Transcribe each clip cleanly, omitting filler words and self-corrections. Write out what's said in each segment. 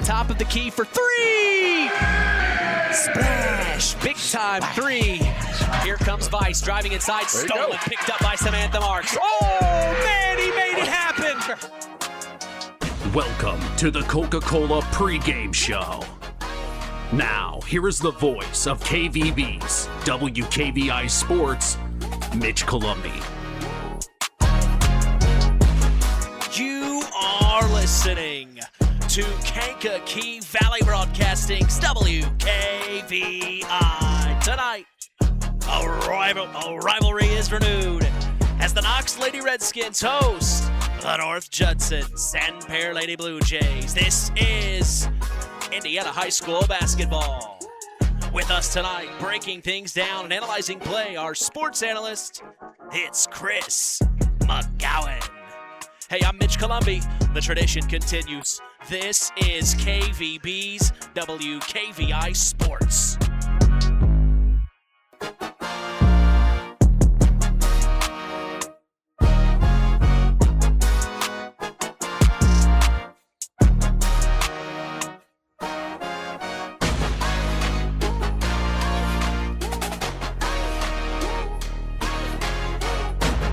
Top of the key for three! Splash! Big time three. Here comes Vice driving inside, stolen, picked up by Samantha Marks. Oh, man, he made it happen! Welcome to the Coca-Cola pregame show. Now, here is the voice of KVB's WKVI Sports, Mitch Columbi. You are listening to Kankakee Valley Broadcasting's WKVI. Tonight, a rivalry is renewed as the Knox Lady Redskins host the North Judson-San Pierre Lady Blue Jays. This is Indiana High School basketball. With us tonight, breaking things down and analyzing play, our sports analyst, it's Chris McGowan. Hey, I'm Mitch Columbi. The tradition continues. This is KVB's WKVI Sports.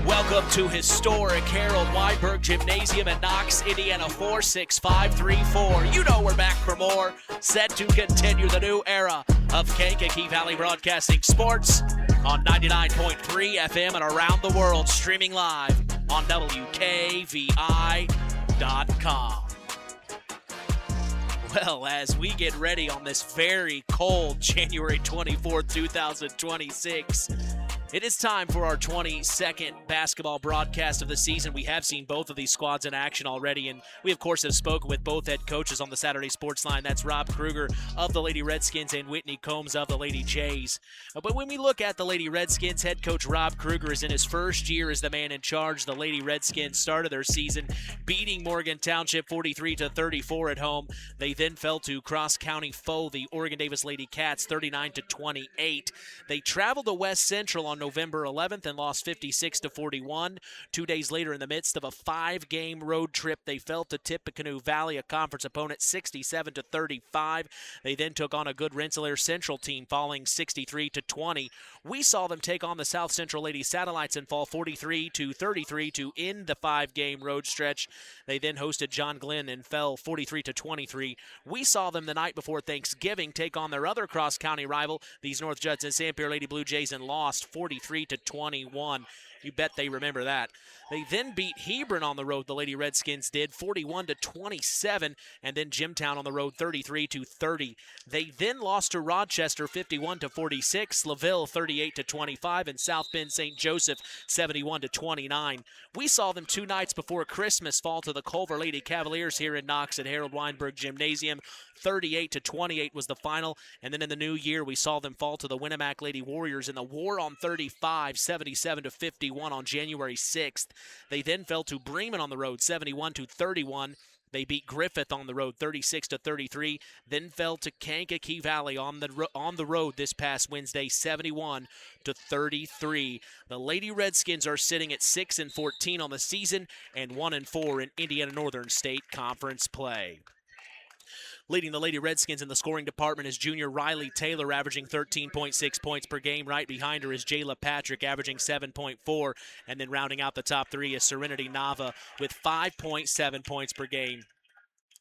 Welcome to historic Harold Weinberg Gymnasium in Knox, Indiana, 46534. You know we're back for more, set to continue the new era of Kankakee Valley Broadcasting Sports on 99.3 FM and around the world, streaming live on WKVI.com. Well, as we get ready on this very cold January 24th, 2026, it is time for our 22nd basketball broadcast of the season. We have seen both of these squads in action already, and we, of course, have spoken with both head coaches on the Saturday Sports Line. That's Rob Kruger of the Lady Redskins and Whitney Combs of the Lady Jays. But when we look at the Lady Redskins, head coach Rob Kruger is in his first year as the man in charge. The Lady Redskins started their season beating Morgan Township 43-34 at home. They then fell to cross-county foe, the Oregon Davis Lady Cats, 39-28. They traveled to West Central on November 11th and lost 56-41. 2 days later, in the midst of a 5-game road trip, they fell to Tippecanoe Valley, a conference opponent, 67-35. They then took on a good Rensselaer Central team, falling 63-20. We saw them take on the South Central Lady Satellites and fall 43-33 to end the 5-game road stretch. They then hosted John Glenn and fell 43-23. We saw them the night before Thanksgiving take on their other cross-county rival, these North Judson-San Pierre Lady Blue Jays, and lost 43-21. You bet they remember that. They then beat Hebron on the road, the Lady Redskins did, 41-27, and then Jimtown on the road, 33-30. They then lost to Rochester, 51-46, LaVille, 38-25, and South Bend St. Joseph, 71-29. We saw them 2 nights before Christmas fall to the Culver Lady Cavaliers here in Knox at Harold Weinberg Gymnasium. 38-28 was the final, and then in the new year we saw them fall to the Winnemac Lady Warriors in the War on 35, 77-51 on January 6th. They then fell to Bremen on the road, 71-31. They beat Griffith on the road, 36-33. Then fell to Kankakee Valley on the road this past Wednesday, 71-33. The Lady Redskins are sitting at 6-14 on the season and 1-4 in Indiana Northern State Conference play. Leading the Lady Redskins in the scoring department is junior Riley Taylor, averaging 13.6 points per game. Right behind her is Jayla Patrick, averaging 7.4. And then rounding out the top 3 is Serenity Nava with 5.7 points per game.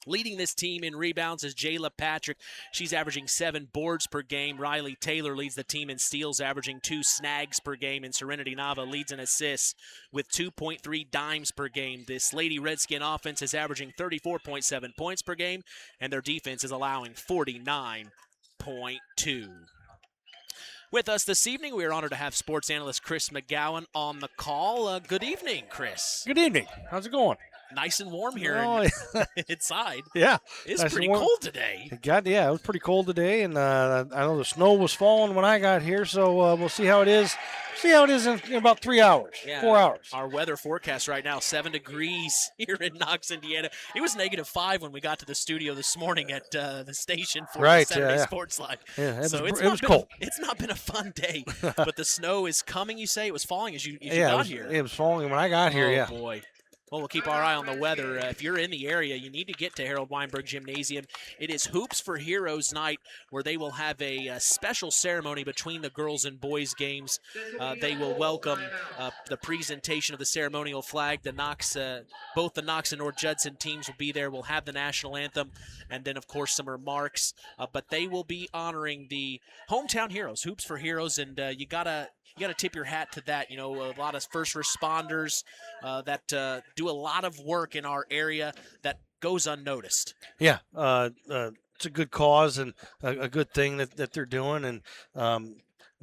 Leading this team in rebounds is Jayla Patrick. She's averaging 7 boards per game. Riley Taylor leads the team in steals, averaging 2 snags per game. And Serenity Nava leads in assists with 2.3 dimes per game. This Lady Redskin offense is averaging 34.7 points per game, and their defense is allowing 49.2. With us this evening, we are honored to have sports analyst Chris McGowan on the call. Good evening, Chris. Good evening. How's it going? nice and warm here inside. Yeah. It's Nice pretty and warm. cold today. It was pretty cold today, and I know the snow was falling when I got here, so we'll see how it is. See how it is in about 3 hours, 4 hours. Our weather forecast right now, 7 degrees here in Knox, Indiana. It was -5 when we got to the studio this morning at the station for the Saturday Sports Line. Yeah, so it was cold. It's not been a fun day, but the snow is coming, you say? It was falling as you got here. It was falling when I got here, yeah. Oh, boy. Well, we'll keep our eye on the weather. If you're in the area, you need to get to Harold Weinberg Gymnasium. It is Hoops for Heroes night, where they will have a special ceremony between the girls and boys games. They will welcome the presentation of the ceremonial flag. The Knox, both the Knox and North Judson teams will be there. We'll have the national anthem, and then, of course, some remarks. But they will be honoring the hometown heroes, Hoops for Heroes, and you gotta tip your hat to that. You know, a lot of first responders that do a lot of work in our area that goes unnoticed. Yeah, it's a good cause and a good thing that they're doing. And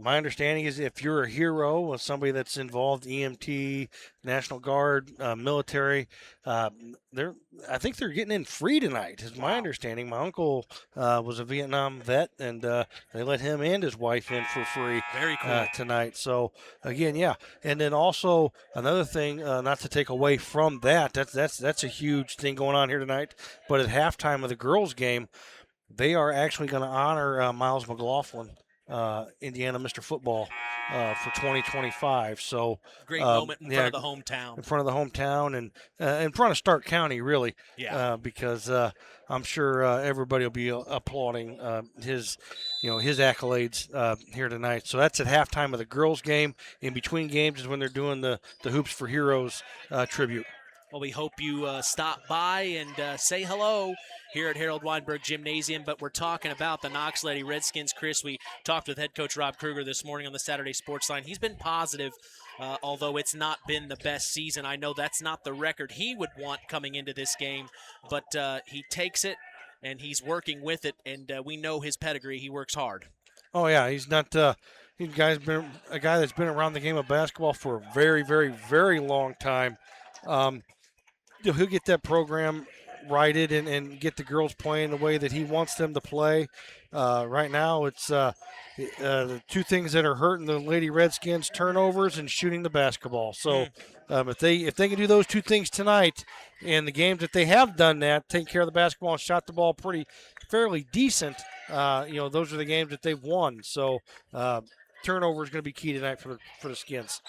my understanding is if you're a hero, somebody that's involved, EMT, National Guard, military, I think they're getting in free tonight, is my understanding. My uncle was a Vietnam vet, and they let him and his wife in for free. Very cool. Tonight. So, again, yeah. And then also another thing, not to take away from that's a huge thing going on here tonight, but at halftime of the girls' game, they are actually going to honor Miles McLaughlin, Indiana Mr. Football, for 2025. So great moment in front of the hometown. In front of the hometown and in front of Stark County, really. Yeah. Because I'm sure everybody will be applauding his accolades here tonight. So that's at halftime of the girls' game. In between games is when they're doing the Hoops for Heroes tribute. Well, we hope you stop by and say hello here at Harold Weinberg Gymnasium. But we're talking about the Knox Lady Redskins. Chris, we talked with head coach Rob Kruger this morning on the Saturday Sports Line. He's been positive, although it's not been the best season. I know that's not the record he would want coming into this game, but he takes it and he's working with it, and we know his pedigree. He works hard. Oh, yeah, he's not he's been a guy that's been around the game of basketball for a very, very, very long time. He'll get that program righted and get the girls playing the way that he wants them to play. Right now, it's the two things that are hurting the Lady Redskins: turnovers and shooting the basketball. So if they can do those two things tonight, and the games that they have done that, take care of the basketball and shot the ball fairly decent, those are the games that they've won. So turnover is going to be key tonight for the Skins.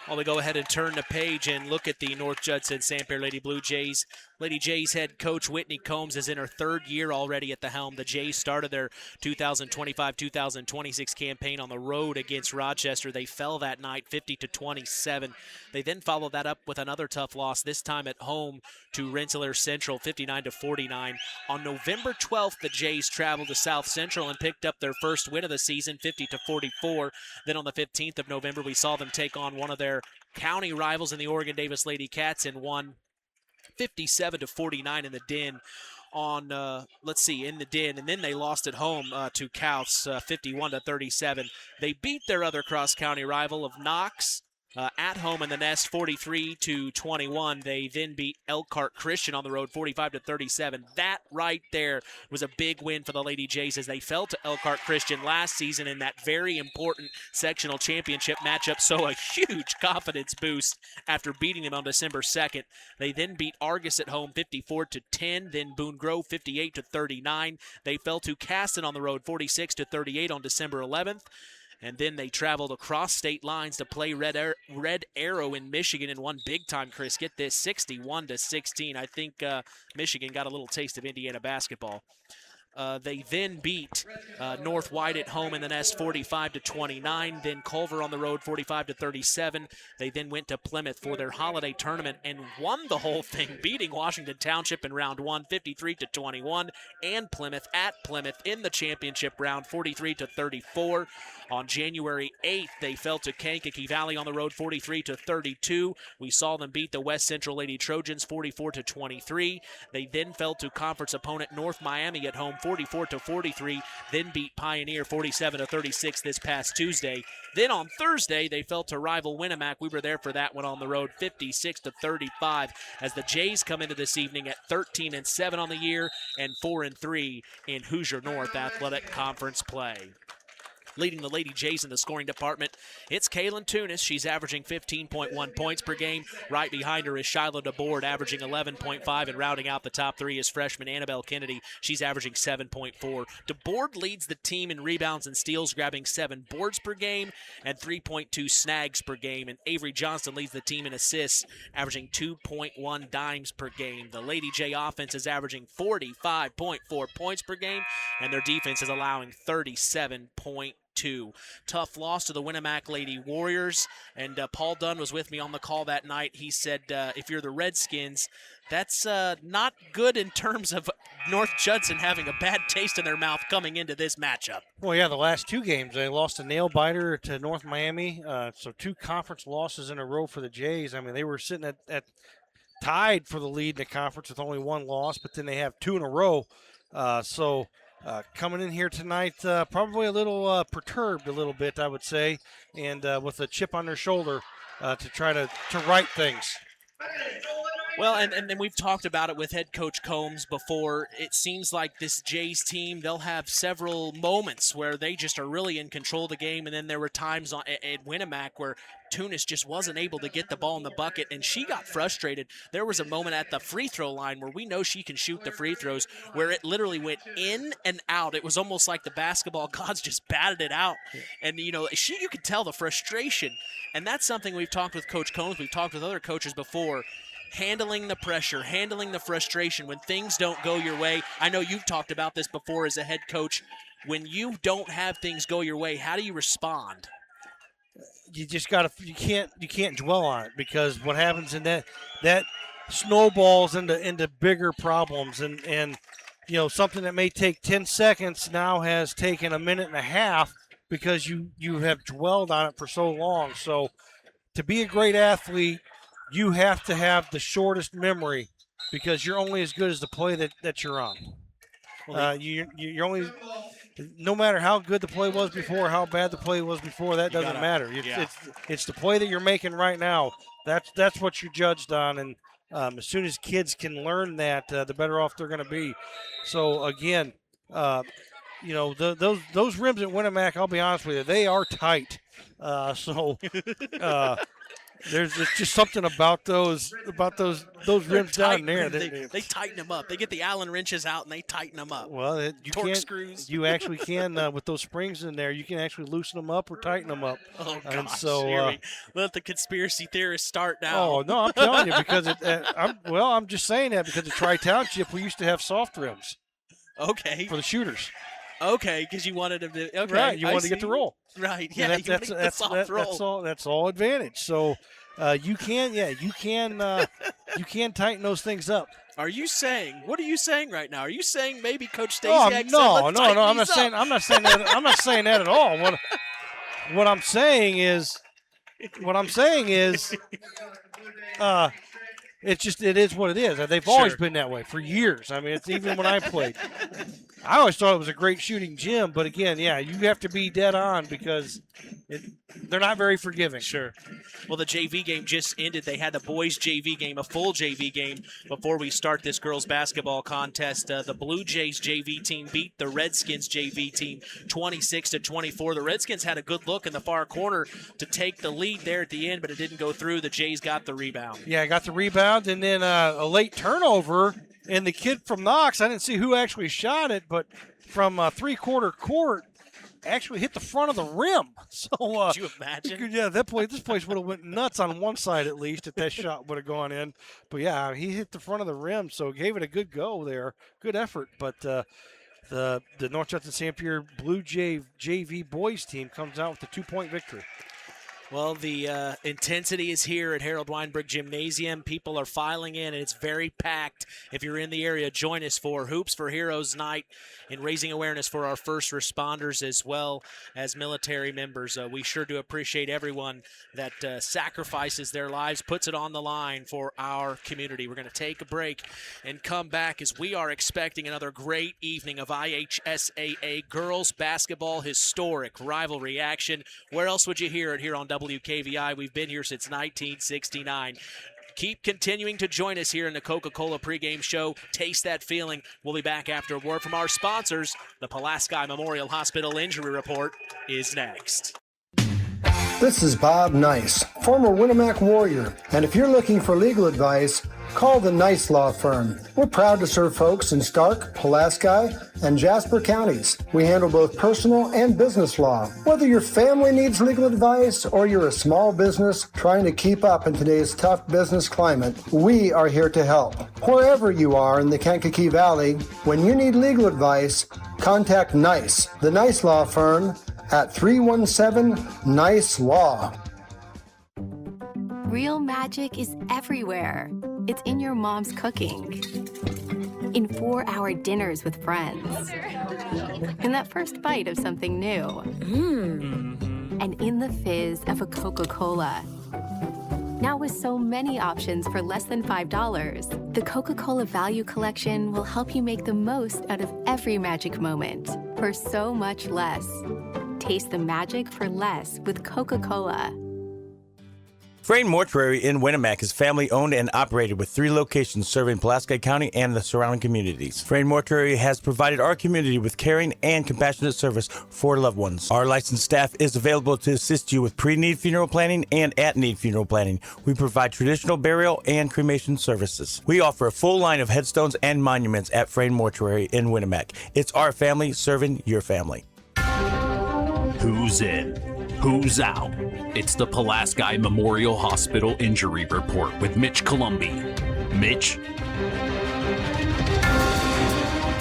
Well, we go ahead and turn the page and look at the North Judson-San Pierre Lady Blue Jays. Lady Jays head coach Whitney Combs is in her third year already at the helm. The Jays started their 2025-2026 campaign on the road against Rochester. They fell that night 50-27. They then followed that up with another tough loss, this time at home to Rensselaer Central, 59-49. On November 12th, the Jays traveled to South Central and picked up their first win of the season, 50-44. Then on the 15th of November, we saw them take on one of their county rivals in the Oregon Davis Lady Cats and won 57-49 in the Den in the Den, and then they lost at home to Couts 51-37. They beat their other cross-county rival of Knox at home in the Nest 43-21. They then beat Elkhart Christian on the road 45-37. That right there was a big win for the Lady Jays as they fell to Elkhart Christian last season in that very important sectional championship matchup. So a huge confidence boost after beating them on December 2nd. They then beat Argus at home 54-10, then Boone Grove 58-39. They fell to Caston on the road 46-38 on December 11th. And then they traveled across state lines to play Red Arrow in Michigan and won big time, Chris. Get this, 61-16. I think Michigan got a little taste of Indiana basketball. They then beat North White at home in the Nest 45-29. Then Culver on the road 45-37. They then went to Plymouth for their holiday tournament and won the whole thing, beating Washington Township in round 1 53-21, and Plymouth at Plymouth in the championship round 43-34. On January 8th, they fell to Kankakee Valley on the road 43-32. We saw them beat the West Central Lady Trojans 44-23. They then fell to conference opponent North Miami at home 44-43, then beat Pioneer 47-36 this past Tuesday. Then on Thursday, they fell to rival Winnemac. We were there for that one on the road, 56-35, as the Jays come into this evening at 13-7 on the year and 4-3 in Hoosier North Athletic Conference play. Leading the Lady Jays in the scoring department, it's Kaylin Tunis. She's averaging 15.1 points per game. Right behind her is Shiloh DeBoard, averaging 11.5, and rounding out the top three is freshman Annabelle Kennedy. She's averaging 7.4. DeBoard leads the team in rebounds and steals, grabbing 7 boards per game and 3.2 snags per game. And Avery Johnston leads the team in assists, averaging 2.1 dimes per game. The Lady J offense is averaging 45.4 points per game, and their defense is allowing 37.2. Tough loss to the Winnemac Lady Warriors, and Paul Dunn was with me on the call that night. He said, if you're the Redskins, that's not good in terms of North Judson having a bad taste in their mouth coming into this matchup. Well, yeah, the last 2 games, they lost a nail-biter to North Miami, so 2 conference losses in a row for the Jays. I mean, they were sitting at tied for the lead in the conference with only 1 loss, but then they have 2 in a row. Coming in here tonight, probably a little perturbed a little bit, I would say, and with a chip on their shoulder to try to right things. Well, and then we've talked about it with head coach Combs before. It seems like this Jays team, they'll have several moments where they just are really in control of the game, and then there were times at Winnemac where Tunis just wasn't able to get the ball in the bucket, and she got frustrated. There was a moment at the free throw line where we know she can shoot the free throws, where it literally went in and out. It was almost like the basketball gods just batted it out. And, you could tell the frustration. And that's something we've talked with Coach Combs, we've talked with other coaches before. Handling the pressure, handling the frustration when things don't go your way. I know you've talked about this before as a head coach. When you don't have things go your way, how do you respond? You just you can't dwell on it, because what happens in that snowballs into bigger problems, and something that may take 10 seconds now has taken a minute and a half because you have dwelled on it for so long. So to be a great athlete, you have to have the shortest memory, because you're only as good as the play that you're on. You're only, no matter how good the play was before, how bad the play was before, that doesn't matter. It's the play that you're making right now. That's what you're judged on, and as soon as kids can learn that, the better off they're going to be. So again, those rims at Winnemac, I'll be honest with you, they are tight. There's just something about those rims down there. They tighten them up. They get the Allen wrenches out and they tighten them up. Well, torque screws. You actually can with those springs in there. You can actually loosen them up or tighten them up. Oh gosh! And so let the conspiracy theorists start now. Oh no, I'm telling you, because I'm just saying that because at Tri-Township we used to have soft rims. Okay. For the shooters. Okay, because you wanted them to. Okay, right, you wanted to get the roll. Right, yeah, that's all advantage. So you can tighten those things up. What are you saying right now? Are you saying maybe Coach Stasiak said, no, I'm not saying that. I'm not saying that at all. What I'm saying is it is what it is. They've always been that way for years. I mean, it's even when I played. I always thought it was a great shooting gym, but again, yeah, you have to be dead on because they're not very forgiving. Sure. Well, the JV game just ended. They had the boys JV game, a full JV game, before we start this girls basketball contest. The Blue Jays JV team beat the Redskins JV team 26-24. The Redskins had a good look in the far corner to take the lead there at the end, but it didn't go through. The Jays got the rebound. Yeah, got the rebound, and then a late turnover. And the kid from Knox, I didn't see who actually shot it, but from three-quarter court, actually hit the front of the rim. So, could you imagine? Yeah, this place would have went nuts on one side at least if that shot would have gone in. But yeah, he hit the front of the rim, so gave it a good go there, good effort. But the North Judson-San Pierre Blue JV boys team comes out with a 2-point victory. Well, the intensity is here at Harold Weinberg Gymnasium. People are filing in, and it's very packed. If you're in the area, join us for Hoops for Heroes Night and raising awareness for our first responders as well as military members. We sure do appreciate everyone that sacrifices their lives, puts it on the line for our community. We're going to take a break and come back as we are expecting another great evening of IHSAA girls basketball historic rivalry action. Where else would you hear it here on WKVI? We've been here since 1969. Keep continuing to join us here in the Coca-Cola pregame show. Taste that feeling. We'll be back after a word from our sponsors. The Pulaski Memorial Hospital Injury Report is next. This is Bob Nice, former Winnemac Warrior, and if you're looking for legal advice, call the Nice Law Firm. We're proud to serve folks in Stark, Pulaski, and Jasper counties. We handle both personal and business law. Whether your family needs legal advice or you're a small business trying to keep up in today's tough business climate, we are here to help. Wherever you are in the Kankakee Valley, when you need legal advice, contact Nice, the Nice Law Firm, at 317-NICE-LAW. Real magic is everywhere. It's in your mom's cooking, in 4-hour dinners with friends, in that first bite of something new, and in the fizz of a Coca-Cola. Now with so many options for less than $5, the Coca-Cola Value Collection will help you make the most out of every magic moment for so much less. Taste the magic for less with Coca-Cola. Frayne Mortuary in Winnemac is family-owned and operated with 3 locations serving Pulaski County and the surrounding communities. Frayne Mortuary has provided our community with caring and compassionate service for loved ones. Our licensed staff is available to assist you with pre-need funeral planning and at-need funeral planning. We provide traditional burial and cremation services. We offer a full line of headstones and monuments at Frayne Mortuary in Winnemac. It's our family serving your family. Who's in? Who's out? It's the Pulaski Memorial Hospital Injury Report with Mitch Columbi. Mitch?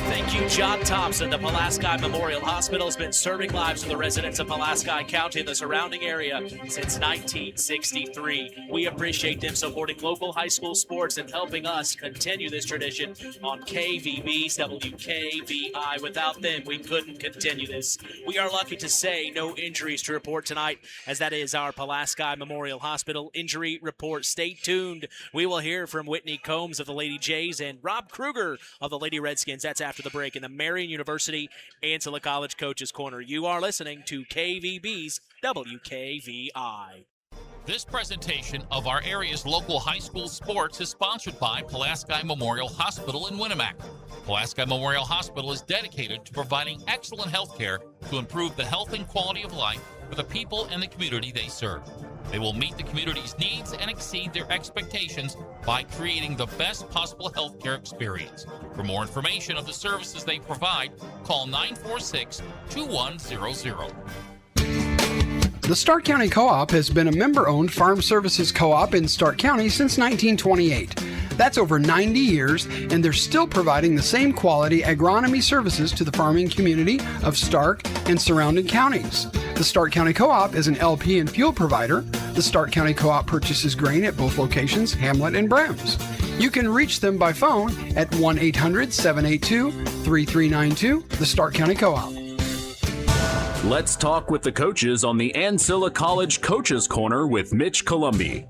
Thank you, John Thompson. The Pulaski Memorial Hospital has been serving lives for the residents of Pulaski County and the surrounding area since 1963. We appreciate them supporting local high school sports and helping us continue this tradition on KVB's WKVI. Without them, we couldn't continue this. We are lucky to say no injuries to report tonight, as that is our Pulaski Memorial Hospital Injury Report. Stay tuned. We will hear from Whitney Combs of the Lady Jays and Rob Kruger of the Lady Redskins. That's after the break in the Marian University Ancilla College Coaches Corner. You are listening to KVB's WKVI. This presentation of our area's local high school sports is sponsored by Pulaski Memorial Hospital in Winnemac. Pulaski Memorial Hospital is dedicated to providing excellent health care to improve the health and quality of life for the people and the community they serve. They will meet the community's needs and exceed their expectations by creating the best possible healthcare experience. For more information of the services they provide, call 946-2100. The Stark County Co-op has been a member-owned farm services co-op in Stark County since 1928. That's over 90 years, and they're still providing the same quality agronomy services to the farming community of Stark and surrounding counties. The Stark County Co-op is an LP and fuel provider. The Stark County Co-op purchases grain at both locations, Hamlet and Browns. You can reach them by phone at 1-800-782-3392, the Stark County Co-op. Let's talk with the coaches on the Ancilla College Coaches Corner with Mitch Columbi.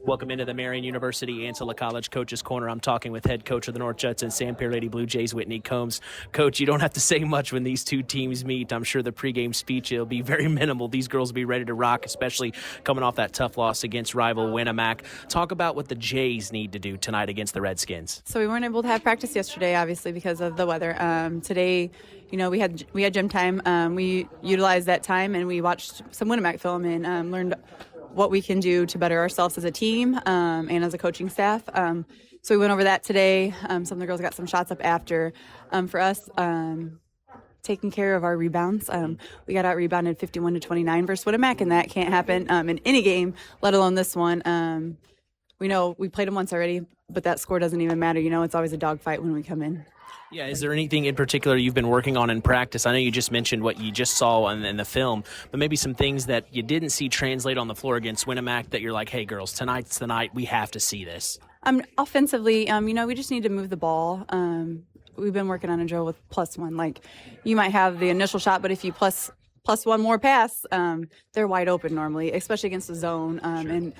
Welcome into the Marian University Ancilla College Coaches Corner. I'm talking with head coach of the North Judson-San Pierre Lady Blue Jays, Whitney Combs. Coach, you don't have to say much when these two teams meet. I'm sure the pregame speech will be very minimal. These girls will be ready to rock, especially coming off that tough loss against rival Winnemac. Talk about what the Jays need to do tonight against the Redskins. So we weren't able to have practice yesterday, obviously, because of the weather. Today, we had gym time. We utilized that time, and we watched some Winnemac film and learned what we can do to better ourselves as a team and as a coaching staff. So we went over that today. Some of the girls got some shots up after. For us, taking care of our rebounds. We got out-rebounded 51-29 versus Winnemac, and that can't happen in any game, let alone this one. we know we played them once already, but that score doesn't even matter. It's always a dogfight when we come in. Yeah, is there anything in particular you've been working on in practice? I know you just mentioned what you just saw in the film, but maybe some things that you didn't see translate on the floor against Winamac that you're like, hey, girls, tonight's the night. We have to see this. Offensively, we just need to move the ball. We've been working on a drill with +1. Like, you might have the initial shot, but if you plus one more pass, they're wide open normally, especially against the zone. And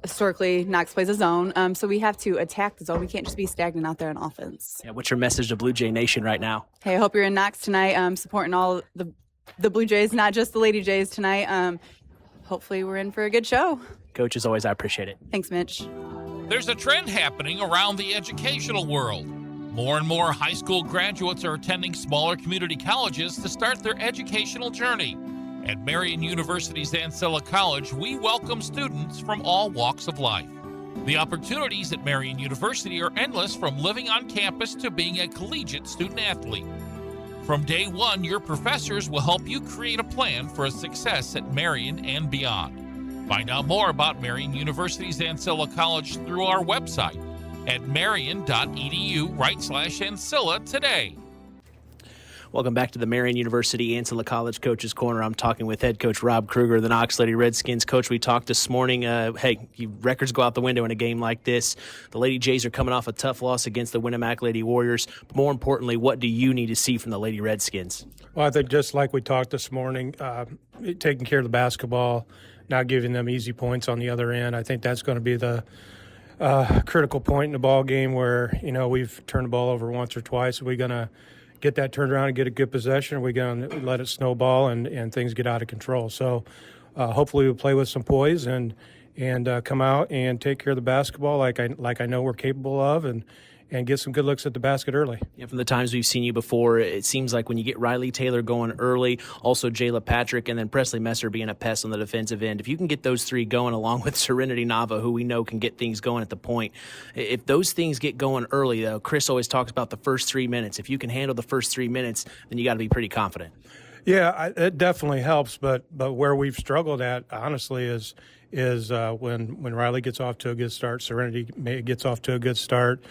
historically, Knox plays a zone, so we have to attack the zone. We can't just be stagnant out there on offense. Yeah, what's your message to Blue Jay Nation right now? Hey, I hope you're in Knox tonight, supporting all the Blue Jays, not just the Lady Jays tonight. Hopefully we're in for a good show. Coach, as always, I appreciate it. Thanks, Mitch. There's a trend happening around the educational world. More and more high school graduates are attending smaller community colleges to start their educational journey. At Marian University's Ancilla College, we welcome students from all walks of life. The opportunities at Marian University are endless, from living on campus to being a collegiate student-athlete. From day one, your professors will help you create a plan for a success at Marian and beyond. Find out more about Marian University's Ancilla College through our website at marian.edu/Ancilla today. Welcome back to the Marian University Ancilla College Coaches Corner. I'm talking with head coach Rob Kruger of the Knox Lady Redskins. Coach, we talked this morning. Records go out the window in a game like this. The Lady Jays are coming off a tough loss against the Winamac Lady Warriors. But more importantly, what do you need to see from the Lady Redskins? Well, I think just like we talked this morning, taking care of the basketball, not giving them easy points on the other end. I think that's going to be the critical point in the ball game where, we've turned the ball over once or twice. Are we going to get that turned around and get a good possession? Are we going to let it snowball and things get out of control? So hopefully we'll play with some poise and come out and take care of the basketball like I know we're capable of, and get some good looks at the basket early. Yeah, from the times we've seen you before, it seems like when you get Riley Taylor going early, also Jayla Patrick, and then Presley Messer being a pest on the defensive end, if you can get those three going along with Serenity Nava, who we know can get things going at the point, if those things get going early, though, Chris always talks about the first 3 minutes. If you can handle the first 3 minutes, then you got to be pretty confident. Yeah, it definitely helps, but where we've struggled at, honestly, is when Riley gets off to a good start, Serenity gets off to a good start,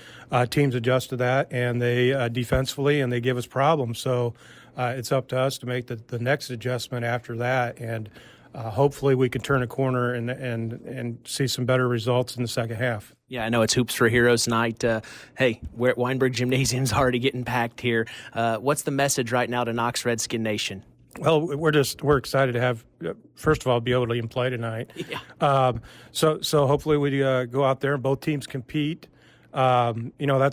teams adjust to that, and they defensively, and they give us problems. So it's up to us to make the next adjustment after that, and hopefully we can turn a corner and see some better results in the second half. Yeah, I know it's Hoops for Heroes night. We're at Weinberg Gymnasium's already getting packed here. What's the message right now to Knox Redskin Nation? Well, we're excited to have, first of all, be able to even play tonight. Yeah. So hopefully we go out there and both teams compete. That's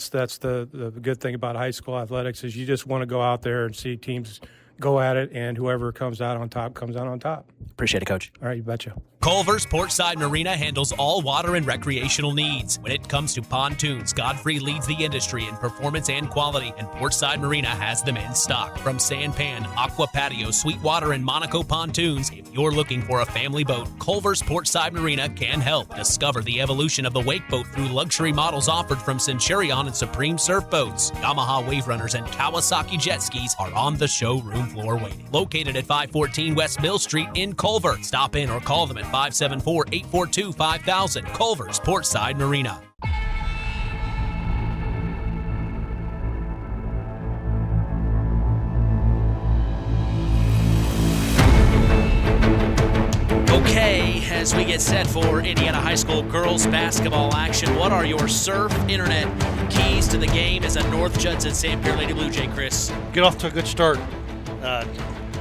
the good thing about high school athletics is you just want to go out there and see teams go at it, and whoever comes out on top comes out on top. Appreciate it, Coach. All right, you betcha. Culver's Portside Marina handles all water and recreational needs. When it comes to pontoons, Godfrey leads the industry in performance and quality, and Portside Marina has them in stock. From Sanpan, Aqua Patio, Sweetwater, and Monaco pontoons, if you're looking for a family boat, Culver's Portside Marina can help. Discover the evolution of the wake boat through luxury models offered from Centurion and Supreme Surf Boats. Yamaha Wave Runners and Kawasaki Jet Skis are on the showroom floor waiting. Located at 514 West Mill Street in Culver. Stop in or call them at 574-842-5000. Culver's Portside Marina. Okay, as we get set for Indiana High School girls basketball action, what are your Surf Internet keys to the game as a North Judson-San Pierre Lady Blue Jay, Chris? Get off to a good start.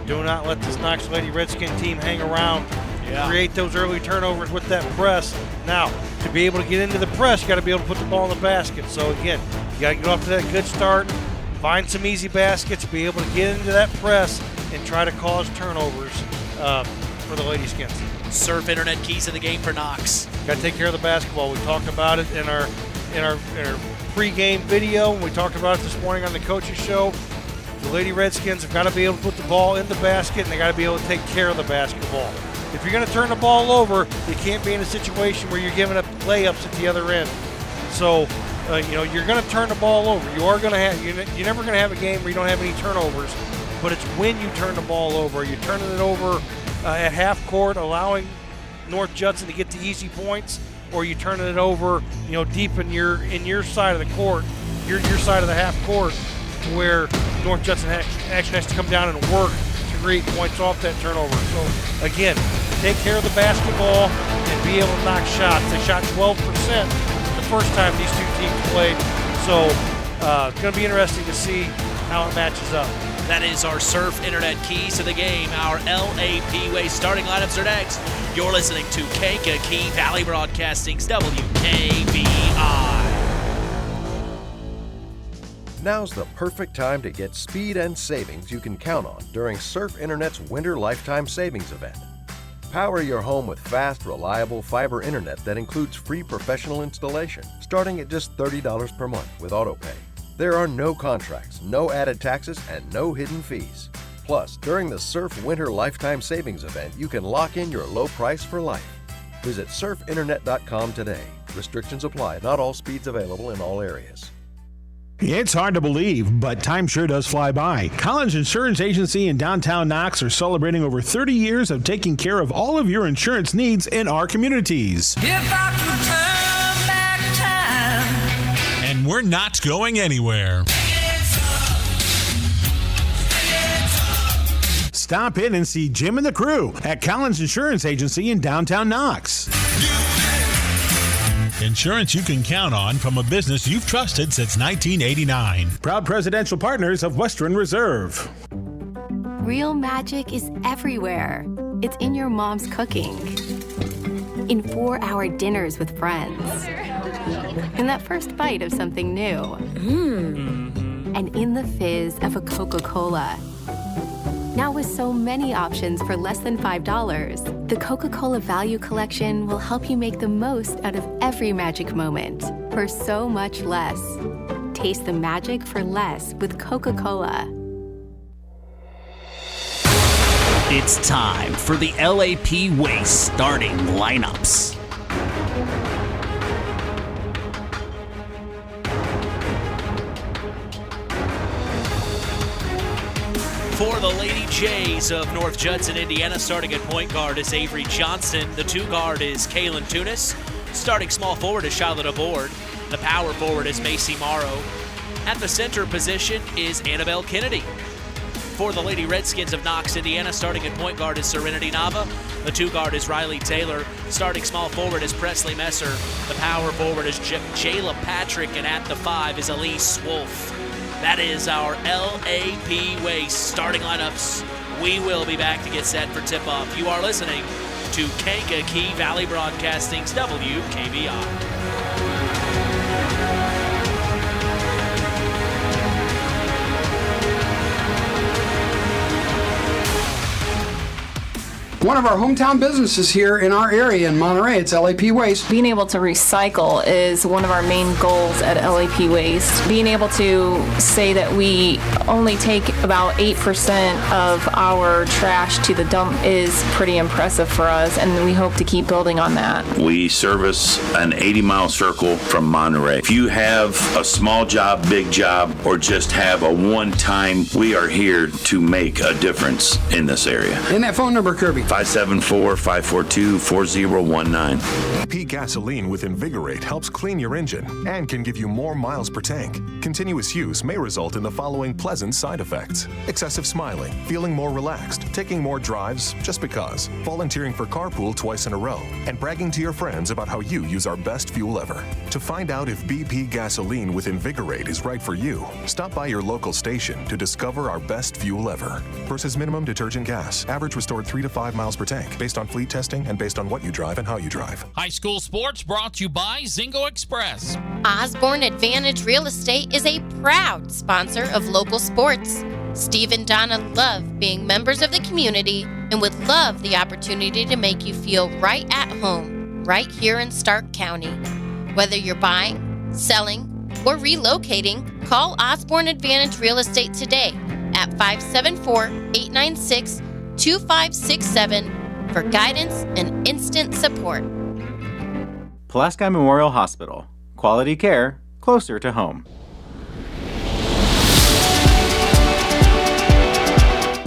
Do not let this Knox Lady Redskin team hang around. Yeah. Create those early turnovers with that press. Now, to be able to get into the press, you got to be able to put the ball in the basket. So, again, you got to get off to that good start, find some easy baskets, be able to get into that press, and try to cause turnovers for the Lady Skins. Surf Internet keys to the game for Knox. Got to take care of the basketball. We talked about it in our pregame video, and we talked about it this morning on the coaches show. The Lady Redskins have got to be able to put the ball in the basket, and they got to be able to take care of the basketball. If you're going to turn the ball over, you can't be in a situation where you're giving up layups at the other end. So, you're going to turn the ball over. You're never going to have a game where you don't have any turnovers, but it's when you turn the ball over. You're turning it over at half court, allowing North Judson to get the easy points, or you turning it over, deep in your side of the court, your side of the half court, where North Judson actually has to come down and work to create points off that turnover. So again, take care of the basketball and be able to knock shots. They shot 12% the first time these two teams played. So it's going to be interesting to see how it matches up. That is our Surf Internet keys to the game. Our LAP Way starting lineups are next. You're listening to Kankakee Valley Broadcasting's WKVI. Now's the perfect time to get speed and savings you can count on during Surf Internet's Winter Lifetime Savings event. Power your home with fast, reliable fiber internet that includes free professional installation, starting at just $30 per month with AutoPay. There are no contracts, no added taxes, and no hidden fees. Plus, during the Surf Winter Lifetime Savings event, you can lock in your low price for life. Visit surfinternet.com today. Restrictions apply. Not all speeds available in all areas. It's hard to believe, but time sure does fly by. Collins Insurance Agency in downtown Knox are celebrating over 30 years of taking care of all of your insurance needs in our communities. If I could turn back time. And we're not going anywhere. Stop in and see Jim and the crew at Collins Insurance Agency in downtown Knox. Insurance you can count on from a business you've trusted since 1989. Proud presidential partners of Western Reserve. Real magic is everywhere. It's in your mom's cooking. In 4-hour dinners with friends. In that first bite of something new. And in the fizz of a Coca-Cola. Now with so many options for less than $5, the Coca-Cola Value Collection will help you make the most out of every magic moment for so much less. Taste the magic for less with Coca-Cola. It's time for the LAP Way starting lineups. For the Lady Jays of North Judson, Indiana, starting at point guard is Avery Johnson. The 2 guard is Kaylin Tunis. Starting small forward is Charlotte Abord. The power forward is Macy Morrow. At the center position is Annabelle Kennedy. For the Lady Redskins of Knox, Indiana, starting at point guard is Serenity Nava. The 2 guard is Riley Taylor. Starting small forward is Presley Messer. The power forward is Jayla Patrick. And at the 5 is Elise Wolf. That is our LAP Way starting lineups. We will be back to get set for tip-off. You are listening to Kankakee Valley Broadcasting's WKVI. One of our hometown businesses here in our area in Monterey, it's LAP Waste. Being able to recycle is one of our main goals at LAP Waste. Being able to say that we only take about 8% of our trash to the dump is pretty impressive for us, and we hope to keep building on that. We service an 80-mile circle from Monterey. If you have a small job, big job, or just have a one-time, we are here to make a difference in this area. And that phone number, Kirby? 574-542-4019. BP gasoline with Invigorate helps clean your engine and can give you more miles per tank. Continuous use may result in the following pleasant side effects: excessive smiling, feeling more relaxed, taking more drives just because, volunteering for carpool twice in a row, and bragging to your friends about how you use our best fuel ever. To find out if BP gasoline with Invigorate is right for you, stop by your local station to discover our best fuel ever. Versus minimum detergent gas, average restored 3 to 5 miles per tank, based on fleet testing and based on what you drive and how you drive. High school sports brought to you by Zingo Express. Osborne Advantage Real Estate is a proud sponsor of local sports. Steve and Donna love being members of the community and would love the opportunity to make you feel right at home, right here in Stark County. Whether you're buying, selling, or relocating, call Osborne Advantage Real Estate today at 574-896-2567 for guidance and instant support. Pulaski Memorial Hospital. Quality care closer to home.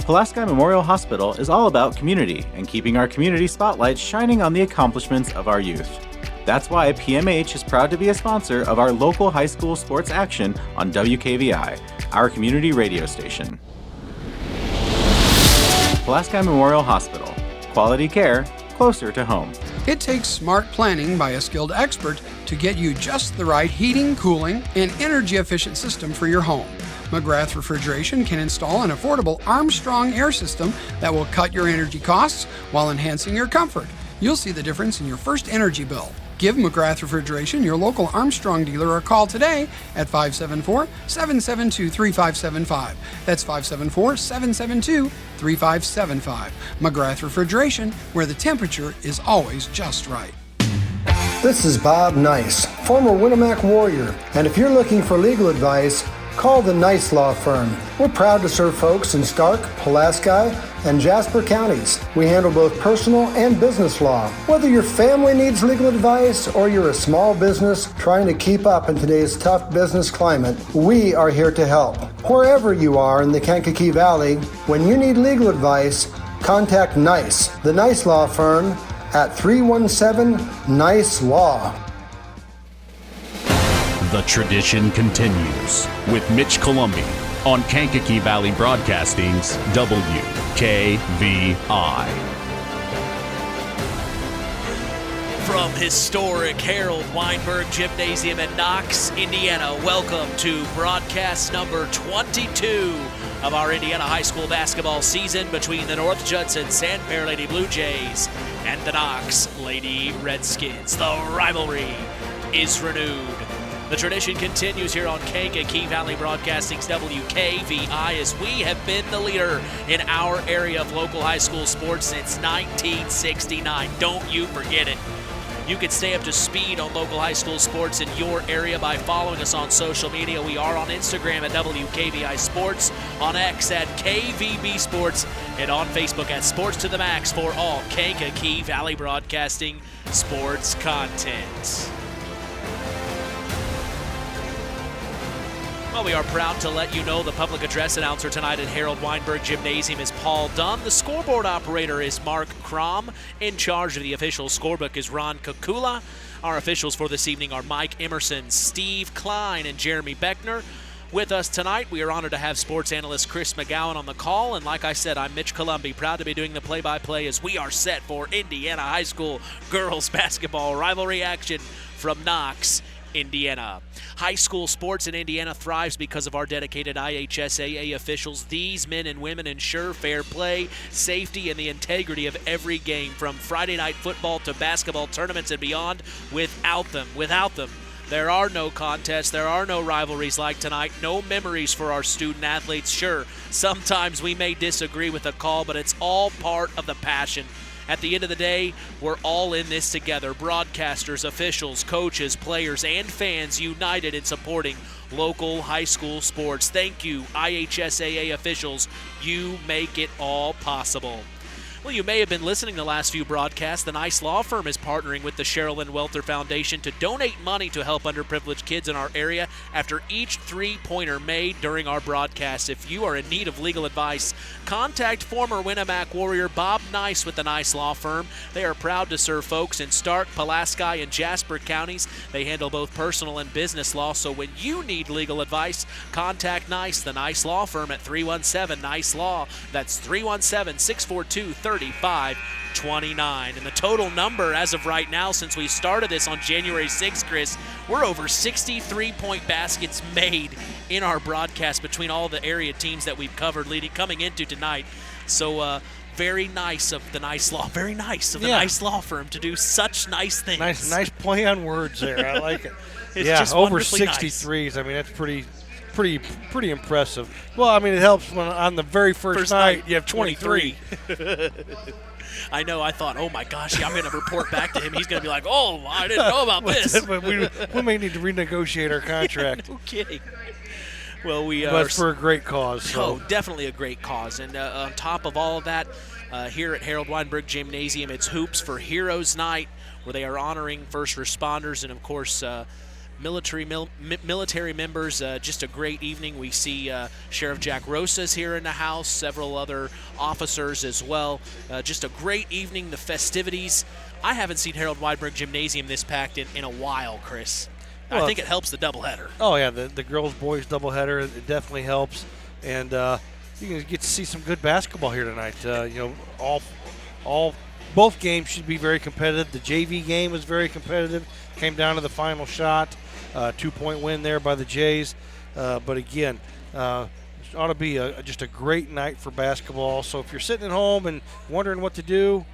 Pulaski Memorial Hospital is all about community and keeping our community spotlight shining on the accomplishments of our youth. That's why PMH is proud to be a sponsor of our local high school sports action on WKVI, our community radio station. Pulaski Memorial Hospital. Quality care closer to home. It takes smart planning by a skilled expert to get you just the right heating, cooling, and energy-efficient system for your home. McGrath Refrigeration can install an affordable Armstrong air system that will cut your energy costs while enhancing your comfort. You'll see the difference in your first energy bill. Give McGrath Refrigeration, your local Armstrong dealer, a call today at 574-772-3575. That's 574-772-3575. McGrath Refrigeration, where the temperature is always just right. This is Bob Nice, former Winamac Warrior, and if you're looking for legal advice, call the Nice Law Firm. We're proud to serve folks in Stark, Pulaski, and Jasper counties. We handle both personal and business law. Whether your family needs legal advice or you're a small business trying to keep up in today's tough business climate, we are here to help. Wherever you are in the Kankakee Valley, when you need legal advice, contact Nice, the Nice Law Firm, at 317-NICE-LAW. The tradition continues with Mitch Columbi on Kankakee Valley Broadcasting's WKVI. From historic Harold Weinberg Gymnasium in Knox, Indiana, welcome to broadcast number 22 of our Indiana high school basketball season between the North Judson-San Lady Blue Jays and the Knox Lady Redskins. The rivalry is renewed. The tradition continues here on Kankakee Valley Broadcasting's WKVI as we have been the leader in our area of local high school sports since 1969. Don't you forget it. You can stay up to speed on local high school sports in your area by following us on social media. We are on Instagram at WKVI Sports, on X at KVB Sports, and on Facebook at Sports to the Max for all Kankakee Valley Broadcasting sports content. Well, we are proud to let you know the public address announcer tonight at Harold Weinberg Gymnasium is Paul Dunn. The scoreboard operator is Mark Crom. In charge of the official scorebook is Ron Kakula. Our officials for this evening are Mike Emerson, Steve Klein, and Jeremy Beckner. With us tonight, we are honored to have sports analyst Chris McGowan on the call. And like I said, I'm Mitch Columbi, proud to be doing the play-by-play as we are set for Indiana high school girls basketball rivalry action from Knox, Indiana. High school sports in Indiana thrives because of our dedicated IHSAA officials. These men and women ensure fair play, safety, and the integrity of every game, from Friday night football to basketball tournaments and beyond. Without them, there are no contests, there are no rivalries like tonight, no memories for our student athletes. Sure, sometimes we may disagree with the call, but it's all part of the passion. At the end of the day, we're all in this together. Broadcasters, officials, coaches, players, and fans united in supporting local high school sports. Thank you, IHSAA officials. You make it all possible. Well, you may have been listening to the last few broadcasts. The Nice Law Firm is partnering with the Sherilyn Welter Foundation to donate money to help underprivileged kids in our area after each three-pointer made during our broadcast. If you are in need of legal advice, contact former Winamac Warrior Bob Nice with the Nice Law Firm. They are proud to serve folks in Stark, Pulaski, and Jasper counties. They handle both personal and business law, so when you need legal advice, contact Nice, the Nice Law Firm, at 317-NICE-LAW. That's 317-642-3529. And the total number as of right now, since we started this on January 6th, Chris, we're over 63-point baskets made in our broadcast between all the area teams that we've covered coming into tonight. So very nice of the Nice Law, very nice of the Nice Law Firm to do such nice things. Nice play on words there. I like it. It's just over wonderfully 63s. Nice. I mean, that's pretty impressive. Well, I mean, it helps when on the very first night you have 23. I know. I thought, oh my gosh, I'm going to report back to him. He's going to be like, oh, I didn't know about this. we may need to renegotiate our contract. No kidding. Well, but it's for a great cause. So. Oh, definitely a great cause. And on top of all of that, here at Harold Weinberg Gymnasium, it's Hoops for Heroes Night, where they are honoring first responders and, of course, military members. Just a great evening. We see Sheriff Jack Rosas here in the house, several other officers as well. Just a great evening. The festivities I haven't seen Harold Weinberg Gymnasium this packed in a while, Chris. Well, I think it helps the doubleheader. Oh, yeah, the girls-boys doubleheader, it definitely helps. And you can get to see some good basketball here tonight. Both games should be very competitive. The JV game was very competitive. Came down to the final shot. 2-point win there by the Jays. But again, it ought to be just a great night for basketball. So if you're sitting at home and wondering what to do,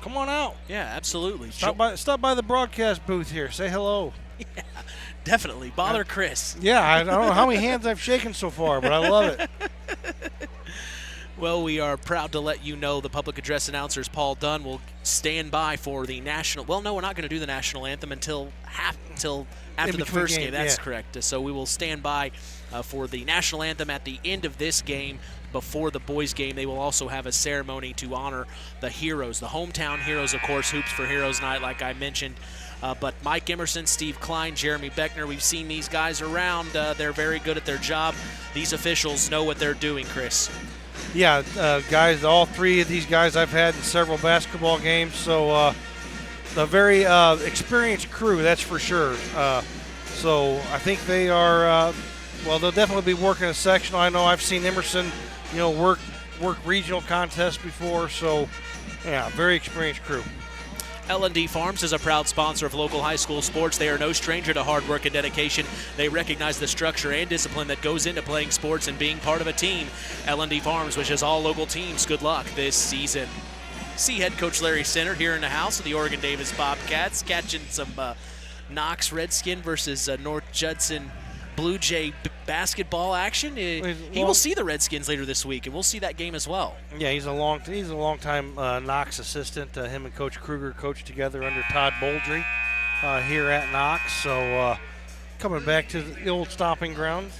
come on out. Yeah, absolutely. Stop by the broadcast booth here. Say hello. Yeah, definitely. Bother Chris. Yeah, I don't know how many hands I've shaken so far, but I love it. Well, we are proud to let you know the public address announcers, Paul Dunn, will stand by for the national. Well, no, we're not going to do the national anthem until after the first game. That's correct. So we will stand by for the national anthem at the end of this game. Before the boys' game, they will also have a ceremony to honor the heroes, the hometown heroes, of course, Hoops for Heroes Night, like I mentioned. But Mike Emerson, Steve Klein, Jeremy Beckner, we've seen these guys around. They're very good at their job. These officials know what they're doing, Chris. Yeah, guys, all three of these guys I've had in several basketball games, so a very experienced crew, that's for sure. So I think they are, they'll definitely be working a sectional. I know I've seen Emerson, work regional contests before, so yeah, very experienced crew. L&D Farms is a proud sponsor of local high school sports. They are no stranger to hard work and dedication. They recognize the structure and discipline that goes into playing sports and being part of a team. L&D Farms wishes all local teams good luck this season. See head coach Larry Center here in the house of the Oregon Davis Bobcats, catching some Knox Redskin versus North Judson Blue Jay basketball action. He will see the Redskins later this week, and we'll see that game as well. Yeah, he's a long time Knox assistant. Him and Coach Kruger coached together under Todd Boldry here at Knox. So coming back to the old stomping grounds.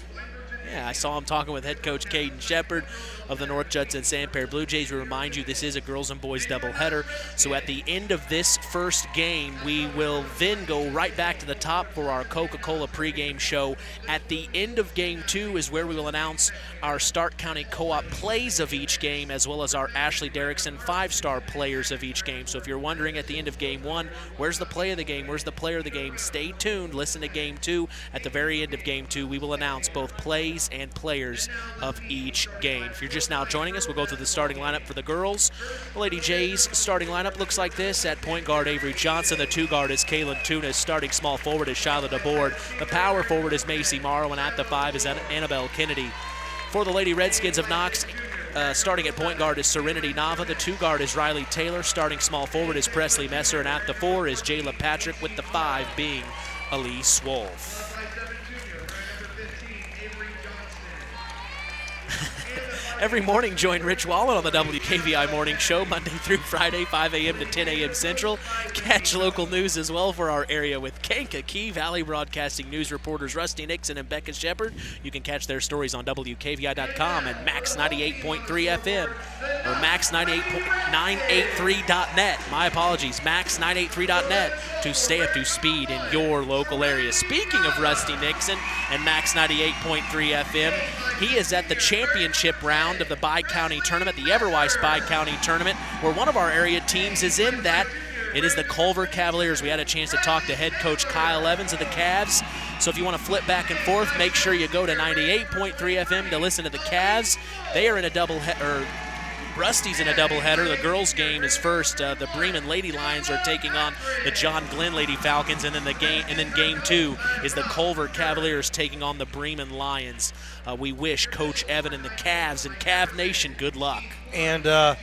Yeah, I saw him talking with head coach Caden Shepard of the North Judson-San Blue Jays. We remind you this is a girls and boys doubleheader. So at the end of this first game, we will then go right back to the top for our Coca-Cola pregame show. At the end of game 2 is where we will announce our Stark County Co-op plays of each game, as well as our Ashley Derrickson 5-star players of each game. So if you're wondering at the end of game 1, where's the play of the game, where's the player of the game, stay tuned, listen to game 2. At the very end of game 2, we will announce both plays and players of each game. If you're just now joining us, we'll go through the starting lineup for the girls. The Lady Jays starting lineup looks like this. At point guard, Avery Johnson. The 2 guard is Kaylin Tunis. Starting small forward is Shiloh DeBoard. The power forward is Macy Morrow, and at the 5 is Annabelle Kennedy. For the Lady Redskins of Knox, starting at point guard is Serenity Nava. The 2 guard is Riley Taylor. Starting small forward is Presley Messer, and at the 4 is Jayla Patrick, with the 5 being Elise Wolf. Every morning, join Rich Wallen on the WKVI Morning Show, Monday through Friday, 5 a.m. to 10 a.m. Central. Catch local news as well for our area with Kankakee Valley Broadcasting News reporters Rusty Nixon and Becca Shepard. You can catch their stories on WKVI.com and Max 98.3 FM, or Max983.net. My apologies, Max983.net to stay up to speed in your local area. Speaking of Rusty Nixon and Max 98.3 FM, he is at the championship round of the Bi-County Tournament, the Everwise Bi-County Tournament, where one of our area teams is in that. It is the Culver Cavaliers. We had a chance to talk to head coach Kyle Evans of the Cavs. So if you want to flip back and forth, make sure you go to 98.3 FM to listen to the Cavs. They are in a doubleheader. Rusty's in a doubleheader. The girls' game is first. The Bremen Lady Lions are taking on the John Glenn Lady Falcons, and then game 2 is the Culver Cavaliers taking on the Bremen Lions. We wish Coach Evan and the Cavs and Cav Nation good luck. And the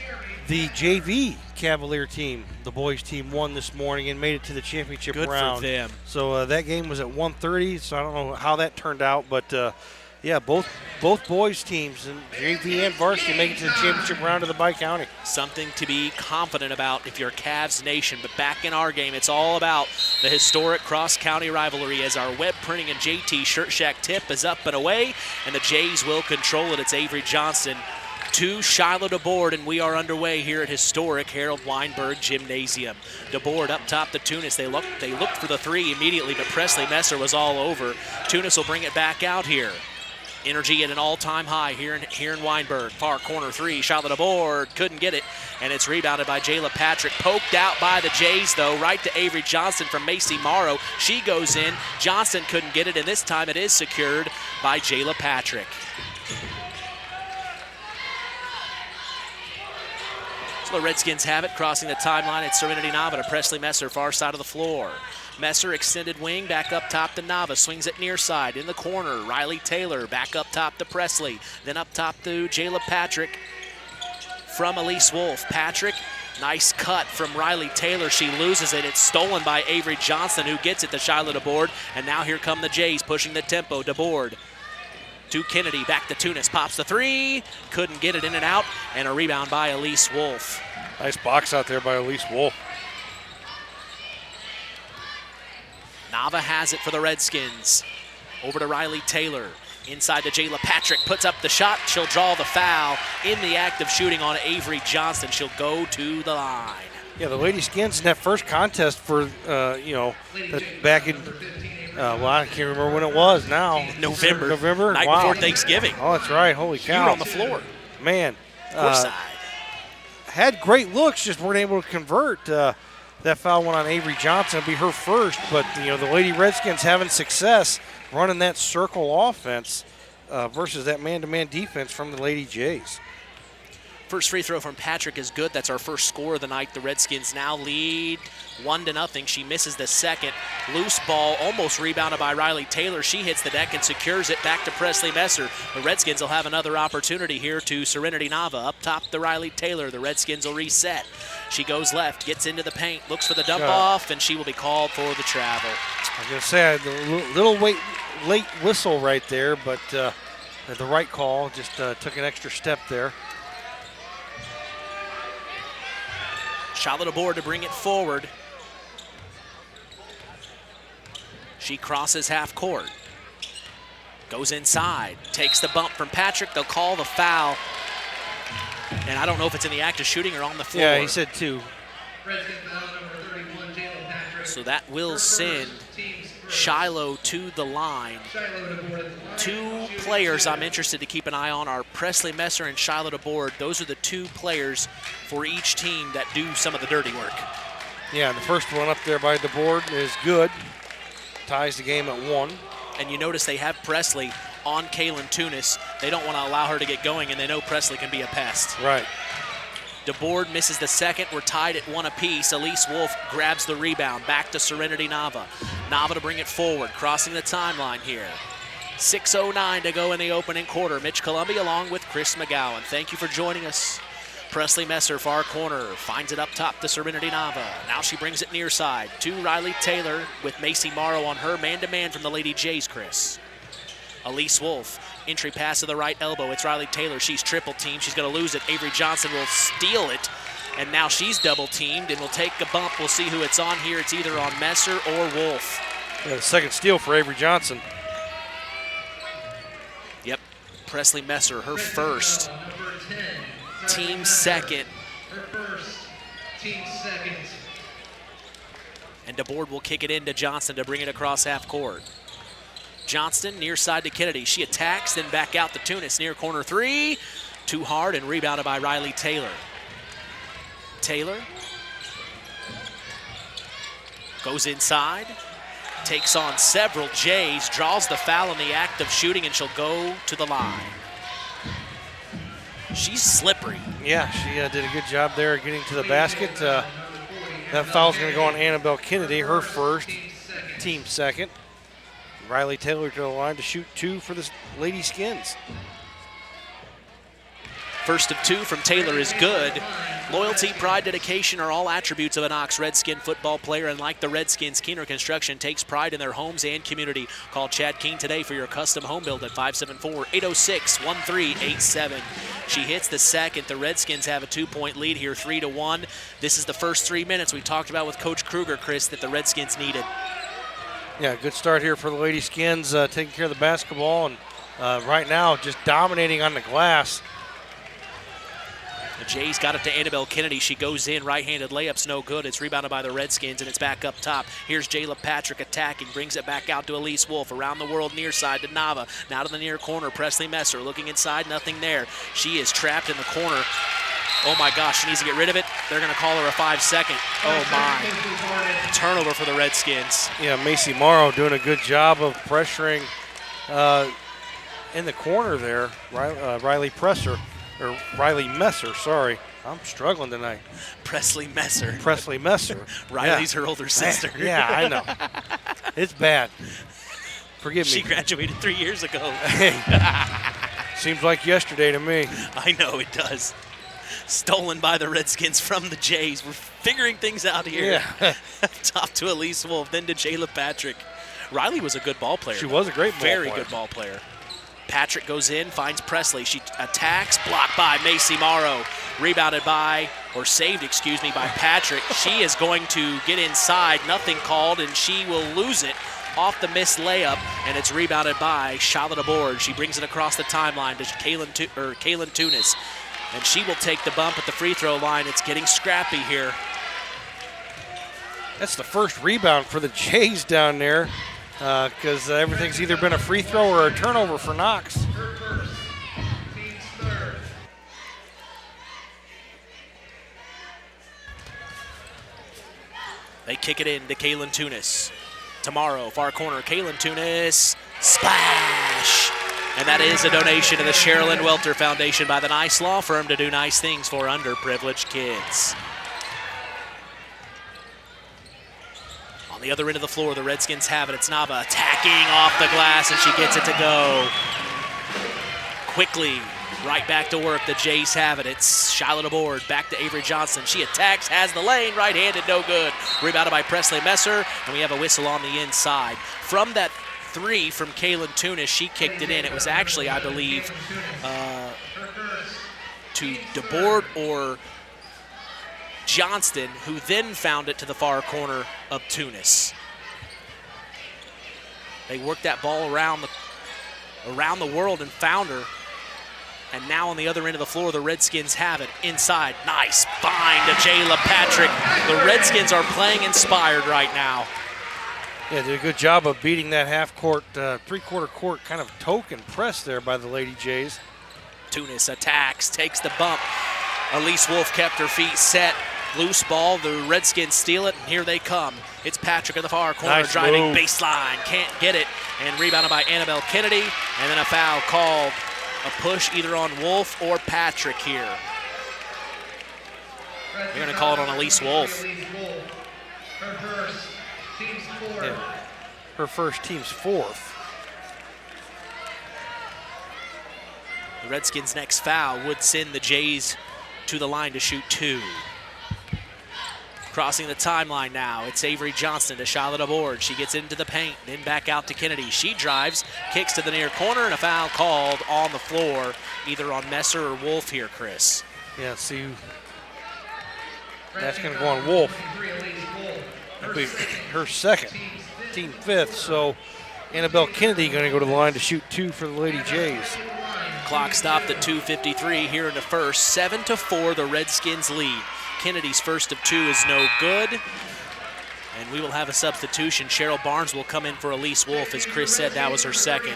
JV Cavalier team, the boys team, won this morning and made it to the championship round. Good for them. So that game was at 1:30. So I don't know how that turned out, but. Yeah, both boys teams, and JV and varsity, make it to the championship round of the Bi-County. Something to be confident about if you're Cavs Nation. But back in our game, it's all about the historic cross-county rivalry as our web printing and JT Shirt Shack tip is up and away, and the Jays will control it. It's Avery Johnson to Shiloh DeBoard, and we are underway here at historic Harold Weinberg Gymnasium. DeBoard up top to Tunis. They looked for the 3 immediately, but Presley Messer was all over. Tunis will bring it back out here. Energy at an all-time high here in Weinberg. Far corner three, shot at the board, couldn't get it, and it's rebounded by Jayla Patrick. Poked out by the Jays, though, right to Avery Johnston from Macy Morrow. She goes in. Johnston couldn't get it, and this time it is secured by Jayla Patrick. So the Redskins have it, crossing the timeline. It's Serenity Nava to Presley Messer, far side of the floor. Messer, extended wing, back up top to Nava, swings it near side, in the corner, Riley Taylor, back up top to Presley, then up top to Jayla Patrick from Elise Wolf. Patrick, nice cut from Riley Taylor, she loses it, it's stolen by Avery Johnston, who gets it to Shiloh DeBoard, and now here come the Jays, pushing the tempo. DeBoard to Kennedy, back to Tunis, pops the three, couldn't get it in and out, and a rebound by Elise Wolf. Nice box out there by Elise Wolf. Nava has it for the Redskins. Over to Riley Taylor. Inside to Jayla Patrick. Puts up the shot. She'll draw the foul. In the act of shooting on Avery Johnston. She'll go to the line. Yeah, the Lady Skins in that first contest for, back in, I can't remember when it was now. November? Night before Thanksgiving. Oh, that's right. Holy cow. You were on the floor. Man. Courtside. Had great looks, just weren't able to convert. That foul went on Avery Johnson. It'll be her first, but the Lady Redskins having success running that circle offense versus that man-to-man defense from the Lady Jays. First free throw from Patrick is good. That's our first score of the night. The Redskins now lead 1-0. She misses the second. Loose ball, almost rebounded by Riley Taylor. She hits the deck and secures it back to Presley Messer. The Redskins will have another opportunity here to Serenity Nava. Up top to Riley Taylor. The Redskins will reset. She goes left, gets into the paint, looks for the dump off, and she will be called for the travel. I was going to say, I had a little late whistle right there, but the right call, just took an extra step there. Charlotte aboard to bring it forward. She crosses half court. Goes inside, takes the bump from Patrick. They'll call the foul. And I don't know if it's in the act of shooting or on the floor. Yeah, he said two. So that will send Shiloh to the line. Two players I'm interested to keep an eye on are Presley Messer and Shiloh DeBoard. Those are the two players for each team that do some of the dirty work. Yeah, the first one up there by DeBoard is good. Ties the game at 1. And you notice they have Presley on Kaylin Tunis. They don't want to allow her to get going, and they know Presley can be a pest. Right. DeBoard misses the second. We're tied at 1 apiece. Elise Wolf grabs the rebound. Back to Serenity Nava. Nava to bring it forward, crossing the timeline here. 6:09 to go in the opening quarter. Mitch Columbia along with Chris McGowan. Thank you for joining us. Presley Messer, far corner, finds it up top to Serenity Nava. Now she brings it near side to Riley Taylor with Macy Morrow on her man-to-man from the Lady Jays, Chris. Elise Wolf, entry pass to the right elbow. It's Riley Taylor. She's triple teamed. She's going to lose it. Avery Johnson will steal it. And now she's double teamed and will take a bump. We'll see who it's on here. It's either on Messer or Wolf. Yeah, the second steal for Avery Johnson. Yep. Presley Messer, her first. Team second. And DeBoard will kick it into Johnson to bring it across half court. Johnston near side to Kennedy. She attacks, then back out to Tunis. Near corner three. Too hard and rebounded by Riley Taylor. Taylor goes inside. Takes on several Jays. Draws the foul in the act of shooting, and she'll go to the line. She's slippery. Yeah, she did a good job there getting to the basket. That foul's going to go on Annabelle Kennedy, her first, team second. Riley Taylor to the line to shoot 2 for the Lady Skins. First of 2 from Taylor is good. Loyalty, pride, dedication are all attributes of a Knox Redskin football player, and like the Redskins, Keener Construction takes pride in their homes and community. Call Chad Keene today for your custom home build at 574-806-1387. She hits the second. The Redskins have a 2-point lead here, 3-1. This is the first 3 minutes we talked about with Coach Kruger, Chris, that the Redskins needed. Yeah, good start here for the Lady Skins, taking care of the basketball, and right now just dominating on the glass. Jays got it to Annabelle Kennedy. She goes in, right-handed layup's no good. It's rebounded by the Redskins, and it's back up top. Here's Jayla Patrick attacking, brings it back out to Elise Wolf. Around the world, near side to Nava. Now to the near corner, Presley Messer looking inside, nothing there. She is trapped in the corner. Oh my gosh, she needs to get rid of it. They're going to call her a 5-second. Oh my. Turnover for the Redskins. Yeah, Macy Morrow doing a good job of pressuring in the corner there. Riley Messer, sorry. I'm struggling tonight. Presley Messer. Riley's her older sister. Yeah, I know. It's bad. Forgive me. She graduated 3 years ago. Hey, seems like yesterday to me. I know it does. Stolen by the Redskins from the Jays. We're figuring things out here. Yeah. Top to Elise Wolf, then to Jayla Patrick. Riley was a good ball player. She was a great ball player. Very good ball player. Patrick goes in, finds Presley. She attacks, blocked by Macy Morrow. Rebounded by, or saved, excuse me, by Patrick. She is going to get inside, nothing called, and she will lose it off the missed layup, and it's rebounded by Charlotte Aboard. She brings it across the timeline to Kaylin Tunis, and she will take the bump at the free throw line. It's getting scrappy here. That's the first rebound for the Jays down there, because everything's either been a free throw or a turnover for Knox. They kick it in to Kaylin Tunis. Tomorrow, far corner, Kaylin Tunis, splash! And that is a donation to the Sherilyn Welter Foundation by the Nice Law Firm to do nice things for underprivileged kids. On the other end of the floor, the Redskins have it. It's Nava attacking off the glass, and she gets it to go. Quickly, right back to work. The Jays have it. It's Charlotte Aboard, back to Avery Johnson. She attacks, has the lane, right-handed, no good. Rebounded by Presley Messer, and we have a whistle on the inside. From that three from Kaylin Tunis, she kicked it in. It was actually, I believe, to DeBoard or Johnston, who then found it to the far corner of Tunis. They worked that ball around the world and found her. And now on the other end of the floor, the Redskins have it inside. Nice find to Jayla Patrick. The Redskins are playing inspired right now. Yeah, did a good job of beating that half-court, three-quarter court kind of token press there by the Lady Jays. Tunis attacks, takes the bump. Elise Wolf kept her feet set. Loose ball, the Redskins steal it, and here they come. It's Patrick in the far corner, nice driving move. Baseline, can't get it, and rebounded by Annabelle Kennedy, and then a foul called. A push either on Wolf or Patrick here. They're going to call it on Elise Wolf. Yeah. Her first, team's fourth. The Redskins' next foul would send the Jays to the line to shoot two. Crossing the timeline now, it's Avery Johnston to Charlotte Aboard. She gets into the paint, then back out to Kennedy. She drives, kicks to the near corner, and a foul called on the floor, either on Messer or Wolf here, Chris. Yeah, see, that's going to go on Wolf. That'll be her second, team fifth. So Annabelle Kennedy going to go to the line to shoot two for the Lady Jays. Clock stopped at 2:53 here in the first. 7-4, the Redskins lead. Kennedy's first of two is no good. And we will have a substitution. Cheryl Barnes will come in for Elise Wolf. As Chris said, that was her second.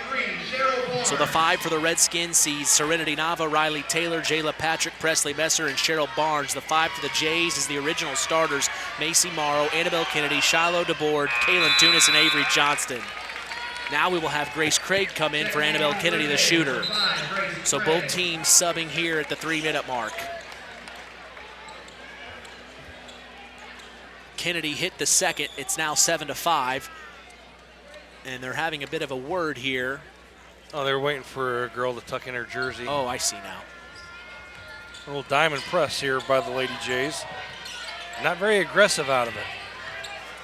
So the five for the Redskins sees Serenity Nava, Riley Taylor, Jayla Patrick, Presley Messer, and Cheryl Barnes. The five for the Jays is the original starters, Macy Morrow, Annabelle Kennedy, Shiloh DeBoard, Kaylin Tunis, and Avery Johnston. Now we will have Grace Craig come in for Annabelle Kennedy, the shooter. So both teams subbing here at the 3-minute mark. Kennedy hit the second. It's now 7-5. And they're having a bit of a word here. Oh, they're waiting for a girl to tuck in her jersey. Oh, I see now. A little diamond press here by the Lady Jays. Not very aggressive out of it.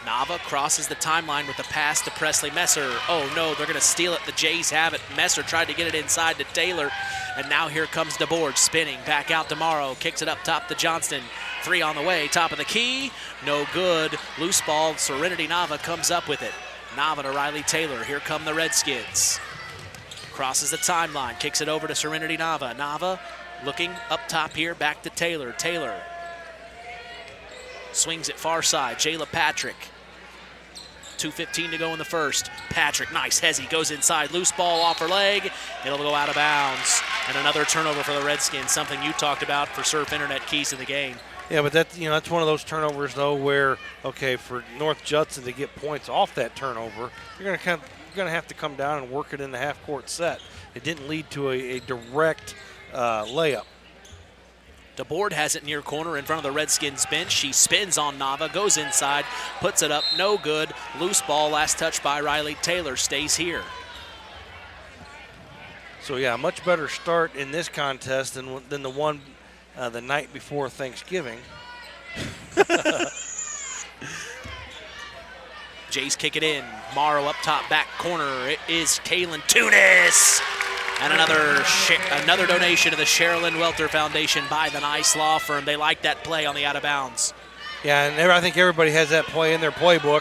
Nava crosses the timeline with a pass to Presley Messer. Oh no, they're gonna steal it. The Jays have it. Messer tried to get it inside to Taylor. And now here comes DeBoard spinning. Back out to Morrow. Kicks it up top to Johnston. Three on the way. Top of the key. No good. Loose ball. Serenity Nava comes up with it. Nava to Riley Taylor. Here come the Redskins. Crosses the timeline. Kicks it over to Serenity Nava. Nava Looking up top here, back to Taylor. Taylor swings it far side. Jayla Patrick. 2:15 to go in the first. Patrick, nice hezzy, goes inside. Loose ball off her leg. It'll go out of bounds. And another turnover for the Redskins, something you talked about for Surf Internet keys to the game. Yeah, but that's one of those turnovers, though, where, okay, for North Judson to get points off that turnover, you're going to have to come down and work it in the half-court set. It didn't lead to a direct layup. DeBoard has it near corner in front of the Redskins bench. She spins on Nava, goes inside, puts it up, no good. Loose ball, last touch by Riley Taylor, stays here. So, yeah, much better start in this contest than the one the night before Thanksgiving. Jays kick it in. Morrow up top, back corner. It is Kaylin Tunis. And another donation to the Sherilyn Welter Foundation by the Nice Law Firm. They like that play on the out of bounds. Yeah, and I think everybody has that play in their playbook.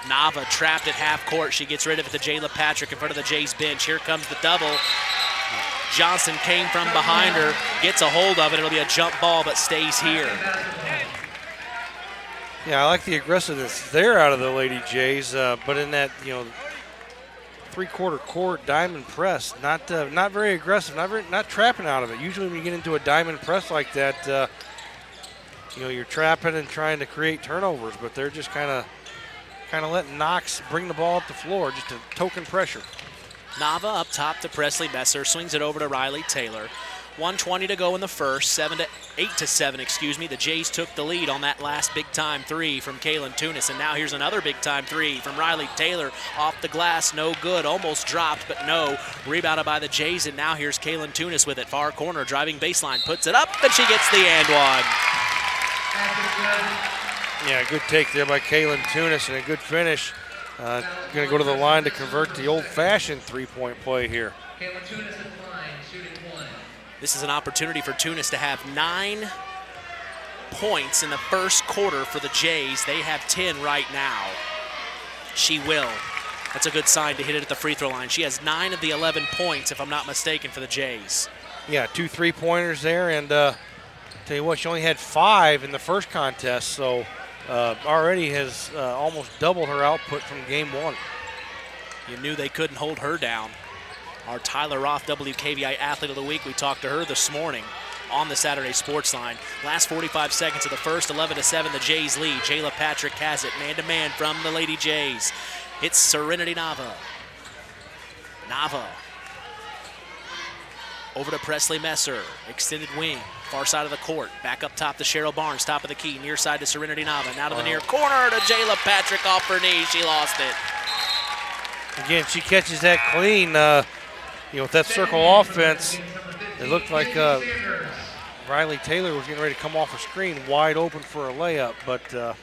Nava trapped at half court. She gets rid of it to Jayla Patrick in front of the Jays bench. Here comes the double. Johnson came from behind her, gets a hold of it. It'll be a jump ball, but stays here. Yeah, I like the aggressiveness there out of the Lady Jays, but in that, three-quarter court diamond press, not very aggressive, not trapping out of it. Usually when you get into a diamond press like that, you're trapping and trying to create turnovers, but they're just kind of letting Knox bring the ball up the floor, just a token pressure. Nava up top to Presley Messer, swings it over to Riley Taylor. 1:20 to go in the first, 8 to 7, The Jays took the lead on that last big-time three from Kaylin Tunis, and now here's another big-time three from Riley Taylor off the glass, no good, almost dropped, but no. Rebounded by the Jays, and now here's Kaylin Tunis with it, far corner, driving baseline, puts it up, and she gets the and one. Yeah, good take there by Kaylin Tunis and a good finish. Going to go to the line to convert the old-fashioned three-point play here. This is an opportunity for Tunis to have 9 points in the first quarter for the Jays. They have 10 right now. She will. That's a good sign to hit it at the free throw line. She has 9 of the 11 points, if I'm not mistaken, for the Jays. Yeah, 2 3-pointers there, and tell you what, she only had 5 in the first contest, so already has almost doubled her output from game 1. You knew they couldn't hold her down. Our Tyler Roth WKVI Athlete of the Week, we talked to her this morning on the Saturday Sports Line. Last 45 seconds of the first, 11 to 7, the Jays lead. Jayla Patrick has it, man-to-man from the Lady Jays. It's Serenity Nava. Nava. Over to Presley Messer, extended wing, far side of the court. Back up top to Cheryl Barnes, top of the key, near side to Serenity Nava. Now to the near corner to Jayla Patrick off her knee. She lost it. Again, she catches that clean. With that circle offense, it looked like Riley Taylor was getting ready to come off a screen wide open for a layup, but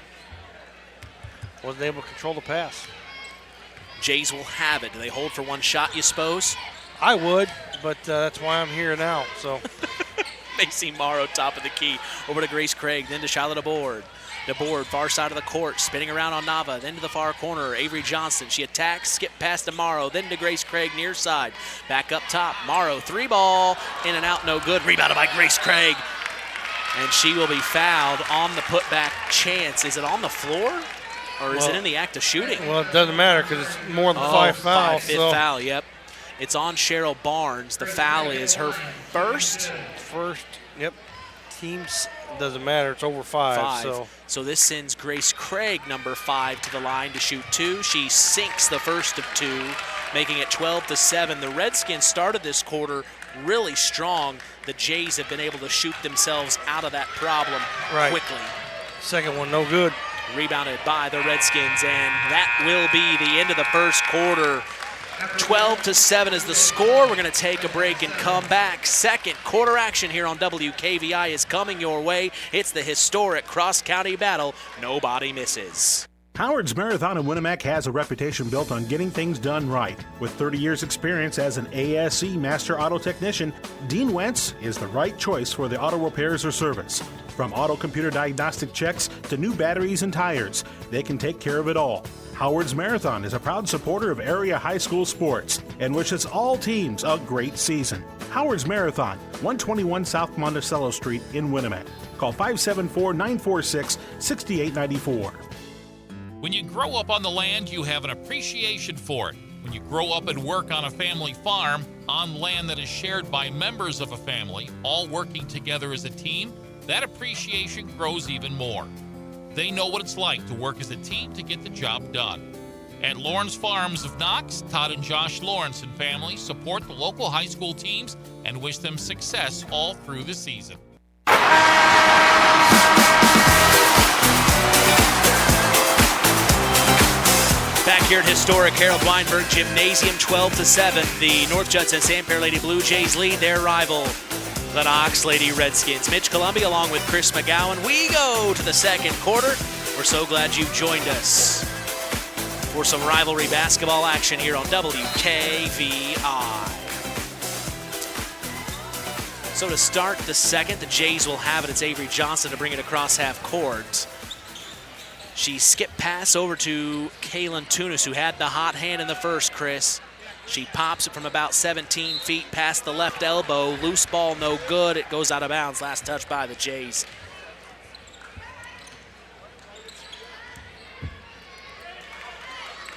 wasn't able to control the pass. Jays will have it. Do they hold for one shot, you suppose? I would, but that's why I'm here now. So Macy Morrow, top of the key. Over to Grace Craig, then to Charlotte DeBoard. DeBoard, far side of the court, spinning around on Nava, then to the far corner, Avery Johnson. She attacks, skip past to Morrow, then to Grace Craig, near side. Back up top, Morrow, 3-ball, in and out, no good. Rebounded by Grace Craig. And she will be fouled on the putback chance. Is it on the floor, or is it in the act of shooting? Well, it doesn't matter because it's more than 5 fouls. Fifth foul, yep. It's on Cheryl Barnes. The foul is her first. Yep. Teams, doesn't matter. It's over 5. So this sends Grace Craig, number 5, to the line to shoot 2. She sinks the first of 2, making it 12 to 7. The Redskins started this quarter really strong. The Jays have been able to shoot themselves out of that problem quickly. Second one, no good. Rebounded by the Redskins, and that will be the end of the first quarter. 12 to 7 is the score. We're going to take a break and come back. Second quarter action here on WKVI is coming your way. It's the historic cross-county battle. Nobody misses. Howard's Marathon in Winamac has a reputation built on getting things done right. With 30 years experience as an ASE Master Auto Technician, Dean Wentz is the right choice for the auto repairs or service. From auto computer diagnostic checks to new batteries and tires, they can take care of it all. Howard's Marathon is a proud supporter of area high school sports and wishes all teams a great season. Howard's Marathon, 121 South Monticello Street in Winamac. Call 574-946-6894. When you grow up on the land, you have an appreciation for it. When you grow up and work on a family farm, on land that is shared by members of a family, all working together as a team, that appreciation grows even more. They know what it's like to work as a team to get the job done. At Lawrence Farms of Knox, Todd and Josh Lawrence and family support the local high school teams and wish them success all through the season. Back here at historic Harold Weinberg Gymnasium, 12-7, the North Judson-San Pierre Lady Blue Jays lead their rival, the Knox Lady Redskins. Mitch Columbia along with Chris McGowan. We go to the second quarter. We're so glad you've joined us for some rivalry basketball action here on WKVI. So to start the second, the Jays will have it. It's Avery Johnson to bring it across half court. She skipped pass over to Kaylin Tunis, who had the hot hand in the first, Chris. She pops it from about 17 feet past the left elbow. Loose ball, no good. It goes out of bounds. Last touch by the Jays.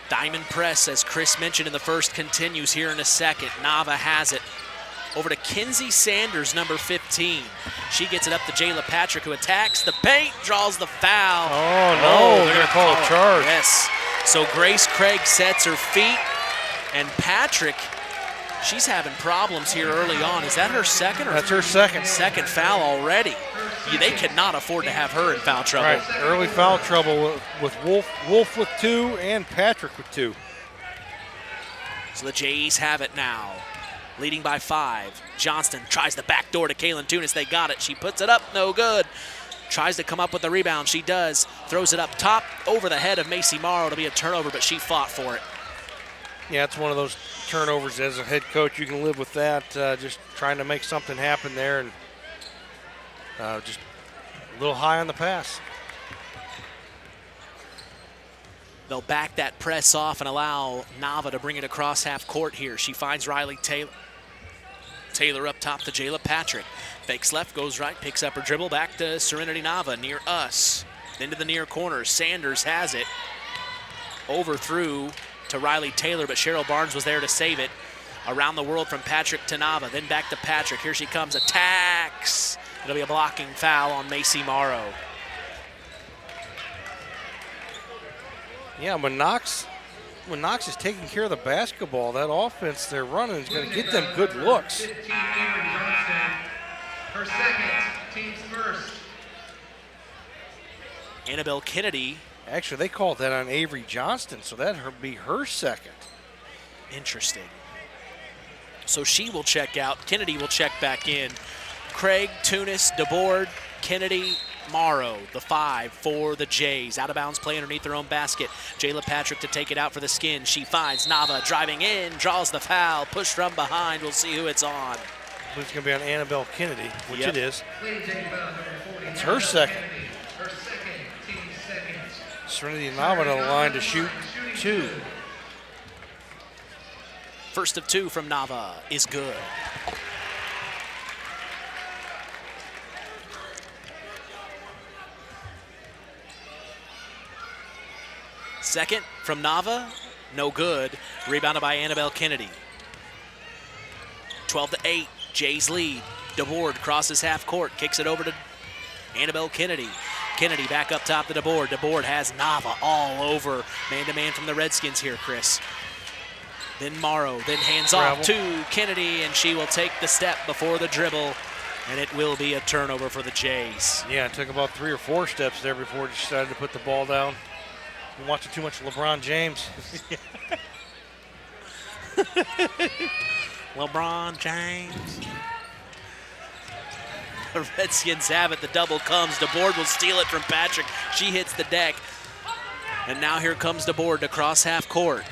Diamond press, as Chris mentioned in the first, continues here in the second. Nava has it. Over to Kinsey Sanders, number 15. She gets it up to Jayla Patrick, who attacks the paint, draws the foul. Oh, no, they're going to call a charge. Yes. So Grace Craig sets her feet, and Patrick, she's having problems here early on. Is that her second? That's her second. Second foul already. They cannot afford to have her in foul trouble. Right, early foul trouble with Wolf with 2 and Patrick with 2. So the Jays have it now. Leading by 5. Johnston tries the back door to Kaylin Tunis. They got it. She puts it up. No good. Tries to come up with the rebound. She does. Throws it up top over the head of Macy Morrow to be a turnover, but she fought for it. Yeah, it's one of those turnovers as a head coach. You can live with that. Just trying to make something happen there, and just a little high on the pass. They'll back that press off and allow Nava to bring it across half court here. She finds Riley Taylor. Taylor up top to Jayla Patrick. Fakes left, goes right, picks up her dribble. Back to Serenity Nava near us. Then to the near corner. Sanders has it. Over through to Riley Taylor, but Cheryl Barnes was there to save it. Around the world from Patrick to Nava. Then back to Patrick. Here she comes. Attacks. It'll be a blocking foul on Macy Morrow. Yeah, when Knox is taking care of the basketball, that offense they're running is going to get them good looks. Her second, team's first. Annabelle Kennedy. Actually, they called that on Avery Johnston, so that'd be her second. Interesting. So she will check out. Kennedy will check back in. Craig, Tunis, DeBoard, Kennedy, Morrow, the 5 for the Jays. Out of bounds play underneath their own basket. Jayla Patrick to take it out for the Skin. She finds Nava driving in, draws the foul, push from behind. We'll see who it's on. It's going to be on Annabelle Kennedy, which Yep. it is. It's her second. Serenity Nava on the line to shoot 2. First of 2 from Nava is good. Second from Nava, no good. Rebounded by Annabelle Kennedy. 12-8, Jays lead. DeBoard crosses half court, kicks it over to Annabelle Kennedy. Kennedy back up top to DeBoard. DeBoard has Nava all over. Man-to-man from the Redskins here, Chris. Then Morrow, then hands off to Kennedy, and she will take the step before the dribble, and it will be a turnover for the Jays. Yeah, it took about 3 or 4 steps there before she decided to put the ball down. I'm watching too much LeBron James. LeBron James. The Redskins have it. The double comes. DeBoard will steal it from Patrick. She hits the deck. And now here comes DeBoard to cross half court.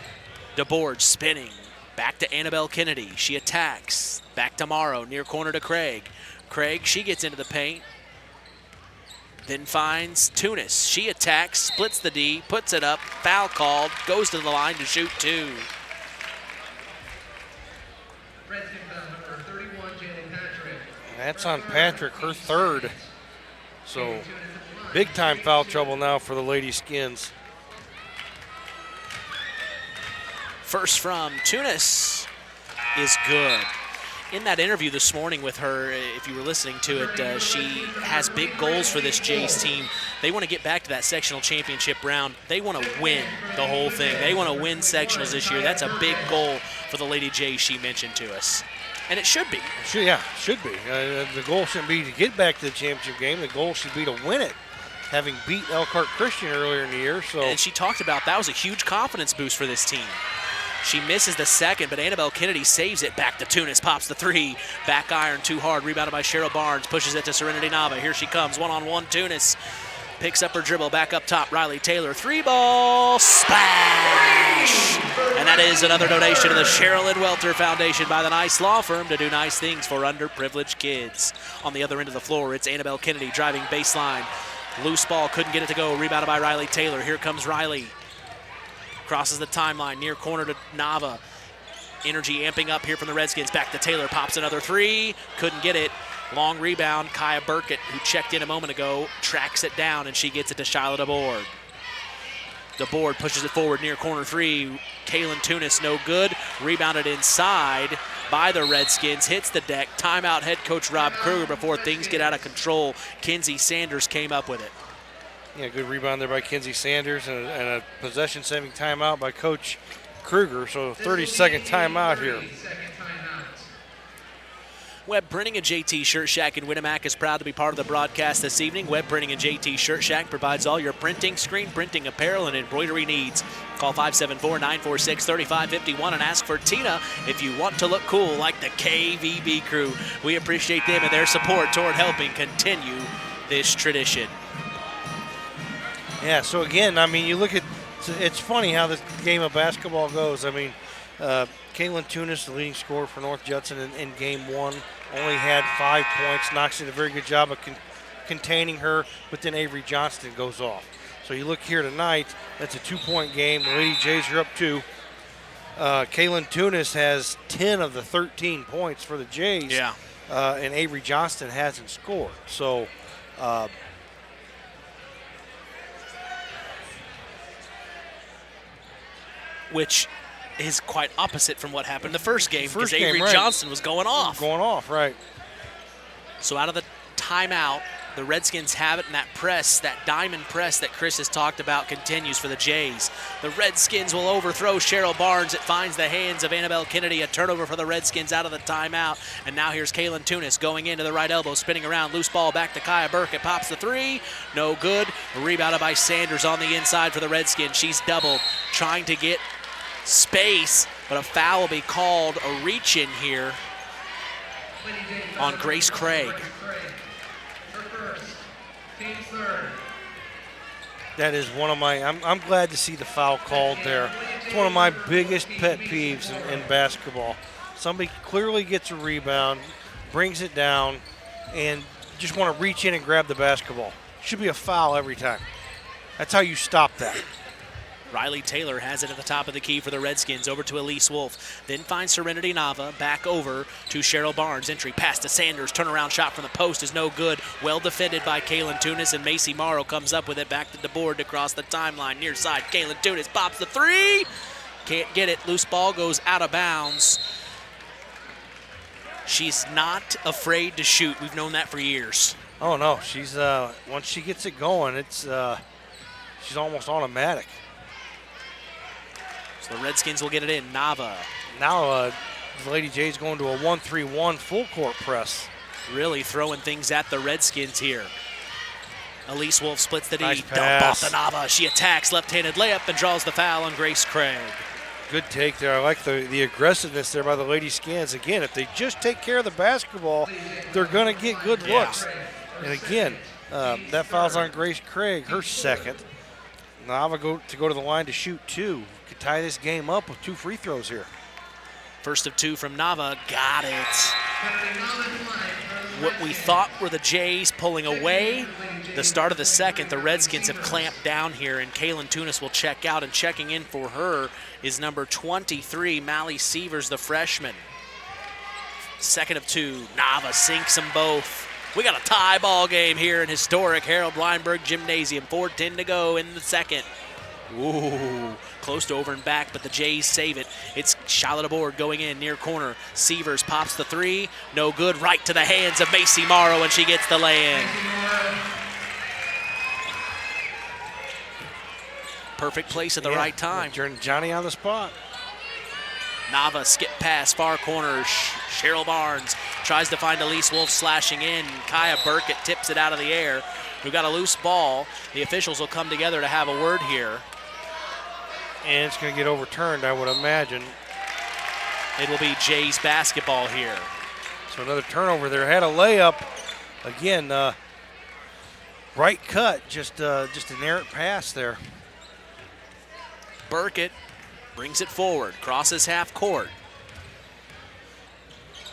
DeBoard spinning. Back to Annabelle Kennedy. She attacks. Back to Morrow. Near corner to Craig. Craig, she gets into the paint. Then finds Tunis. She attacks, splits the D, puts it up, foul called, goes to the line to shoot 2. Redskins number 31, That's on Patrick, her third. So big-time foul trouble now for the Lady Skins. First from Tunis is good. In that interview this morning with her, if you were listening to it, she has big goals for this Jays team. They want to get back to that sectional championship round. They want to win the whole thing. They want to win sectionals this year. That's a big goal for the Lady Jays, she mentioned to us. And it should be. Should be. The goal shouldn't be to get back to the championship game. The goal should be to win it, having beat Elkhart Christian earlier in the year. So. And she talked about that was a huge confidence boost for this team. She misses the second, but Annabelle Kennedy saves it. Back to Tunis, pops the three. Back iron too hard, rebounded by Cheryl Barnes. Pushes it to Serenity Nava. Here she comes, one-on-one Tunis. Picks up her dribble, back up top, Riley Taylor. 3-ball, splash! And that is another donation to the Sherilyn Welter Foundation by the Nice Law Firm to do nice things for underprivileged kids. On the other end of the floor, it's Annabelle Kennedy driving baseline. Loose ball, couldn't get it to go. Rebounded by Riley Taylor. Here comes Riley. Crosses the timeline, near corner to Nava. Energy amping up here from the Redskins. Back to Taylor, pops another three. Couldn't get it. Long rebound, Kaya Burkett, who checked in a moment ago, tracks it down, and she gets it to Shyla DeBoard. DeBoard pushes it forward, near corner three. Kaylin Tunis, no good. Rebounded inside by the Redskins, hits the deck. Timeout head coach Rob Kruger before things get out of control. Kinsey Sanders came up with it. Yeah, good rebound there by Kinsey Sanders and a possession-saving timeout by Coach Kruger. So 30-second timeout here. Web Printing and JT Shirt Shack in Winamac is proud to be part of the broadcast this evening. Web Printing and JT Shirt Shack provides all your printing, screen printing, apparel, and embroidery needs. Call 574-946-3551 and ask for Tina if you want to look cool like the KVB crew. We appreciate them and their support toward helping continue this tradition. Yeah, so again, I mean, you look at, it's funny how this game of basketball goes. I mean, Kaylin Tunis, the leading scorer for North Judson in game one, only had 5 points. Knox did a very good job of containing her, but then Avery Johnston goes off. So you look here tonight, that's a 2-point game. The Lady Jays are up 2. Kaylin Tunis has 10 of the 13 points for the Jays. Yeah. And Avery Johnston hasn't scored. So, which is quite opposite from what happened in the first game because Avery Johnston was going off. Right. So out of the timeout, the Redskins have it, and that press, that diamond press that Chris has talked about continues for the Jays. The Redskins will overthrow Cheryl Barnes. It finds the hands of Annabelle Kennedy. A turnover for the Redskins out of the timeout. And now here's Kaylin Tunis going into the right elbow, spinning around. Loose ball back to Kaya Burkett. Pops the three. No good. Rebounded by Sanders on the inside for the Redskins. She's doubled, trying to get space, but a foul will be called, a reach in here on Grace Craig. That is one of my, I'm glad to see the foul called there. It's one of my biggest pet peeves in basketball. Somebody clearly gets a rebound, brings it down, and just want to reach in and grab the basketball. Should be a foul every time. That's how you stop that. Riley Taylor has it at the top of the key for the Redskins. Over to Elise Wolf. Then finds Serenity Nava. Back over to Cheryl Barnes. Entry pass to Sanders. Turnaround shot from the post is no good. Well defended by Kaylin Tunis, and Macy Morrow comes up with it. Back to DeBoard across the timeline. Near side, Kaylin Tunis pops the three. Can't get it. Loose ball goes out of bounds. She's not afraid to shoot. We've known that for years. Oh, no. She's once she gets it going, it's she's almost automatic. The Redskins will get it in. Nava. Now the Lady Jays going to a 1-3-1 full court press. Really throwing things at the Redskins here. Elise Wolf splits the D. Nice Dump off pass. the Nava. She attacks, left-handed layup, and draws the foul on Grace Craig. Good take there. I like the aggressiveness there by the Lady Skins. Again, if they just take care of the basketball, they're going to get good looks. And again, that foul's on Grace Craig, her second. Nava go to the line to shoot 2. Could tie this game up with 2 free throws here. First of 2 from Nava. Got it. What we thought were the Jays pulling away. The start of the second, the Redskins have clamped down here, and Kaylin Tunis will check out. And checking in for her is number 23, Mally Sievers, the freshman. Second of two. Nava sinks them both. We got a tie ball game here in historic Harold Weinberg Gymnasium. 4:10 to go in the second. Ooh, close to over and back, but the Jays save it. It's Charlotte aboard going in near corner. Sievers pops the three. No good. Right to the hands of Macy Morrow, and she gets the lay-in. Perfect place at the right time. Turn Johnny on the spot. Nava skip pass, far corner. Cheryl Barnes tries to find Elise Wolf slashing in. Kaya Burkett tips it out of the air. We've got a loose ball. The officials will come together to have a word here. And it's going to get overturned, I would imagine. It will be Jays basketball here. So another turnover there. Had a layup. Again, right cut, just an errant pass there. Burkett brings it forward, crosses half court.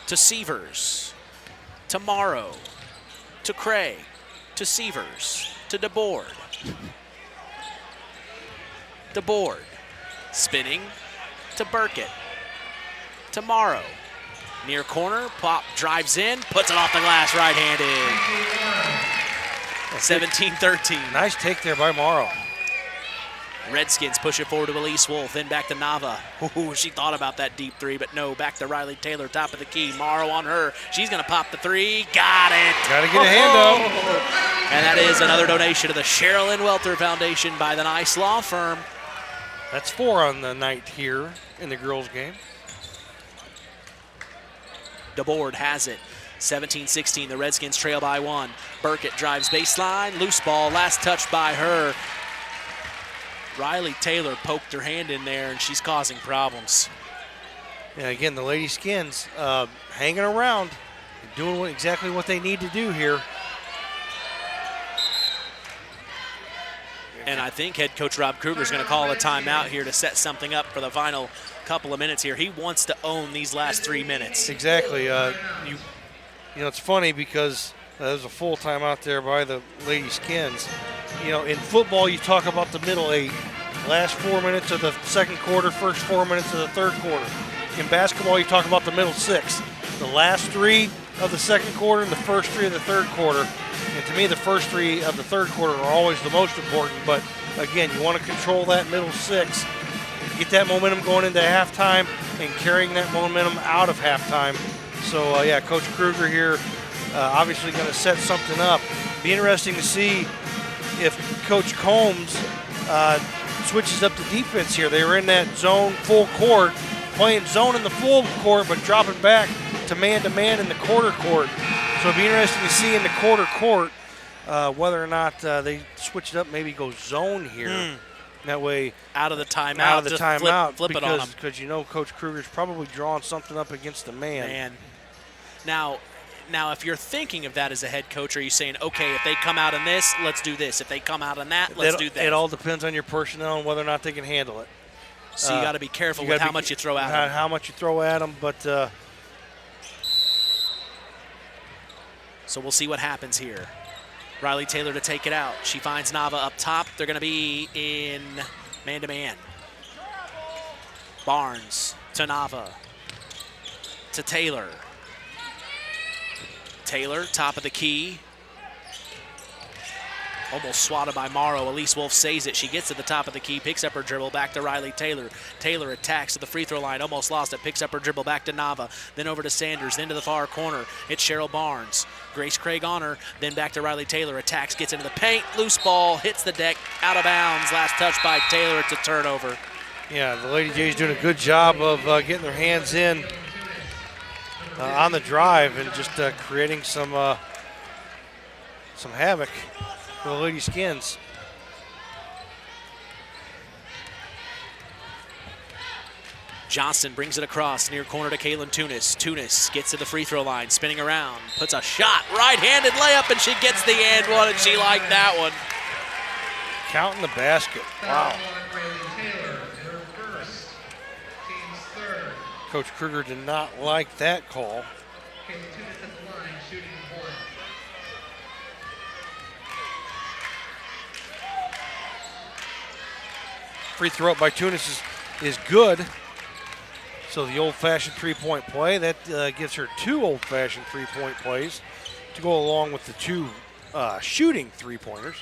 To Sievers, to Morrow, to Craig, to Sievers, to DeBoard. DeBoard, spinning to Burkett, to Morrow. Near corner, Pop drives in, puts it off the glass right-handed. 17-13. Nice take there by Morrow. Redskins push it forward to Elise Wolf, then back to Nava. Ooh, she thought about that deep three, but no, back to Riley Taylor, top of the key. Morrow on her. She's going to pop the three. Got it. Got to get a hand up. And that is another donation to the Sherilyn Welter Foundation by the Nice Law Firm. That's 4 on the night here in the girls' game. DeBoard has it. 17-16, the Redskins trail by 1. Burkett drives baseline, loose ball, last touch by her. Riley Taylor poked her hand in there, and she's causing problems. Yeah, again, the Lady Skins hanging around, doing exactly what they need to do here. And I think head coach Rob Kruger is going to call a timeout here to set something up for the final couple of minutes here. He wants to own these last 3 minutes. Exactly. You know, it's funny because there's a full timeout there by the Lady Skins. You know, in football, you talk about the middle 8, last 4 minutes of the second quarter, first 4 minutes of the third quarter. In basketball, you talk about the middle 6, the last 3 of the second quarter and the first 3 of the third quarter. And to me, the first 3 of the third quarter are always the most important. But again, you want to control that middle 6, get that momentum going into halftime and carrying that momentum out of halftime. So, yeah, Coach Kruger here obviously going to set something up. Be interesting to see if Coach Combs switches up the defense here. They were in that zone full court, playing zone in the full court, but dropping back to man in the quarter court. So it'll be interesting to see in the quarter court whether or not they switch it up, maybe go zone here. That way, out of the timeout, flip it on them. Because you know Coach Kruger's probably drawing something up against the man. Now, if you're thinking of that as a head coach, are you saying, okay, if they come out in this, let's do this. If they come out in that, let's do that. It all depends on your personnel and whether or not they can handle it. So you got to be careful with how much you throw at them. How much you throw at them, but so we'll see what happens here. Riley Taylor to take it out. She finds Nava up top. They're going to be in man-to-man. Barnes to Nava to Taylor. Taylor, top of the key. Almost swatted by Morrow. Elise Wolf saves it. She gets to the top of the key, picks up her dribble, back to Riley Taylor. Taylor attacks to the free throw line, almost lost it, picks up her dribble, back to Nava, then over to Sanders, then to the far corner. It's Cheryl Barnes. Grace Craig on her, then back to Riley Taylor. Attacks, gets into the paint, loose ball, hits the deck, out of bounds. Last touch by Taylor. It's a turnover. Yeah, the Lady Jays doing a good job of getting their hands in on the drive and just creating some havoc for the Lady Skins. Johnson brings it across near corner to Kaylin Tunis. Tunis gets to the free throw line, spinning around, puts a shot, right-handed layup, and she gets the and one, and she liked that one. Counting the basket. Wow. Coach Kruger did not like that call. Free throw up by Tunis is good. So the old-fashioned three-point play, that gives her 2 old-fashioned three-point plays to go along with the 2 shooting three-pointers.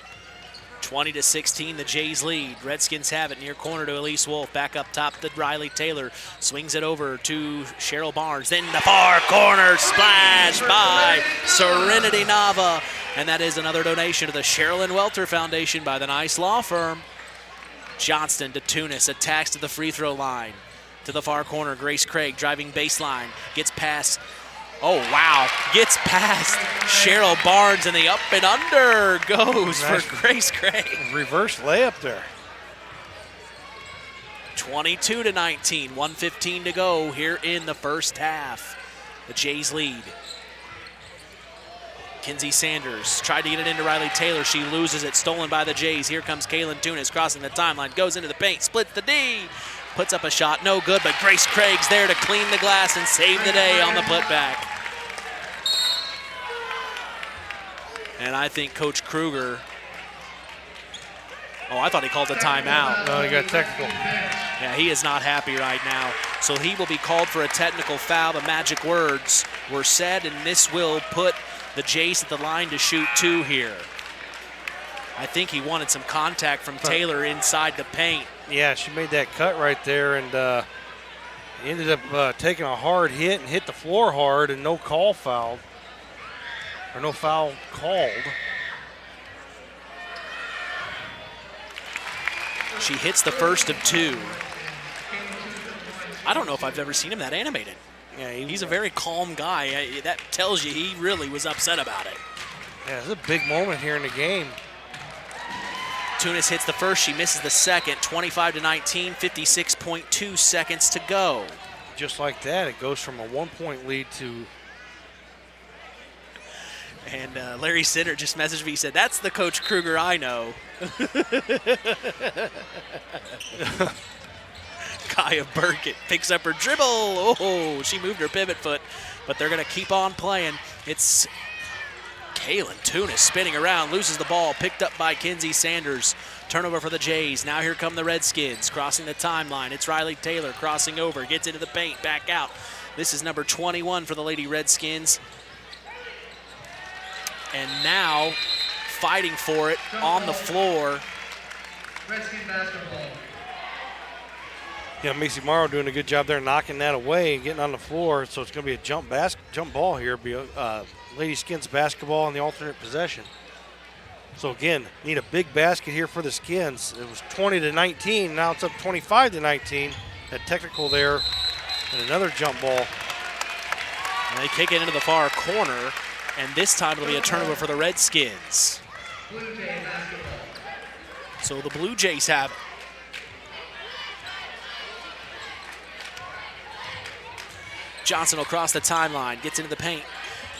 20-16, the Jays lead. Redskins have it near corner to Elise Wolf. Back up top to Riley Taylor. Swings it over to Cheryl Barnes. Then the far corner, splash by Serenity Nava. And that is another donation to the Sherilyn Welter Foundation by the Nice Law Firm. Johnston to Tunis, attacks to the free throw line. To the far corner, Grace Craig driving baseline. Gets past, oh wow, gets past Cheryl Barnes, and the up and under goes nice for Grace Craig. Reverse layup there. 22-19, 1:15 to go here in the first half. The Jays lead. Kinsey Sanders tried to get it into Riley Taylor. She loses it, stolen by the Jays. Here comes Kaylin Tunis crossing the timeline, goes into the paint, splits the D, puts up a shot, no good, but Grace Craig's there to clean the glass and save the day on the putback. And I think Coach Kruger, I thought he called a timeout. No, he got technical. Yeah, he is not happy right now. So he will be called for a technical foul. The magic words were said, and this will put the Jays at the line to shoot 2 here. I think he wanted some contact from Taylor inside the paint. Yeah, she made that cut right there, and he ended up taking a hard hit and hit the floor hard, and no foul called. She hits the first of 2. I don't know if I've ever seen him that animated. Yeah, he's a very calm guy. That tells you he really was upset about it. Yeah, it's a big moment here in the game. Tunis hits the first, she misses the second. 25-19, 56.2 seconds to go. Just like that, it goes from a 1-point lead to... And Larry Sinner just messaged me, he said, that's the Coach Kruger I know. Kaya Burkett picks up her dribble. Oh, she moved her pivot foot, but they're going to keep on playing. It's Kaylin Tunis spinning around, loses the ball, picked up by Kinsey Sanders. Turnover for the Jays. Now here come the Redskins, crossing the timeline. It's Riley Taylor crossing over, gets into the paint, back out. This is number 21 for the Lady Redskins. And now fighting for it on the floor. Redskin basketball. Yeah, Macy Morrow doing a good job there, knocking that away and getting on the floor. So it's going to be a jump ball here. It'll be Lady Skins basketball in the alternate possession. So again, need a big basket here for the Skins. It was 20-19. Now it's up 25-19. That technical there, and another jump ball. And they kick it into the far corner, and this time it'll be a turnover for the Redskins. So the Blue Jays have it. Johnson will cross the timeline, gets into the paint.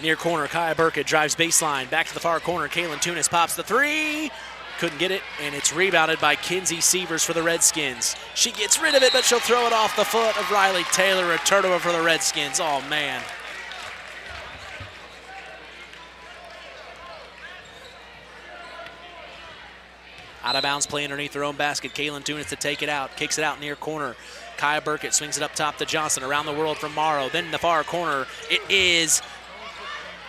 Near corner, Kaya Burkett drives baseline. Back to the far corner, Kaylin Tunis pops the 3. Couldn't get it, and it's rebounded by Kinsey Sievers for the Redskins. She gets rid of it, but she'll throw it off the foot of Riley Taylor. A turnover for the Redskins. Oh, man. Out of bounds play underneath their own basket. Kaylin Tunis to take it out. Kicks it out near corner. Kaya Burkett swings it up top to Johnson. Around the world from Morrow. Then in the far corner, it is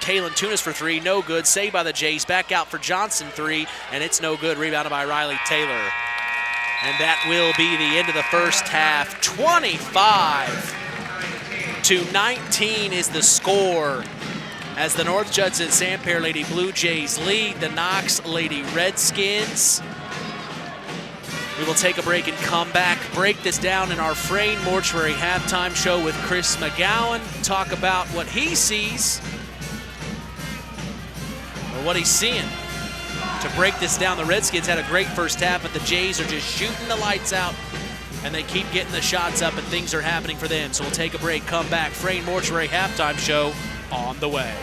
Kaylin Tunis for 3. No good. Saved by the Jays. Back out for Johnson 3. And it's no good. Rebounded by Riley Taylor. And that will be the end of the first half. 25-19 is the score as the North Judson-San Lady Blue Jays lead the Knox Lady Redskins. We will take a break and come back, break this down in our Frayne Mortuary halftime show with Chris McGowan, talk about what he sees, or what he's seeing. To break this down, the Redskins had a great first half, but the Jays are just shooting the lights out, and they keep getting the shots up, and things are happening for them. So we'll take a break, come back, Frayne Mortuary halftime show on the way.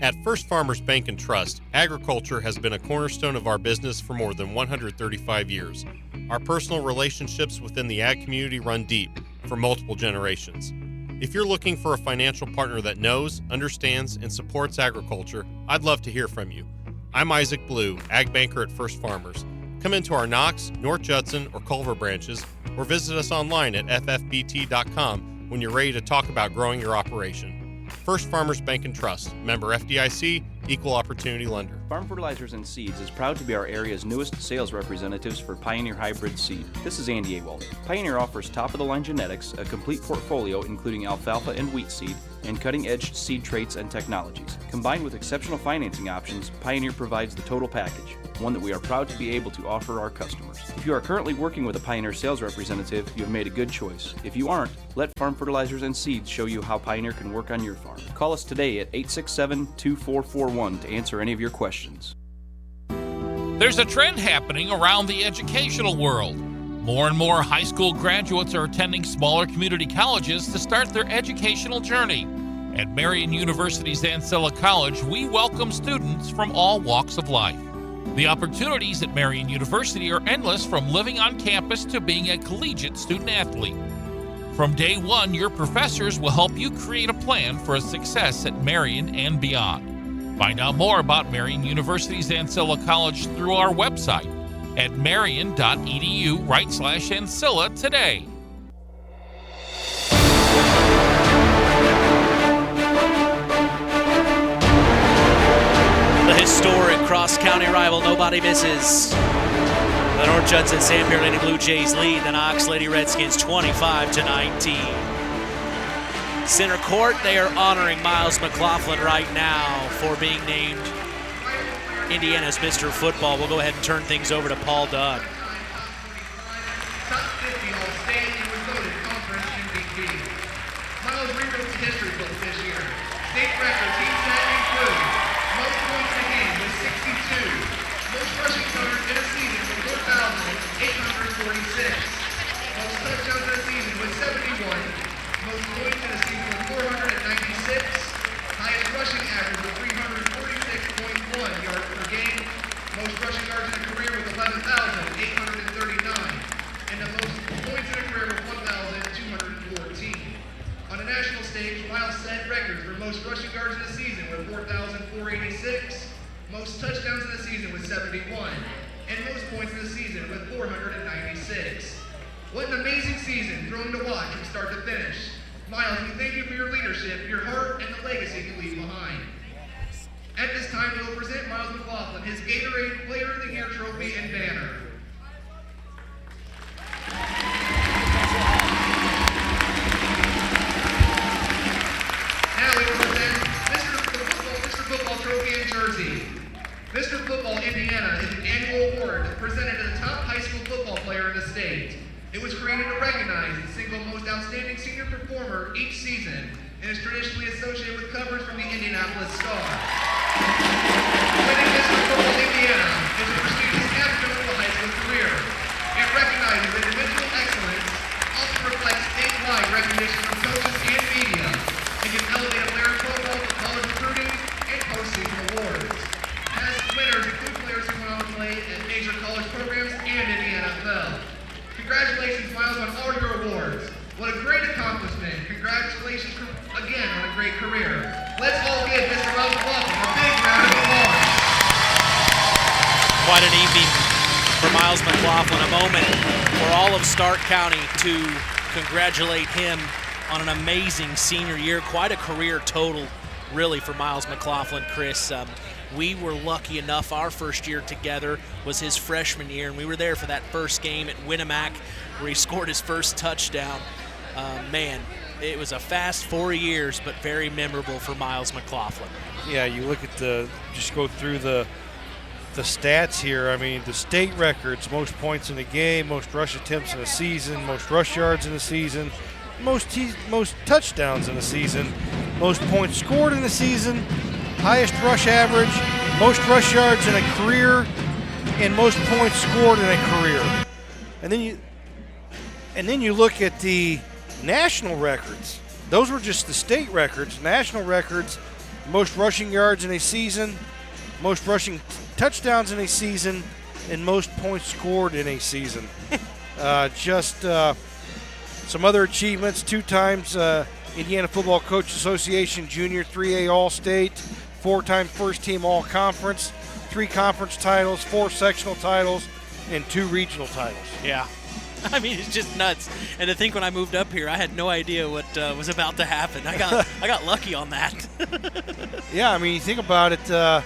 At First Farmers Bank and Trust, agriculture has been a cornerstone of our business for more than 135 years. Our personal relationships within the ag community run deep for multiple generations. If you're looking for a financial partner that knows, understands, and supports agriculture, I'd love to hear from you. I'm Isaac Blue, ag banker at First Farmers. Come into our Knox, North Judson, or Culver branches, or visit us online at ffbt.com when you're ready to talk about growing your operation. First Farmers Bank and Trust, member FDIC, equal opportunity lender. Farm Fertilizers and Seeds is proud to be our area's newest sales representatives for Pioneer Hybrid Seed. This is Andy Awald. Pioneer offers top-of-the-line genetics, a complete portfolio including alfalfa and wheat seed, and cutting-edge seed traits and technologies. Combined with exceptional financing options, Pioneer provides the total package, one that we are proud to be able to offer our customers. If you are currently working with a Pioneer sales representative, you have made a good choice. If you aren't, let Farm Fertilizers and Seeds show you how Pioneer can work on your farm. Call us today at 867-2441 to answer any of your questions. There's a trend happening around the educational world. More and more high school graduates are attending smaller community colleges to start their educational journey. At Marian University's Ancilla College, we welcome students from all walks of life. The opportunities at Marian University are endless, from living on campus to being a collegiate student athlete. From day one, your professors will help you create a plan for a success at Marian and beyond. Find out more about Marian University's Ancilla College through our website at marian.edu/Ancilla today. The historic cross-county rival nobody misses. The North Judson-San Pierre Lady Blue Jays lead the Knox Lady Redskins 25-19. Center court, they are honoring Miles McLaughlin right now for being named Indiana's Mr. Football. We'll go ahead and turn things over to Paul Doug. Top 50 All-State and was voted Conference MVP. Miles rewrote the history book this year. State records he set include most points in a game with 62, most rushing yards in a season with 4,846, most touchdowns in a season with 71, most points in a season with 496, highest rushing average with 346.1 yards per game, most rushing yards in a career with 11,839, and the most points in a career with 1,214. On a national stage, Miles set records for most rushing yards in a season with 4,486, most touchdowns in a season with 71, and most points in a season with 496. What an amazing season, thrilling to watch from start to finish. Miles, we thank you for your leadership, your heart, and the legacy you leave behind. At this time, we will present Miles McLaughlin his Gatorade Player of the Year trophy and banner. Now we will present Mr. Football trophy and jersey. Mr. Football Indiana is an annual award presented to the top high school football player in the state. It was created to recognize the single most outstanding senior performer each season and is traditionally associated with coverage from the Indianapolis Star. Winning Mr. Football Indiana is a prestigious capstone of a high school career. It recognizes individual excellence, also reflects statewide recognition from coaches and media, and can elevate a player's profile for college recruiting and postseason awards. Past winners include players who went on to play at major college programs and in the NFL. Congratulations, Miles, on all your awards. What a great accomplishment. Congratulations again on a great career. Let's all give Mr. Miles McLaughlin a big round of applause. Quite an evening for Miles McLaughlin. A moment for all of Stark County to congratulate him on an amazing senior year. Quite a career total, really, for Miles McLaughlin, Chris. We were lucky enough, our first year together was his freshman year, and we were there for that first game at Winamac where he scored his first touchdown. Man, it was a fast 4 years, but very memorable for Miles McLaughlin. Yeah, you look at just go through the stats here. I mean, the state records, most points in a game, most rush attempts in a season, most rush yards in a season, most touchdowns in a season, most points scored in a season, highest rush average, most rush yards in a career, and most points scored in a career. And then you look at the national records. Those were just the state records. National records, most rushing yards in a season, most rushing touchdowns in a season, and most points scored in a season. Some other achievements: 2 times Indiana Football Coach Association Junior 3A All-State, 4-time first-team All-Conference, 3 conference titles, 4 sectional titles, and 2 regional titles. Yeah, I mean, it's just nuts. And to think when I moved up here, I had no idea what was about to happen. I got lucky on that. Yeah, I mean, you think about it,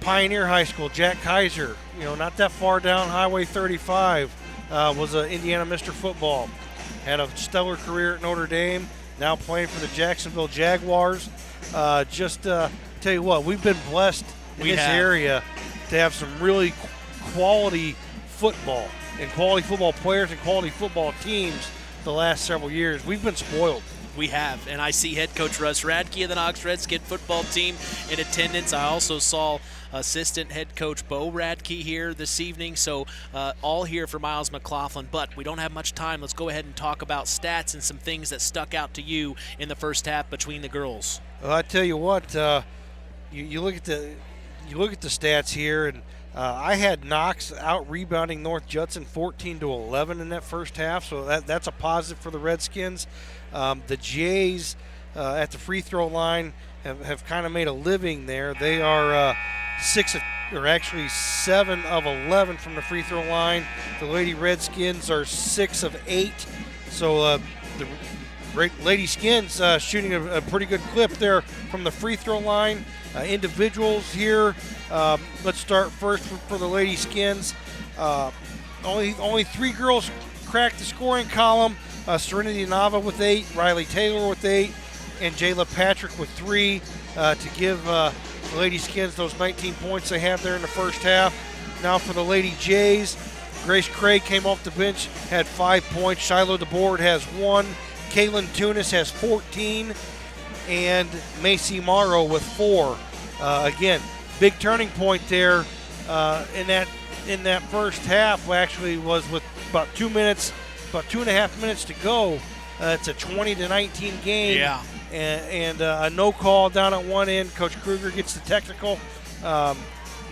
Pioneer High School, Jack Kaiser, not that far down Highway 35, was an Indiana Mr. Football. Had a stellar career at Notre Dame, now playing for the Jacksonville Jaguars. Tell you what, we've been blessed in this area to have some really quality football and quality football players and quality football teams the last several years. We've been spoiled. We have, and I see head coach Russ Radke of the Knox Redskin football team in attendance. I also saw assistant head coach Bo Radke here this evening, so all here for Miles McLaughlin, but we don't have much time. Let's go ahead and talk about stats and some things that stuck out to you in the first half between the girls. Well, I tell you what, you look at the stats here, and I had Knox out rebounding North Judson 14-11 in that first half, so that's a positive for the Redskins. The Jays at the free throw line have kind of made a living there. They are 7 of 11 from the free throw line. The Lady Redskins are 6 of 8. So the Lady Skins shooting a pretty good clip there from the free throw line. Individuals here. Let's start first for the Lady Skins. Only 3 girls cracked the scoring column. Serenity Nava with 8, Riley Taylor with 8, and Jayla Patrick with 3 to give the Lady Skins those 19 points they have there in the first half. Now for the Lady Jays, Grace Craig came off the bench, had 5 points. Shiloh DeBoard has 1. Kaylin Tunis has 14. And Macy Morrow with 4. Again, big turning point there in that first half. Actually, was with about 2.5 minutes to go. It's a 20-19 game. Yeah. And a no call down at one end. Coach Kruger gets the technical. Now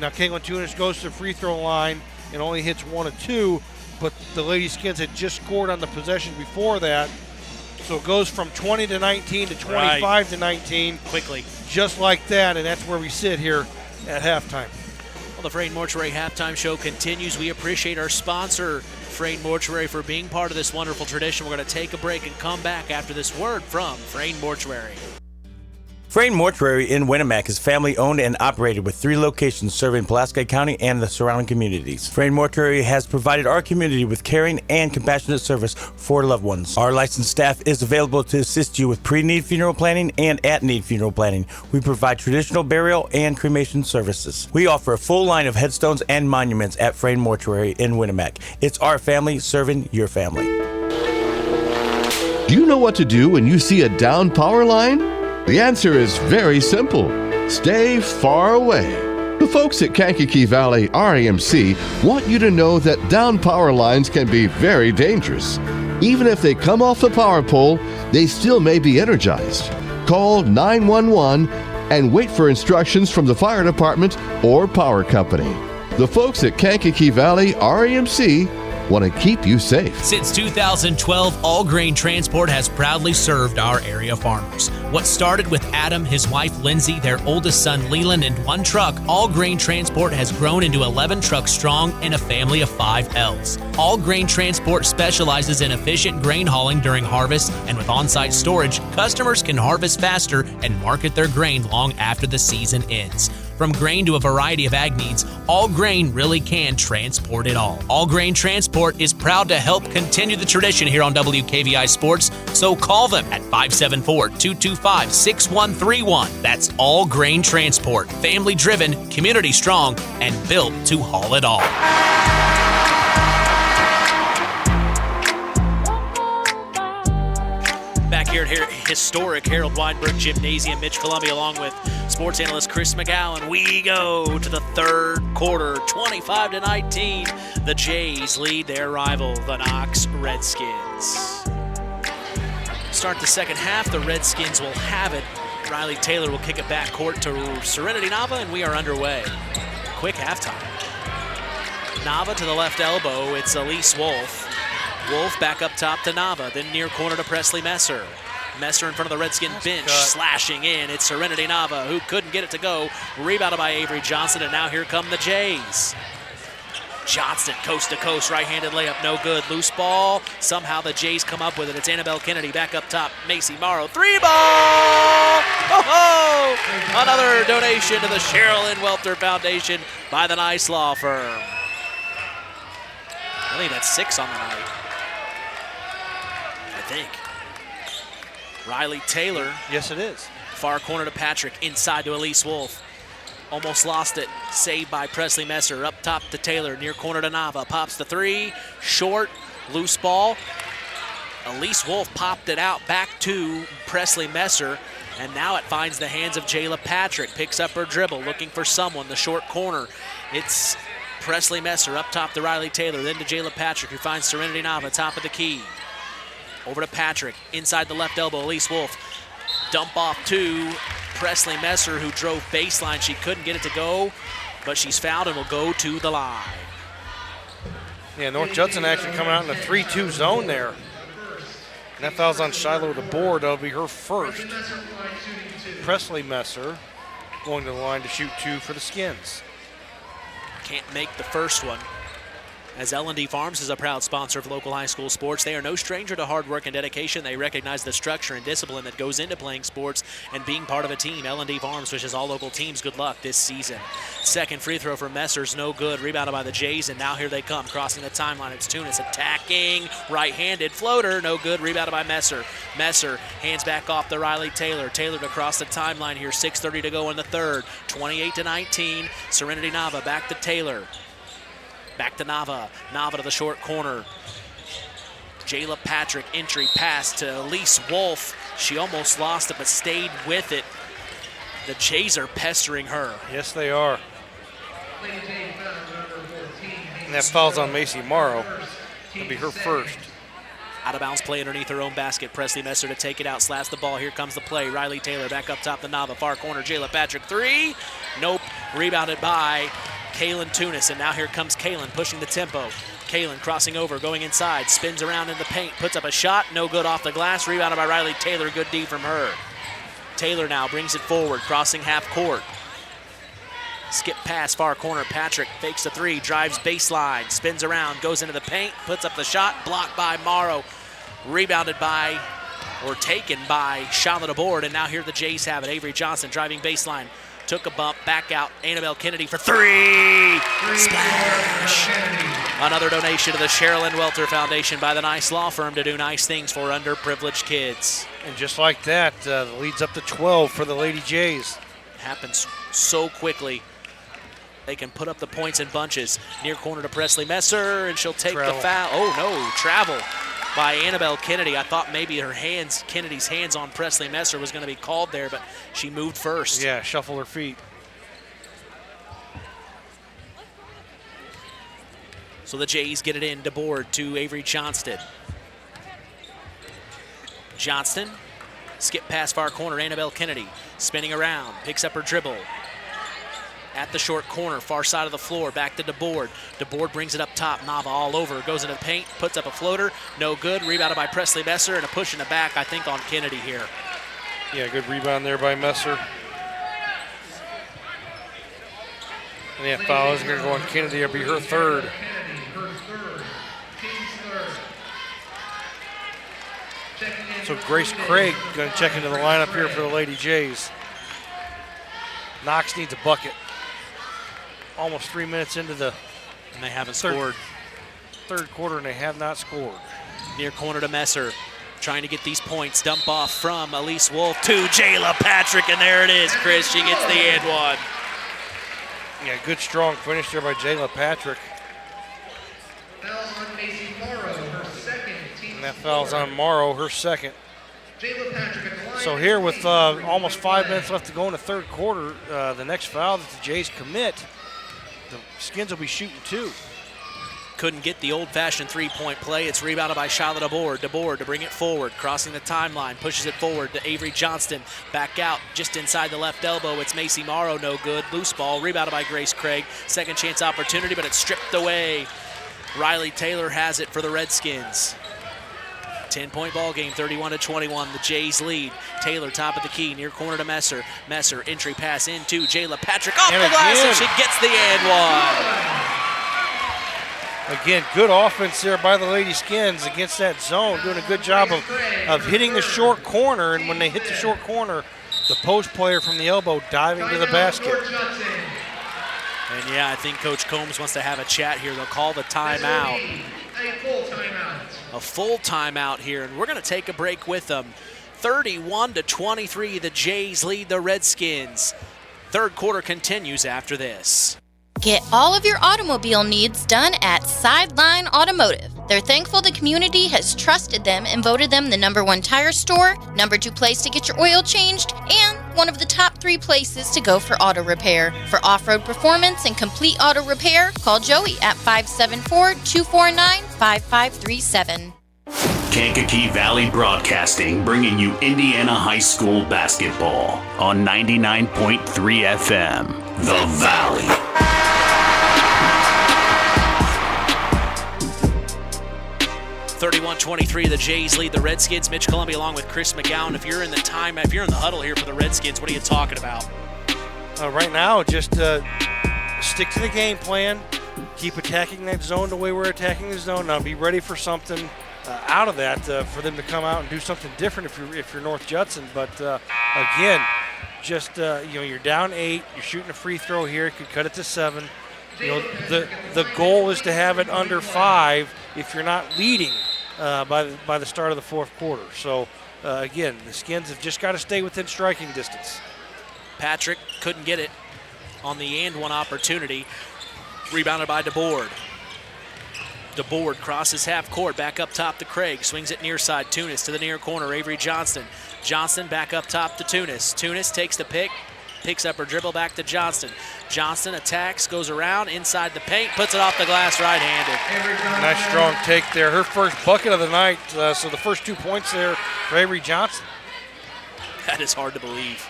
Kaylin Tunis goes to the free throw line and only hits 1 of 2. But the Lady Skins had just scored on the possession before that. So it goes from 20-19 to 25-19 quickly, just like that, and that's where we sit here at halftime. Well, the Frayne Mortuary halftime show continues. We appreciate our sponsor, Frayne Mortuary, for being part of this wonderful tradition. We're going to take a break and come back after this word from Frayne Mortuary. Frayne Mortuary in Winnemac is family-owned and operated with 3 locations serving Pulaski County and the surrounding communities. Frayne Mortuary has provided our community with caring and compassionate service for loved ones. Our licensed staff is available to assist you with pre-need funeral planning and at-need funeral planning. We provide traditional burial and cremation services. We offer a full line of headstones and monuments at Frayne Mortuary in Winnemac. It's our family serving your family. Do you know what to do when you see a down power line? The answer is very simple. Stay far away. The folks at Kankakee Valley RAMC want you to know that down power lines can be very dangerous. Even if they come off the power pole, they still may be energized. Call 911 and wait for instructions from the fire department or power company. The folks at Kankakee Valley RAMC want to keep you safe. Since 2012, All Grain Transport has proudly served our area farmers. What started with Adam, his wife Lindsay, their oldest son Leland, and 1 truck, All Grain Transport has grown into 11 trucks strong and a family of 5 L's. All Grain Transport specializes in efficient grain hauling during harvest, and with on-site storage, customers can harvest faster and market their grain long after the season ends. From grain to a variety of ag needs, All Grain really can transport it all. All Grain Transport is proud to help continue the tradition here on WKVI Sports, so call them at 574-225-6131. That's All Grain Transport. Family driven, community strong, and built to haul it all. Back here at historic Harold Weinberg Gymnasium, Mitch Columbia along with sports analyst Chris McGowan. We go to the third quarter, 25-19. The Jays lead their rival, the Knox Redskins. Start the second half, the Redskins will have it. Riley Taylor will kick it back court to Serenity Nava, and we are underway. Quick halftime. Nava to the left elbow, it's Elise Wolf. Wolf back up top to Nava, then near corner to Presley Messer. Messer in front of the Redskin bench, slashing in. It's Serenity Nava, who couldn't get it to go. Rebounded by Avery Johnson, and now here come the Jays. Johnston, coast to coast, right-handed layup, no good. Loose ball. Somehow the Jays come up with it. It's Annabelle Kennedy back up top. Macy Morrow, 3-ball! Oh-ho! Another donation to the Sherilyn Welter Foundation by the Nice Law Firm. I think that's 6 on the night. I think. Riley Taylor. Yes, it is. Far corner to Patrick, inside to Elise Wolf. Almost lost it, saved by Presley Messer. Up top to Taylor, near corner to Nava. Pops the 3, short, loose ball. Elise Wolf popped it out back to Presley Messer, and now it finds the hands of Jayla Patrick. Picks up her dribble, looking for someone, the short corner. It's Presley Messer up top to Riley Taylor, then to Jayla Patrick, who finds Serenity Nava, top of the key. Over to Patrick, inside the left elbow, Elise Wolf. Dump off to Presley Messer, who drove baseline. She couldn't get it to go, but she's fouled and will go to the line. Yeah, North Judson actually coming out in the 3-2 zone there. And that foul's on Shiloh DeBoer. That'll be her first. Presley Messer going to the line to shoot 2 for the Skins. Can't make the first one. As L&D Farms is a proud sponsor of local high school sports, they are no stranger to hard work and dedication. They recognize the structure and discipline that goes into playing sports and being part of a team. L&D Farms wishes all local teams good luck this season. Second free throw for Messer's no good. Rebounded by the Jays, and now here they come. Crossing the timeline, it's Tunis attacking. Right-handed floater, no good. Rebounded by Messer. Messer hands back off to Riley Taylor. Taylor to cross the timeline here. 6:30 to go in the third. 28-19. Serenity Nava back to Taylor. Back to Nava. Nava to the short corner. Jayla Patrick, entry pass to Elise Wolf. She almost lost it, but stayed with it. The Jays are pestering her. Yes, they are. And that foul's on Macy Morrow. It'll be her first. Out of bounds play underneath her own basket. Presley Messer to take it out, slaps the ball. Here comes the play. Riley Taylor back up top to Nava. Far corner, Jayla Patrick, 3. Nope. Rebounded by Kaylin Tunis, and now here comes Kaylin pushing the tempo. Kaylin crossing over, going inside, spins around in the paint, puts up a shot, no good off the glass, rebounded by Riley Taylor, good D from her. Taylor now brings it forward, crossing half court. Skip pass, far corner, Patrick fakes the 3, drives baseline, spins around, goes into the paint, puts up the shot, blocked by Morrow, rebounded by, or taken by Charlotte Aboard, and now here the Jays have it. Avery Johnson driving baseline. Took a bump, back out, Annabelle Kennedy for 3. Splash! Another donation to the Sherilyn Welter Foundation by the Nice Law Firm to do nice things for underprivileged kids. And just like that, leads up to 12 for the Lady Jays. Happens so quickly. They can put up the points in bunches. Near corner to Presley Messer, and she'll take the foul. Oh no, travel by Annabelle Kennedy. I thought maybe Kennedy's hands on Presley Messer was going to be called there, but she moved first. Yeah, shuffle her feet. So the Jays get it in to board to Avery Johnston. Johnston, skip pass far corner, Annabelle Kennedy spinning around, picks up her dribble. At the short corner, far side of the floor, back to DeBoard. DeBoard brings it up top, Nava all over, goes into the paint, puts up a floater, no good, rebounded by Presley Messer, and a push in the back, I think, on Kennedy here. Yeah, good rebound there by Messer. And that foul is going to go on Kennedy, it'll be her third. So Grace Craig going to check into the lineup here for the Lady Jays. Knox needs a bucket. Almost 3 minutes into the and they haven't scored. Third quarter, and they have not scored. Near corner to Messer, trying to get these points. Dump off from Elise Wolf to Jayla Patrick, and there it is, Chris. She gets the and one. Yeah, good strong finish there by Jayla Patrick. Foul on Macy Morrow, her second. And that foul's on Morrow, her second. Jayla Patrick at the line. So here with almost 5 minutes left to go in the third quarter, the next foul that the Jays commit, the Skins will be shooting 2. Couldn't get the old-fashioned three-point play. It's rebounded by Charlotte DeBoard. DeBoard to bring it forward, crossing the timeline, pushes it forward to Avery Johnston. Back out, just inside the left elbow. It's Macy Morrow, no good. Loose ball, rebounded by Grace Craig. Second chance opportunity, but it's stripped away. Riley Taylor has it for the Redskins. 10-point ball game, 31-21. The Jays lead. Taylor top of the key, near corner to Messer. Messer, entry pass into Jayla Patrick off the glass, and she gets the and one. Again, good offense there by the Lady Skins against that zone, doing a good job of hitting the short corner. And when they hit the short corner, the post player from the elbow diving to the basket. And yeah, I think Coach Combs wants to have a chat here. They'll call the timeout. A full timeout here, and we're going to take a break with them. 31-23, the Jays lead the Redskins. Third quarter continues after this. Get all of your automobile needs done at Sideline Automotive. They're thankful the community has trusted them and voted them the #1 tire store, #2 place to get your oil changed, and one of the top 3 places to go for auto repair. For off-road performance and complete auto repair, call Joey at 574-249-5537. Kankakee Valley Broadcasting, bringing you Indiana High School basketball on 99.3 FM, The Valley. 31-23, the Jays lead the Redskins. Mitch Columbia along with Chris McGowan. If you're in the huddle here for the Redskins, what are you talking about? Right now, just stick to the game plan. Keep attacking that zone the way we're attacking the zone. Now be ready for something out of that for them to come out and do something different if you're North Judson. But again, just you're down 8. You're shooting a free throw here. You could cut it to 7. The goal is to have it under 5 if you're not leading by the start of the fourth quarter. So again, the Skins have just got to stay within striking distance. Patrick couldn't get it on the and one opportunity. Rebounded by DeBoard. DeBoard crosses half court, back up top to Craig. Swings it near side. Tunis to the near corner. Avery Johnston. Johnston back up top to Tunis. Tunis takes the pick. Picks up her dribble back to Johnston. Johnston attacks, goes around inside the paint, puts it off the glass right-handed. Nice strong take there. Her first bucket of the night. So the first 2 points there for Avery Johnston. That is hard to believe.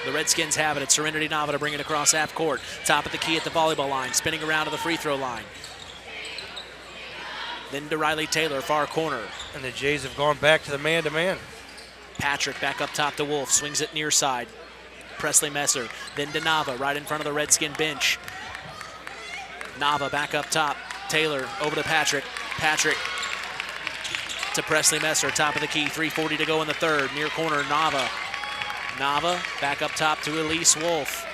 The Redskins have it. It's Serenity Nava to bring it across half court. Top of the key at the volleyball line, spinning around to the free throw line. Then to Riley Taylor, far corner. And the Jays have gone back to the man-to-man. Patrick back up top to Wolf, swings it near side. Presley Messer, then to Nava, right in front of the Redskin bench. Nava back up top. Taylor over to Patrick. Patrick to Presley Messer, top of the key. 3:40 to go in the third. Near corner, Nava. Nava back up top to Elise Wolf.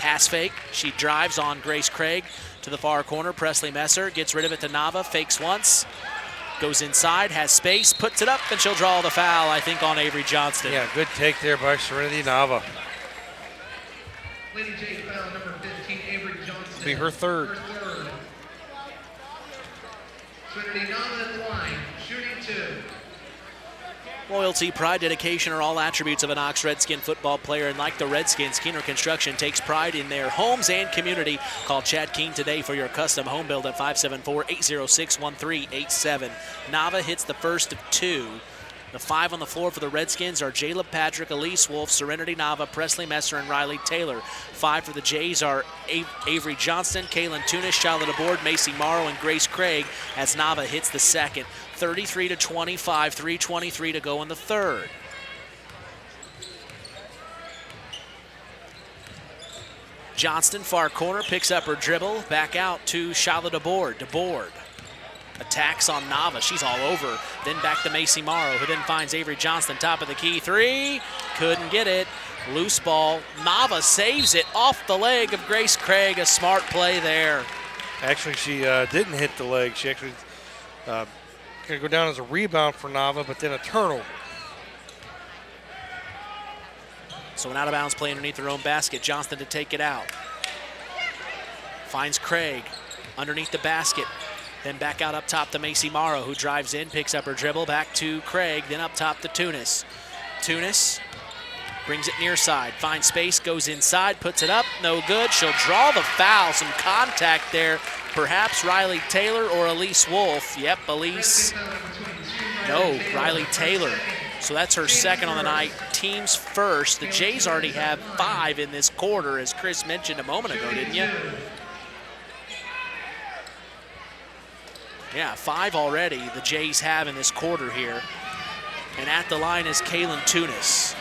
Pass fake. She drives on Grace Craig to the far corner. Presley Messer gets rid of it to Nava. Fakes once. Goes inside, has space, puts it up, and she'll draw the foul, I think, on Avery Johnston. Yeah, good take there by Serenity Nava. Lady J foul number 15, Avery Johnson. It'll be her third. Serenity Nava at the line, shooting 2. Loyalty, pride, dedication are all attributes of a Knox Redskin football player, and like the Redskins, Keener Construction takes pride in their homes and community. Call Chad Keen today for your custom home build at 574-806-1387. Nava hits the first of 2. The 5 on the floor for the Redskins are Jaleb Patrick, Elise Wolf, Serenity Nava, Presley Messer, and Riley Taylor. 5 for the Jays are Avery Johnston, Kaylin Tunis, Charlotte Aboard, Macy Morrow, and Grace Craig as Nava hits the second. 33-25, 3:23 to go in the third. Johnston, far corner, picks up her dribble, back out to Charlotte Aboard. DeBoard attacks on Nava. She's all over. Then back to Macy Morrow, who then finds Avery Johnston, top of the key. 3, couldn't get it. Loose ball. Nava saves it off the leg of Grace Craig. A smart play there. Actually, she didn't hit the leg. She actually going to go down as a rebound for Nava, but then a turnover. So an out-of-bounds play underneath their own basket. Johnston to take it out. Finds Craig underneath the basket. Then back out up top to Macy Morrow, who drives in, picks up her dribble, back to Craig, then up top to Tunis. Tunis brings it near side, finds space, goes inside, puts it up, no good. She'll draw the foul, some contact there. Perhaps Riley Taylor or Elise Wolf. Yep, Elise. No, Riley Taylor. So that's her second on the night, team's first. The Jays already have 5 in this quarter, as Chris mentioned a moment ago, didn't you? Yeah, 5 already the Jays have in this quarter here. And at the line is Kaylin Tunis.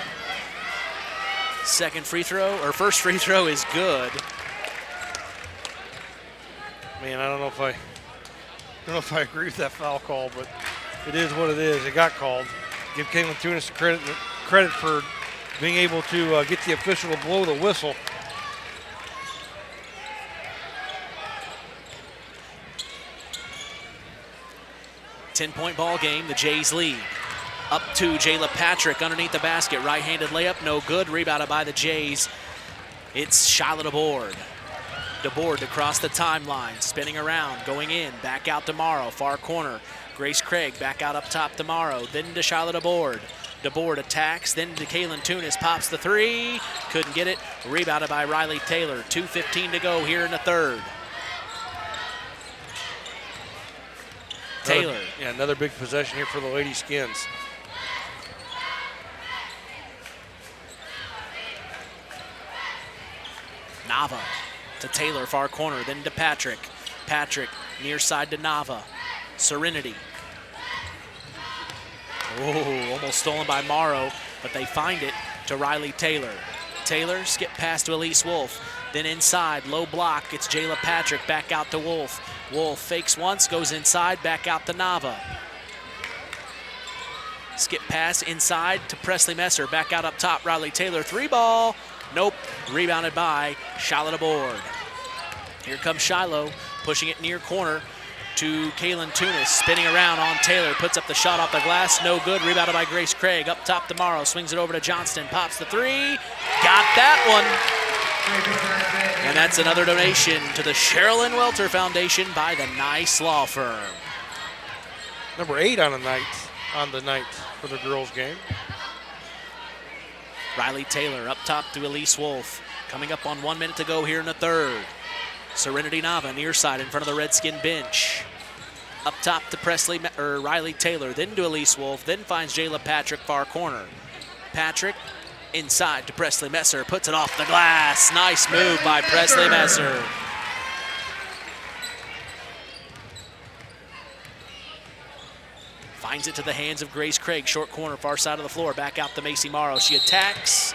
First free throw is good. Man, I don't know if I agree with that foul call, but it is what it is. It got called. Give Kaylin Tunis credit for being able to get the official to blow the whistle. Ten-point ball game, the Jays lead. Up to Jayla Patrick underneath the basket. Right-handed layup, no good. Rebounded by the Jays. It's Shyla DeBoard. DeBoard across the timeline, spinning around, going in, back out to Morrow, far corner. Grace Craig back out up top to Morrow, then to Shyla DeBoard. DeBoard attacks, then to Kaylin Tunis, pops the three, couldn't get it. Rebounded by Riley Taylor. 2:15 to go here in the third. Taylor. Another big possession here for the Lady Skins. Nava to Taylor, far corner, then to Patrick. Patrick, near side to Nava. Serenity. Oh, almost stolen by Morrow, but they find it to Riley Taylor. Taylor, skip pass to Elise Wolf. Then inside, low block, it's Jayla Patrick, back out to Wolf. Wolf fakes once, goes inside, back out to Nava. Skip pass inside to Presley Messer, back out up top, Riley Taylor, three ball. Nope, rebounded by Shyla DeBoard. Here comes Shiloh, pushing it near corner to Kaylin Tunis, spinning around on Taylor, puts up the shot off the glass, no good, rebounded by Grace Craig, up top tomorrow, swings it over to Johnston, pops the three, got that one. And that's another donation to the Sherilyn Welter Foundation by the Nice Law Firm. Number 8 on the night for the girls game. Riley Taylor up top to Elise Wolf. Coming up on 1 minute to go here in the third. Serenity Nava near side in front of the Redskin bench. Up top to Riley Taylor, then to Elise Wolf, then finds Jayla Patrick far corner. Patrick inside to Presley Messer, puts it off the glass. Nice move by Presley Messer. Finds it to the hands of Grace Craig, short corner, far side of the floor, back out to Macy Morrow. She attacks,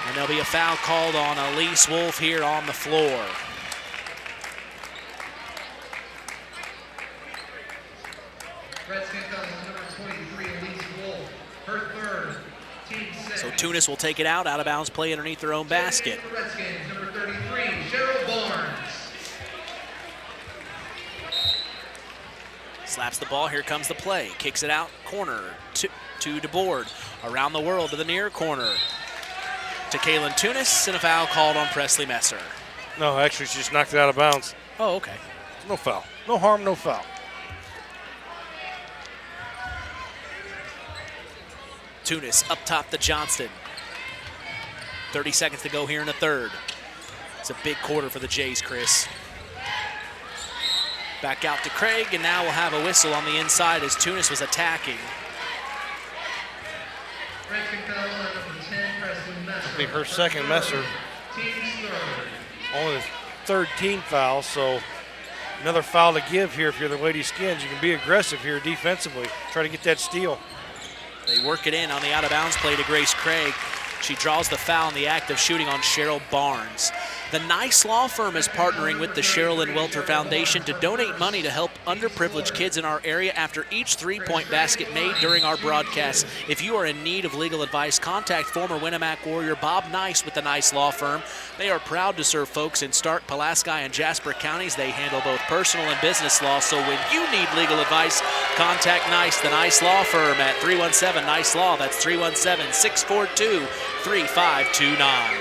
and there'll be a foul called on Elise Wolf here on the floor. Redskins on number 23, Elise Wolf, her third, team second. So Tunis will take it out of bounds play underneath their own basket. Redskins, number 33, Cheryl Barnes. Slaps the ball, here comes the play. Kicks it out, corner to DeBoard. Around the world to the near corner. To Kaylin Tunis, and a foul called on Presley Messer. No, actually she just knocked it out of bounds. Oh, okay. No foul. No harm, no foul. Tunis up top to Johnston. 30 seconds to go here in the third. It's a big quarter for the Jays, Chris. Back out to Craig, and now we'll have a whistle on the inside as Tunis was attacking. It'll be her second Messer. Only the third team foul, so another foul to give here if you're the Lady Skins. You can be aggressive here defensively. Try to get that steal. They work it in on the out-of-bounds play to Grace Craig. She draws the foul in the act of shooting on Cheryl Barnes. The Nice Law Firm is partnering with the Sherilyn Welter Foundation to donate money to help underprivileged kids in our area after each three-point basket made during our broadcast. If you are in need of legal advice, contact former Winamac Warrior Bob Nice with the Nice Law Firm. They are proud to serve folks in Stark, Pulaski, and Jasper counties. They handle both personal and business law, so when you need legal advice, contact Nice, the Nice Law Firm, at 317-NICE-LAW. That's 317-642-3529.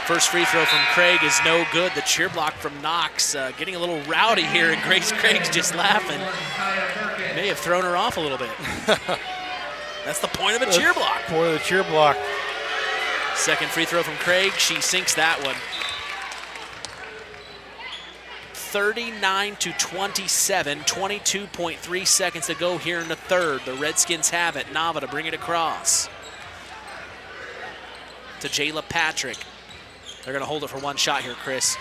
First free throw from Craig is no good. The cheer block from Knox getting a little rowdy here, and Grace Craig's just laughing. May have thrown her off a little bit. That's the point of a cheer block. Point of the cheer block. Second free throw from Craig. She sinks that one. 39-27, 22.3 seconds to go here in the third. The Redskins have it. Nava to bring it across to Jayla Patrick. They're going to hold it for one shot here, Chris.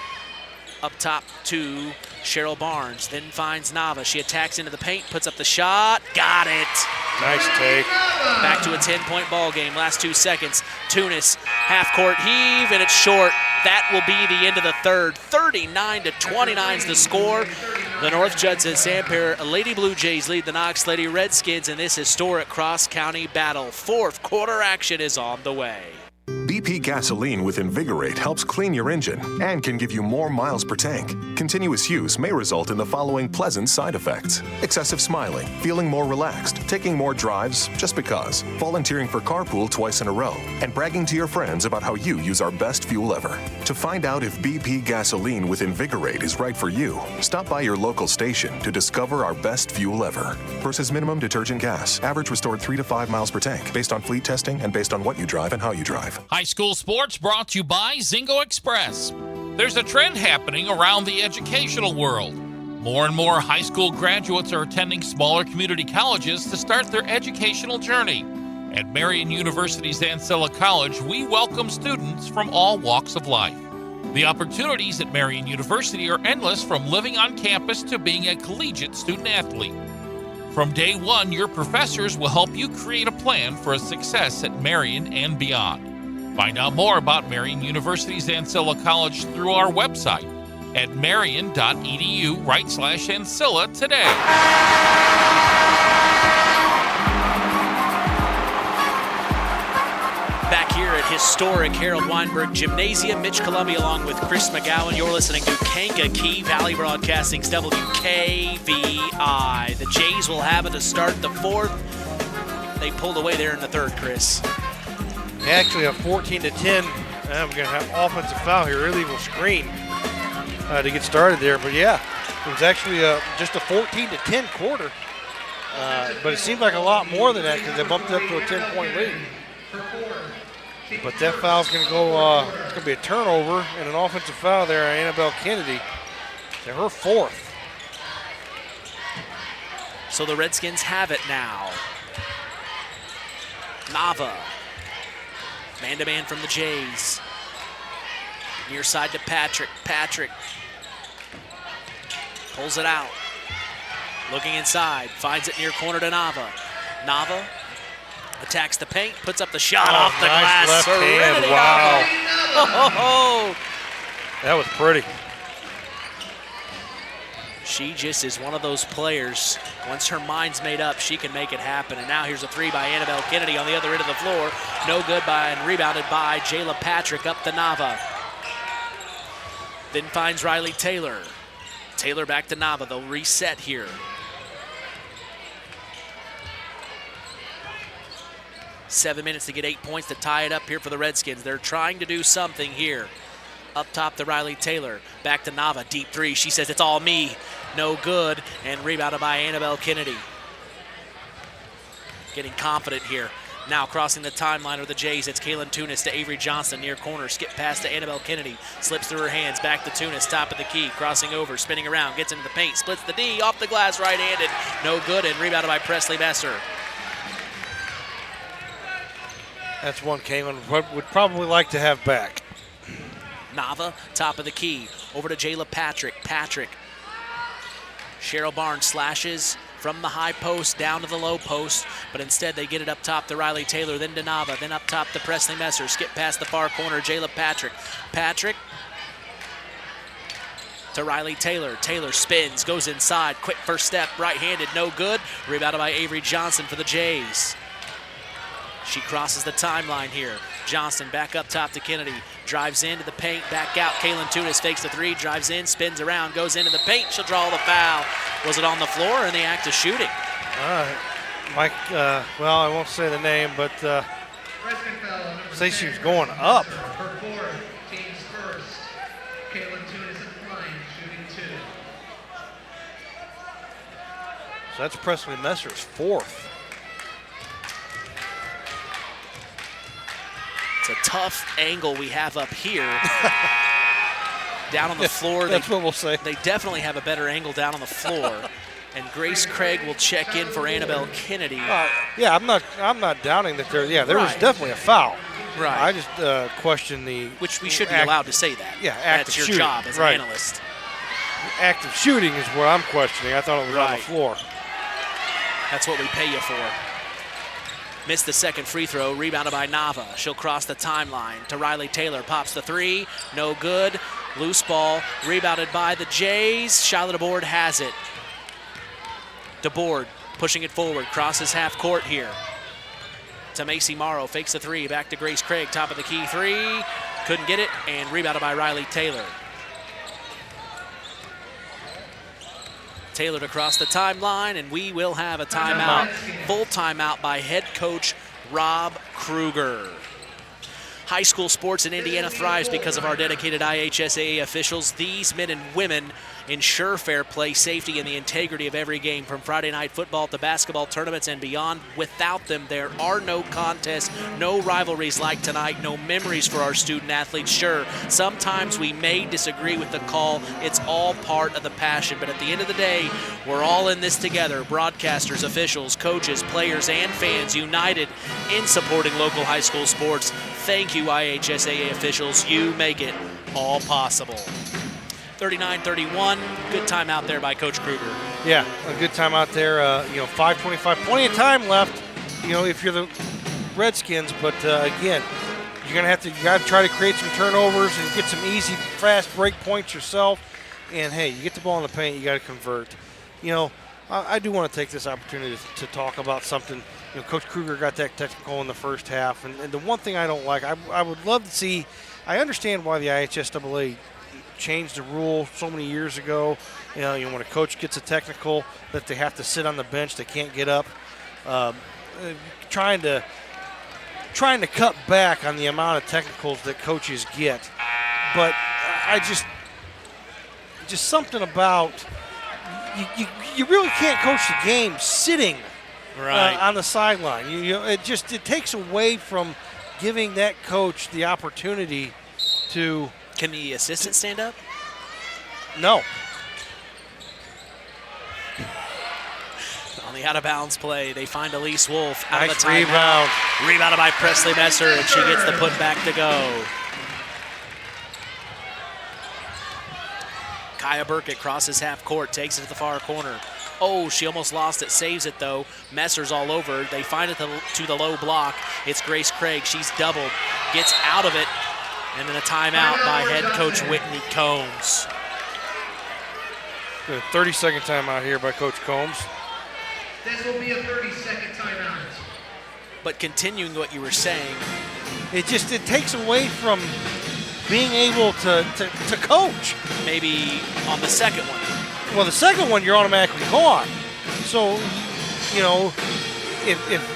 Up top to Cheryl Barnes, then finds Nava. She attacks into the paint, puts up the shot. Got it. Nice take. Back to a 10-point ball game. Last 2 seconds. Tunis, half-court heave, and it's short. That will be the end of the third. 39-29 is the score. The North Judson-San Lady Blue Jays lead the Knox Lady Redskins in this historic cross-county battle. Fourth quarter action is on the way. BP gasoline with Invigorate helps clean your engine and can give you more miles per tank. Continuous use may result in the following pleasant side effects: excessive smiling, feeling more relaxed, taking more drives just because, volunteering for carpool twice in a row, and bragging to your friends about how you use our best fuel ever. To find out if BP gasoline with Invigorate is right for you, stop by your local station to discover our best fuel ever. Versus minimum detergent gas. Average restored 3 to 5 miles per tank, based on fleet testing and based on what you drive and how you drive. High school sports brought to you by Zingo Express. There's a trend happening around the educational world. More and more high school graduates are attending smaller community colleges to start their educational journey. At Marian University's Ancilla College, we welcome students from all walks of life. The opportunities at Marian University are endless, from living on campus to being a collegiate student athlete. From day one, your professors will help you create a plan for a success at Marian and beyond. Find out more about Marian University's Ancilla College through our website at marian.edu/Ancilla today. Back here at historic Harold Weinberg Gymnasium, Mitch Columbia along with Chris McGowan. You're listening to Kankakee Valley Broadcasting's WKVI. The Jays will have it to start the fourth. They pulled away there in the third, Chris. Actually, a 14-10. I'm going to have offensive foul here, illegal screen to get started there. But yeah, it was actually just a 14-10 quarter. But it seemed like a lot more than that because they bumped it up to a 10-point lead. But that foul's going to go, it's going to be a turnover and an offensive foul there on Annabelle Kennedy. To her fourth. So the Redskins have it now. Nava. Man-to-man from the Jays. Near side to Patrick. Patrick pulls it out. Looking inside. Finds it near corner to Nava. Nava attacks the paint. Puts up the shot off the glass. Left hand. Wow. Oh, that was pretty. She just is one of those players. Once her mind's made up, she can make it happen. And now here's a three by Annabelle Kennedy on the other end of the floor. No good and rebounded by Jayla Patrick up to Nava. Then finds Riley Taylor. Taylor back to Nava. They'll reset here. 7 minutes to get 8 points to tie it up here for the Redskins. They're trying to do something here. Up top to Riley Taylor. Back to Nava. Deep three. She says it's all me. No good. And rebounded by Annabelle Kennedy. Getting confident here. Now crossing the timeline of the Jays. It's Kaylin Tunis to Avery Johnson near corner. Skip pass to Annabelle Kennedy. Slips through her hands. Back to Tunis. Top of the key. Crossing over. Spinning around. Gets into the paint. Splits the D. Off the glass. Right-handed. No good. And rebounded by Presley Messer. That's one Kaylin would probably like to have back. Nava, top of the key. Over to Jayla Patrick. Patrick. Cheryl Barnes slashes from the high post down to the low post, but instead they get it up top to Riley Taylor, then to Nava, then up top to Presley Messer. Skip past the far corner, Jayla Patrick. Patrick to Riley Taylor. Taylor spins, goes inside. Quick first step, right-handed, no good. Rebounded by Avery Johnson for the Jays. She crosses the timeline here. Johnson back up top to Kennedy. Drives into the paint, back out. Kaylin Tunis fakes the three, drives in, spins around, goes into the paint. She'll draw the foul. Was it on the floor or in the act of shooting? Mike, well, I won't say the name, but say she was going up. Her fourth, team's first. Kaylin Tunis applying, shooting two. So that's Presley Messer's fourth. It's a tough angle we have up here. Down on the floor. That's what we'll say. They definitely have a better angle down on the floor. And Grace Craig will check in for Annabelle Kennedy. Yeah, I'm not doubting that there was definitely a foul. Right. I just question the which we should be allowed to say that. Yeah, that's your job as an analyst. Active shooting is what I'm questioning. I thought it was on the floor. That's what we pay you for. Missed the second free throw, rebounded by Nava. She'll cross the timeline to Riley Taylor. Pops the three, no good. Loose ball, rebounded by the Jays. Charlotte DeBoard has it. DeBoard pushing it forward, crosses half court here. To Macy Morrow, fakes the three, back to Grace Craig, top of the key three. Couldn't get it, and rebounded by Riley Taylor. Taylor to cross the timeline, and we will have a timeout. Full timeout by head coach Rob Kruger. High school sports in Indiana thrives because of our dedicated IHSAA officials. These men and women ensure fair play, safety, and the integrity of every game, from Friday night football to basketball tournaments and beyond. Without them, there are no contests, no rivalries like tonight, no memories for our student athletes. Sure, sometimes we may disagree with the call. It's all part of the passion, but at the end of the day, we're all in this together. Broadcasters, officials, coaches, players, and fans united in supporting local high school sports. Thank you, IHSAA officials. You make it all possible. 39-31, good timeout there by Coach Kruger. Yeah, a good timeout there. 5:25, plenty of time left. If you're the Redskins, but again, you got to try to create some turnovers and get some easy, fast break points yourself. And hey, you get the ball in the paint, you got to convert. I do want to take this opportunity to talk about something. Coach Kruger got that technical in the first half, and the one thing I don't like, I would love to see. I understand why the IHSAA changed the rule so many years ago. When a coach gets a technical, that they have to sit on the bench, they can't get up. Trying to cut back on the amount of technicals that coaches get, but I just something about you really can't coach the game sitting on the sideline. It takes away from giving that coach the opportunity to. Can the assistant stand up? No. On the out-of-bounds play, they find Elise Wolf out nice of the timeout. Rebound. Rebounded by Presley Messer, and she gets the putback to go. Kaya Burkett crosses half court, takes it to the far corner. Oh, she almost lost it, saves it though. Messer's all over. They find it to the low block. It's Grace Craig. She's doubled, gets out of it. And then a timeout by head coach Whitney Combs. A 30-second timeout here by Coach Combs. This will be a 30-second timeout. But continuing what you were saying, it takes away from being able to coach. Maybe on the second one. Well, the second one you're automatically gone. So, if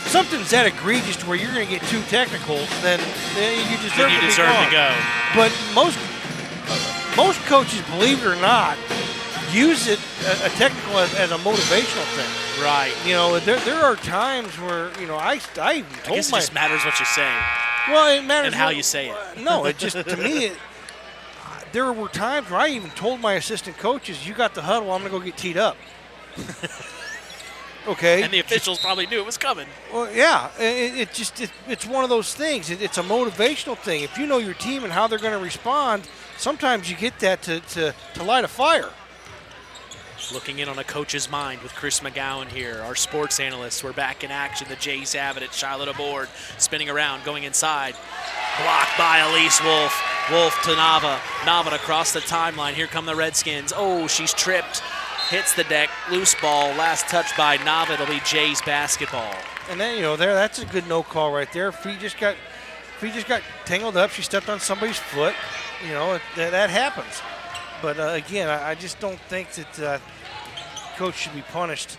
something's that egregious to where you're going to get two technicals, then you deserve to go. But most coaches, believe it or not, use a technical as a motivational thing. Right. There are times where I even told I guess it just matters what you say. Well, it matters and how you say it. No, it just to me. There were times where I even told my assistant coaches, "You got the huddle. I'm going to go get teed up." Okay. And the officials probably knew it was coming. Well, yeah. It's one of those things. It's a motivational thing. If you know your team and how they're going to respond, sometimes you get that to light a fire. Looking in on a coach's mind with Chris McGowan here. Our sports analysts, we're back in action. The Jays have it at Charlotte aboard. Spinning around, going inside. Blocked by Elise Wolf. Wolf to Nava. Nava to cross the timeline. Here come the Redskins. Oh, she's tripped. Hits the deck. Loose ball. Last touch by Nava. It'll be Jays basketball. And then, that's a good no call right there. Feet just got tangled up. She stepped on somebody's foot. That happens. But, again, I just don't think that coach should be punished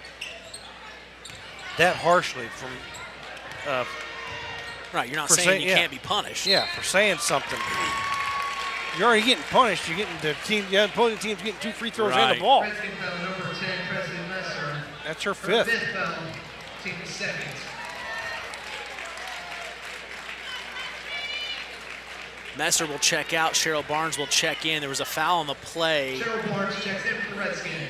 that harshly from right, you're not saying you can't be punished. Yeah, for saying something. You're already getting punished. You're getting the opposing team's getting 2 free throws and the ball. Redskins foul number 10, Presley Messer. That's her fifth. Fifth foul, team second. Messer will check out. Cheryl Barnes will check in. There was a foul on the play. Cheryl Barnes checks in for the Redskins.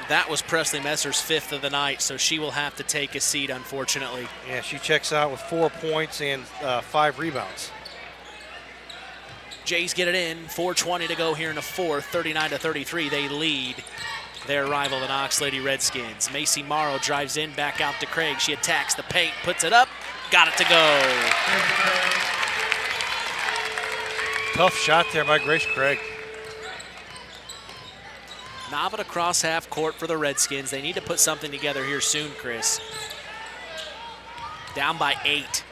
That was Presley Messer's fifth of the night, so she will have to take a seat, unfortunately. Yeah, she checks out with 4 points and 5 rebounds. Jays get it in. 4:20 to go here in the fourth. 39-33, they lead. their rival, the Knox Lady Redskins. Macy Morrow drives in, back out to Craig. She attacks the paint, puts it up, got it to go. Tough shot there by Grace Craig. Nava to cross half court for the Redskins. They need to put something together here soon, Chris. Down by 8.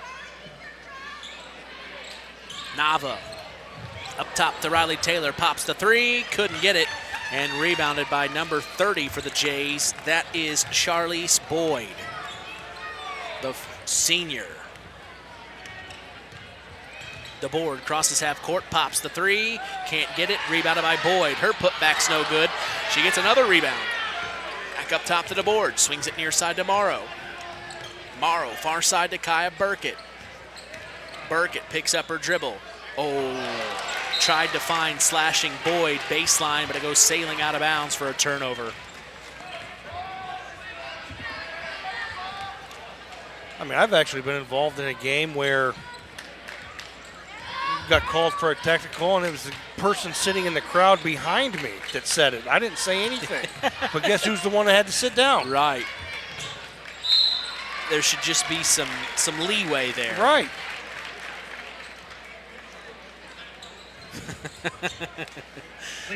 Nava up top to Riley Taylor, pops the 3, couldn't get it, and rebounded by number 30 for the Jays. That is Charlize Boyd, the senior. The board crosses half court, pops the 3, can't get it, rebounded by Boyd. Her putback's no good. She gets another rebound. Back up top to the board, swings it near side to Morrow. Morrow, far side to Kaya Burkett. Burkett picks up her dribble. Oh, tried to find slashing Boyd baseline, but it goes sailing out of bounds for a turnover. I mean, I've actually been involved in a game where got called for a technical, and it was the person sitting in the crowd behind me that said it. I didn't say anything. But guess who's the one that had to sit down? Right. There should just be some leeway there. Right.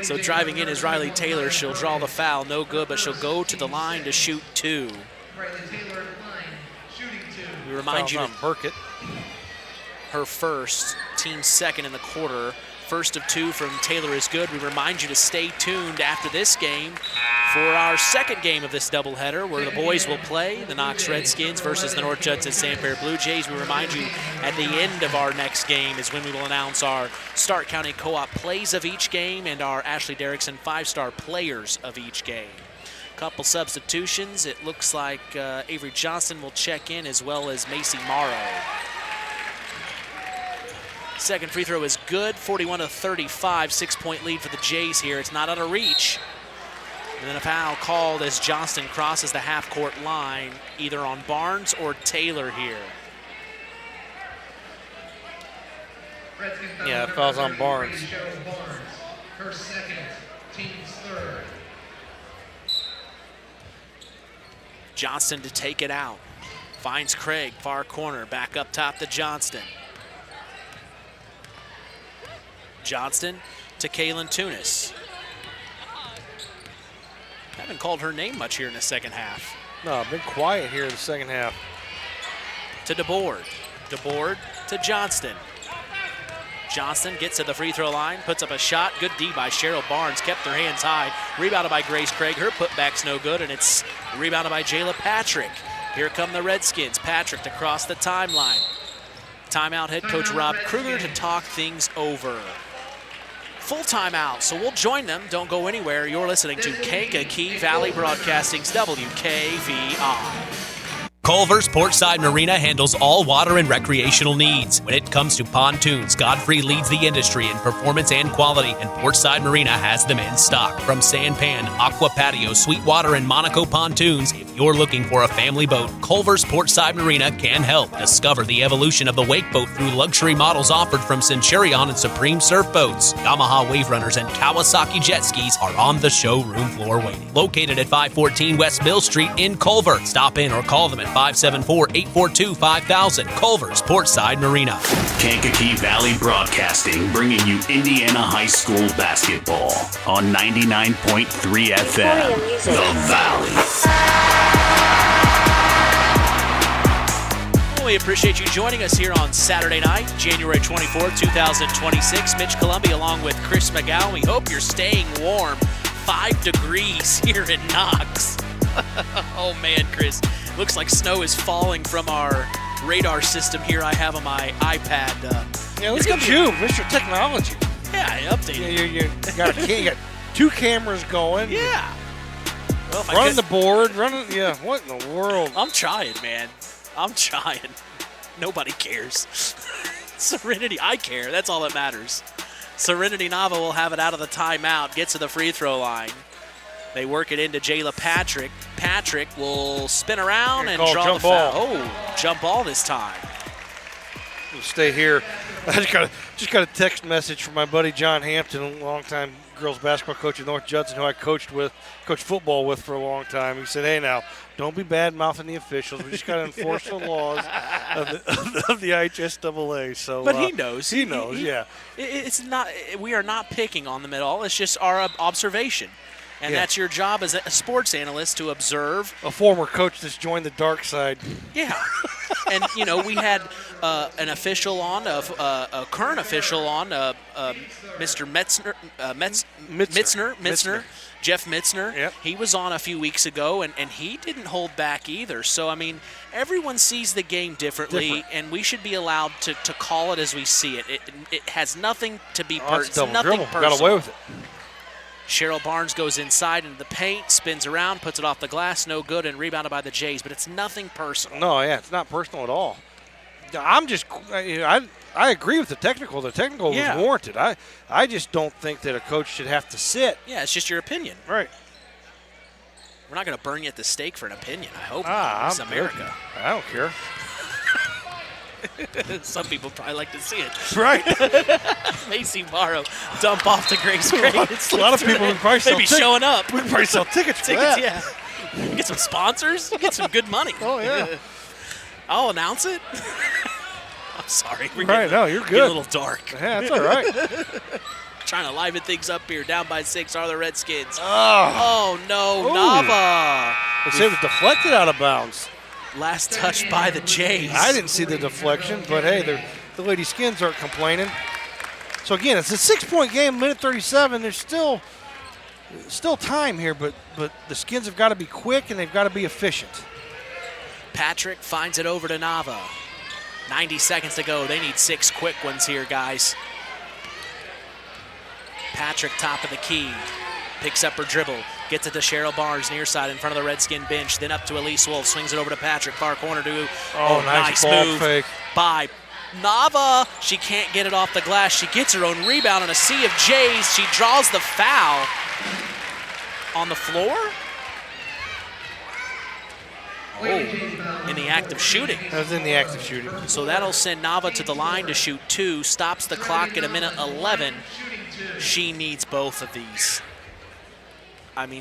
So driving in is Riley Taylor. She'll draw the foul. No good, but she'll go to the line to shoot 2. Riley Taylor, line, shooting 2. We remind you on Burkett. Her first, team second in the quarter. First of 2 from Taylor is good. We remind you to stay tuned after this game for our second game of this doubleheader, where the boys will play the Knox Redskins versus the North Judson-San Blue Jays. We remind you at the end of our next game is when we will announce our Stark County Co-op plays of each game and our Ashley Derrickson 5-star players of each game. Couple substitutions. It looks like Avery Johnson will check in, as well as Macy Morrow. Second free throw is good, 41-35, 6-point lead for the Jays here. It's not out of reach. And then a foul called as Johnston crosses the half-court line, either on Barnes or Taylor here. Yeah, foul's on Barnes. Her second, team's third. Johnston to take it out. Finds Craig, far corner, back up top to Johnston. Johnston to Kaylin Tunis. Haven't called her name much here in the second half. No, been quiet here in the second half. To DeBoard. DeBoard to Johnston. Johnston gets to the free throw line, puts up a shot. Good D by Cheryl Barnes, kept her hands high. Rebounded by Grace Craig. Her putback's no good, and it's rebounded by Jayla Patrick. Here come the Redskins. Patrick to cross the timeline. Timeout head coach Rob Kruger to talk things over. Full timeout, so we'll join them. Don't go anywhere. You're listening to Kankakee Valley Broadcasting's WKVI. Culver's Portside Marina handles all water and recreational needs. When it comes to pontoons, Godfrey leads the industry in performance and quality, and Portside Marina has them in stock. From Sanpan, Aqua Patio, Sweetwater, and Monaco pontoons, if you're looking for a family boat, Culver's Portside Marina can help. Discover the evolution of the wake boat through luxury models offered from Centurion and Supreme Surf Boats. Yamaha Wave Runners and Kawasaki jet skis are on the showroom floor waiting. Located at 514 West Mill Street in Culver. Stop in or call them at 574-842-5000. Culver's Portside Marina. Kankakee Valley Broadcasting, bringing you Indiana High School basketball on 99.3 FM. The Valley. Well, we appreciate you joining us here on Saturday night, January 24th, 2026. Mitch Columbia along with Chris McGowan. We hope you're staying warm. 5 degrees here in Knox. Oh, man, Chris. Looks like snow is falling from our radar system here I have on my iPad. Yeah, look at you, Mr. Technology. Yeah, I updated. You got 2 cameras going. Yeah. Well, running the board, yeah, what in the world? I'm trying, man. I'm trying. Nobody cares. Serenity, I care. That's all that matters. Serenity Nava will have it out of the timeout, gets to the free throw line. They work it into Jayla Patrick. Patrick will spin around and draw the foul. Oh, jump ball this time. we'll stay here. I just got a text message from my buddy John Hampton, a longtime girls basketball coach at North Judson, who I coached football with for a long time. He said, "Hey, now don't be bad mouthing the officials. We just got to enforce the laws of the IHSAA." So, but he knows. He knows. Yeah. It's not. We are not picking on them at all. It's just our observation. And that's your job as a sports analyst, to observe. A former coach that's joined the dark side. Yeah. And, we had an official on, a current official on, Mr. Mitzner, Jeff Mitzner. Yep. He was on a few weeks ago, and he didn't hold back either. So, everyone sees the game differently, and we should be allowed to call it as we see it. It has nothing to be personal. Nothing personal. Got away with it. Cheryl Barnes goes inside into the paint, spins around, puts it off the glass, no good, and rebounded by the Jays. But it's nothing personal. No, it's not personal at all. I agree with the technical. The technical was warranted. I just don't think that a coach should have to sit. Yeah, it's just your opinion. Right. We're not going to burn you at the stake for an opinion, I hope. It's I'm America. Good. I don't care. Some people probably like to see it. Right. Macy Morrow dump off to Grace Gray. A lot of people would probably sell tickets. Showing up. We'd probably sell tickets for that. Yeah. Get some sponsors. Get some good money. Oh, yeah. I'll announce it. I'm sorry. You're good. A little dark. Yeah, that's all right. Trying to liven things up here. Down by 6 are the Redskins. Oh no. Ooh. Nava. They say it was deflected out of bounds. Last touch by the Jays. I didn't see the deflection, but hey, the Lady Skins aren't complaining. So again, it's a 6-point game, minute 37. There's still time here, but the Skins have got to be quick and they've got to be efficient. Patrick finds it over to Nava. 90 seconds to go. They need 6 quick ones here, guys. Patrick, top of the key, picks up her dribble. Gets it to Cheryl Barnes, near side in front of the Redskin bench. Then up to Elise Wolf. Swings it over to Patrick. Far corner to. Nice ball move fake by Nava. She can't get it off the glass. She gets her own rebound in a sea of Jays. She draws the foul on the floor. In the act of shooting. That was in the act of shooting. So that'll send Nava to the line to shoot 2. Stops the clock at a minute 11. She needs both of these.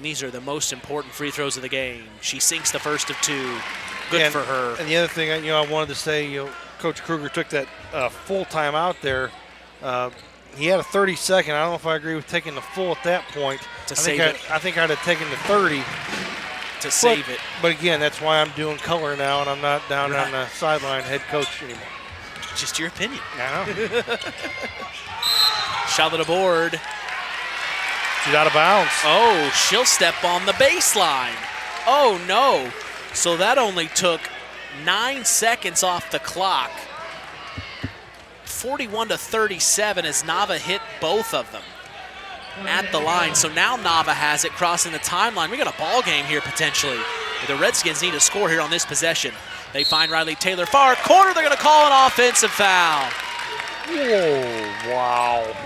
These are the most important free throws of the game. She sinks the first of 2. Good for her. And the other thing, I wanted to say, Coach Kruger took that full time out there. He had a 30-second. I don't know if I agree with taking the full at that point. I think I'd have taken the 30 to save it. But again, that's why I'm doing color now, and I'm not down on the sideline head coach anymore. Just your opinion. I know. Shot at a board. She's out of bounds. Oh, she'll step on the baseline. Oh, no. So that only took 9 seconds off the clock. 41-37 as Nava hit both of them at the line. So now Nava has it crossing the timeline. We got a ball game here potentially. The Redskins need to score here on this possession. They find Riley Taylor far corner. They're going to call an offensive foul. Whoa, wow.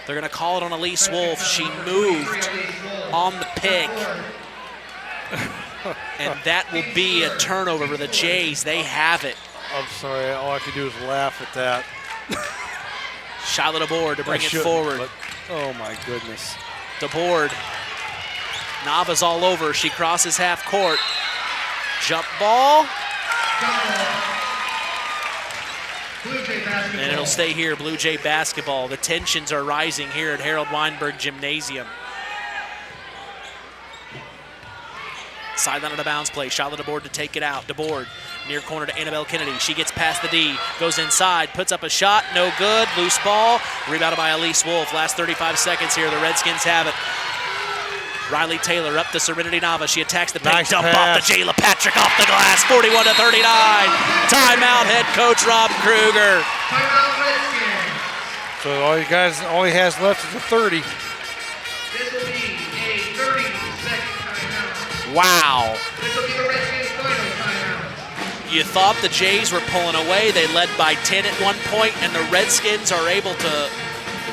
They're going to call it on Elise Wolf. She moved on the pick. And that will be a turnover for the Jays. They have it. I'm sorry. All I could do is laugh at that. Charlotte aboard to bring it forward. But, oh, my goodness. DeBoard. Nava's all over. She crosses half court. Jump ball. And it'll stay here, Blue Jay basketball. The tensions are rising here at Harold Weinberg Gymnasium. Sideline of the bounce play. Charlotte DeBoard to take it out. DeBoard near corner to Annabelle Kennedy. She gets past the D, goes inside, puts up a shot, no good. Loose ball, rebounded by Elise Wolf. Last 35 seconds here, the Redskins have it. Riley Taylor up to Serenity Nava. She attacks the paint. Nice dump pass. off to Jayla Patrick off the glass. 41-39. Timeout, head coach Rob Kruger. So all he has left is a 30. This will be a 30-second timeout. Wow. This will be the Redskins' final timeout. You thought the Jays were pulling away. They led by 10 at one point, and the Redskins are able to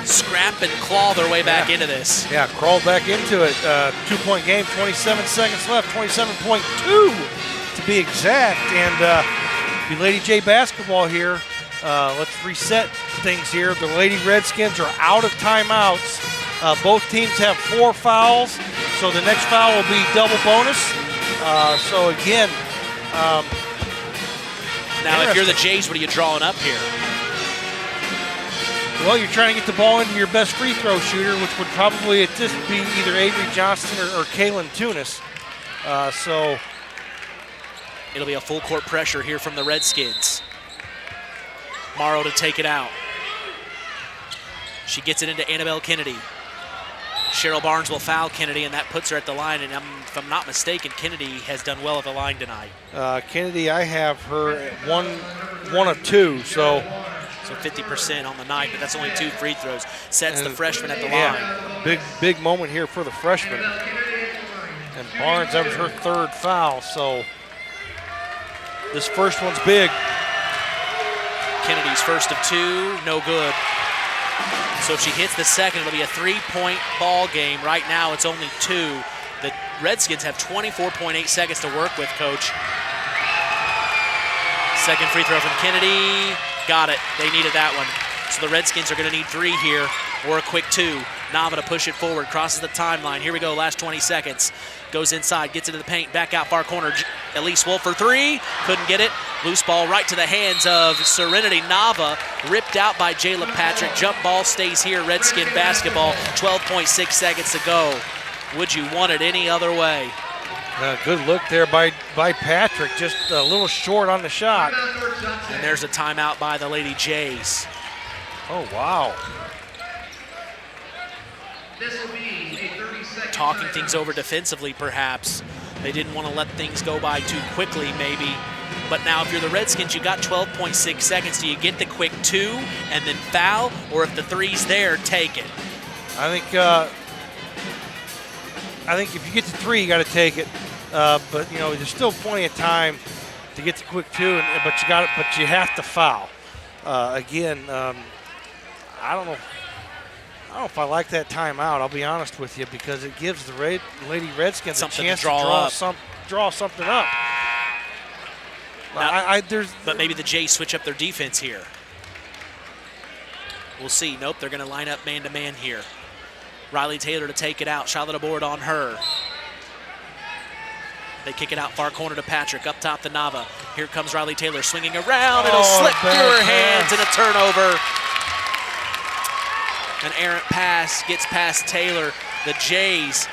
scrap and claw their way back into this. Yeah, crawl back into it. 2-point game, 27 seconds left, 27.2 to be exact. And Be Lady J basketball here. Let's reset things here. The Lady Redskins are out of timeouts. Both teams have 4 fouls, so the next foul will be double bonus. So again, now if you're the Jays, what are you drawing up here? Well, you're trying to get the ball into your best free throw shooter, which would probably at this be either Avery Johnston or Kaylin Tunis. So it'll be a full court pressure here from the Redskins. Morrow to take it out. She gets it into Annabelle Kennedy. Cheryl Barnes will foul Kennedy, and that puts her at the line. And if I'm not mistaken, Kennedy has done well at the line tonight. Kennedy, I have her at one of 2, so 50% on the night, but that's only 2 free throws. Sets the freshman at the line. Big moment here for the freshman. And Barnes, that was her 3rd foul, so this first one's big. Kennedy's first of 2, no good. So if she hits the second, it'll be a 3-point ball game. Right now, it's only 2. The Redskins have 24.8 seconds to work with, Coach. Second free throw from Kennedy. Got it. They needed that one. So the Redskins are going to need 3 here or a quick 2. Nava to push it forward, crosses the timeline. Here we go, last 20 seconds. Goes inside, gets into the paint, back out far corner. Elise Wolf for 3, couldn't get it. Loose ball right to the hands of Serenity Nava, ripped out by Jayla Patrick. Jump ball stays here, Redskin basketball, 12.6 seconds to go. Would you want it any other way? Good look there by Patrick, just a little short on the shot. And there's a timeout by the Lady Jays. Oh, wow. This will be a 30-second talking things over defensively, perhaps. They didn't want to let things go by too quickly, maybe. But now if you're the Redskins, you got 12.6 seconds. Do you get the quick 2 and then foul? Or if the 3's there, take it? I think if you get to 3, you got to take it. But you know, there's still plenty of time to get the quick 2, but you have to foul. Again, I don't know if I like that timeout. I'll be honest with you, because it gives the Lady Redskins a chance to draw something up. Now, but maybe the Jays switch up their defense here. We'll see. Nope, they're going to line up man-to-man here. Riley Taylor to take it out. Shot at a board on her. They kick it out far corner to Patrick. Up top to Nava. Here comes Riley Taylor swinging around. It'll slip through her hands and a turnover. An errant pass gets past Taylor. The Jays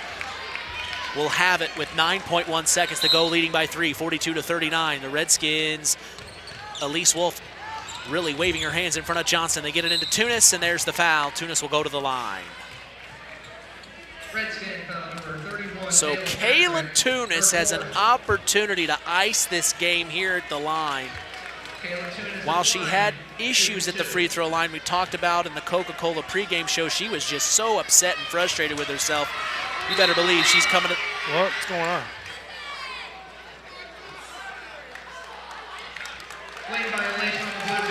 will have it with 9.1 seconds to go, leading by 3, 42-39. The Redskins, Elise Wolf really waving her hands in front of Johnson. They get it into Tunis, and there's the foul. Tunis will go to the line. So Kaylin Tunis has an opportunity to ice this game here at the line. While she had issues at the free throw line, we talked about in the Coca-Cola pregame show, she was just so upset and frustrated with herself. You better believe she's coming to... What's going on? Lane violation on the Blue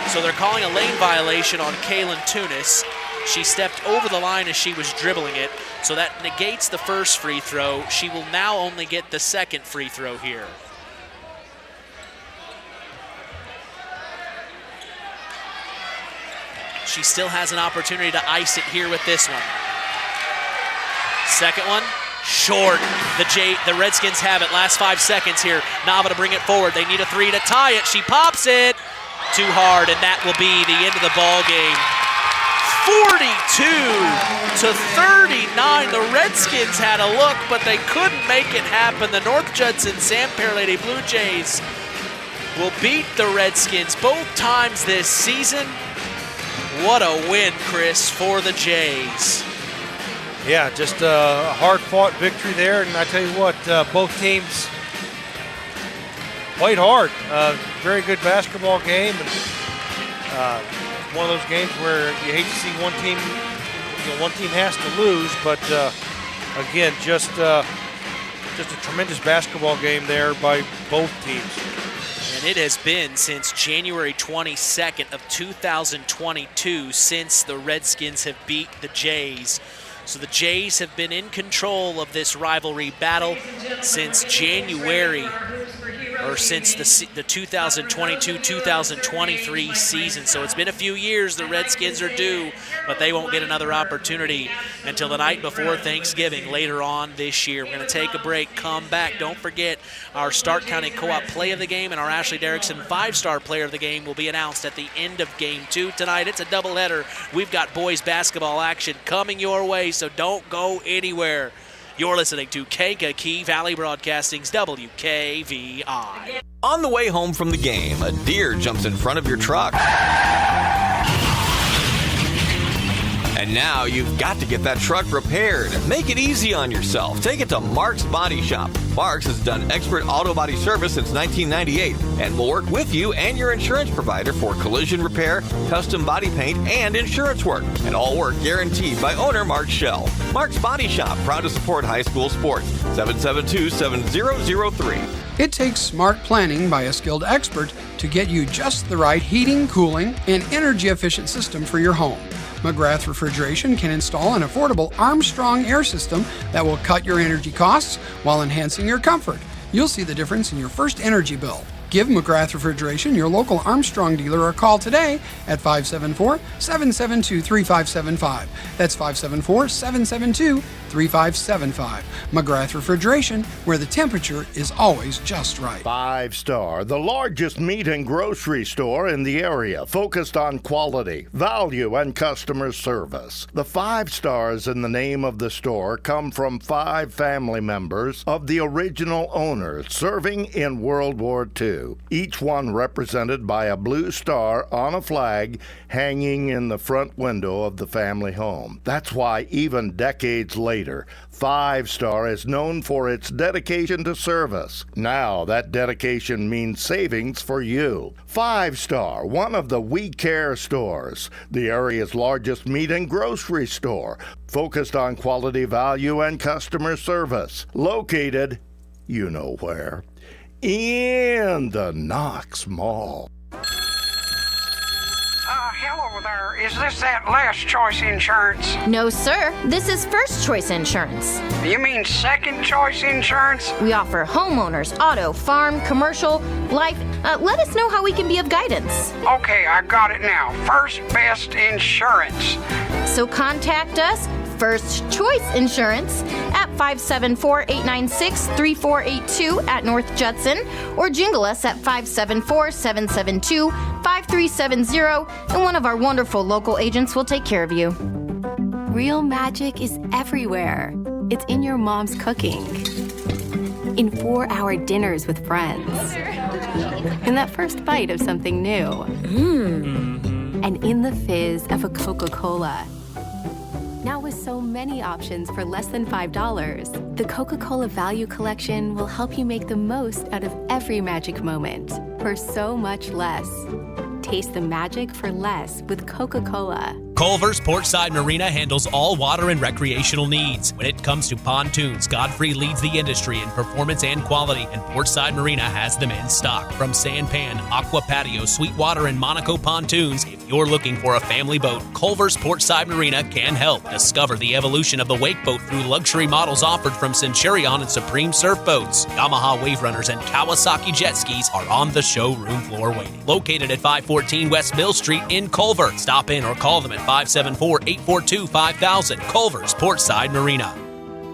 Jays. So they're calling a lane violation on Kaylin Tunis. She stepped over the line as she was dribbling it, so that negates the first free throw. She will now only get the second free throw here. She still has an opportunity to ice it here with this one. Second one, short. The Redskins have it. Last 5 seconds here. Nava to bring it forward. They need a 3 to tie it. She pops it. Too hard, and that will be the end of the ball game. 42-39. The Redskins had a look, but they couldn't make it happen. The North Judson-San Pierre Lady Blue Jays will beat the Redskins both times this season. What a win, Chris, for the Jays. Yeah, just a hard-fought victory there, and I tell you what, both teams played hard. Very good basketball game, and one of those games where you hate to see one team has to lose, but again, just a tremendous basketball game there by both teams. And it has been since January 22nd of 2022 since the Redskins have beat the Jays. So the Jays have been in control of this rivalry battle since January, or since the 2022-2023 season. So it's been a few years. The Redskins are due, but they won't get another opportunity until the night before Thanksgiving later on this year. We're going to take a break, come back. Don't forget our Stark County Co-op Play of the Game and our Ashley Derrickson 5-Star Player of the Game will be announced at the end of Game 2 tonight. It's a doubleheader. We've got boys basketball action coming your way, so don't go anywhere. You're listening to Kankakee Valley Broadcasting's WKVI. On the way home from the game, a deer jumps in front of your truck. And now you've got to get that truck repaired. Make it easy on yourself. Take it to Mark's Body Shop. Mark's has done expert auto body service since 1998 and will work with you and your insurance provider for collision repair, custom body paint, and insurance work. And all work guaranteed by owner Mark Schell. Mark's Body Shop, proud to support high school sports. 772-7003. It takes smart planning by a skilled expert to get you just the right heating, cooling, and energy-efficient system for your home. McGrath Refrigeration can install an affordable Armstrong air system that will cut your energy costs while enhancing your comfort. You'll see the difference in your first energy bill. Give McGrath Refrigeration, your local Armstrong dealer, a call today at 574-772-3575. That's 574-772-3575. McGrath Refrigeration, where the temperature is always just right. 5-Star, the largest meat and grocery store in the area, focused on quality, value, and customer service. The 5 stars in the name of the store come from 5 family members of the original owners serving in World War II. Each one represented by a blue star on a flag hanging in the front window of the family home. That's why even decades later, 5-Star is known for its dedication to service. Now that dedication means savings for you. 5-Star, one of the We Care stores, the area's largest meat and grocery store, focused on quality, value, and customer service. Located, you know where, in the Knox Mall. Hello there. Is this that Last Choice Insurance? No, sir. This is First Choice Insurance. You mean Second Choice Insurance? We offer homeowners, auto, farm, commercial, life. Let us know how we can be of guidance. Okay, I got it now. First Best Insurance. So contact us, First Choice Insurance, at 574-896-3482 at North Judson, or jingle us at 574-772-5370, and one of our wonderful local agents will take care of you. Real magic is everywhere. It's in your mom's cooking, in 4-hour dinners with friends, in that first bite of something new, and in the fizz of a Coca-Cola. Now with so many options for less than $5, the Coca-Cola Value Collection will help you make the most out of every magic moment for so much less. Taste the magic for less with Coca-Cola. Culver's Portside Marina handles all water and recreational needs. When it comes to pontoons, Godfrey leads the industry in performance and quality, and Portside Marina has them in stock. From Sanpan, Aqua Patio, Sweetwater, and Monaco pontoons, if you're looking for a family boat, Culver's Portside Marina can help. Discover the evolution of the wake boat through luxury models offered from Centurion and Supreme Surf Boats. Yamaha Wave Runners and Kawasaki jet skis are on the showroom floor waiting. Located at 514 West Mill Street in Culver. Stop in or call them at 574-842-5000. Culver's Portside Marina.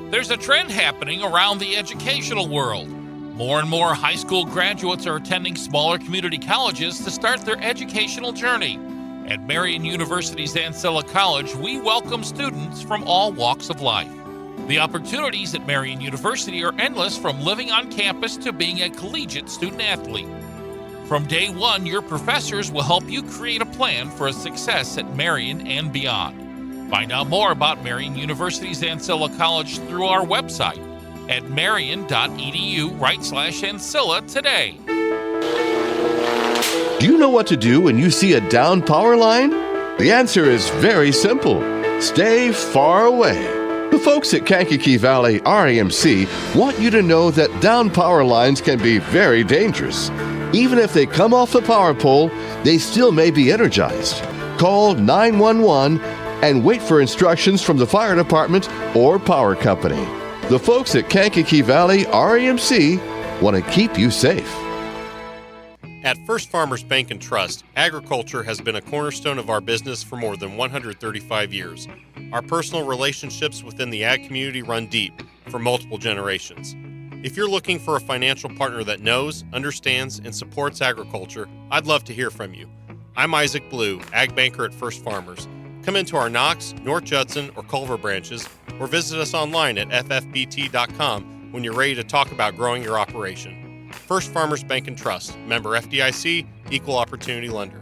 There's a trend happening around the educational world. More and more high school graduates are attending smaller community colleges to start their educational journey. At Marian University's Ancilla College, we welcome students from all walks of life. The opportunities at Marian University are endless, from living on campus to being a collegiate student athlete. From day one, your professors will help you create a plan for a success at Marian and beyond. Find out more about Marian University's Ancilla College through our website at marian.edu/Ancilla today. Do you know what to do when you see a down power line? The answer is very simple. Stay far away. The folks at Kankakee Valley RAMC want you to know that down power lines can be very dangerous. Even if they come off the power pole, they still may be energized. Call 911 and wait for instructions from the fire department or power company. The folks at Kankakee Valley REMC want to keep you safe. At First Farmers Bank and Trust, agriculture has been a cornerstone of our business for more than 135 years. Our personal relationships within the ag community run deep for multiple generations. If you're looking for a financial partner that knows, understands, and supports agriculture, I'd love to hear from you. I'm Isaac Blue, Ag Banker at First Farmers. Come into our Knox, North Judson, or Culver branches, or visit us online at ffbt.com when you're ready to talk about growing your operation. First Farmers Bank and Trust, member FDIC, equal opportunity lender.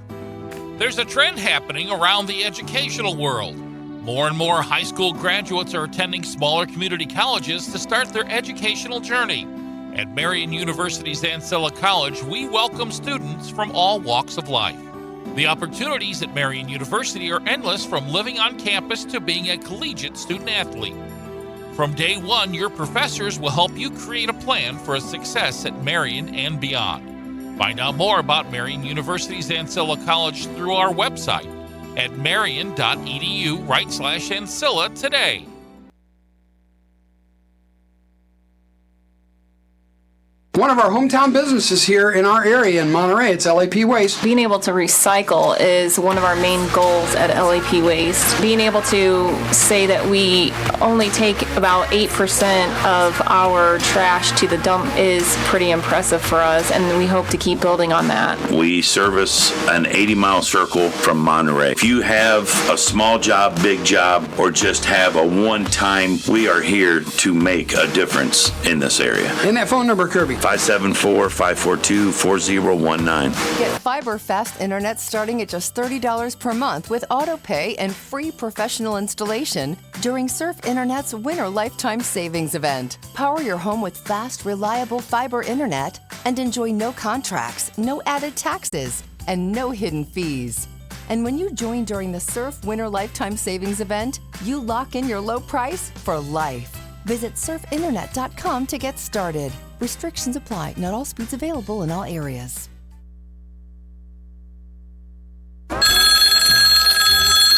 There's a trend happening around the educational world. More and more high school graduates are attending smaller community colleges to start their educational journey. At Marian University's Ancilla College, we welcome students from all walks of life. The opportunities at Marian University are endless, from living on campus to being a collegiate student athlete. From day one, your professors will help you create a plan for a success at Marian and beyond. Find out more about Marian University's Ancilla College through our website at marian.edu/Ancilla today. One of our hometown businesses here in our area in Monterey, it's LAP Waste. Being able to recycle is one of our main goals at LAP Waste. Being able to say that we only take about 8% of our trash to the dump is pretty impressive for us, and we hope to keep building on that. We service an 80-mile circle from Monterey. If you have a small job, big job, or just have a one-time, we are here to make a difference in this area. And that phone number, Kirby? 574-542-4019. Get fiber fast internet starting at just $30 per month with auto pay and free professional installation during Surf Internet's Winter Lifetime Savings event. Power your home with fast, reliable fiber internet and enjoy no contracts, no added taxes, and no hidden fees. And when you join during the Surf Winter Lifetime Savings event, you lock in your low price for life. Visit surfinternet.com to get started. Restrictions apply. Not all speeds available in all areas.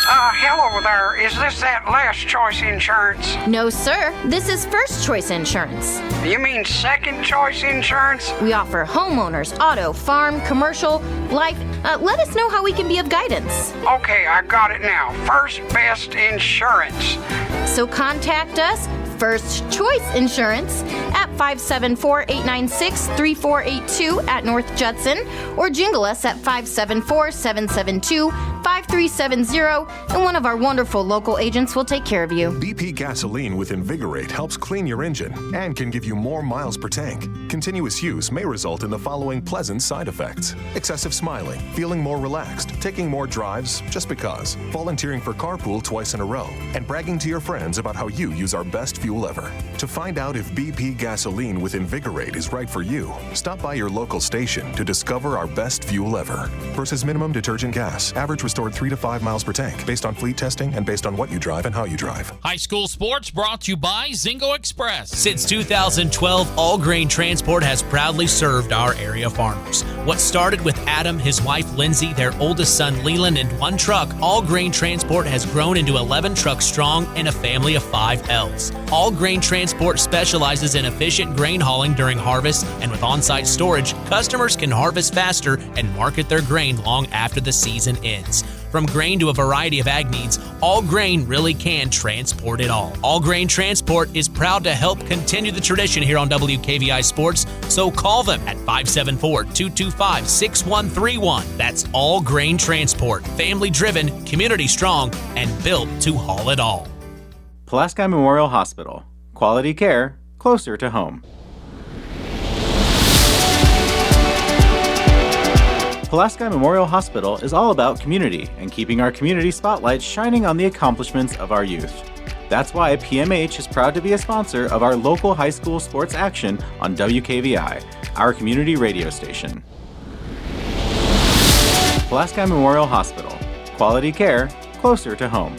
Hello there. Is this that Last Choice Insurance? No, sir. This is First Choice Insurance. You mean Second Choice Insurance? We offer homeowners, auto, farm, commercial, life. Let us know how we can be of guidance. Okay, I got it now. First Best Insurance. So contact us, First Choice Insurance, at 574-896-3482 at North Judson, or jingle us at 574-772-5370, and one of our wonderful local agents will take care of you. BP gasoline with Invigorate helps clean your engine and can give you more miles per tank. Continuous use may result in the following pleasant side effects: excessive smiling, feeling more relaxed, taking more drives just because, volunteering for carpool twice in a row, and bragging to your friends about how you use our best fuel ever. To find out if BP gasoline with Invigorate is right for you, stop by your local station to discover our best fuel ever. Versus minimum detergent gas, average restored 3 to 5 miles per tank, based on fleet testing and based on what you drive and how you drive. High school sports brought to you by Zingo Express. Since 2012, All Grain Transport has proudly served our area farmers. What started with Adam, his wife Lindsay, their oldest son Leland, and one truck, All Grain Transport has grown into 11 trucks strong and a family of 5 L's. All Grain Transport specializes in efficient grain hauling during harvest, and with on-site storage, customers can harvest faster and market their grain long after the season ends. From grain to a variety of ag needs, All Grain really can transport it all. All Grain Transport is proud to help continue the tradition here on WKVI Sports, so call them at 574-225-6131. That's All Grain Transport. Family-driven, community-strong, and built to haul it all. Pulaski Memorial Hospital. Quality care closer to home. Pulaski Memorial Hospital is all about community and keeping our community spotlight shining on the accomplishments of our youth. That's why PMH is proud to be a sponsor of our local high school sports action on WKVI, our community radio station. Pulaski Memorial Hospital. Quality care closer to home.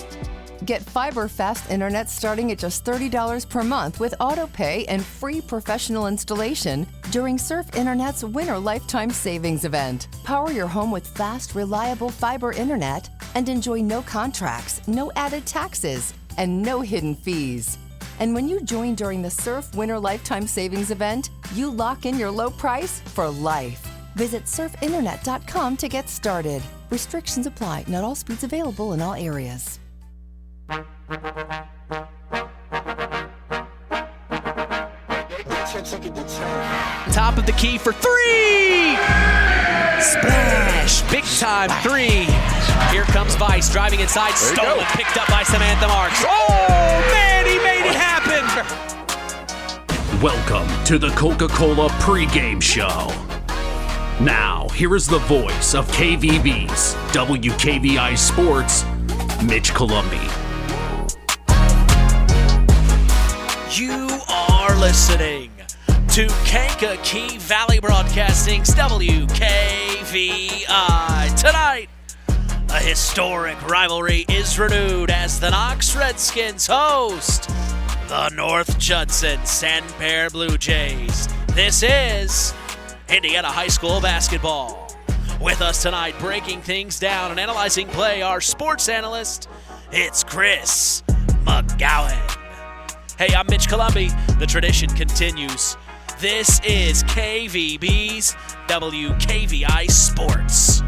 Get fiber fast internet starting at just $30 per month with auto pay and free professional installation during Surf Internet's Winter Lifetime Savings event. Power your home with fast, reliable fiber internet and enjoy no contracts, no added taxes, and no hidden fees. And when you join during the Surf Winter Lifetime Savings Event, you lock in your low price for life. Visit surfinternet.com to get started. Restrictions apply. Not all speeds available in all areas. Top of the key for three! Splash! Big time three. Here comes Vice driving inside, stolen, picked up by Samantha Marks. Oh, man, he made it happen! Welcome to the Coca-Cola pregame show. Now, here is the voice of KVB's WKVI Sports, Mitch Columbi. You are listening to Kankakee Valley Broadcasting's WKVI. Tonight, a historic rivalry is renewed as the Knox Redskins host the North Judson-San Blue Jays. This is Indiana High School basketball. With us tonight, breaking things down and analyzing play, our sports analyst, it's Chris McGowan. Hey, I'm Mitch Columbi. The tradition continues. This is KVB's WKVI Sports.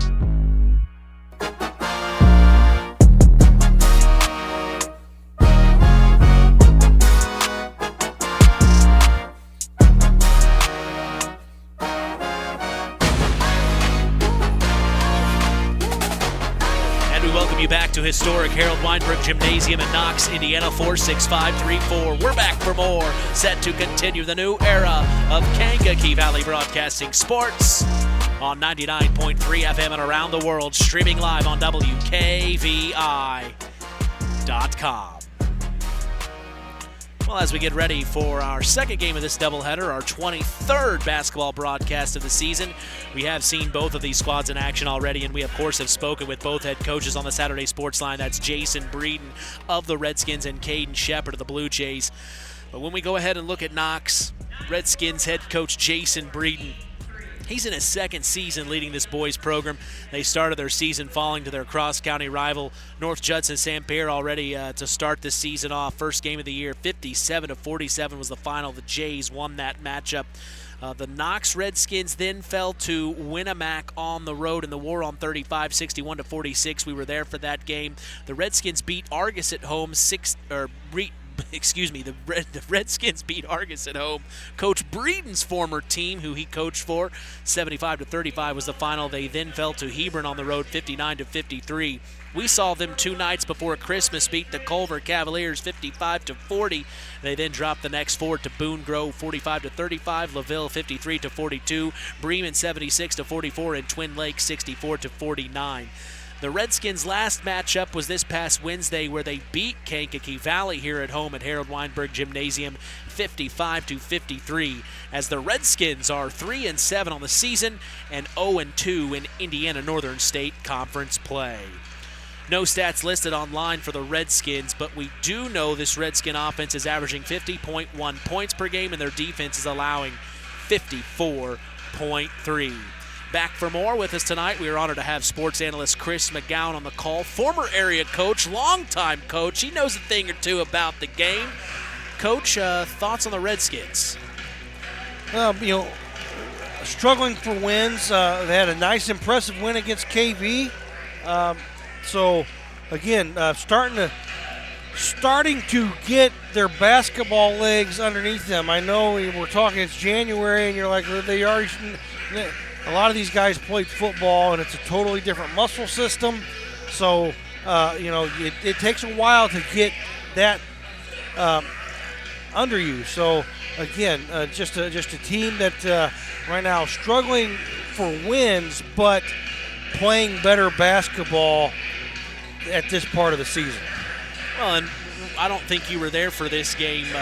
You back to historic Harold Weinberg Gymnasium in Knox, Indiana, 46534. We're back for more, set to continue the new era of Kankakee Valley Broadcasting Sports on 99.3 FM and around the world, streaming live on WKVI.com. Well, as we get ready for our second game of this doubleheader, our 23rd basketball broadcast of the season, we have seen both of these squads in action already, and we, of course, have spoken with both head coaches on the Saturday Sports Line. That's Jason Breeden of the Redskins and Caden Shepard of the Blue Jays. But when we go ahead and look at Knox, Redskins head coach Jason Breeden, he's in his second season leading this boys program. They started their season falling to their cross-county rival, North Judson-San Pierre, already to start this season off. First game of the year, 57-47 was the final. The Jays won that matchup. The Knox Redskins then fell to Winamac on the road in the War on 35, 61-46. We were there for that game. The Redskins beat Argus at home, the Redskins beat Argus at home. Coach Breeden's former team, who he coached for, 75-35 was the final. They then fell to Hebron on the road, 59-53. We saw them 2 nights before Christmas beat the Culver Cavaliers 55-40. They then dropped the next 4 to Boone Grove 45-35, LaVille 53-42, Bremen 76-44, and Twin Lakes 64-49. The Redskins' last matchup was this past Wednesday, where they beat Kankakee Valley here at home at Harold Weinberg Gymnasium 55-53, as the Redskins are 3-7 on the season and 0-2 in Indiana Northern State Conference play. No stats listed online for the Redskins, but we do know this Redskin offense is averaging 50.1 points per game, and their defense is allowing 54.3. Back for more with us tonight. We are honored to have sports analyst Chris McGowan on the call. Former area coach, longtime coach. He knows a thing or two about the game. Coach, thoughts on the Redskins? Struggling for wins. They had a nice, impressive win against KV. So, again, starting to get their basketball legs underneath them. I know we're talking, it's January, and you're like, they already. A lot of these guys played football, and it's a totally different muscle system. So, it takes a while to get that under you. So, again, just a team that right now is struggling for wins, but playing better basketball at this part of the season. Well, and I don't think you were there for this game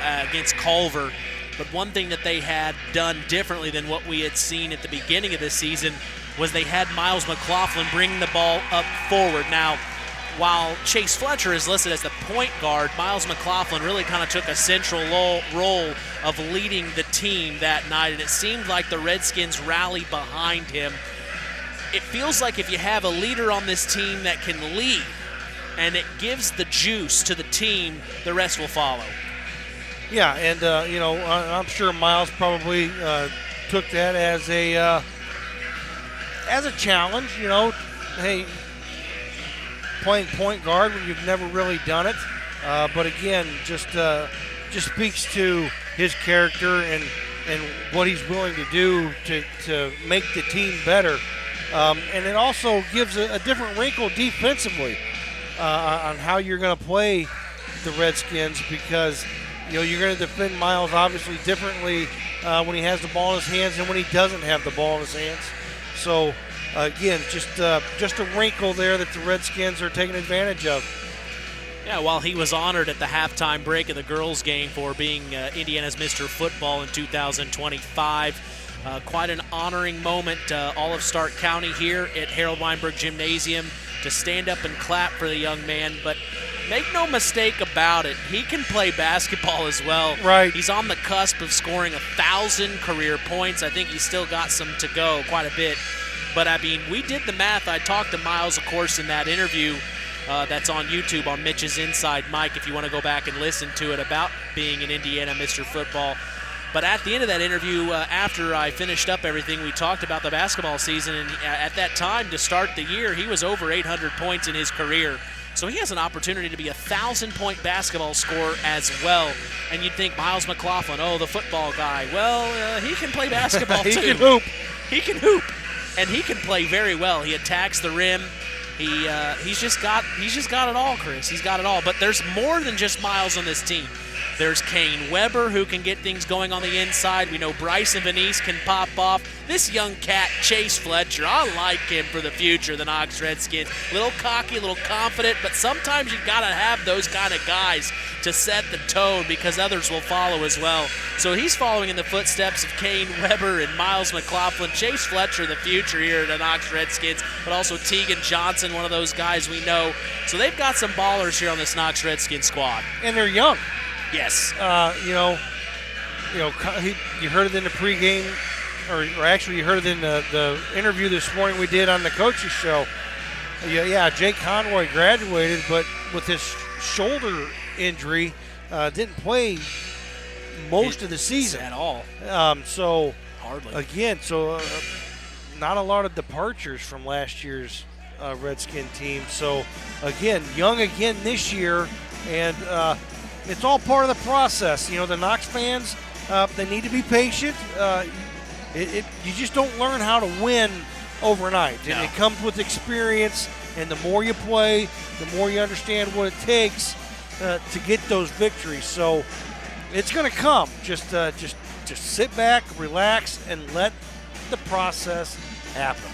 against Culver, but one thing that they had done differently than what we had seen at the beginning of this season was they had Miles McLaughlin bring the ball up forward. Now, while Chase Fletcher is listed as the point guard, Miles McLaughlin really kind of took a central role of leading the team that night, and it seemed like the Redskins rallied behind him it feels like if you have a leader on this team that can lead and it gives the juice to the team, the rest will follow. Yeah, and, I'm sure Miles probably took that as a challenge, hey, playing point guard when you've never really done it. But again, just speaks to his character and what he's willing to do to make the team better. And it also gives a different wrinkle defensively on how you're going to play the Redskins, because you're going to defend Miles obviously differently when he has the ball in his hands and when he doesn't have the ball in his hands. So again, just a wrinkle there that the Redskins are taking advantage of. Yeah, while he was honored at the halftime break of the girls' game for being Indiana's Mr. Football in 2025, quite an honoring moment. All of Stark County here at Harold Weinberg Gymnasium to stand up and clap for the young man. But make no mistake about it, he can play basketball as well. Right. He's on the cusp of scoring 1,000 career points. I think he's still got some to go, quite a bit. But, I mean, we did the math. I talked to Miles, of course, in that interview that's on YouTube on Mitch's Inside Mic if you want to go back and listen to it about being an Indiana Mr. Football. But at the end of that interview, after I finished up everything, we talked about the basketball season. And at that time, to start the year, he was over 800 points in his career. So he has an opportunity to be a 1,000-point basketball scorer as well. And you'd think Miles McLaughlin, the football guy. Well, he can play basketball too. He can hoop. He can hoop, and he can play very well. He attacks the rim. He's just got it all, Chris. He's got it all. But there's more than just Miles on this team. There's Kane Weber, who can get things going on the inside. We know Bryson Vanice can pop off. This young cat, Chase Fletcher, I like him for the future, the Knox Redskins. A little cocky, a little confident, but sometimes you got to have those kind of guys to set the tone because others will follow as well. So he's following in the footsteps of Kane Weber and Miles McLaughlin. Chase Fletcher, the future here at the Knox Redskins, but also Tegan Johnson, one of those guys we know. So they've got some ballers here on this Knox Redskins squad. And they're young. Yes. You heard it in the pregame, or actually you heard it in the interview this morning we did on the coach's show. Yeah, Jake Conroy graduated, but with his shoulder injury, didn't play most of the season at all. So hardly. Again, not a lot of departures from last year's Redskin team. So again, young again this year, and it's all part of the process. The Knox fans, they need to be patient. You just don't learn how to win overnight. No. And it comes with experience, and the more you play, the more you understand what it takes to get those victories. So it's going to come. Just sit back, relax, and let the process happen.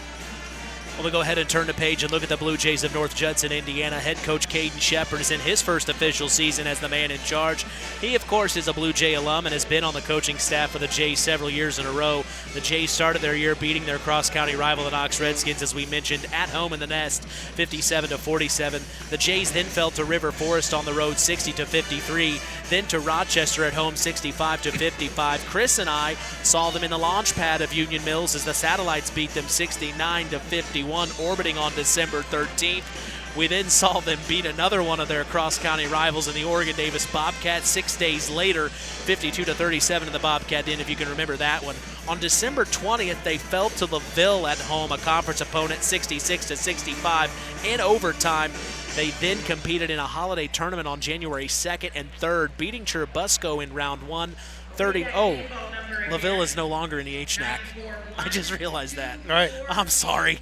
Well, we'll go ahead and turn the page and look at the Blue Jays of North Judson, Indiana. Head coach Caden Shepard is in his first official season as the man in charge. He, of course, is a Blue Jay alum and has been on the coaching staff for the Jays several years in a row. The Jays started their year beating their cross-county rival, the Knox Redskins, as we mentioned, at home in the Nest, 57-47. The Jays then fell to River Forest on the road, 60-53. Then to Rochester at home, 65-55. Chris and I saw them in the launch pad of Union Mills as the Satellites beat them 69-51, orbiting on December 13th. We then saw them beat another one of their cross-county rivals in the Oregon Davis Bobcats 6 days later, 52-37 in the Bobcat Den, if you can remember that one. On December 20th, they fell to LaVille at home, a conference opponent, 66-65 in overtime. They then competed in a holiday tournament on January 2nd and 3rd, beating Churubusco in round one. LaVille is no longer in the HNAC. I just realized that. All right. I'm sorry.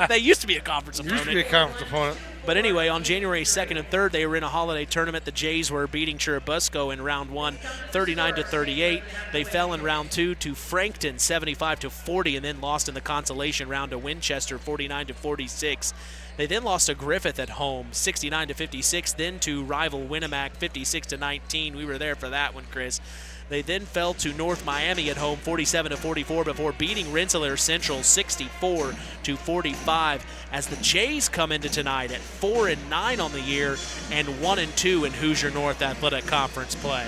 They used to be a conference opponent. But anyway, on January 2nd and 3rd, they were in a holiday tournament. The Jays were beating Churubusco in round one, 39-38. They fell in round two to Frankton, 75-40, and then lost in the consolation round to Winchester, 49-46. They then lost to Griffith at home, 69-56, then to rival Winnemac, 56-19. We were there for that one, Chris. They then fell to North Miami at home, 47-44, before beating Rensselaer Central 64-45. As the Jays come into tonight at 4-9 on the year and 1-2 in Hoosier North Athletic Conference play.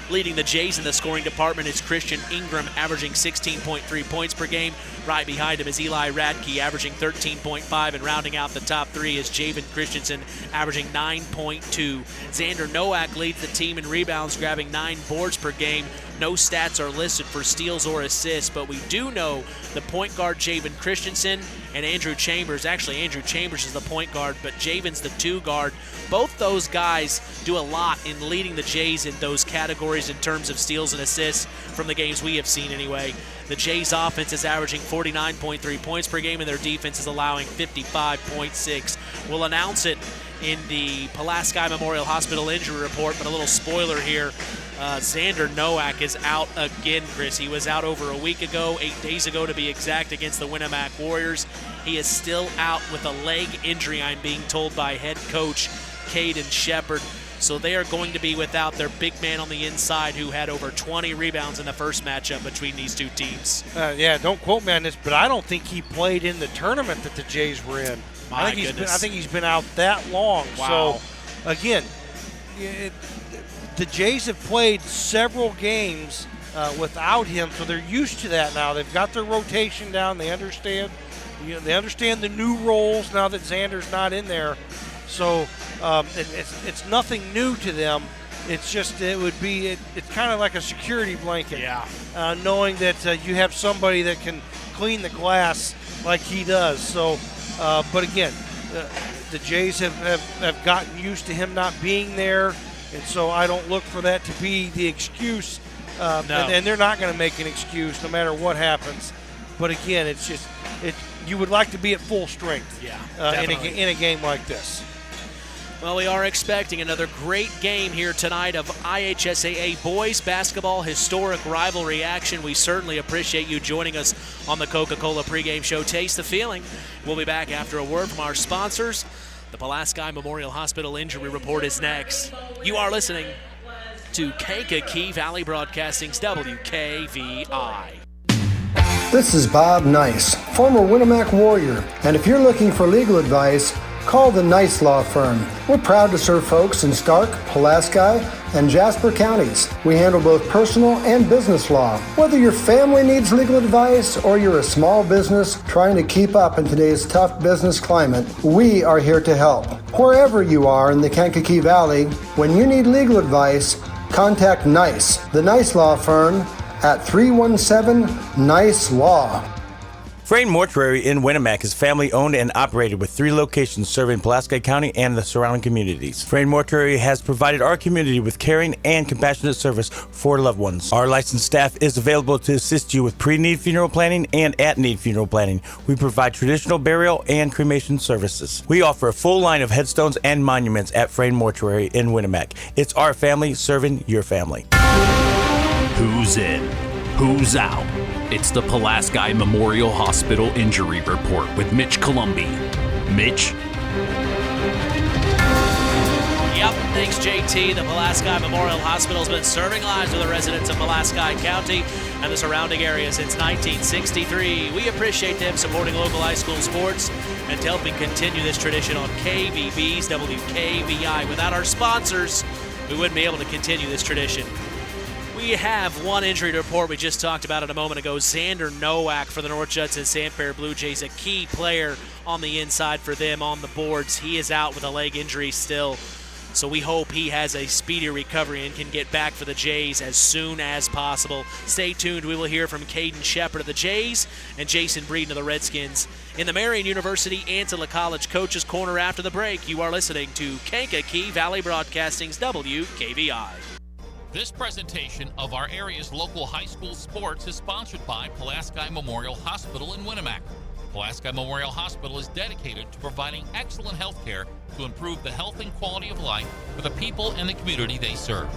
Leading the Jays in the scoring department is Christian Ingram, averaging 16.3 points per game. Right behind him is Eli Radke, averaging 13.5, and rounding out the top three is Javen Christensen, averaging 9.2. Xander Nowak leads the team in rebounds, grabbing 9 boards per game. No stats are listed for steals or assists, but we do know the point guard Javen Christensen and Andrew Chambers. Actually, Andrew Chambers is the point guard, but Javen's the 2 guard. Both those guys do a lot in leading the Jays in those categories in terms of steals and assists from the games we have seen anyway. The Jays offense is averaging 49.3 points per game, and their defense is allowing 55.6. We'll announce it in the Pulaski Memorial Hospital injury report, but a little spoiler here. Xander Nowak is out again, Chris. He was out over a week ago, 8 days ago to be exact, against the Winamac Warriors. He is still out with a leg injury, I'm being told by head coach Caden Shepard. So they are going to be without their big man on the inside who had over 20 rebounds in the first matchup between these two teams. Yeah, don't quote me on this, but I don't think he played in the tournament that the Jays were in. My goodness. I think he's been out that long. Wow. So, again, the Jays have played several games without him, so they're used to that now. They've got their rotation down. They understand. They understand the new roles now that Xander's not in there. So it's nothing new to them. It's just it's kind of like a security blanket. Yeah. Knowing that you have somebody that can clean the glass like he does. So, but again, the Jays have gotten used to him not being there, and so I don't look for that to be the excuse. No. And they're not going to make an excuse no matter what happens. But again, it's just you would like to be at full strength. Yeah, in a game like this. Well, we are expecting another great game here tonight of IHSAA boys basketball historic rivalry action. We certainly appreciate you joining us on the Coca-Cola pregame show. Taste the feeling. We'll be back after a word from our sponsors. The Pulaski Memorial Hospital injury report is next. You are listening to Kankakee Valley Broadcasting's WKVI. This is Bob Nice, former Winamac Warrior, and if you're looking for legal advice, call the Nice Law Firm. We're proud to serve folks in Stark, Pulaski, and Jasper counties. We handle both personal and business law. Whether your family needs legal advice or you're a small business trying to keep up in today's tough business climate, we are here to help. Wherever you are in the Kankakee Valley, when you need legal advice, contact Nice, the Nice Law Firm, at 317-NICE-LAW. Frayne Mortuary in Winamac is family-owned and operated with 3 locations serving Pulaski County and the surrounding communities. Frayne Mortuary has provided our community with caring and compassionate service for loved ones. Our licensed staff is available to assist you with pre-need funeral planning and at-need funeral planning. We provide traditional burial and cremation services. We offer a full line of headstones and monuments at Frayne Mortuary in Winamac. It's our family serving your family. Who's in? Who's out? It's the Pulaski Memorial Hospital Injury Report with Mitch Columbi. Mitch? Yep, thanks JT. The Pulaski Memorial Hospital has been serving lives of the residents of Pulaski County and the surrounding area since 1963. We appreciate them supporting local high school sports and helping continue this tradition on KVB's WKVI. Without our sponsors, we wouldn't be able to continue this tradition. We have one injury to report. We just talked about it a moment ago. Xander Nowak for the North Judson-San Blue Jays, a key player on the inside for them on the boards. He is out with a leg injury still, so we hope he has a speedy recovery and can get back for the Jays as soon as possible. Stay tuned. We will hear from Caden Shepard of the Jays and Jason Breeden of the Redskins in the Marian University Antilla College Coaches Corner after the break. You are listening to Kankakee Valley Broadcasting's WKVI. This presentation of our area's local high school sports is sponsored by Pulaski Memorial Hospital in Winamac. Pulaski Memorial Hospital is dedicated to providing excellent health care to improve the health and quality of life for the people and the community they serve.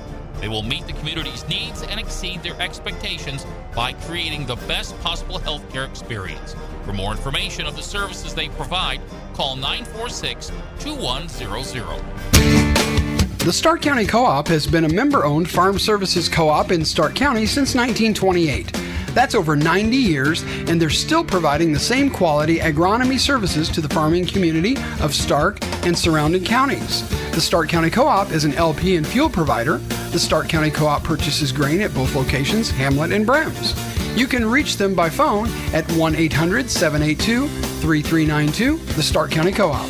They will meet the community's needs and exceed their expectations by creating the best possible health care experience. For more information of the services they provide, call 946-2100. The Stark County Co-op has been a member-owned farm services co-op in Stark County since 1928. That's over 90 years, and they're still providing the same quality agronomy services to the farming community of Stark and surrounding counties. The Stark County Co-op is an LP and fuel provider. The Stark County Co-op purchases grain at both locations, Hamlet and Brahms. You can reach them by phone at 1-800-782-3392. The Stark County Co-op.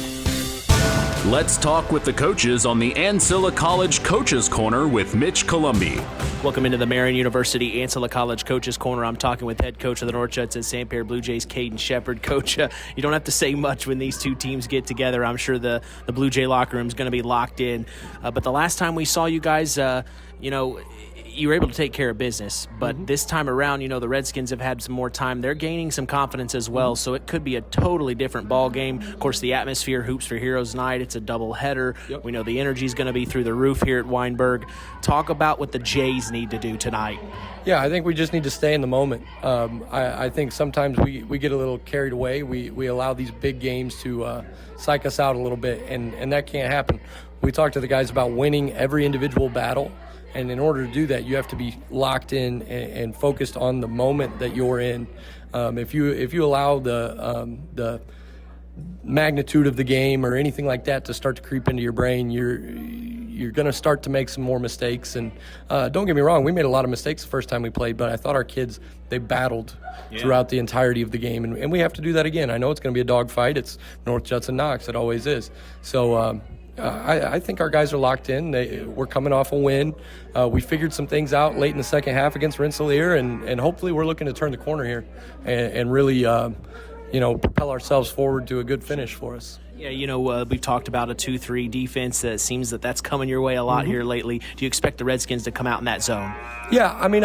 Let's talk with the coaches on the Ancilla College Coaches Corner with Mitch Columbi. Welcome into the Marian University Ancilla College Coaches Corner. I'm talking with head coach of the North Judson-San Blue Jays, Caden Shepard. Coach, you don't have to say much when these two teams get together. I'm sure the Blue Jay locker room is going to be locked in. But the last time we saw you guys, you were able to take care of business, but this time around, the Redskins have had some more time. They're gaining some confidence as well, so it could be a totally different ball game. Of course, the atmosphere, Hoops for Heroes night, it's a doubleheader. Yep. We know the energy is going to be through the roof here at Weinberg. Talk about what the Jays need to do tonight. Yeah, I think we just need to stay in the moment. I think sometimes we get a little carried away. We allow these big games to psych us out a little bit, and that can't happen. We talked to the guys about winning every individual battle. And in order to do that, you have to be locked in and focused on the moment that you're in. If you allow the magnitude of the game or anything like that to start to creep into your brain, you're going to start to make some more mistakes. And don't get me wrong, we made a lot of mistakes the first time we played, but I thought our kids, they battled throughout the entirety of the game. And we have to do that again. I know it's going to be a dogfight. It's North Judson-Knox. It always is. So I think our guys are locked in. We're coming off a win. We figured some things out late in the second half against Rensselaer, and hopefully we're looking to turn the corner here and really, propel ourselves forward to a good finish for us. Yeah, we've talked about a 2-3 defense. It seems that's coming your way a lot here lately. Do you expect the Redskins to come out in that zone? Yeah, I mean,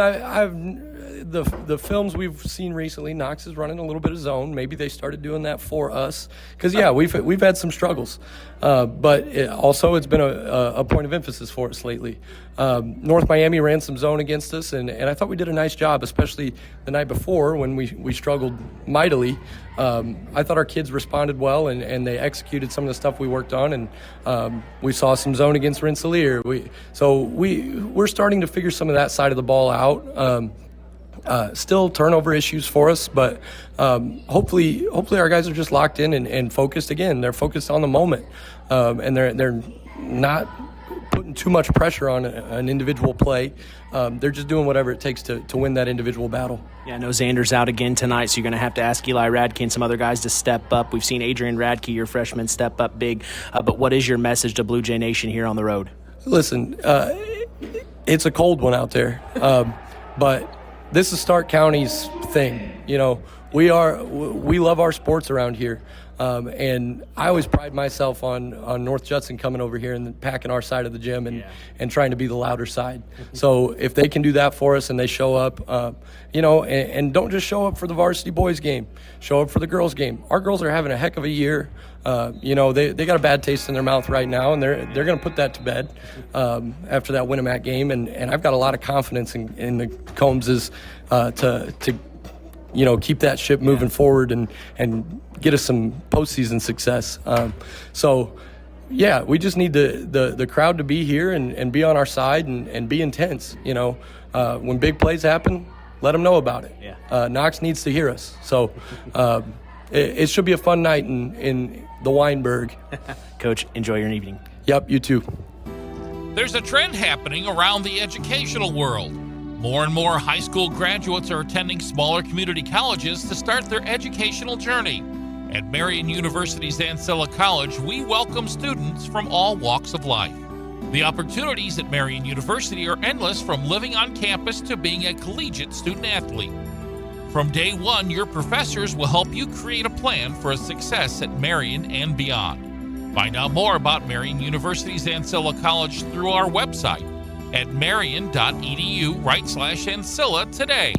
the films we've seen recently, Knox is running a little bit of zone. Maybe they started doing that for us because we've had some struggles, but it's been a point of emphasis for us lately. North Miami ran some zone against us, and I thought we did a nice job, especially the night before when we struggled mightily. I thought our kids responded well, and they executed some of the stuff we worked on, and we saw some zone against Rensselaer. We're starting to figure some of that side of the ball out. Still turnover issues for us, but hopefully our guys are just locked in and focused again. They're focused on the moment, and they're not putting too much pressure on an individual play. They're just doing whatever it takes to win that individual battle. Yeah, I know Xander's out again tonight, so you're going to have to ask Eli Radke and some other guys to step up. We've seen Adrian Radke, your freshman, step up big. But what is your message to Blue Jay Nation here on the road? Listen, it's a cold one out there, but this is Stark County's thing. We love our sports around here. And I always pride myself on North Judson coming over here and packing our side of the gym and trying to be the louder side. So if they can do that for us and they show up, and don't just show up for the varsity boys game, show up for the girls game. Our girls are having a heck of a year. They got a bad taste in their mouth right now, and they're going to put that to bed after that Winamac game. And I've got a lot of confidence in the Combses to keep that ship moving forward and get us some postseason success. We just need the crowd to be here and be on our side and be intense. When big plays happen, let them know about it. Yeah. Knox needs to hear us. So it should be a fun night in the Weinberg. Coach, enjoy your evening. Yep, you too. There's a trend happening around the educational world. More and more high school graduates are attending smaller community colleges to start their educational journey. At Marian University's Ancilla College, we welcome students from all walks of life. The opportunities at Marian University are endless, from living on campus to being a collegiate student-athlete. From day one, your professors will help you create a plan for a success at Marian and beyond. Find out more about Marian University's Ancilla College through our website at marian.edu/Ancilla today.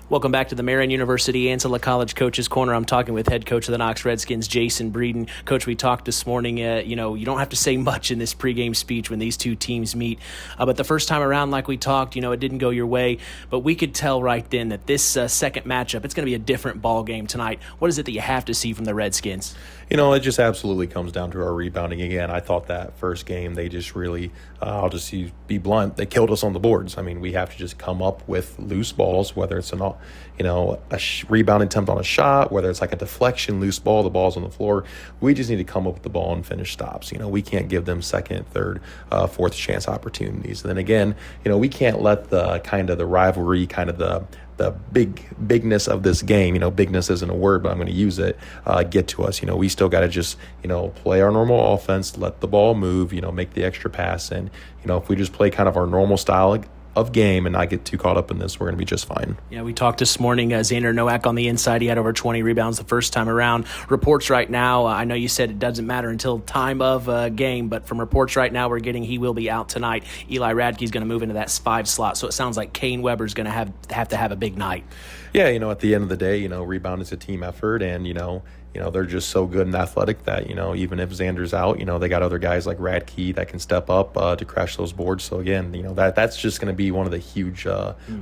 Welcome back to the Marian University Ancilla College Coaches Corner. I'm talking with head coach of the Knox Redskins, Jason Breeden. Coach, we talked this morning, you don't have to say much in this pregame speech when these two teams meet. But the first time around, like we talked, it didn't go your way. But we could tell right then that this second matchup, it's going to be a different ball game tonight. What is it that you have to see from the Redskins? It just absolutely comes down to our rebounding again. I thought that first game, they just really, I'll just be blunt, they killed us on the boards. I mean, we have to just come up with loose balls, whether it's a rebound attempt on a shot, whether it's like a deflection, loose ball, the ball's on the floor. We just need to come up with the ball and finish stops. We can't give them second, third, fourth chance opportunities. And then again, we can't let the rivalry, the bigness of this game, bigness isn't a word, but I'm going to use it, get to us. We still got to just, play our normal offense, let the ball move, make the extra pass. And, if we just play kind of our normal style of game and not get too caught up in this, we're going to be just fine. Yeah, we talked this morning, Xander Nowak on the inside. He had over 20 rebounds the first time around. Reports right now, I know you said it doesn't matter until time of game, but from reports right now we're getting he will be out tonight. Eli Radke's going to move into that 5 slot, so it sounds like Kane Weber's going to have to have a big night. Yeah, at the end of the day, rebound is a team effort, and, they're just so good and athletic that, even if Xander's out, they got other guys like Radke that can step up to crash those boards. So, again, that's just going to be one of the huge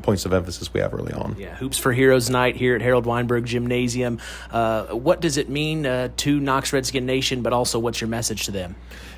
points of emphasis we have early on. Yeah, Hoops for Heroes night here at Harold Weinberg Gymnasium. What does it mean to Knox Redskin Nation, but also what's your message to them?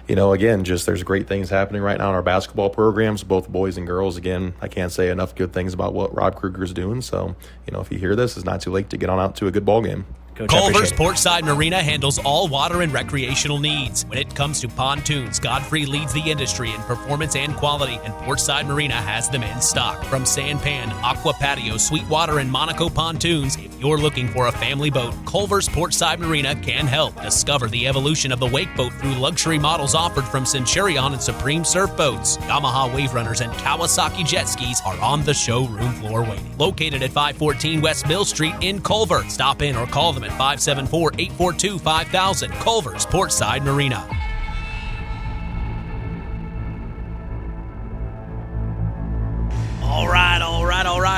Again, just there's great things happening right now in our basketball programs, both boys and girls. Again, I can't say enough good things about what Rob Kruger's doing. So, if you hear this, it's not too late to get on out to a good ball game. Culver's Portside Marina handles all water and recreational needs. When it comes to pontoons, Godfrey leads the industry in performance and quality, and Portside Marina has them in stock. From Sanpan, Aqua Patio, Sweetwater, and Monaco pontoons, if you're looking for a family boat, Culver's Portside Marina can help. Discover the evolution of the wake boat through luxury models offered from Centurion and Supreme Surf Boats. Yamaha Wave Runners and Kawasaki jet skis are on the showroom floor waiting. Located at 514 West Mill Street in Culver. Stop in or call them at 574-842-5000. Culver's Portside Marina. All right.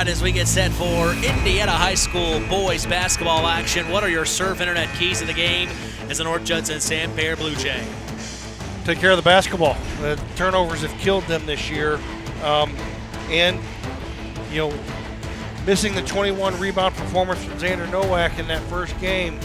As we get set for Indiana High School boys basketball action, what are your Surf Internet keys to the game as a North Judson-San Pierre Blue Jay? Take care of the basketball. The turnovers have killed them this year. Missing the 21 rebound performance from Xander Nowak in that first game,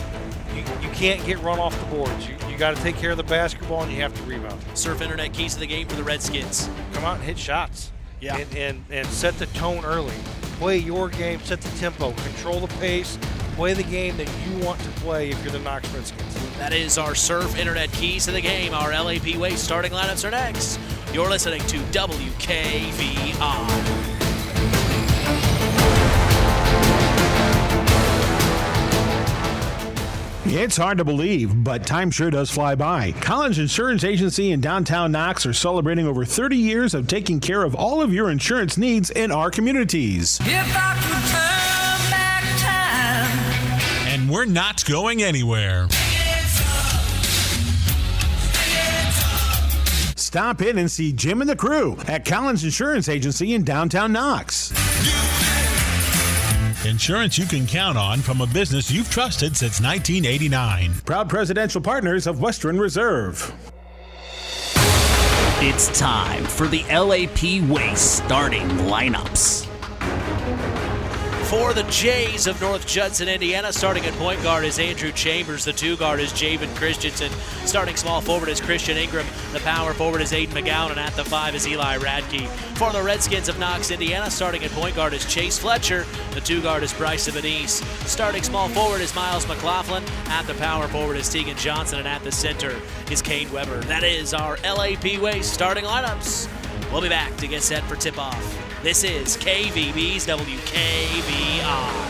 you can't get run off the boards. You got to take care of the basketball, and you have to rebound. Surf Internet keys to the game for the Redskins. Come out and hit shots. Yeah. And set the tone early. Play your game, set the tempo, control the pace, play the game that you want to play if you're the Knox Redskins. That is our Surf Internet keys to the game. Our LAP Waste starting lineups are next. You're listening to WKVI. It's hard to believe, but time sure does fly by. Collins Insurance Agency in downtown Knox are celebrating over 30 years of taking care of all of your insurance needs in our communities. If I could turn back time. And we're not going anywhere. Stop in and see Jim and the crew at Collins Insurance Agency in downtown Knox. Insurance you can count on from a business you've trusted since 1989. Proud presidential partners of Western Reserve. It's time for the LAP Waste starting lineups. For the Jays of North Judson, Indiana, starting at point guard is Andrew Chambers. The 2 guard is Javen Christensen. Starting small forward is Christian Ingram. The power forward is Aiden McGowan. And at the 5 is Eli Radke. For the Redskins of Knox, Indiana, starting at point guard is Chase Fletcher. The 2 guard is Bryson Benise. Starting small forward is Miles McLaughlin. At the power forward is Tegan Johnson. And at the center is Kane Weber. That is our LAP Waste starting lineups. We'll be back to get set for tip-off. This is KVB's WKVI.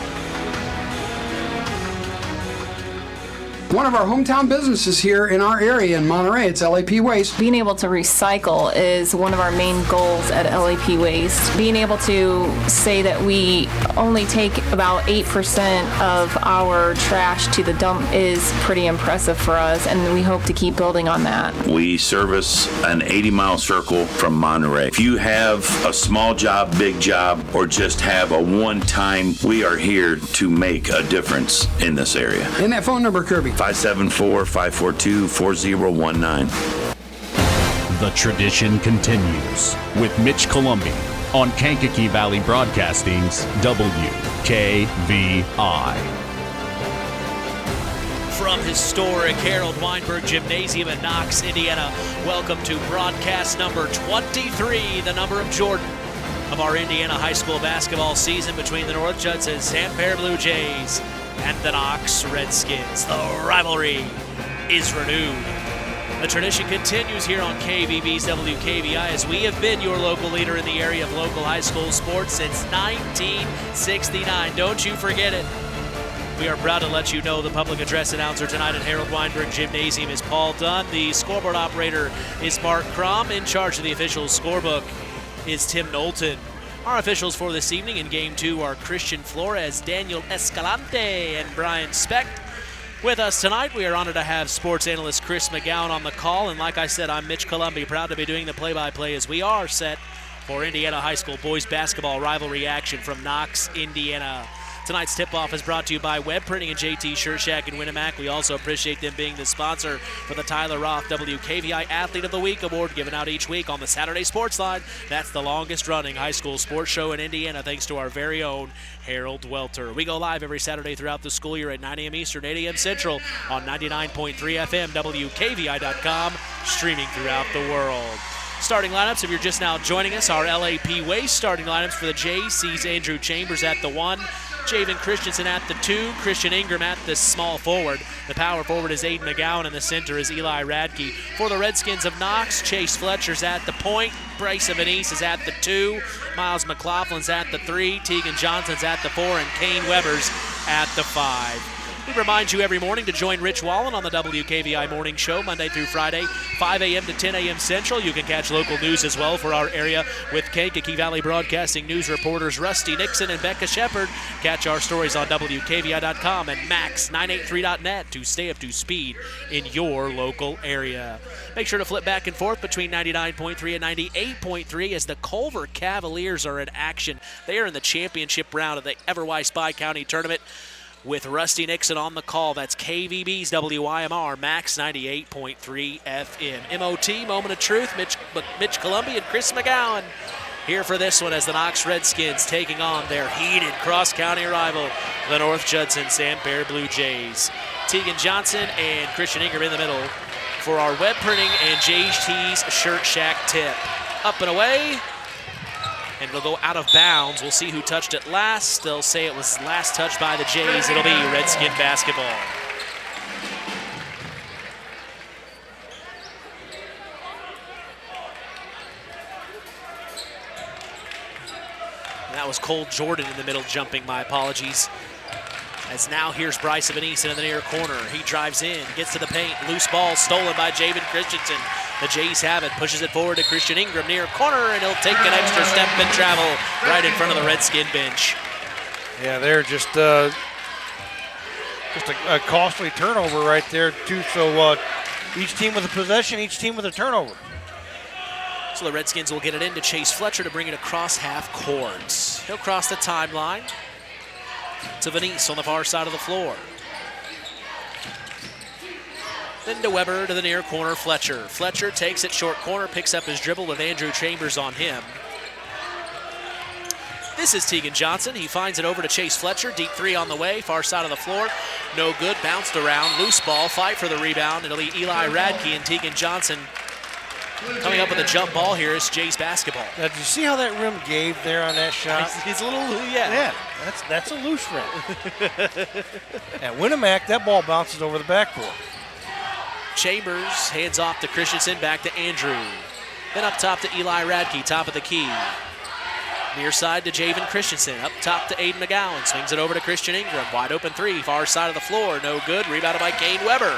One of our hometown businesses here in our area in Monterey, it's LAP Waste. Being able to recycle is one of our main goals at LAP Waste. Being able to say that we only take about 8% of our trash to the dump is pretty impressive for us, and we hope to keep building on that. We service an 80-mile circle from Monterey. If you have a small job, big job, or just have a one-time, we are here to make a difference in this area. And that phone number, Kirby? 574-542-4019. The tradition continues with Mitch Columbi on Kankakee Valley Broadcasting's WKVI. From historic Harold Weinberg Gymnasium in Knox, Indiana, welcome to broadcast number 23, the number of Jordan of our Indiana high school basketball season between the North Judson-San Blue Jays and the Knox Redskins. The rivalry is renewed. The tradition continues here on KVB's WKVI as we have been your local leader in the area of local high school sports since 1969. Don't you forget it. We are proud to let you know the public address announcer tonight at Harold Weinberg Gymnasium is Paul Dunn. The scoreboard operator is Mark Crom. In charge of the official scorebook is Tim Knowlton. Our officials for this evening in Game 2 are Christian Flores, Daniel Escalante, and Brian Specht. With us tonight, we are honored to have sports analyst Chris McGowan on the call. And like I said, I'm Mitch Columby, proud to be doing the play-by-play as we are set for Indiana High School boys basketball rivalry action from Knox, Indiana. Tonight's tip-off is brought to you by Web Printing and JT Shirt Shack in Winamac. We also appreciate them being the sponsor for the Tyler Roth WKVI Athlete of the Week Award given out each week on the Saturday Sports Line. That's the longest-running high school sports show in Indiana, thanks to our very own Harold Welter. We go live every Saturday throughout the school year at 9 a.m. Eastern, 8 a.m. Central on 99.3 FM, WKVI.com, streaming throughout the world. Starting lineups, if you're just now joining us, our LAP Waste starting lineups for the Jays sees Andrew Chambers at the 1, Javen Christensen at the 2, Christian Ingram at the small forward. The power forward is Aiden McGowan, and the center is Eli Radke. For the Redskins of Knox, Chase Fletcher's at the point, Bryce Venice is at the 2, Miles McLaughlin's at the 3, Tegan Johnson's at the 4, and Kane Weber's at the 5. We remind you every morning to join Rich Wallen on the WKVI Morning Show, Monday through Friday, 5 a.m. to 10 a.m. Central. You can catch local news as well for our area with Kankakee Valley Broadcasting News reporters Rusty Nixon and Becca Shepard. Catch our stories on WKVI.com and Max983.net to stay up to speed in your local area. Make sure to flip back and forth between 99.3 and 98.3 as the Culver Cavaliers are in action. They are in the championship round of the Everwise Spy County Tournament. With Rusty Nixon on the call, that's KVB's WYMR, Max 98.3 FM. MOT, Moment of Truth, Mitch Columby and Chris McGowan here for this one as the Knox Redskins taking on their heated cross-county rival, the North Judson-San Blue Jays. Tegan Johnson and Christian Ingram in the middle for our Web Printing and JT's Shirt Shack tip. Up and away. And it'll go out of bounds. We'll see who touched it last. They'll say it was last touched by the Jays. It'll be Redskin basketball. And that was Cole Jordan in the middle jumping. My apologies. As now here's Bryce Venice in the near corner. He drives in, gets to the paint. Loose ball stolen by Javen Christensen. The Jays have it, pushes it forward to Christian Ingram near corner, and he'll take an extra step and travel right in front of the Redskin bench. Yeah, they're just a costly turnover right there, too. So each team with a possession, each team with a turnover. So the Redskins will get it in to Chase Fletcher to bring it across half court. He'll cross the timeline to Venice on the far side of the floor. Then to Weber to the near corner, Fletcher. Fletcher takes it short corner, picks up his dribble with Andrew Chambers on him. This is Tegan Johnson. He finds it over to Chase Fletcher. Deep three on the way, far side of the floor. No good, bounced around, loose ball, fight for the rebound. It'll be Eli Radke and Tegan Johnson coming up with a jump ball here. It's Jays basketball. Now, did you see how that rim gave there on that shot? He's a little, yeah. That's a loose rim. At Winamac, that ball bounces over the backboard. Chambers hands off to Christensen, back to Andrew. Then up top to Eli Radke, top of the key. Near side to Javen Christensen. Up top to Aiden McGowan. Swings it over to Christian Ingram. Wide open three, far side of the floor. No good. Rebounded by Kane Weber.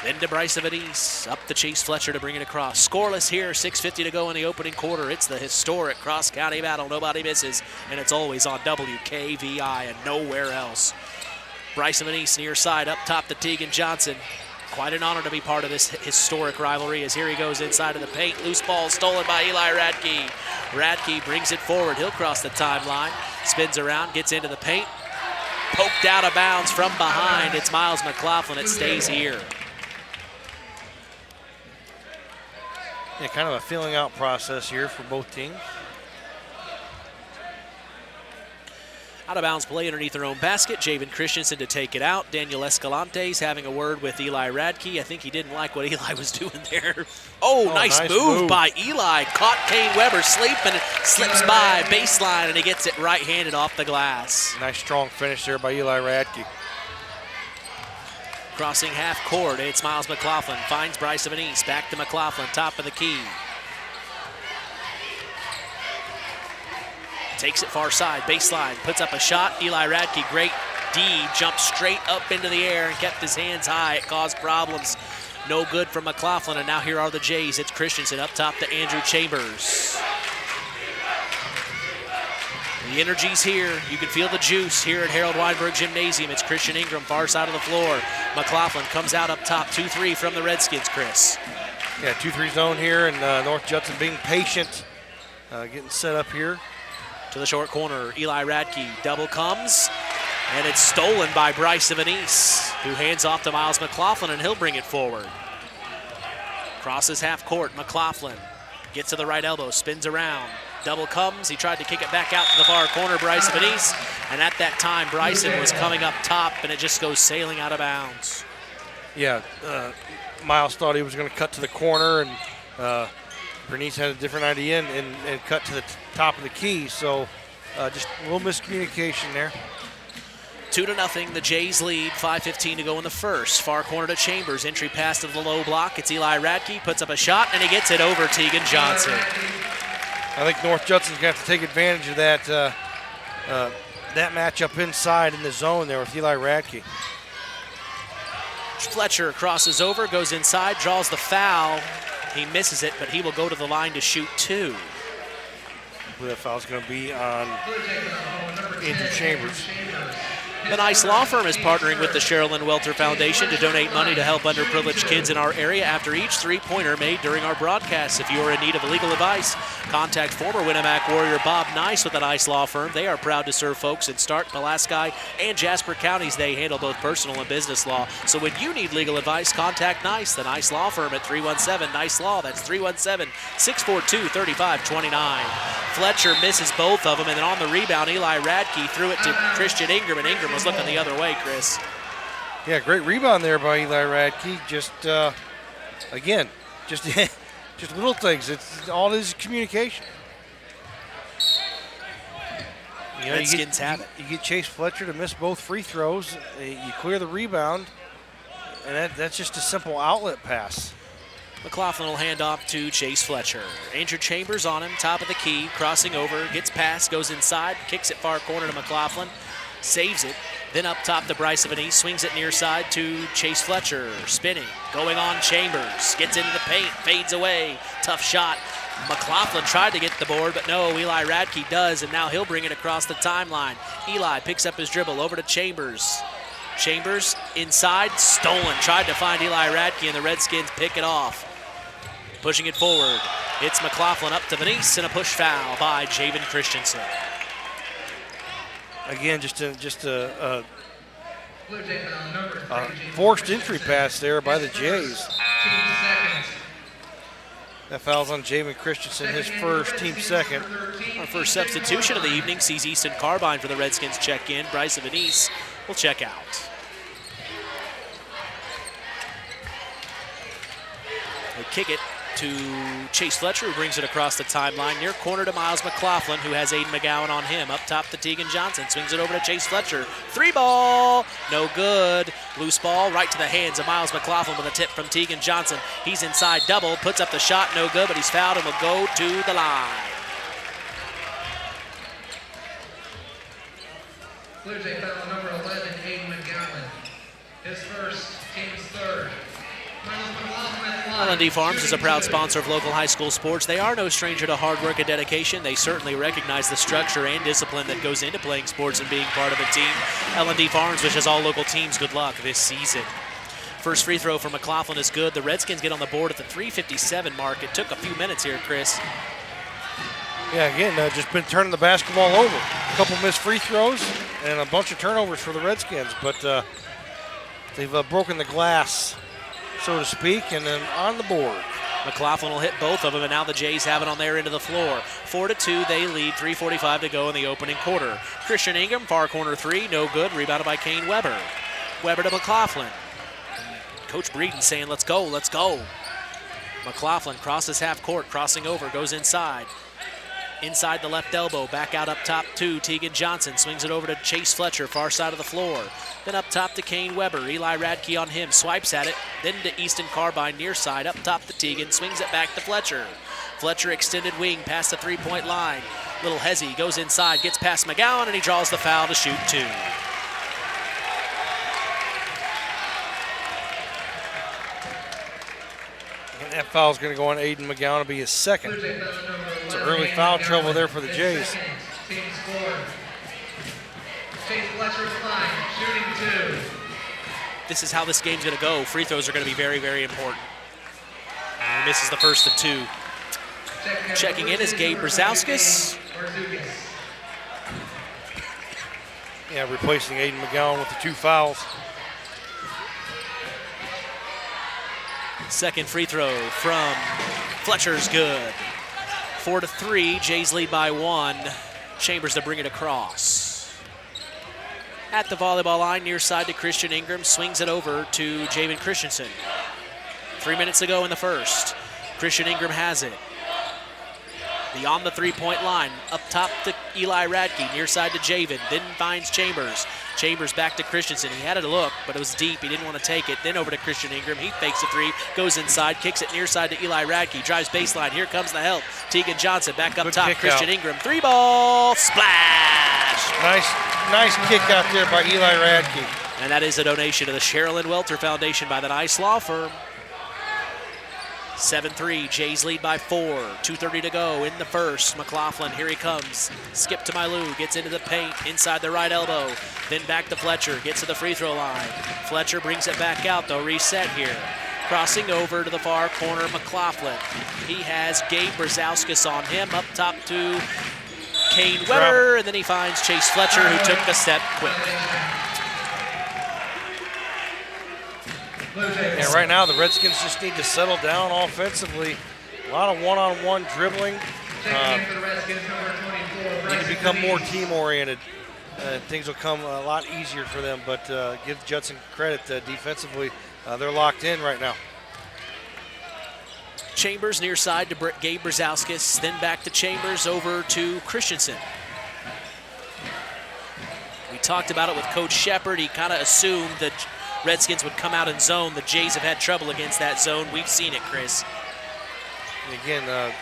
Then to Bryce Venice. Up to Chase Fletcher to bring it across. Scoreless here. 6:50 to go in the opening quarter. It's the historic cross-county battle. Nobody misses. And it's always on WKVI and nowhere else. Bryce Venice near side. Up top to Tegan Johnson. Quite an honor to be part of this historic rivalry as here he goes inside of the paint. Loose ball stolen by Eli Radke. Radke brings it forward. He'll cross the timeline. Spins around, gets into the paint. Poked out of bounds from behind. It's Miles McLaughlin. It stays here. Yeah, kind of a feeling out process here for both teams. Out of bounds play underneath their own basket. Javen Christensen to take it out. Daniel Escalante's having a word with Eli Radke. I think he didn't like what Eli was doing there. Oh, nice move by Eli. Caught Kane Weber sleeping. Slips by baseline, and he gets it right-handed off the glass. Nice strong finish there by Eli Radke. Crossing half court, it's Miles McLaughlin. Finds Bryce of an East. Back to McLaughlin, top of the key. Takes it far side, baseline, puts up a shot. Eli Radke, great D, jumps straight up into the air and kept his hands high. It caused problems. No good from McLaughlin, and now here are the Jays. It's Christensen up top to Andrew Chambers. The energy's here. You can feel the juice here at Harold Weinberg Gymnasium. It's Christian Ingram, far side of the floor. McLaughlin comes out up top, 2-3 from the Redskins, Chris. Yeah, 2-3 zone here, and North Judson being patient, getting set up here. To the short corner, Eli Radke, double comes, and it's stolen by Bryce of an East, who hands off to Miles McLaughlin, and he'll bring it forward. Crosses half court, McLaughlin gets to the right elbow, spins around, double comes, he tried to kick it back out to the far corner, Bryce of an East, and at that time, Bryson was coming up top, and it just goes sailing out of bounds. Yeah, Miles thought he was going to cut to the corner, and Bernice had a different idea and cut to the top of the key, so just a little miscommunication there. 2-0, the Jays lead, 5:15 to go in the first. Far corner to Chambers, entry pass to the low block. It's Eli Radke, puts up a shot, and he gets it over Tegan Johnson. I think North Judson's going to have to take advantage of that that matchup inside in the zone there with Eli Radke. Fletcher crosses over, goes inside, draws the foul. He misses it, but he will go to the line to shoot 2. I believe that foul's going to be on Andrew Chambers. The Nice Law Firm is partnering with the Cheryl Lynn Welter Foundation to donate money to help underprivileged kids in our area after each three-pointer made during our broadcasts. If you are in need of legal advice, contact former Winamac Warrior Bob Nice with the Nice Law Firm. They are proud to serve folks in Stark, Pulaski, and Jasper counties. They handle both personal and business law. So when you need legal advice, contact Nice, the Nice Law Firm at 317-NICE-LAW. That's 317-642-3529. Fletcher misses both of them, and then on the rebound, Eli Radke threw it to Christian Ingram, and Ingram was looking the other way, Chris. Yeah, great rebound there by Eli Radke. Just, again, just little things. It's all his communication. You know, Redskins have it. You get Chase Fletcher to miss both free throws. You clear the rebound, and that's just a simple outlet pass. McLaughlin will hand off to Chase Fletcher. Andrew Chambers on him, top of the key, crossing over, gets past, goes inside, kicks it far corner to McLaughlin, saves it, then up top to Bryce of an East, swings it near side to Chase Fletcher, spinning, going on Chambers, gets into the paint, fades away, tough shot. McLaughlin tried to get the board, but no, Eli Radke does, and now he'll bring it across the timeline. Eli picks up his dribble over to Chambers. Chambers inside, stolen, tried to find Eli Radke, and the Redskins pick it off. Pushing it forward, it's McLaughlin up to Venice, and a push foul by Javen Christensen. Again, just a forced entry pass there by the Jays. That foul's on Javen Christensen, his first, team second. Our first substitution of the evening sees Easton Carbine for the Redskins check in. Bryce of Venice will check out. They kick it to Chase Fletcher, who brings it across the timeline near corner to Miles McLaughlin, who has Aiden McGowan on him. Up top to Tegan Johnson, swings it over to Chase Fletcher. 3-ball, no good. Loose ball right to the hands of Miles McLaughlin with a tip from Tegan Johnson. He's inside double, puts up the shot, no good, but he's fouled and will go to the line. Blue Jay foul number 11, Aiden McGowan. His first, team's third. L&D Farms is a proud sponsor of local high school sports. They are no stranger to hard work and dedication. They certainly recognize the structure and discipline that goes into playing sports and being part of a team. L&D Farms wishes all local teams good luck this season. First free throw for McLaughlin is good. The Redskins get on the board at the 3:57 mark. It took a few minutes here, Chris. Yeah, again, just been turning the basketball over. A couple missed free throws and a bunch of turnovers for the Redskins, but they've broken the glass, so to speak, and then on the board. McLaughlin will hit both of them, and now the Jays have it on their end of the floor. 4-2, they lead, 3:45 to go in the opening quarter. Christian Ingram, far corner three, no good, rebounded by Kane Weber. Weber to McLaughlin. Coach Breeden saying, let's go, let's go. McLaughlin crosses half court, crossing over, goes inside. Inside the left elbow, back out up top to Tegan Johnson. Swings it over to Chase Fletcher, far side of the floor. Then up top to Kane Weber. Eli Radke on him, swipes at it. Then to Easton Carbine, near side, up top to Tegan. Swings it back to Fletcher. Fletcher extended wing, past the three-point line. Little Hezzy goes inside, gets past McGowan, and he draws the foul to shoot two. And that foul's going to go on Aiden McGowan. It'll be his second. It's an early foul trouble there for the Jays. This is how this game's going to go. Free throws are going to be very, very important. And he misses the first of two. Checking in is Gabe Brzezowskis. Yeah, replacing Aiden McGowan with the two fouls. Second free throw from Fletcher's good. 4-3, Jays lead by one. Chambers to bring it across. At the volleyball line, near side to Christian Ingram, swings it over to Javen Christensen. 3 minutes to go in the first. Christian Ingram has it. Beyond the three-point line, up top to Eli Radke, near side to Javen, then finds Chambers. Chambers back to Christensen. He had it a look, but it was deep. He didn't want to take it. Then over to Christian Ingram. He fakes a three, goes inside, kicks it near side to Eli Radke, drives baseline. Here comes the help. Tegan Johnson back up top. Christian Ingram, three ball, splash! Nice kick out there by Eli Radke. And that is a donation to the Sherilyn Welter Foundation by the Nice Law Firm. 7-3, Jays lead by 4. 2:30 to go in the first. McLaughlin, here he comes. Skip to Mailou, gets into the paint, inside the right elbow. Then back to Fletcher, gets to the free throw line. Fletcher brings it back out, though, reset here. Crossing over to the far corner, McLaughlin. He has Gabe Brzezowskis on him, up top to Kane Weber, and then he finds Chase Fletcher, who took a step quick. Yeah, right now the Redskins just need to settle down offensively. A lot of one-on-one dribbling. Need to become more team-oriented. Things will come a lot easier for them, but give Judson credit defensively. They're locked in right now. Chambers near side to Gabe Brzezowskis, then back to Chambers over to Christensen. We talked about it with Coach Shepard. He kind of assumed that Redskins would come out in zone. The Jays have had trouble against that zone. We've seen it, Chris. And again,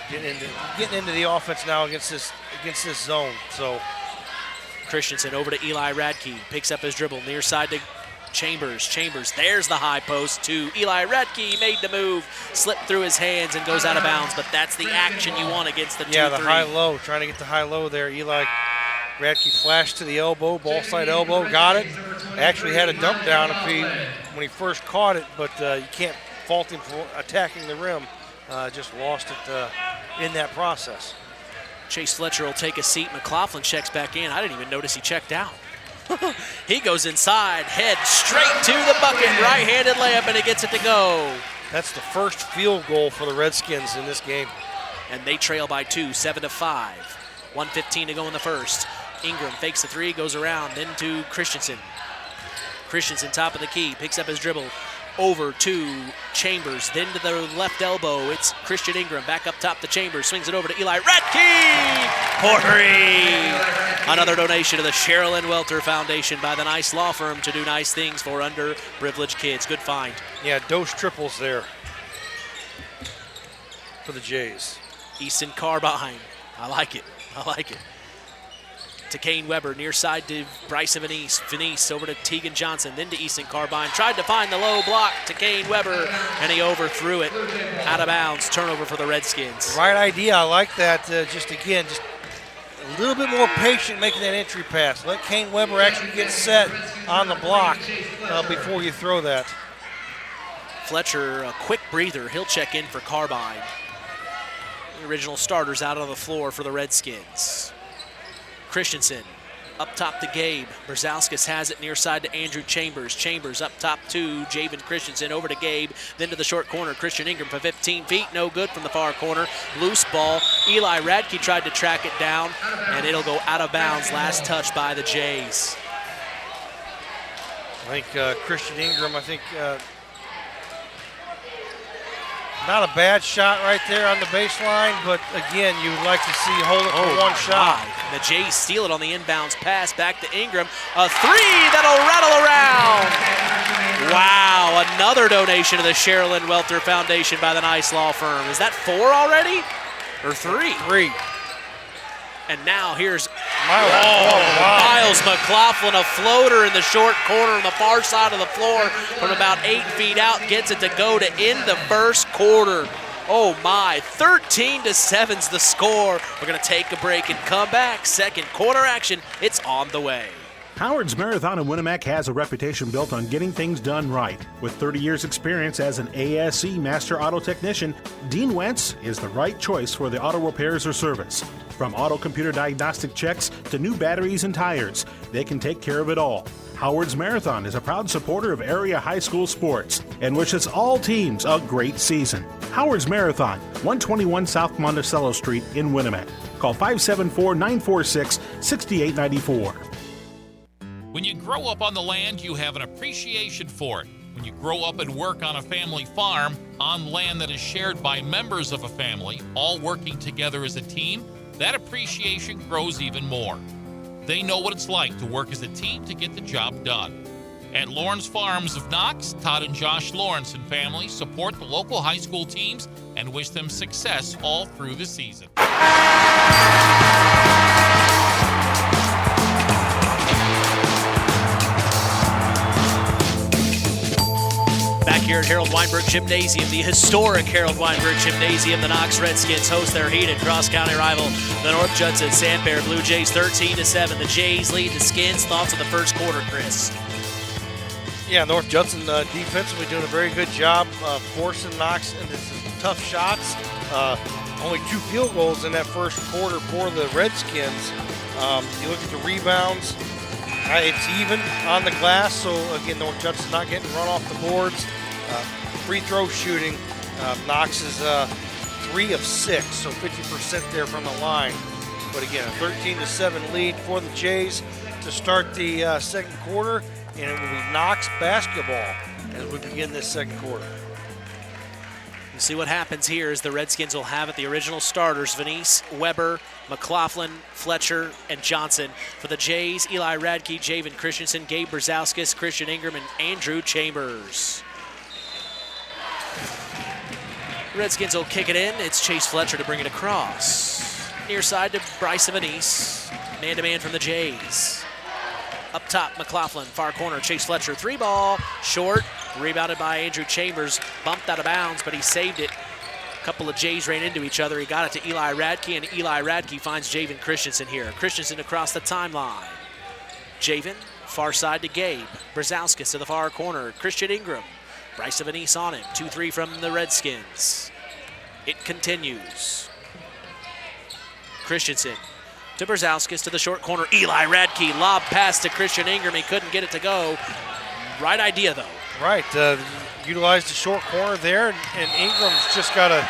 getting into the offense now against this zone. So Christensen over to Eli Radke, picks up his dribble near side to Chambers. Chambers, there's the high post to Eli Radke. He made the move, slipped through his hands and goes out of bounds, but that's the action you want against the 2-3. Yeah, the high-low, trying to get the high-low there. Eli Radke flashed to the elbow, ball side elbow, got it. Actually had a dump down when he first caught it, but you can't fault him for attacking the rim. Just lost it in that process. Chase Fletcher will take a seat. McLaughlin checks back in. I didn't even notice he checked out. He goes inside, head straight to the bucket, right-handed layup, and he gets it to go. That's the first field goal for the Redskins in this game. And they trail by 2, 7-5. 1:15 to go in the first. Ingram fakes the three, goes around, then to Christensen. Christensen, top of the key, picks up his dribble over to Chambers, then to the left elbow. It's Christian Ingram, back up top to Chambers, swings it over to Eli Radke for three. Another donation to the Sherilyn Welter Foundation by the Nice Law Firm to do nice things for underprivileged kids. Good find. Yeah, dose triples there for the Jays. Easton Carbine. I like it. I like it. To Kane Weber, near side to Bryson Venice. Venice over to Tegan Johnson, then to Easton Carbine. Tried to find the low block to Kane Weber, and he overthrew it. Out of bounds, turnover for the Redskins. Right idea, I like that. Just a little bit more patient making that entry pass. Let Kane Weber actually get set on the block before you throw that. Fletcher, a quick breather. He'll check in for Carbine. The original starters out on the floor for the Redskins. Christensen Up top to Gabe. Brzezowskis has it near side to Andrew Chambers. Chambers up top to Javen Christensen. Over to Gabe. Then to the short corner. Christian Ingram for 15 feet. No good from the far corner. Loose ball. Eli Radke tried to track it down, and it'll go out of bounds. Last touch by the Jays. I think Christian Ingram, not a bad shot right there on the baseline, but again, you would like to see hold it for one shot. The Jays steal it on the inbounds pass back to Ingram. A three that'll rattle around. Wow, another donation to the Sherilyn Welter Foundation by the Nice Law Firm. Is that 4 already or 3? 3. And now here's Miles McLaughlin, a floater in the short corner on the far side of the floor from about 8 feet out, gets it to go to end the first quarter. Oh my, 13-7's the score. We're gonna take a break and come back. Second quarter action, it's on the way. Howard's Marathon in Winamac has a reputation built on getting things done right. With 30 years experience as an ASE Master Auto Technician, Dean Wentz is the right choice for the auto repairs or service. From auto computer diagnostic checks to new batteries and tires, they can take care of it all. Howard's Marathon is a proud supporter of area high school sports and wishes all teams a great season. Howard's Marathon, 121 South Monticello Street in Winamac. Call 574-946-6894. When you grow up on the land, you have an appreciation for it. When you grow up and work on a family farm, on land that is shared by members of a family, all working together as a team, that appreciation grows even more. They know what it's like to work as a team to get the job done. At Lawrence Farms of Knox, Todd and Josh Lawrence and family support the local high school teams and wish them success all through the season. Back here at Harold Weinberg Gymnasium, the historic Harold Weinberg Gymnasium, the Knox Redskins host their heated cross-county rival, the North Judson-San Blue Jays, 13-7. The Jays lead the Skins. Thoughts on the first quarter, Chris? Yeah, North Judson defensively doing a very good job forcing Knox into some tough shots. Only 2 field goals in that first quarter for the Redskins. You look at the rebounds. It's even on the glass, so again, North Judson's not getting run off the boards. Free throw shooting, Knox is 3 of 6, so 50% there from the line. But again, a 13-7 lead for the Jays to start the second quarter, and it will be Knox basketball as we begin this second quarter. We'll see what happens here as the Redskins will have it the original starters, Venice, Weber, McLaughlin, Fletcher, and Johnson. For the Jays, Eli Radke, Javen Christensen, Gabe Brzezowskis, Christian Ingram, and Andrew Chambers. Redskins will kick it in. It's Chase Fletcher to bring it across. Near side to Bryce Venice. Man-to-man from the Jays. Up top, McLaughlin, far corner, Chase Fletcher, 3-ball, short, rebounded by Andrew Chambers, bumped out of bounds, but he saved it. A couple of Jays ran into each other. He got it to Eli Radke, and Eli Radke finds Javen Christensen here. Christensen across the timeline. Javen, far side to Gabe. Brzezowskis to the far corner. Christian Ingram. Bryce Venice on him. 2-3 from the Redskins. It continues. Christensen to Brzezowskis to the short corner. Eli Radke, lob pass to Christian Ingram. He couldn't get it to go. Right idea, though. Right, utilized the short corner there, and Ingram's just got to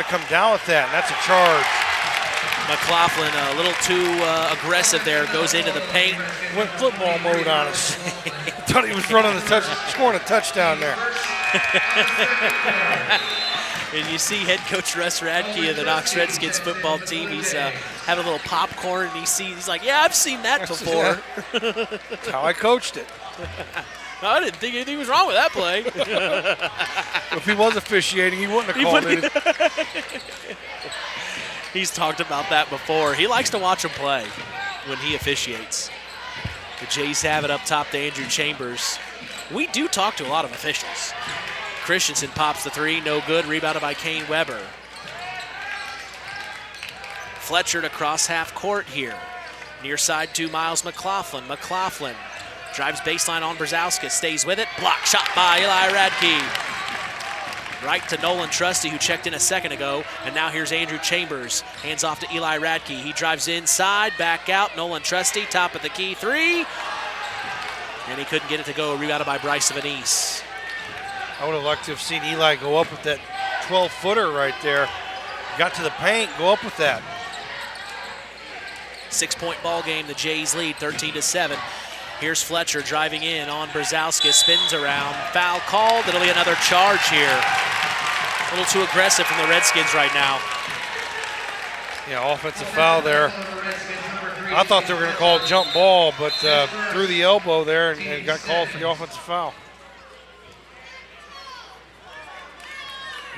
come down with that, and that's a charge. McLaughlin a little too aggressive there, goes into the paint. Went football mode on us. Thought he was scoring a touchdown there. And you see head coach Russ Radke of the Knox Redskins football team. He's having a little popcorn, and he's like, yeah, I've seen that before. That's how I coached it. I didn't think anything was wrong with that play. If he was officiating, he wouldn't have called it. He's talked about that before. He likes to watch him play when he officiates. The Jays have it up top to Andrew Chambers. We do talk to a lot of officials. Christensen pops the 3, no good. Rebounded by Kane Weber. Fletcher to cross half court here. Near side to Miles McLaughlin. McLaughlin drives baseline on Brzezowskis, stays with it. Block shot by Eli Radke. Right to Nolan Trusty, who checked in a second ago. And now here's Andrew Chambers. Hands off to Eli Radke. He drives inside, back out. Nolan Trusty, top of the key, 3. And he couldn't get it to go. Rebounded by Bryce Vanice. I would have liked to have seen Eli go up with that 12-footer right there. Got to the paint, go up with that. 6-point ball game. The Jays lead 13-7. Here's Fletcher driving in on Brzezowski, spins around, foul called. It'll be another charge here. A little too aggressive from the Redskins right now. Yeah, offensive foul there. I thought they were going to call jump ball, but threw the elbow there and got called for the offensive foul.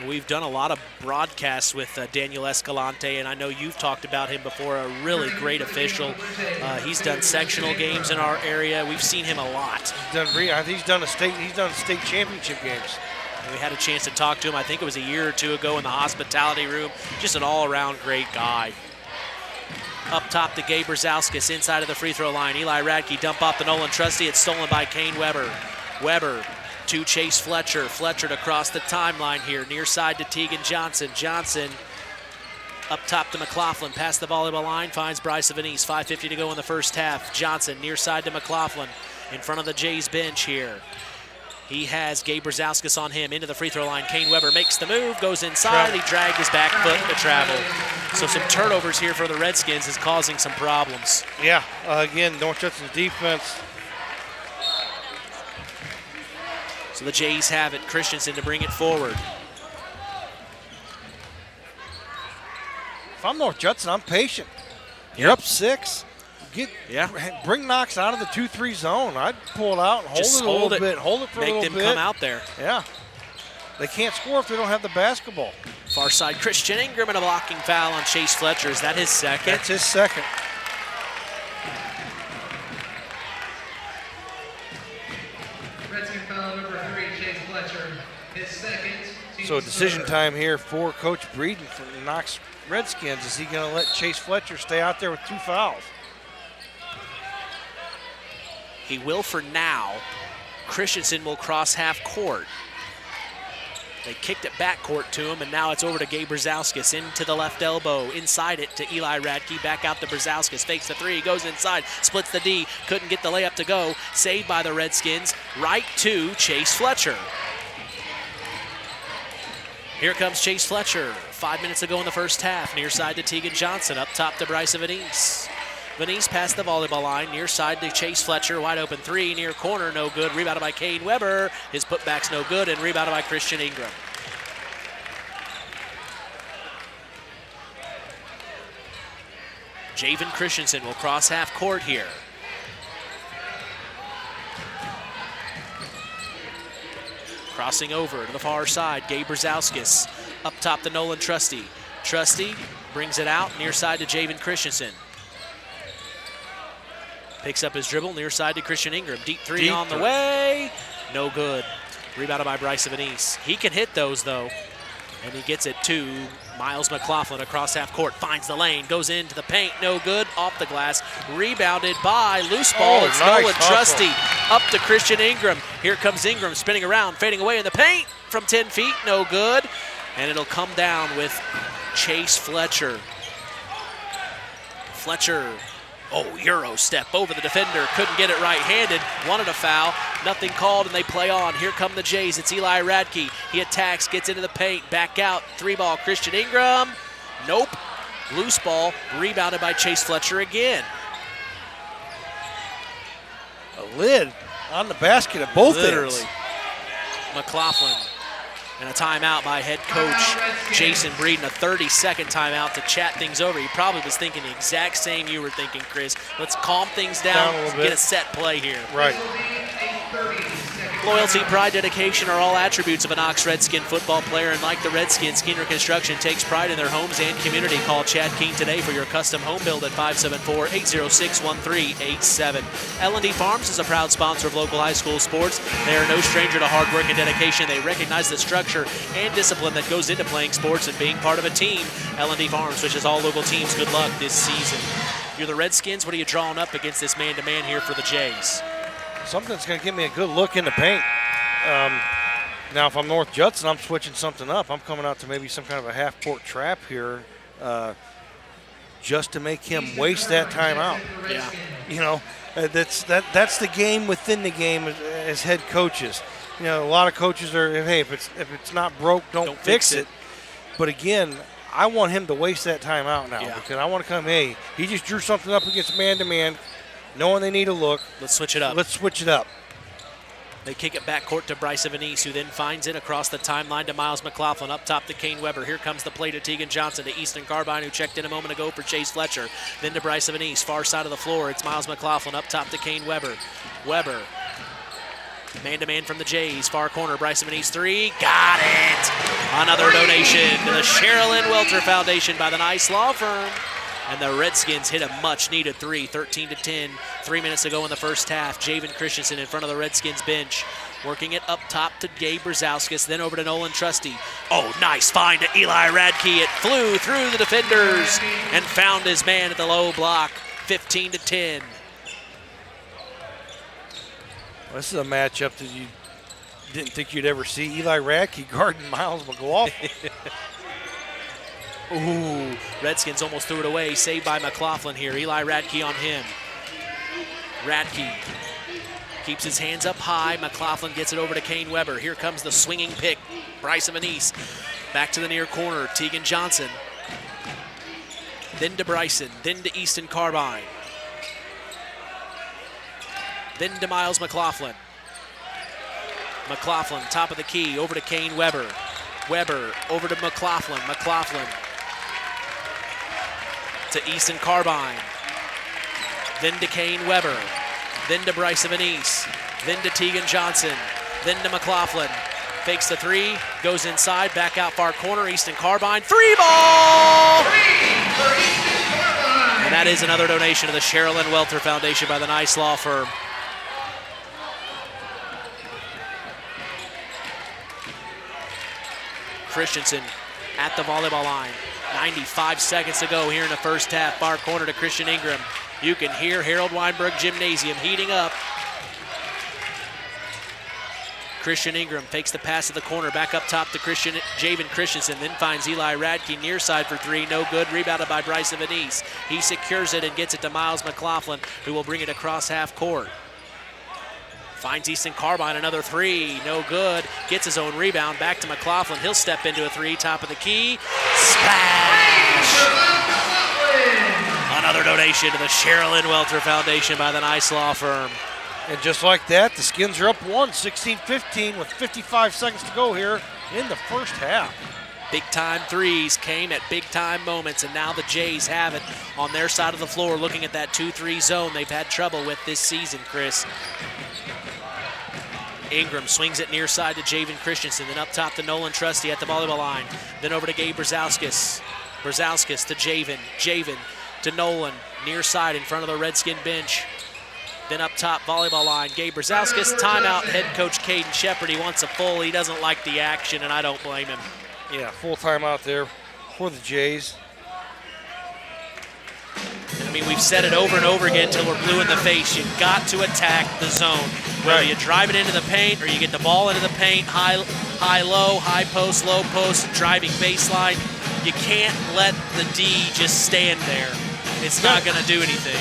We've done a lot of broadcasts with Daniel Escalante, and I know you've talked about him before, a really great official. He's done sectional games in our area. We've seen him a lot. He's done state championship games. And we had a chance to talk to him, I think it was a year or two ago in the hospitality room. Just an all-around great guy. Up top to Gabe Brzezowski, inside of the free throw line. Eli Radke dump off to Nolan Trusty. It's stolen by Kane Weber. Weber to Chase Fletcher. Fletcher to cross the timeline here. Near side to Tegan Johnson. Johnson up top to McLaughlin. Past the volleyball line. Finds Bryce Vanice. 5:50 to go in the first half. Johnson near side to McLaughlin. In front of the Jays bench here. He has Gabe Brzezowski on him. Into the free throw line. Kane Weber makes the move. Goes inside. He dragged his back foot to travel. So some turnovers here for the Redskins is causing some problems. Yeah, again, North Judson's defense. So the Jays have it. Christensen to bring it forward. If I'm North Judson, I'm patient. You're up 6. Bring Knox out of the 2-3 zone. I'd pull it out and hold it a little bit. Hold it for a little bit. Make them come out there. Yeah. They can't score if they don't have the basketball. Far side, Christian Ingram and a blocking foul on Chase Fletcher. Is that his second? That's his second. Redskin foul number 3, Chase Fletcher. His second. So decision time here for Coach Breeden from the Knox Redskins. Is he going to let Chase Fletcher stay out there with 2 fouls? He will for now. Christensen will cross half court. They kicked it backcourt to him, and now it's over to Gabe Brzezowski. Into the left elbow, inside it to Eli Radke. Back out to Brzezowski. Fakes the 3, goes inside, splits the D. Couldn't get the layup to go. Saved by the Redskins. Right to Chase Fletcher. Here comes Chase Fletcher. 5 minutes ago in the first half. Near side to Tegan Johnson. Up top to Bryce Vanice. Vanice past the volleyball line. Near side to Chase Fletcher. Wide open 3. Near corner, no good. Rebounded by Kane Weber. His putback's no good. And rebounded by Christian Ingram. Javen Christensen will cross half court here. Crossing over to the far side, Gabe Brzezowski. Up top to Nolan Trusty. Trusty brings it out, near side to Javen Christensen. Picks up his dribble, near side to Christian Ingram. Deep 3 on the way. No good. Rebounded by Bryce Vanice. He can hit those, though. And he gets it to Miles McLaughlin across half court. Finds the lane, goes into the paint. No good. Off the glass. Rebounded by loose ball. It's nice Nolan Trusty up to Christian Ingram. Here comes Ingram spinning around, fading away in the paint from 10 feet. No good. And it'll come down with Chase Fletcher. Fletcher. Euro step over the defender. Couldn't get it right-handed. Wanted a foul. Nothing called, and they play on. Here come the Jays. It's Eli Radke. He attacks, gets into the paint. Back out. 3-ball Christian Ingram. Nope. Loose ball. Rebounded by Chase Fletcher again. A lid on the basket at both Literally. ends. McLaughlin. And a timeout by head coach Jason Breeden, a 30-second timeout to chat things over. He probably was thinking the exact same you were thinking, Chris. Let's calm things down, get a set play here. Right. Loyalty, pride, dedication are all attributes of a Knox Redskin football player, and like the Redskins, Keener Construction takes pride in their homes and community. Call Chad King today for your custom home build at 574-806-1387. L&D Farms is a proud sponsor of local high school sports. They are no stranger to hard work and dedication. They recognize the structure and discipline that goes into playing sports and being part of a team. L&D Farms wishes all local teams good luck this season. You're the Redskins. What are you drawing up against this man-to-man here for the Jays? Something that's going to give me a good look in the paint. Now, if I'm North Judson, I'm switching something up. I'm coming out to maybe some kind of a half-court trap here just to make him waste that timeout. Yeah. You know, that's the game within the game as head coaches. You know, a lot of coaches are, hey, if it's not broke, don't fix it. But again, I want him to waste that timeout now because I want to come, hey, he just drew something up against man-to-man, knowing they need a look. Let's switch it up. Let's switch it up. They kick it back court to Bryce Evanese, who then finds it across the timeline to Miles McLaughlin. Up top to Kane Weber. Here comes the play to Tegan Johnson, to Easton Carbine, who checked in a moment ago for Chase Fletcher. Then to Bryce Evanese, far side of the floor. It's Miles McLaughlin up top to Kane Weber. Weber, man-to-man from the Jays. Far corner, Bryce Evanese three. Got it! Another donation to the Sherilyn Welter Foundation by the Nice Law Firm. And the Redskins hit a much-needed three, 13-10, 3 minutes ago in the first half. Javen Christensen in front of the Redskins bench, working it up top to Gabe Brzezowskis, then over to Nolan Trusty. Oh, nice find to Eli Radke. It flew through the defenders and found his man at the low block, 15-10. Well, this is a matchup that you didn't think you'd ever see. Eli Radke guarding Miles McLaughlin. Ooh, Redskins almost threw it away. Saved by McLaughlin here. Eli Radke on him. Radke keeps his hands up high. McLaughlin gets it over to Kane Weber. Here comes the swinging pick. Bryce Evanese back to the near corner. Tegan Johnson. Then to Bryson. Then to Easton Carbine. Then to Miles McLaughlin. McLaughlin, top of the key, over to Kane Weber. Weber over to McLaughlin. McLaughlin to Easton Carbine. Then to Kane Weber. Then to Bryce Evanese. Then to Tegan Johnson. Then to McLaughlin. Fakes the three, goes inside, back out far corner. Easton Carbine, free ball! And that is another donation to the Sherilyn Welter Foundation by the Nice Law Firm. Christensen at the volleyball line. 95 seconds to go here in the first half. Far corner to Christian Ingram. You can hear Harold Weinberg Gymnasium heating up. Christian Ingram fakes the pass to the corner. Back up top to Javen Christensen. Then finds Eli Radke near side for three. No good. Rebounded by Bryce Evanese. He secures it and gets it to Miles McLaughlin, who will bring it across half court. Finds Easton Carbine, another three, no good. Gets his own rebound, back to McLaughlin. He'll step into a three, top of the key. Splash! Another donation to the Sherilyn Welter Foundation by the Nice Law Firm. And just like that, the Skins are up 16-15 with 55 seconds to go here in the first half. Big-time threes came at big-time moments, and now the Jays have it on their side of the floor, looking at that 2-3 zone they've had trouble with this season, Chris. Ingram swings it near side to Javen Christensen, then up top to Nolan Trusty at the volleyball line. Then over to Gabe Brzezowskis. Brzezowskis to Javen. Javen to Nolan, near side in front of the Redskin bench. Then up top, volleyball line. Gabe Brzezowskis, timeout, head coach Caden Shepard. He wants a full. He doesn't like the action, and I don't blame him. Yeah, full timeout there for the Jays. I mean, we've said it over and over again until we're blue in the face. You've got to attack the zone. Whether you drive it into the paint or you get the ball into the paint, high-low, high post, low post, driving baseline. You can't let the D just stand there. It's not going to do anything.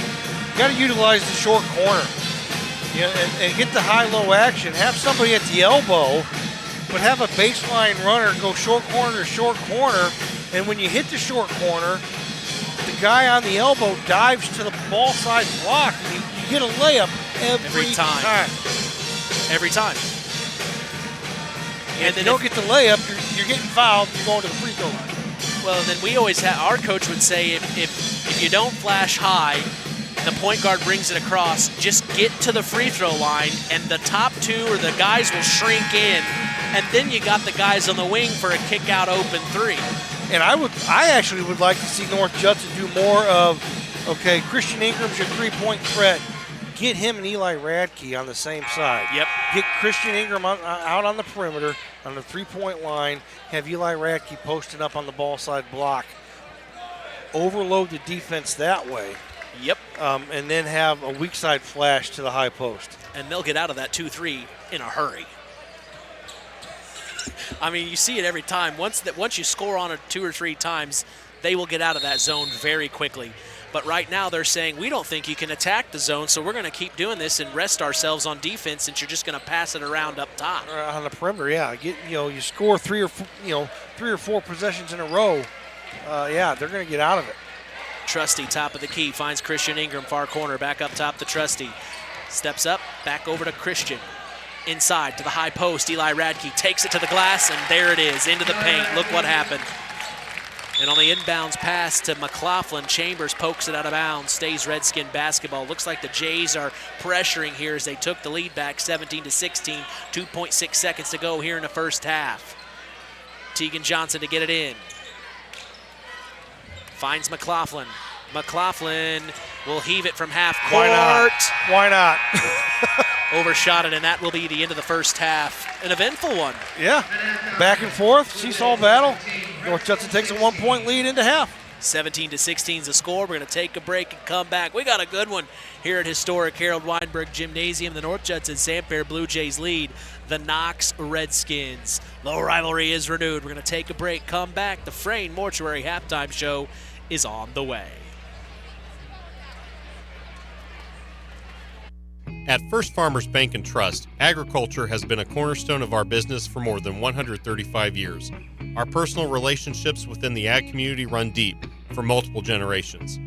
You got to utilize the short corner, and get the high-low action. Have somebody at the elbow, but have a baseline runner go short corner to short corner. And when you hit the short corner, the guy on the elbow dives to the ball side block, and you get a layup every time. Every time. And if you don't get the layup, you're getting fouled, you're going to the free throw line. Well, then we always have, our coach would say, if you don't flash high, the point guard brings it across, just get to the free throw line, and the top two or the guys will shrink in, and then you got the guys on the wing for a kick out open three. And I actually would like to see North Judson do more of, okay, Christian Ingram's your three-point threat. Get him and Eli Radke on the same side. Yep. Get Christian Ingram out on the perimeter on the three-point line. Have Eli Radke posted up on the ball side block. Overload the defense that way. Yep. And then have a weak side flash to the high post. And they'll get out of that 2-3 in a hurry. I mean, you see it every time. Once you score on it 2 or 3 times, they will get out of that zone very quickly. But right now they're saying, we don't think you can attack the zone, so we're going to keep doing this and rest ourselves on defense since you're just going to pass it around up top. On the perimeter, yeah. You score 3 or 4 possessions in a row, they're going to get out of it. Trusty, top of the key, finds Christian Ingram, far corner, back up top to Trusty. Steps up, back over to Christian. Inside to the high post, Eli Radke takes it to the glass, and there it is, into the paint. Look what happened. And on the inbounds pass to McLaughlin, Chambers pokes it out of bounds, stays Redskin basketball. Looks like the Jays are pressuring here as they took the lead back 17-16, 2.6 seconds to go here in the first half. Tegan Johnson to get it in. Finds McLaughlin. McLaughlin will heave it from half court. Why not? Overshot it, and that will be the end of the first half. An eventful one. Yeah, back and forth, seesaw battle. North Judson takes a 1-point lead into half. 17-16 is the score. We're going to take a break and come back. We got a good one here at historic Harold Weinberg Gymnasium. The North Judson-San Pierre Blue Jays lead the Knox Redskins. The rivalry is renewed. We're going to take a break, come back. The Frayne Mortuary halftime show is on the way. At First Farmers Bank and Trust, agriculture has been a cornerstone of our business for more than 135 years. Our personal relationships within the ag community run deep for multiple generations.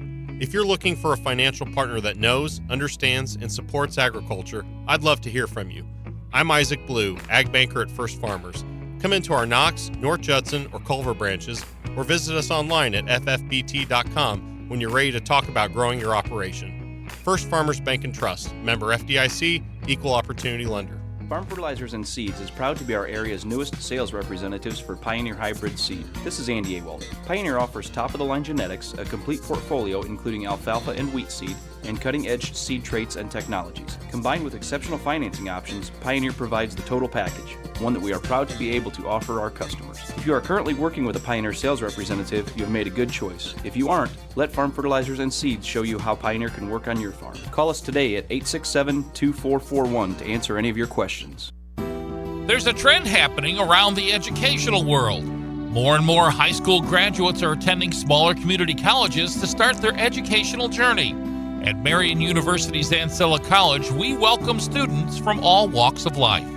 If you're looking for a financial partner that knows, understands, and supports agriculture, I'd love to hear from you. I'm Isaac Blue, Ag Banker at First Farmers. Come into our Knox, North Judson, or Culver branches, or visit us online at ffbt.com when you're ready to talk about growing your operation. First Farmers Bank and Trust, member FDIC, equal opportunity lender. Farm Fertilizers and Seeds is proud to be our area's newest sales representatives for Pioneer Hybrid Seed. This is Andy Awald. Pioneer offers top-of-the-line genetics, a complete portfolio including alfalfa and wheat seed, and cutting-edge seed traits and technologies. Combined with exceptional financing options, Pioneer provides the total package, one that we are proud to be able to offer our customers. If you are currently working with a Pioneer sales representative, you have made a good choice. If you aren't, let Farm Fertilizers and Seeds show you how Pioneer can work on your farm. Call us today at 867-2441 to answer any of your questions. There's a trend happening around the educational world. More and more high school graduates are attending smaller community colleges to start their educational journey. At Marian University's Ancilla College, we welcome students from all walks of life.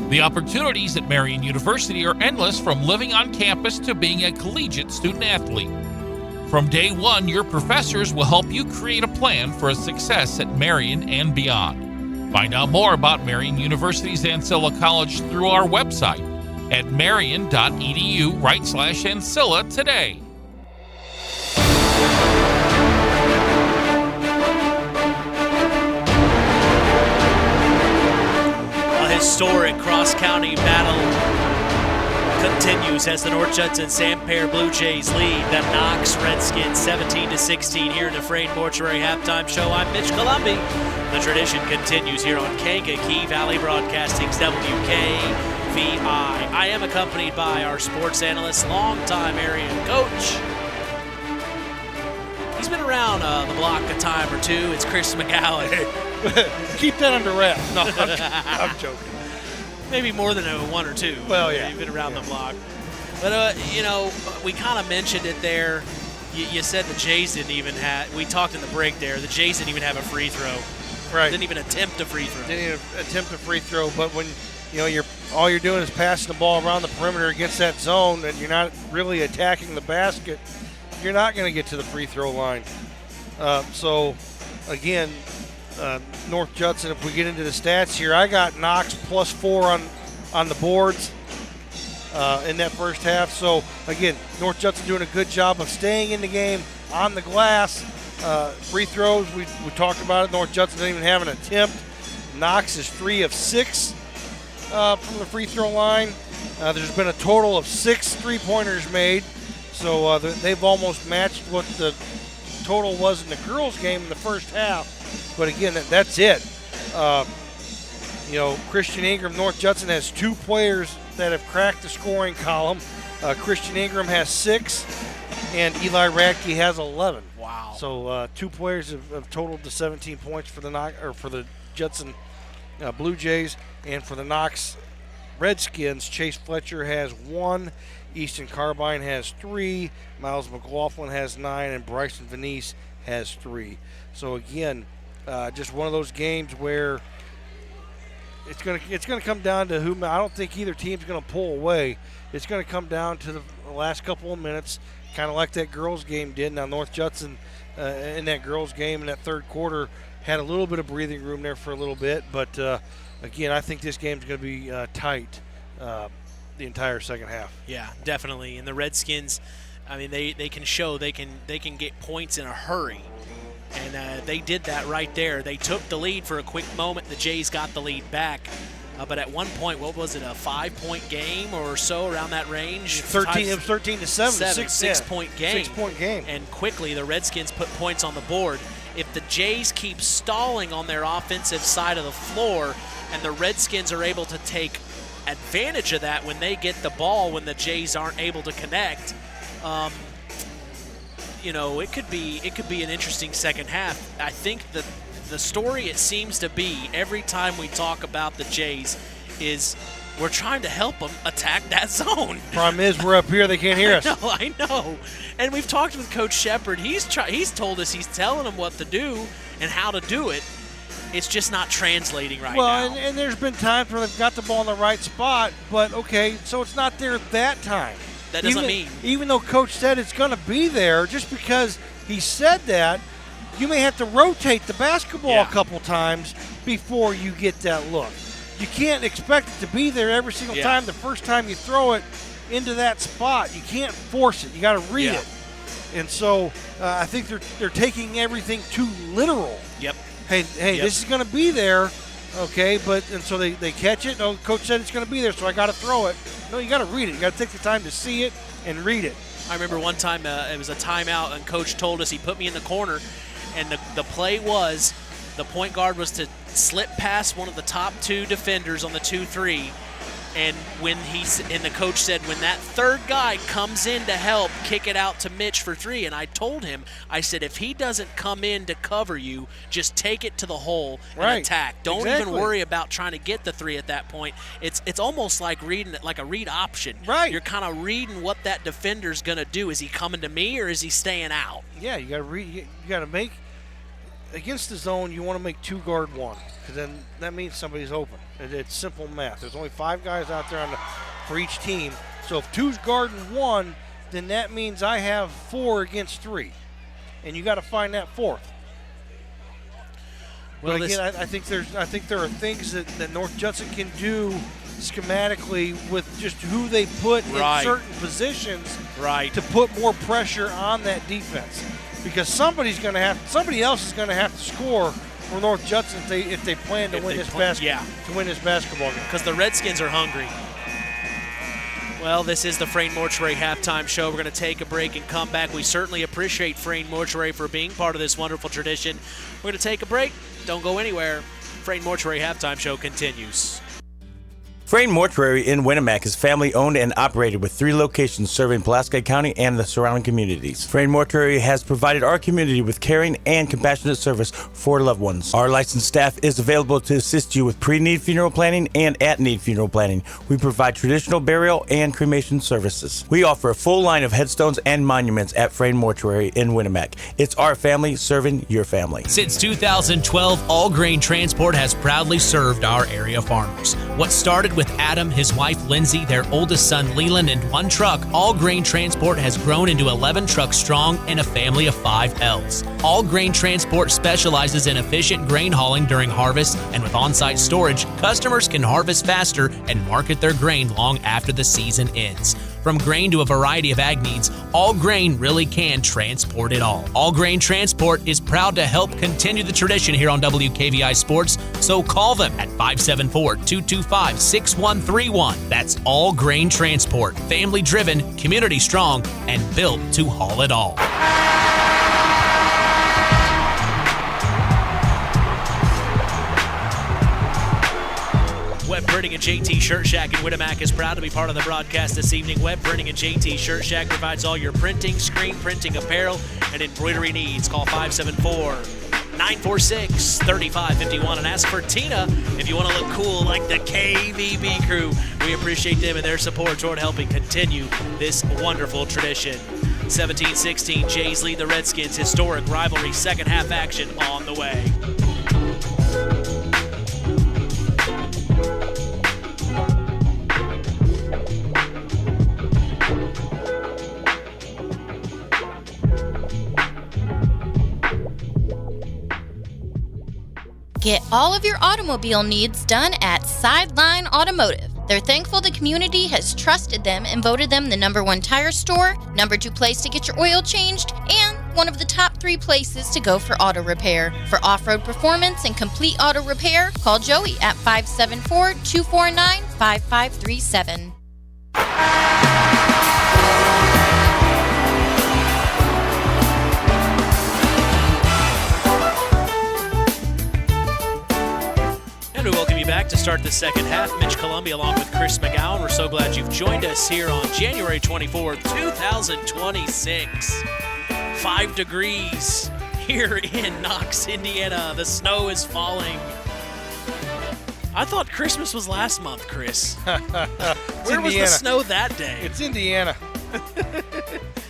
The opportunities at Marian University are endless, from living on campus to being a collegiate student athlete. From day one, your professors will help you create a plan for a success at Marian and beyond. Find out more about Marian University's Ancilla College through our website at marian.edu/Ancilla today. Historic cross-county battle continues as the North Judson-San Pierre Blue Jays lead the Knox Redskins 17-16 here in the Frayne Mortuary halftime show. I'm Mitch Columbi. The tradition continues here on Kankakee Valley Broadcasting's WKVI. I am accompanied by our sports analyst, longtime area coach. He's been around the block a time or two. It's Chris McGowan. Keep that under wraps. No, I'm joking. Maybe more than one or two. Well, yeah. You've been around the block. But, we kind of mentioned it there. You said the Jays didn't even have – we talked in the break there. The Jays didn't even have a free throw. Right. Didn't even attempt a free throw. Didn't even attempt a free throw. But when, all you're doing is passing the ball around the perimeter against that zone and you're not really attacking the basket, you're not going to get to the free throw line. Again – North Judson, if we get into the stats here, I got Knox +4 on the boards in that first half. So, again, North Judson doing a good job of staying in the game on the glass. Free throws, we talked about it. North Judson didn't even have an attempt. Knox is 3 of 6 from the free throw line. There's been a total of 6 three-pointers made. So they've almost matched what the total was in the girls' game in the first half. But again, that's it. Christian Ingram, North Judson has 2 players that have cracked the scoring column. Christian Ingram has 6, and Eli Radke has 11. Wow! So 2 players have totaled to 17 points for the Judson Blue Jays, and for the Knox Redskins, Chase Fletcher has 1, Easton Carbine has 3, Miles McLaughlin has 9, and Bryson Venice has 3. So again, just one of those games where it's gonna come down to who. I don't think either team's gonna pull away. It's gonna come down to the last couple of minutes, kind of like that girls game did. Now North Judson in that girls game in that third quarter had a little bit of breathing room there for a little bit, but again, I think this game's going to be tight the entire second half. Yeah, definitely. And the Redskins, I mean, they can show they can get points in a hurry, and they did that right there. They took the lead for a quick moment. The Jays got the lead back. But at one point, what was it, a 5-point game or so around that range? 13. It was 13-7. 6-point game. 6-point game. And quickly, the Redskins put points on the board. If the Jays keep stalling on their offensive side of the floor, and the Redskins are able to take advantage of that when they get the ball, when the Jays aren't able to connect, it could be an interesting second half. I think that the story, it seems to be, every time we talk about the Jays, is we're trying to help them attack that zone. Problem is, we're up here, they can't hear us. I know. And we've talked with Coach Shepard. He's told us, he's telling them what to do and how to do it. It's just not translating right now. Well, and there's been times where they've got the ball in the right spot, but okay, so it's not there that time. That doesn't mean. Even though Coach said it's going to be there, just because he said that, you may have to rotate the basketball a couple times before you get that look. You can't expect it to be there every single time. The first time you throw it into that spot, you can't force it. You got to read it. And so I think they're taking everything too literal. Yep. Hey, this is going to be there, okay? And so they catch it. No, Coach said it's going to be there, so I got to throw it. No, you got to read it. You got to take the time to see it and read it. I remember one time it was a timeout, and Coach told us, he put me in the corner, and the play was, the point guard was to slip past one of the top 2 defenders on the 2-3, and the coach said, when that third guy comes in to help, kick it out to Mitch for 3. And I told him, I said, if he doesn't come in to cover you, just take it to the hole and attack. Don't even worry about trying to get the 3 at that point. It's almost like reading it, like a read option. Right. You're kind of reading what that defender's going to do. Is he coming to me or is he staying out? Yeah, you got to read. You got to make. Against the zone, you want to make 2 guard 1, because then that means somebody's open. It's simple math. There's only 5 guys out there for each team. So if 2's guarding 1, then that means I have 4 against 3, and you got to find that 4th. Well, again, I think there are things that North Judson can do schematically with just who they put in certain positions to put more pressure on that defense. Because somebody else is going to have to score for North Judson if they plan to win this basketball game. Because the Redskins are hungry. Well, this is the Frayne Mortuary halftime show. We're going to take a break and come back. We certainly appreciate Frayne Mortuary for being part of this wonderful tradition. We're going to take a break. Don't go anywhere. Frayne Mortuary halftime show continues. Frayne Mortuary in Winamac is family-owned and operated with 3 locations serving Pulaski County and the surrounding communities. Frayne Mortuary has provided our community with caring and compassionate service for loved ones. Our licensed staff is available to assist you with pre-need funeral planning and at-need funeral planning. We provide traditional burial and cremation services. We offer a full line of headstones and monuments at Frayne Mortuary in Winamac. It's our family serving your family. Since 2012, All Grain Transport has proudly served our area farmers. What started with Adam, his wife Lindsay, their oldest son Leland, and 1 truck, All Grain Transport has grown into 11 trucks strong and a family of 5 elves. All Grain Transport specializes in efficient grain hauling during harvest, and with on-site storage, customers can harvest faster and market their grain long after the season ends. From grain to a variety of ag needs, All Grain really can transport it all. All Grain Transport is proud to help continue the tradition here on WKVI Sports, so call them at 574-225-6131. That's All Grain Transport. Family driven, community strong, and built to haul it all. Web Printing and JT Shirt Shack in Winamac is proud to be part of the broadcast this evening. Web Printing and JT Shirt Shack provides all your printing, screen printing, apparel, and embroidery needs. Call 574 946-3551 and ask for Tina if you want to look cool like the KVB crew. We appreciate them and their support toward helping continue this wonderful tradition. 17-16, Jays lead the Redskins. Historic rivalry, second half action on the way. Get all of your automobile needs done at Sideline Automotive. They're thankful the community has trusted them and voted them the #1 tire store, #2 place to get your oil changed, and one of the top 3 places to go for auto repair. For off-road performance and complete auto repair, call Joey at 574-249-5537. We welcome you back to start the second half. Mitch Columbia along with Chris McGowan. We're so glad you've joined us here on January 24th, 2026. 5 degrees here in Knox, Indiana. The snow is falling. I thought Christmas was last month, Chris. Where was the snow that day? It's Indiana.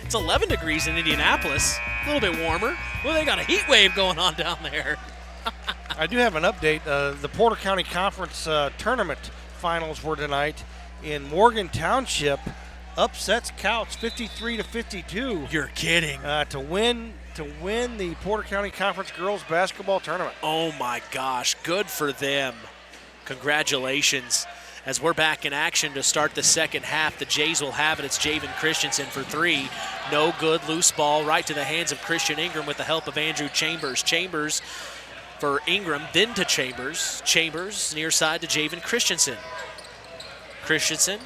It's 11 degrees in Indianapolis. A little bit warmer. Well, they got a heat wave going on down there. I do have an update. The Porter County Conference Tournament finals were tonight in Morgan Township. Upsets Couch 53-52. You're kidding. To win the Porter County Conference Girls Basketball Tournament. Oh my gosh, good for them. Congratulations. As we're back in action to start the second half, the Jays will have it. It's Javen Christensen for 3. No good. Loose ball right to the hands of Christian Ingram with the help of Andrew Chambers. Chambers for Ingram, then to Chambers. Chambers near side to Javen Christensen. Christensen,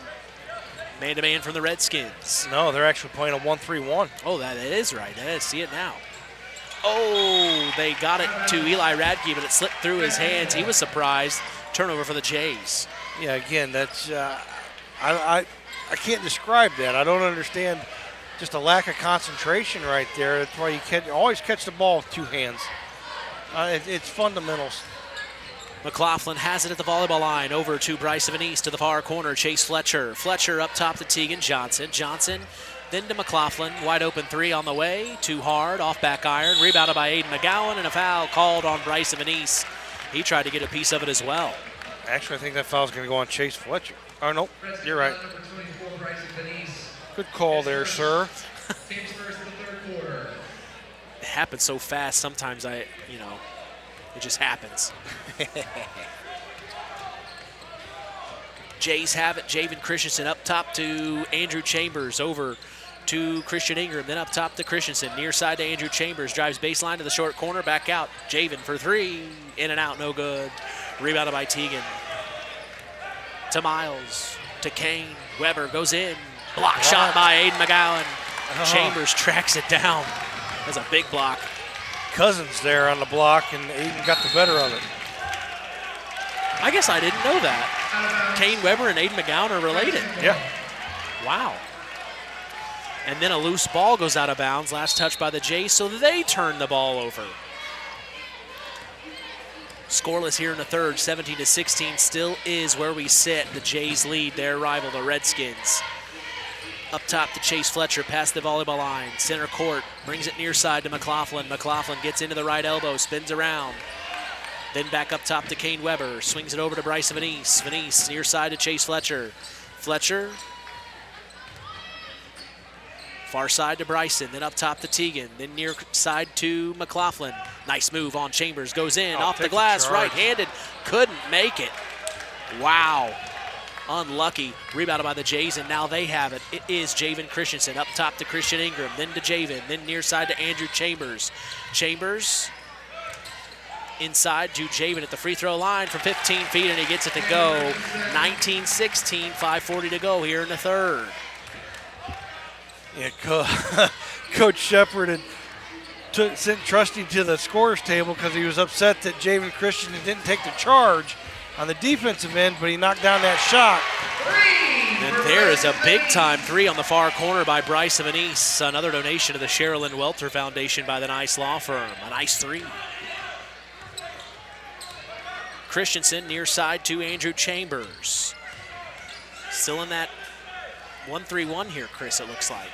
man-to-man from the Redskins. No, they're actually playing a 1-3-1. Oh, that is right. I see it now. Oh, they got it to Eli Radke, but it slipped through his hands. He was surprised. Turnover for the Jays. Yeah, again, that's I can't describe that. I don't understand just a lack of concentration right there. That's why you always catch the ball with 2 hands. It's fundamentals. McLaughlin has it at the volleyball line. Over to Bryce of an East to the far corner. Chase Fletcher. Fletcher up top to Tegan Johnson. Johnson then to McLaughlin. Wide open 3 on the way. Too hard. Off back iron. Rebounded by Aiden McGowan, and a foul called on Bryce of an East. He tried to get a piece of it as well. Actually, I think that foul's going to go on Chase Fletcher. Oh, no, you're right. Good call there, sir. It happens so fast. Sometimes it just happens. Jays have it. Javen Christensen up top to Andrew Chambers. Over to Christian Ingram. Then up top to Christensen. Near side to Andrew Chambers. Drives baseline to the short corner. Back out. Javen for 3. In and out. No good. Rebounded by Teagan. To Miles. To Kane. Weber goes in. Block shot by Aiden McGowan. Chambers tracks it down. That's a big block. Cousins there on the block, and Aiden got the better of it. I guess I didn't know that. Kane Weber and Aiden McGowan are related. Yeah. Wow. And then a loose ball goes out of bounds. Last touch by the Jays, so they turn the ball over. Scoreless here in the third. 17-16 still is where we sit. The Jays lead their rival, the Redskins. Up top to Chase Fletcher, past the volleyball line. Center court, brings it near side to McLaughlin. McLaughlin gets into the right elbow, spins around. Then back up top to Kane Weber. Swings it over to Bryce Venice. Venice near side to Chase Fletcher. Fletcher. Far side to Bryson, then up top to Teagan, then near side to McLaughlin. Nice move on Chambers, goes in, off the glass, right-handed, couldn't make it. Wow. Unlucky. Rebounded by the Jays, and now they have it. It is Javen Christensen up top to Christian Ingram, then to Javen, then near side to Andrew Chambers. Chambers inside to Javen at the free throw line from 15 feet, and he gets it to go. 19-16, 5:40 to go here in the third. Yeah, Coach Shepard had sent Trusty to the scorer's table because he was upset that Javen Christensen didn't take the charge on the defensive end, but he knocked down that shot. And there is a big-time 3 on the far corner by Bryce of Venice. Another donation to the Sherilyn Welter Foundation by the Nice Law Firm. A nice 3. Christensen near side to Andrew Chambers. Still in that 1-3-1 here, Chris, it looks like.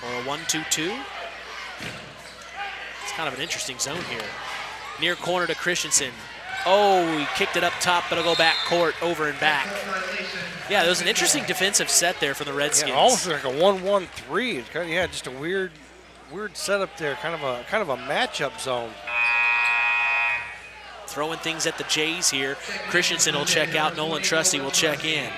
Or a 1-2-2. It's kind of an interesting zone here. Near corner to Christensen. Oh, he kicked it up top, but it'll go back court, over and back. Yeah, there was an interesting defensive set there for the Redskins. Yeah, almost like a 1-1-3. It's kind of, yeah, just a weird setup there. Kind of a matchup zone. Throwing things at the Jays here. Christensen will check out. Nolan Trusty will check in.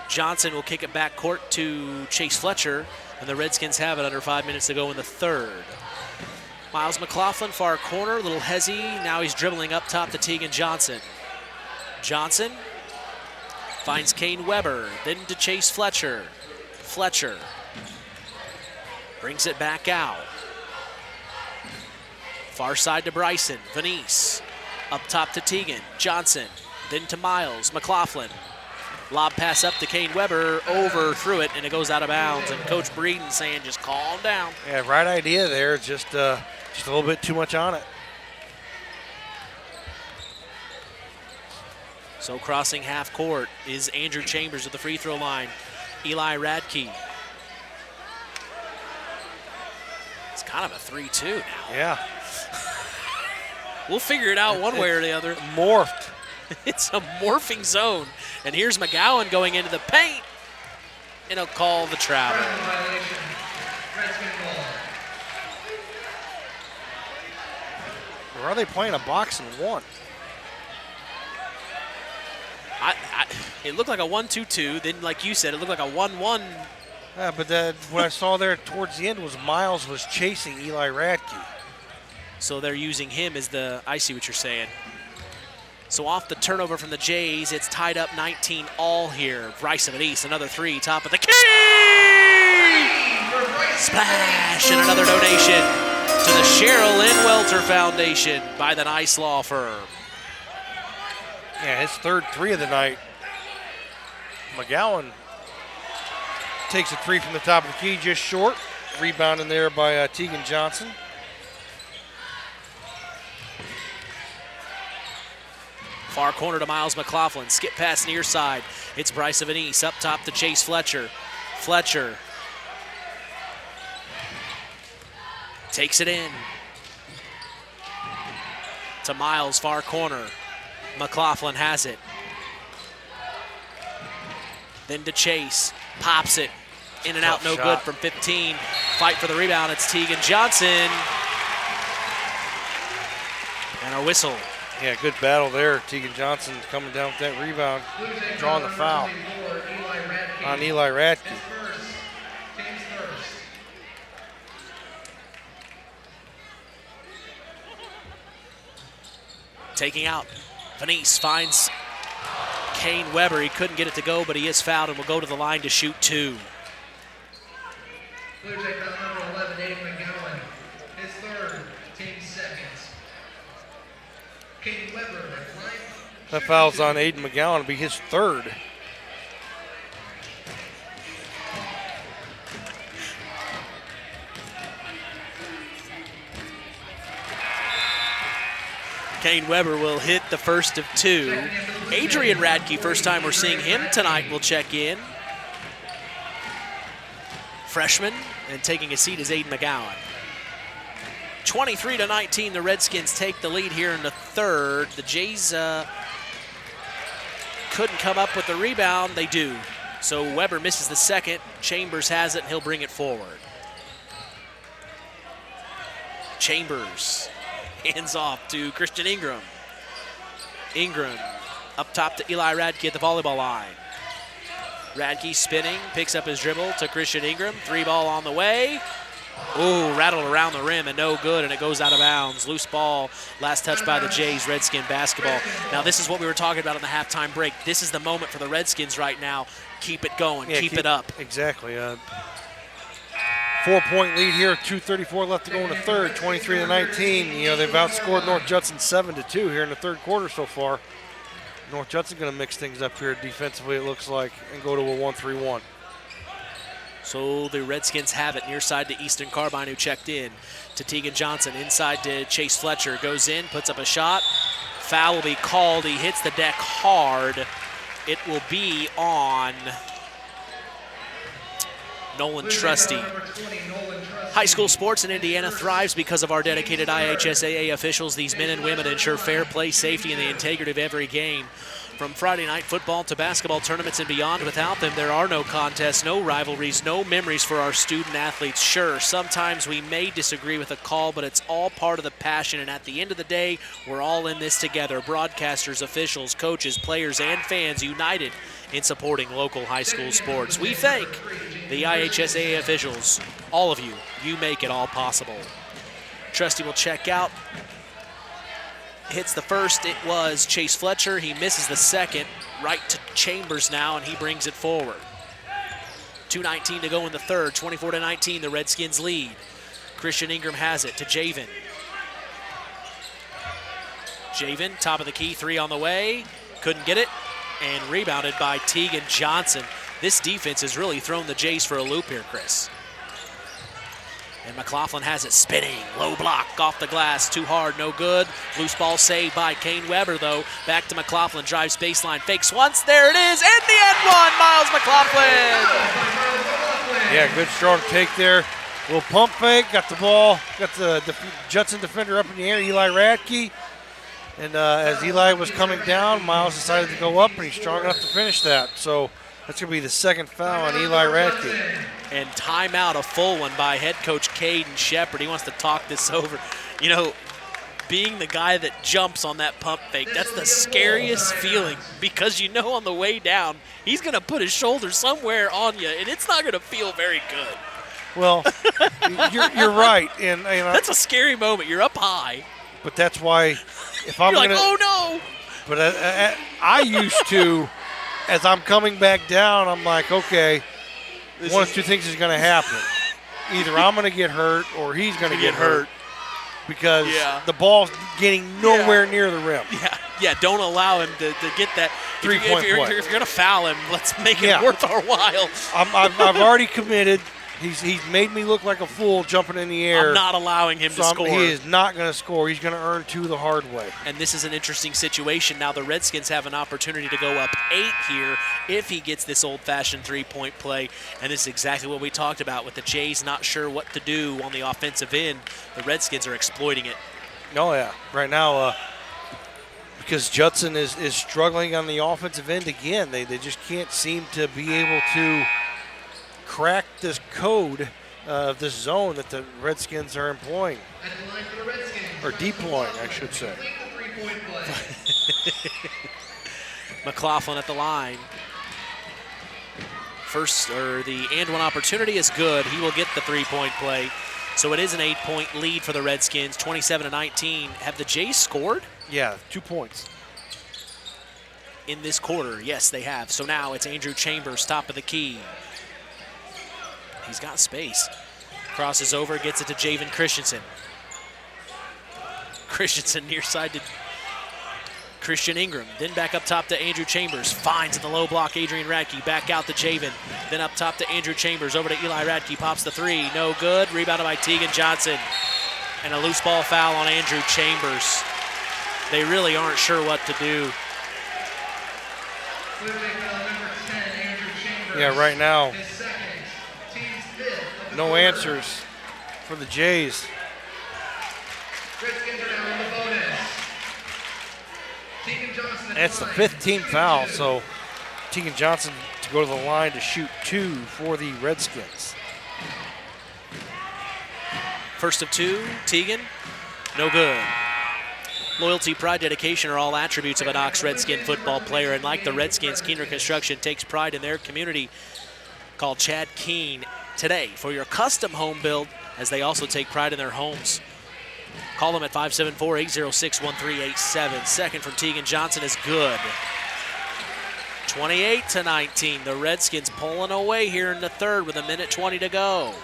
Johnson will kick it back court to Chase Fletcher, and the Redskins have it under 5 minutes to go in the third. Miles McLaughlin, far corner, a little hezzy. Now he's dribbling up top to Tegan Johnson. Johnson finds Kane Weber, then to Chase Fletcher. Fletcher brings it back out. Far side to Bryson. Venice up top to Tegan. Johnson, then to Miles McLaughlin. Lob pass up to Kane Weber, overthrew it, and it goes out of bounds. And Coach Breeden saying, just calm down. Yeah, right idea there. Just a little bit too much on it. So crossing half court is Andrew Chambers at the free throw line. Eli Radke. It's kind of a 3-2 now. Yeah. We'll figure it out one way or the other. Morphed. It's a morphing zone. And here's McGowan going into the paint. And he'll call the travel. Or are they playing a box and one? It looked like a 1-2-2. Then, like you said, it looked like a 1-1. Yeah, but what I saw there towards the end was Miles was chasing Eli Radke. So they're using him as the, I see what you're saying. So off the turnover from the Jays, it's tied up 19 all here. Bryson Venice, another three, top of the key! Splash, and another donation to the Cheryl Lynn Welter Foundation by the Nice Law Firm. Yeah, his third three of the night. McGowan takes a three from the top of the key, just short. Rebounding there by Tegan Johnson. Far corner to Miles McLaughlin. Skip pass near side. It's Bryson Venice up top to Chase Fletcher. Fletcher takes it in to Miles, far corner. McLaughlin has it. Then to Chase. Pops it. In and out, no good from 15. Fight for the rebound. It's Tegan Johnson. And a whistle. Yeah, good battle there. Tegan Johnson coming down with that rebound, drawing the foul on Eli Radke. Taking out. Venice finds Kane Weber. He couldn't get it to go, but he is fouled and will go to the line to shoot two. Blue Jay foul number 11, Aiden McGowan. His third, team seconds. Kane Weber, That foul's on Aiden McGowan. It'll be his third. Kane Weber will hit the first of two. Adrian Radke, first time we're seeing him tonight, will check in. Freshman, and taking a seat is Aiden McGowan. 23-19, the Redskins take the lead here in the third. The Jays couldn't come up with the rebound. They do. So Weber misses the second. Chambers has it, and he'll bring it forward. Chambers hands off to Christian Ingram. Ingram up top to Eli Radke at the volleyball line. Radke spinning, picks up his dribble to Christian Ingram. Three ball on the way. Ooh, rattled around the rim and no good, and it goes out of bounds. Loose ball, last touch by the Jays, Redskin basketball. Now this is what we were talking about in the halftime break. This is the moment for the Redskins right now. Keep it going, keep it up. Exactly. 4-point lead here, 2:34 left to go in the third, 23-19. You know, they've outscored North Judson 7-2 here in the third quarter so far. North Judson going to mix things up here defensively, it looks like, and go to a 1-3-1. So the Redskins have it near side to Easton Carbine, who checked in to Tegan Johnson. Inside to Chase Fletcher. Goes in, puts up a shot. Foul will be called. He hits the deck hard. It will be on Nolan Trusty. High school sports in Indiana thrives because of our dedicated IHSAA officials. These men and women ensure fair play, safety, and the integrity of every game. From Friday night football to basketball tournaments and beyond, without them, there are no contests, no rivalries, no memories for our student athletes. Sure, sometimes we may disagree with a call, but it's all part of the passion, and at the end of the day, we're all in this together. Broadcasters, officials, coaches, players, and fans united in supporting local high school sports. We thank the IHSAA officials, all of you. You make it all possible. Trusty will check out. Hits the first. It was Chase Fletcher. He misses the second. Right to Chambers now, and he brings it forward. 2:19 to go in the third. 24-19, the Redskins lead. Christian Ingram has it to Javen. Javen, top of the key, three on the way. Couldn't get it, and rebounded by Tegan Johnson. This defense has really thrown the Jays for a loop here, Chris. And McLaughlin has it spinning. Low block off the glass. Too hard, no good. Loose ball saved by Kane Weber, though. Back to McLaughlin. Drives baseline. Fakes once. There it is. And the end one. Miles McLaughlin. Yeah, good strong take there. Little pump fake. Got the ball. Got the Judson defender up in the air. Eli Radke. And as Eli was coming down, Miles decided to go up, and he's strong enough to finish that. So that's going to be the second foul on Eli Radke. And timeout, a full one by head coach Caden Shepard. He wants to talk this over. You know, being the guy that jumps on that pump fake, that's the scariest feeling, because you know on the way down, he's going to put his shoulder somewhere on you, and it's not going to feel very good. Well, you're right. And that's a scary moment. You're up high. But that's why if I'm You're going like, oh no. But I used to, as I'm coming back down, I'm like, okay, one of two things is going to happen. Either I'm going to get hurt or he's going to get hurt because the ball's getting nowhere near the rim. Yeah, don't allow him to get that. Three-point play. If you're going to foul him, let's make it worth our while. I've already committed. He's made me look like a fool jumping in the air. I'm not allowing him to score. He is not going to score. He's going to earn two the hard way. And this is an interesting situation. Now the Redskins have an opportunity to go up 8 here if he gets this old-fashioned three-point play. And this is exactly what we talked about with the Jays not sure what to do on the offensive end. The Redskins are exploiting it. Oh, yeah. Right now, because Judson is struggling on the offensive end again. They just can't seem to be able to crack this code of this zone that the Redskins are employing. Or deploying, I should say. McLaughlin at the line. The and one opportunity is good. He will get the three-point play. So it is an 8-point lead for the Redskins, 27-19. Have the Jays scored? Yeah, 2 points. In this quarter, yes, they have. So now it's Andrew Chambers, top of the key. He's got space. Crosses over, gets it to Javen Christensen. Christensen near side to Christian Ingram. Then back up top to Andrew Chambers. Finds at the low block Adrian Radke. Back out to Javen. Then up top to Andrew Chambers. Over to Eli Radke. Pops the three. No good. Rebounded by Tegan Johnson. And a loose ball foul on Andrew Chambers. They really aren't sure what to do. Yeah, right now, no answers for the Jays. That's the 5th team foul, so Tegan Johnson to go to the line to shoot 2 for the Redskins. First of 2, Tegan, no good. Loyalty, pride, dedication are all attributes of a Knox Redskin football player, and like the Redskins, Keener Construction takes pride in their community. Call Chad Keene today for your custom home build, as they also take pride in their homes. Call them at 574-806-1387. Second from Tegan Johnson is good. 28-19. The Redskins pulling away here in the third with 1:20 to go.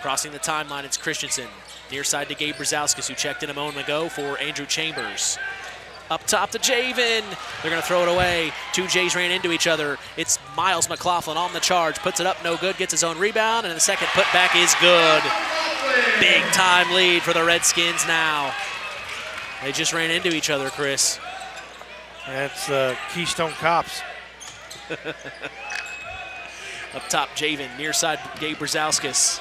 Crossing the timeline, it's Christensen. Near side to Gabe Brzezowskis, who checked in a moment ago for Andrew Chambers. Up top to Javen. They're going to throw it away. Two Jays ran into each other. It's Miles McLaughlin on the charge. Puts it up, no good. Gets his own rebound, and the second putback is good. Big time lead for the Redskins now. They just ran into each other, Chris. That's Keystone Cops. Up top, Javen. Near side, Gabe Brzezowskis.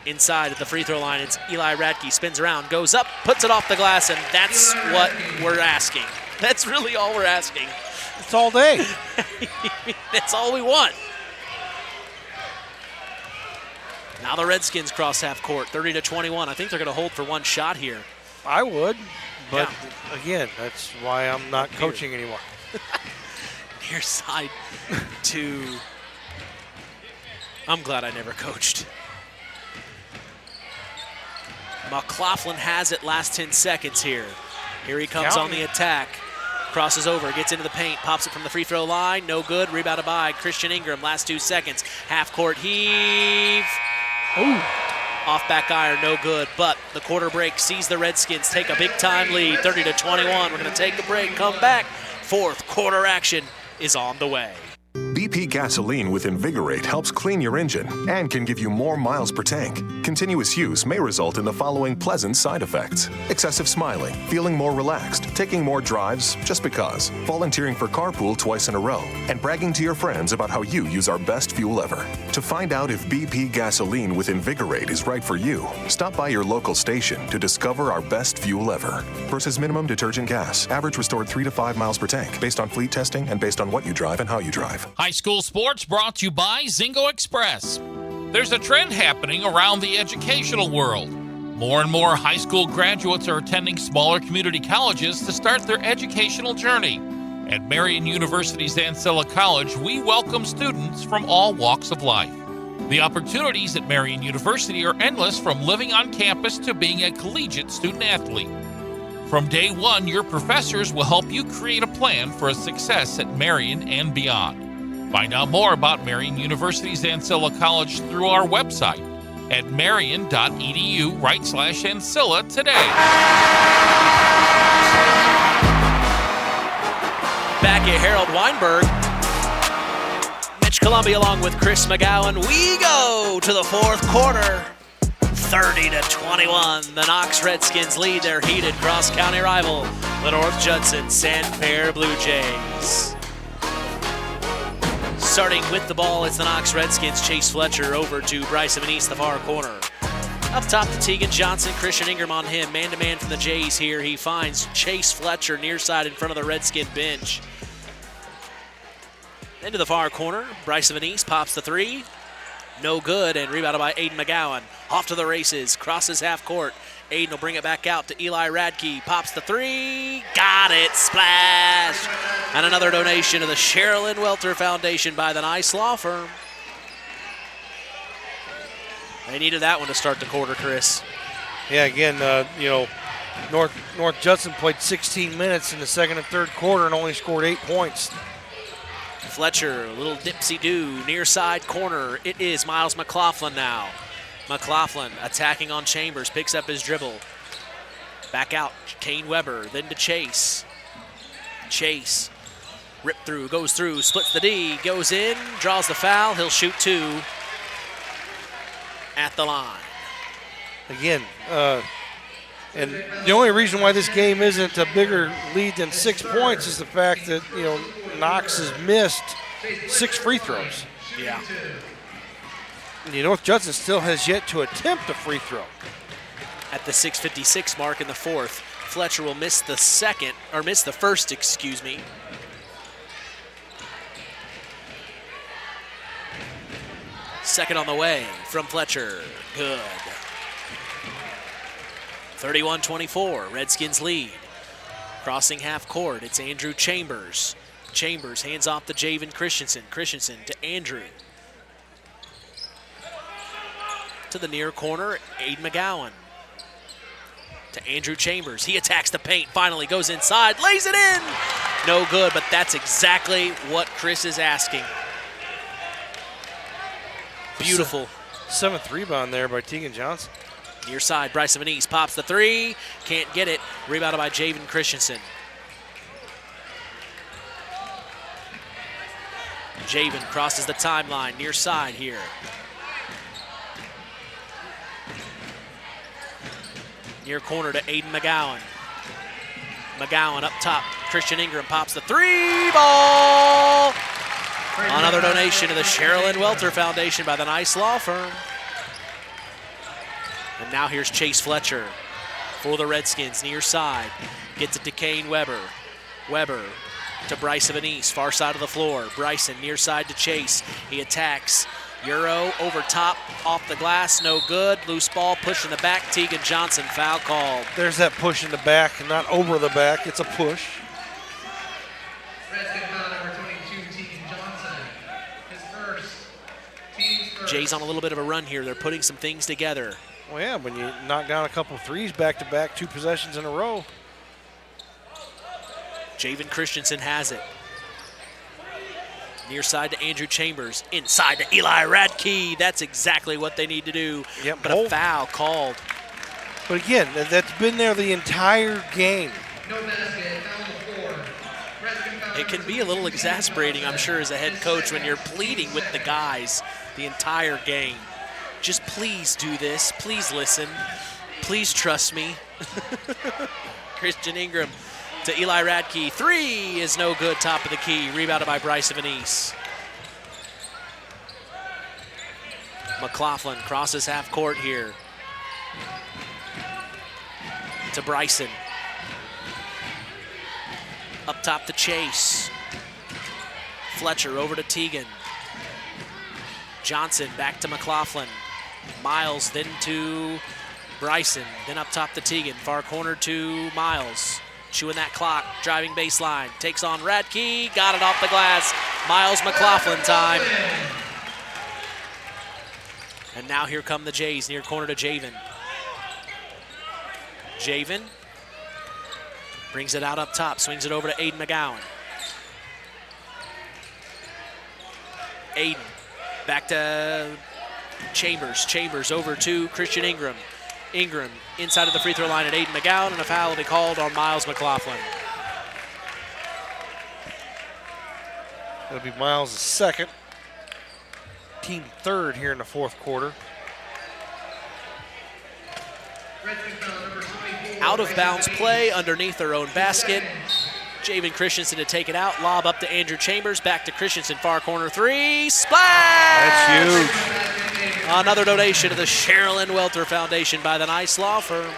Inside at the free throw line, it's Eli Radke. Spins around, goes up, puts it off the glass, and that's what we're asking. That's really all we're asking. It's all day. That's all we want. Now the Redskins cross half court, 30-21. I think they're going to hold for one shot here. I would, but again, that's why I'm not coaching anymore. Near side to... I'm glad I never coached. McLaughlin has it last 10 seconds here. Here he comes on the attack. Crosses over, gets into the paint, pops it from the free throw line. No good, rebounded by Christian Ingram. Last 2 seconds. Half court heave. Ooh. Off back iron, no good. But the quarter break sees the Redskins take a big time lead, 30-21. We're going to take a break, come back. Fourth quarter action is on the way. BP gasoline with Invigorate helps clean your engine and can give you more miles per tank. Continuous use may result in the following pleasant side effects: excessive smiling, feeling more relaxed, taking more drives just because, volunteering for carpool twice in a row, and bragging to your friends about how you use our best fuel ever. To find out if BP gasoline with Invigorate is right for you, stop by your local station to discover our best fuel ever. Versus minimum detergent gas. Average restored 3 to 5 miles per tank, based on fleet testing and based on what you drive and how you drive. High school sports brought to you by Zingo Express. There's a trend happening around the educational world. More and more high school graduates are attending smaller community colleges to start their educational journey. At Marian University's Ancilla College, we welcome students from all walks of life. The opportunities at Marian University are endless, from living on campus to being a collegiate student athlete. From day one, your professors will help you create a plan for a success at Marian and beyond. Find out more about Marian University's Ancilla College through our website at marian.edu/Ancilla today. Back at Harold Weinberg. Mitch Columbia along with Chris McGowan. We go to the fourth quarter. 30-21. The Knox Redskins lead their heated cross-county rival, the North Judson-San Blue Jays. Starting with the ball, it's the Knox Redskins. Chase Fletcher over to Bryson Manise, the far corner. Up top to Tegan Johnson, Christian Ingram on him. Man-to-man from the Jays here. He finds Chase Fletcher near side in front of the Redskin bench. Into the far corner, Bryson Manise pops the three. No good, and rebounded by Aiden McGowan. Off to the races, crosses half court. Aiden will bring it back out to Eli Radke. Pops the three. Got it. Splash. And another donation to the Sherilyn Welter Foundation by the Nice Law Firm. They needed that one to start the quarter, Chris. Yeah, again, North Judson played 16 minutes in the second and third quarter and only scored 8 points. Fletcher, a little dipsy-do, near side corner. It is Miles McLaughlin now. McLaughlin attacking on Chambers, picks up his dribble. Back out, Kane Weber, then to Chase. Chase, rip through, goes through, splits the D, goes in, draws the foul. He'll shoot 2 at the line. Again, and the only reason why this game isn't a bigger lead than 6 points is the fact that, Knox has missed 6 free throws. Yeah. And North Judson still has yet to attempt a free throw. At the 6:56 mark in the fourth, Fletcher will miss the first, excuse me. Second on the way from Fletcher. Good. 31-24, Redskins lead. Crossing half court, it's Andrew Chambers. Chambers hands off to Javen Christensen. Christensen to Andrew. To the near corner, Aiden McGowan. To Andrew Chambers. He attacks the paint, finally goes inside, lays it in. No good, but that's exactly what Chris is asking. Beautiful. 7th rebound there by Tegan Johnson. Near side, Bryson Van East pops the three. Can't get it. Rebounded by Javen Christensen. Javen crosses the timeline. Near side here. Near corner to Aiden McGowan. McGowan up top. Christian Ingram pops the three ball. Another donation to the Sherilyn Welter Foundation by the Nice Law Firm. And now here's Chase Fletcher for the Redskins, near side. Gets it to Kane Weber. Weber to Bryson Van East, far side of the floor. Bryson near side to Chase. He attacks. Euro over top, off the glass, no good. Loose ball, push in the back. Tegan Johnson, foul called. There's that push in the back, not over the back. It's a push. Redskin foul number 22, Tegan Johnson. His first. Team's first. Jay's on a little bit of a run here. They're putting some things together. Well, yeah, when you knock down a couple threes back-to-back, 2 possessions in a row. Javen Christensen has it. Near side to Andrew Chambers. Inside to Eli Radke. That's exactly what they need to do. Yep, but a foul called. But again, that's been there the entire game. No basket, foul on the floor. It can be a little exasperating, I'm sure, as a head coach when you're pleading with the guys the entire game. Just please do this. Please listen. Please trust me. Christian Ingram to Eli Radke. Three is no good, top of the key. Rebounded by Bryson Van East. McLaughlin crosses half court here. To Bryson. Up top to Chase. Fletcher over to Tegan. Johnson back to McLaughlin. Miles then to Bryson. Then up top to Tegan. Far corner to Miles. Chewing that clock, driving baseline, takes on Radke, got it off the glass. Miles McLaughlin time. And now here come the Jays, near corner to Javen. Javen brings it out up top, swings it over to Aiden McGowan. Aiden back to Chambers. Chambers over to Christian Ingram. Ingram inside of the free throw line at Aiden McGowan, and a foul will be called on Miles McLaughlin. It'll be Miles' second. Team third here in the fourth quarter. Out of bounds play underneath their own basket. Javen Christensen to take it out. Lob up to Andrew Chambers. Back to Christensen. Far corner three. Splash! That's huge. Another donation to the Sherilyn Welter Foundation by the Nice Law Firm.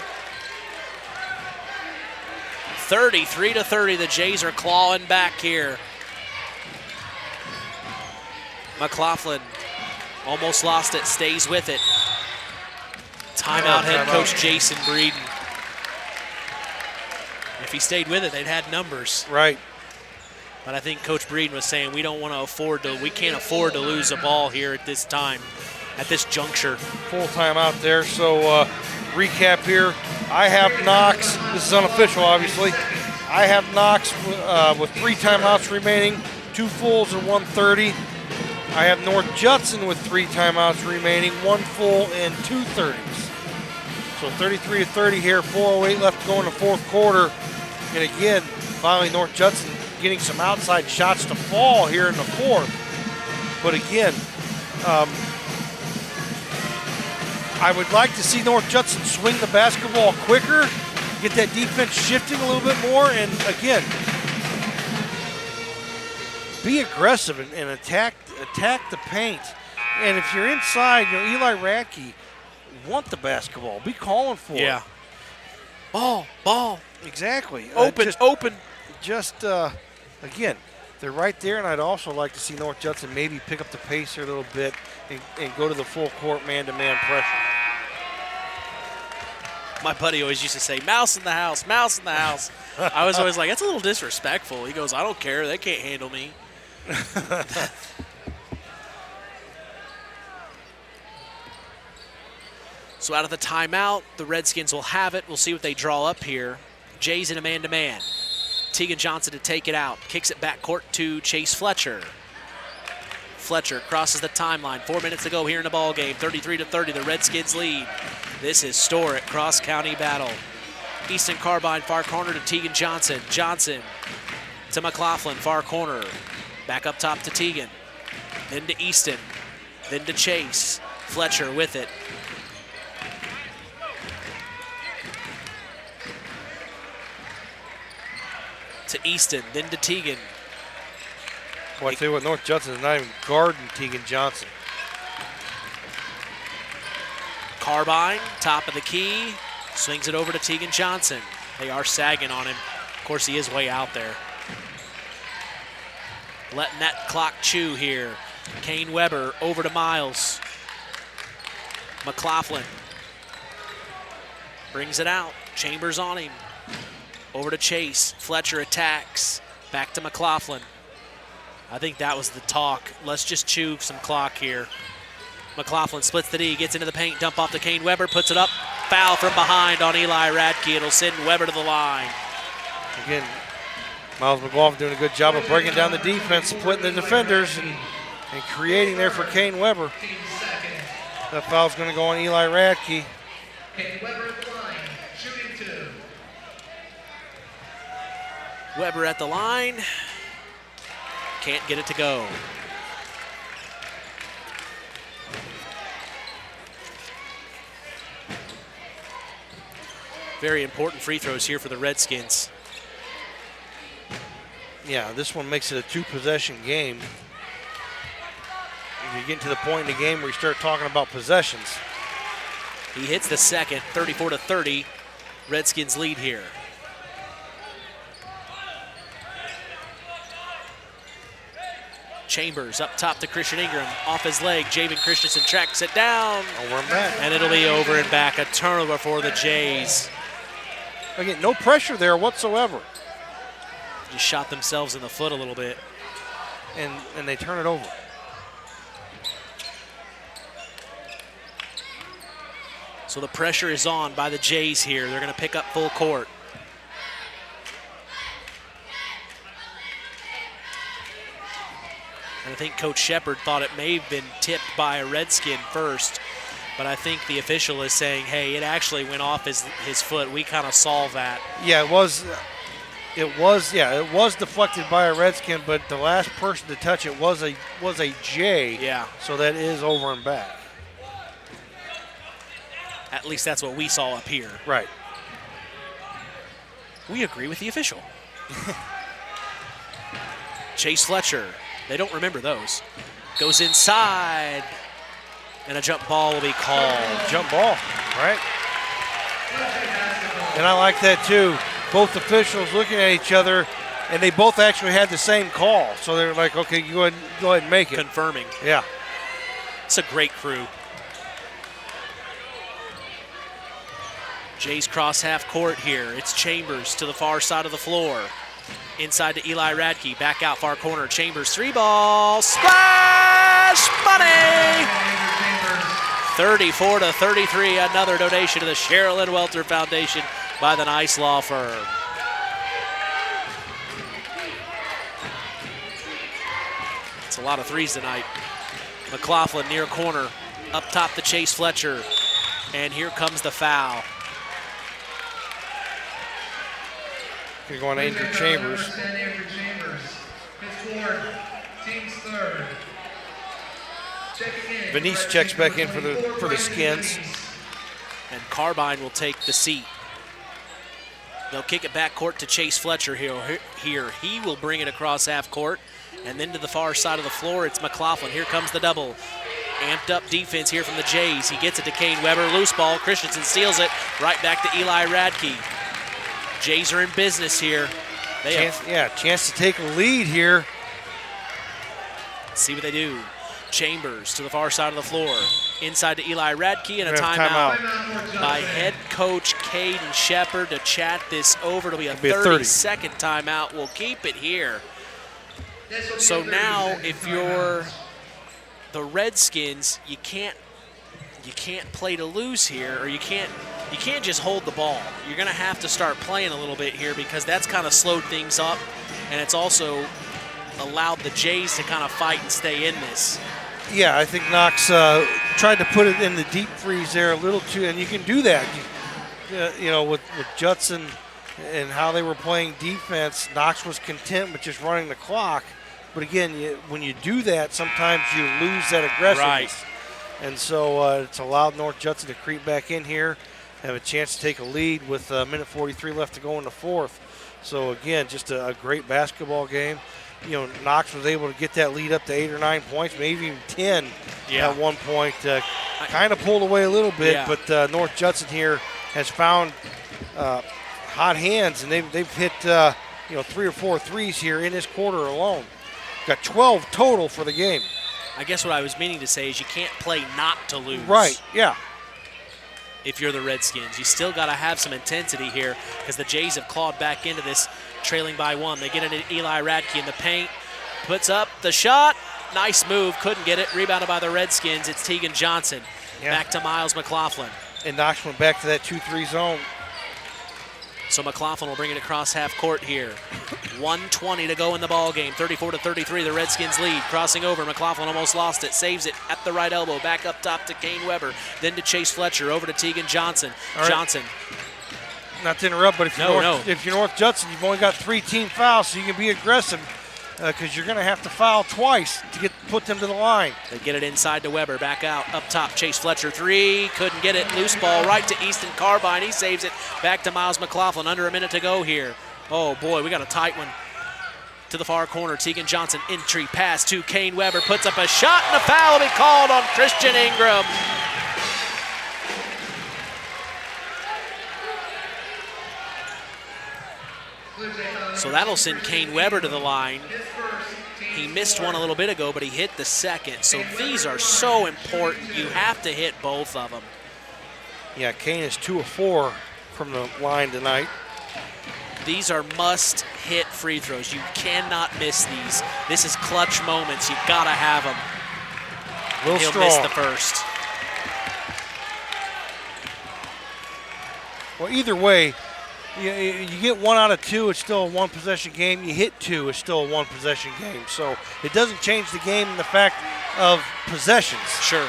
33-30. The Jays are clawing back here. McLaughlin almost lost it. Stays with it. Timeout head coach Jason Breeden. If he stayed with it, they'd had numbers. Right. But I think Coach Breeden was saying we can't afford to lose a ball here at this time, at this juncture. Full timeout there. So recap here. I have Knox. This is unofficial, obviously. I have Knox with 3 timeouts remaining, 2 fulls and 1:30. I have North Judson with 3 timeouts remaining, 1 full and 2 30s. So 33-30 here, 4:08 left to go in the fourth quarter. And again, finally North Judson getting some outside shots to fall here in the fourth. But again, I would like to see North Judson swing the basketball quicker, get that defense shifting a little bit more, and again, be aggressive and attack the paint. And if you're inside, Eli Radke, want the basketball. Be calling for it. Yeah. Ball. Exactly. Open. Again, they're right there, and I'd also like to see North Judson maybe pick up the pace here a little bit and go to the full court man-to-man pressure. My buddy always used to say, mouse in the house, mouse in the house. I was always like, that's a little disrespectful. He goes, I don't care. They can't handle me. So out of the timeout, the Redskins will have it. We'll see what they draw up here. Jays in a man-to-man. Tegan Johnson to take it out. Kicks it back court to Chase Fletcher. Fletcher crosses the timeline. 4 minutes to go here in the ball game. 33-30, the Redskins lead. This historic cross-county battle. Easton Carbine, far corner to Tegan Johnson. Johnson to McLaughlin, far corner. Back up top to Tegan. Then to Easton. Then to Chase. Fletcher with it. To Easton, then to Tegan. Well, I tell you what, North Judson is not even guarding Tegan Johnson. Carbine, top of the key, swings it over to Tegan Johnson. They are sagging on him. Of course, he is way out there. Letting that clock chew here. Kane Weber over to Miles. McLaughlin brings it out. Chambers on him. Over to Chase. Fletcher attacks. Back to McLaughlin. I think that was the talk. Let's just chew some clock here. McLaughlin splits the D, gets into the paint, dump off to Kane Weber, puts it up. Foul from behind on Eli Radke. It'll send Weber to the line. Again, Miles McLaughlin doing a good job of breaking down the defense, splitting the defenders, and creating there for Kane Weber. That foul's going to go on Eli Radke. Kane Weber at the line, shooting 2. Weber at the line. Can't get it to go. Very important free throws here for the Redskins. Yeah, this one makes it a 2-possession game. If you get to the point in the game where you start talking about possessions. He hits the second, 34-30. Redskins lead here. Chambers up top to Christian Ingram. Off his leg, Javen Christensen tracks it down. Over and back. And it'll be over and back. A turnover for the Jays. Again, no pressure there whatsoever. Just shot themselves in the foot a little bit. And they turn it over. So the pressure is on by the Jays here. They're going to pick up full court. And I think Coach Shepard thought it may have been tipped by a Redskin first, but I think the official is saying, hey, it actually went off his foot. We kind of saw that. Yeah, it was deflected by a Redskin, but the last person to touch it was a J. Yeah. So that is over and back. At least that's what we saw up here. Right. We agree with the official. Chase Fletcher. They don't remember those. Goes inside. And a jump ball will be called. Jump ball, right? And I like that too. Both officials looking at each other, and they both actually had the same call. So they're like, okay, go ahead and make it. Confirming. Yeah. It's a great crew. Jays cross half court here. It's Chambers to the far side of the floor. Inside to Eli Radke. Back out far corner. Chambers 3-ball. Splash! Money! 34-33. Another donation to the Sherilyn Welter Foundation by the Nice Law Firm. It's a lot of threes tonight. McLaughlin near corner. Up top to Chase Fletcher. And here comes the foul. Going to go on Andrew Chambers. Andrew Chambers. His fourth, team's third. Venice checks back in for the Skins. And Carbine will take the seat. They'll kick it back court to Chase Fletcher here. He will bring it across half court. And then to the far side of the floor, it's McLaughlin. Here comes the double. Amped up defense here from the Jays. He gets it to Kane Weber. Loose ball. Christensen steals it. Right back to Eli Radke. Jays are in business here. Chance to take a lead here. Let's see what they do. Chambers to the far side of the floor. Inside to Eli Radke, and a timeout by head coach Caden Shepard to chat this over. It'll be a 30-second timeout. We'll keep it here. So now if you're the Redskins, you can't play to lose here, or you can't just hold the ball. You're going to have to start playing a little bit here because that's kind of slowed things up, and it's also allowed the Jays to kind of fight and stay in this. Yeah, I think Knox tried to put it in the deep freeze there a little too, and you can do that. With Judson and how they were playing defense, Knox was content with just running the clock. But again, when you do that, sometimes you lose that aggressiveness. Right. And so it's allowed North Judson to creep back in here, have a chance to take a lead with a minute 43 left to go in the fourth. So again, just a great basketball game. Knox was able to get that lead up to 8 or 9 points, maybe even 10 at one point. Kind of pulled away a little bit, but North Judson here has found hot hands, and they've hit 3 or 4 threes here in this quarter alone. Got 12 total for the game. I guess what I was meaning to say is you can't play not to lose. Right, yeah. If you're the Redskins, you still got to have some intensity here because the Jays have clawed back into this, trailing by 1. They get it at Eli Radke in the paint, puts up the shot. Nice move, couldn't get it. Rebounded by the Redskins. It's Tegan Johnson. Back to Miles McLaughlin. And Knox went back to that 2-3 zone. So McLaughlin will bring it across half court here. 1:20 to go in the ball game. 34-33, the Redskins lead. Crossing over, McLaughlin almost lost it. Saves it at the right elbow. Back up top to Kane Weber. Then to Chase Fletcher. Over to Tegan Johnson. Right. Johnson. Not to interrupt, but if you're North Judson, you've only got 3 team fouls, so you can be aggressive because you're going to have to foul twice to put them to the line. They get it inside to Weber. Back out. Up top, Chase Fletcher. 3. Couldn't get it. Loose ball right to Easton Carbine. He saves it. Back to Miles McLaughlin. Under a minute to go here. Oh, boy, we got a tight one. To the far corner, Tegan Johnson. Entry pass to Kane Weber. Puts up a shot, and a foul will be called on Christian Ingram. So that'll send Kane Weber to the line. He missed one a little bit ago, but he hit the second. So these are so important. You have to hit both of them. Yeah, Kane is 2 of 4 from the line tonight. These are must-hit free throws. You cannot miss these. This is clutch moments. You gotta have them. He'll miss the first. Well, either way, you get 1 out of 2, it's still a 1-possession game. You hit 2, it's still a 1-possession game. So it doesn't change the game in the fact of possessions. Sure.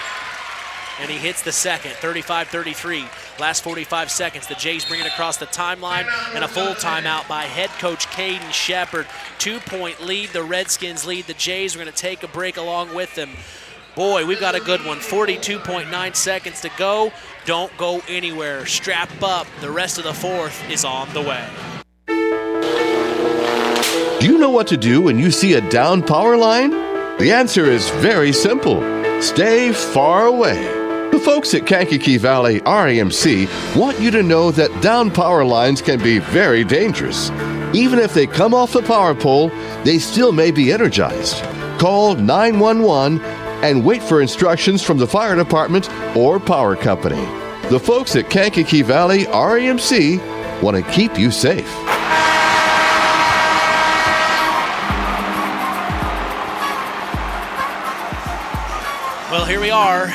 And he hits the second, 35-33. Last 45 seconds, the Jays bring it across the timeline, and a full timeout by head coach Caden Shepard. 2-point lead, the Redskins lead. The Jays are going to take a break along with them. Boy, we've got a good one. 42.9 seconds to go. Don't go anywhere. Strap up. The rest of the fourth is on the way. Do you know what to do when you see a down power line? The answer is very simple. Stay far away. The folks at Kankakee Valley RAMC want you to know that down power lines can be very dangerous. Even if they come off the power pole, they still may be energized. Call 911 and wait for instructions from the fire department or power company. The folks at Kankakee Valley RAMC want to keep you safe. Well, here we are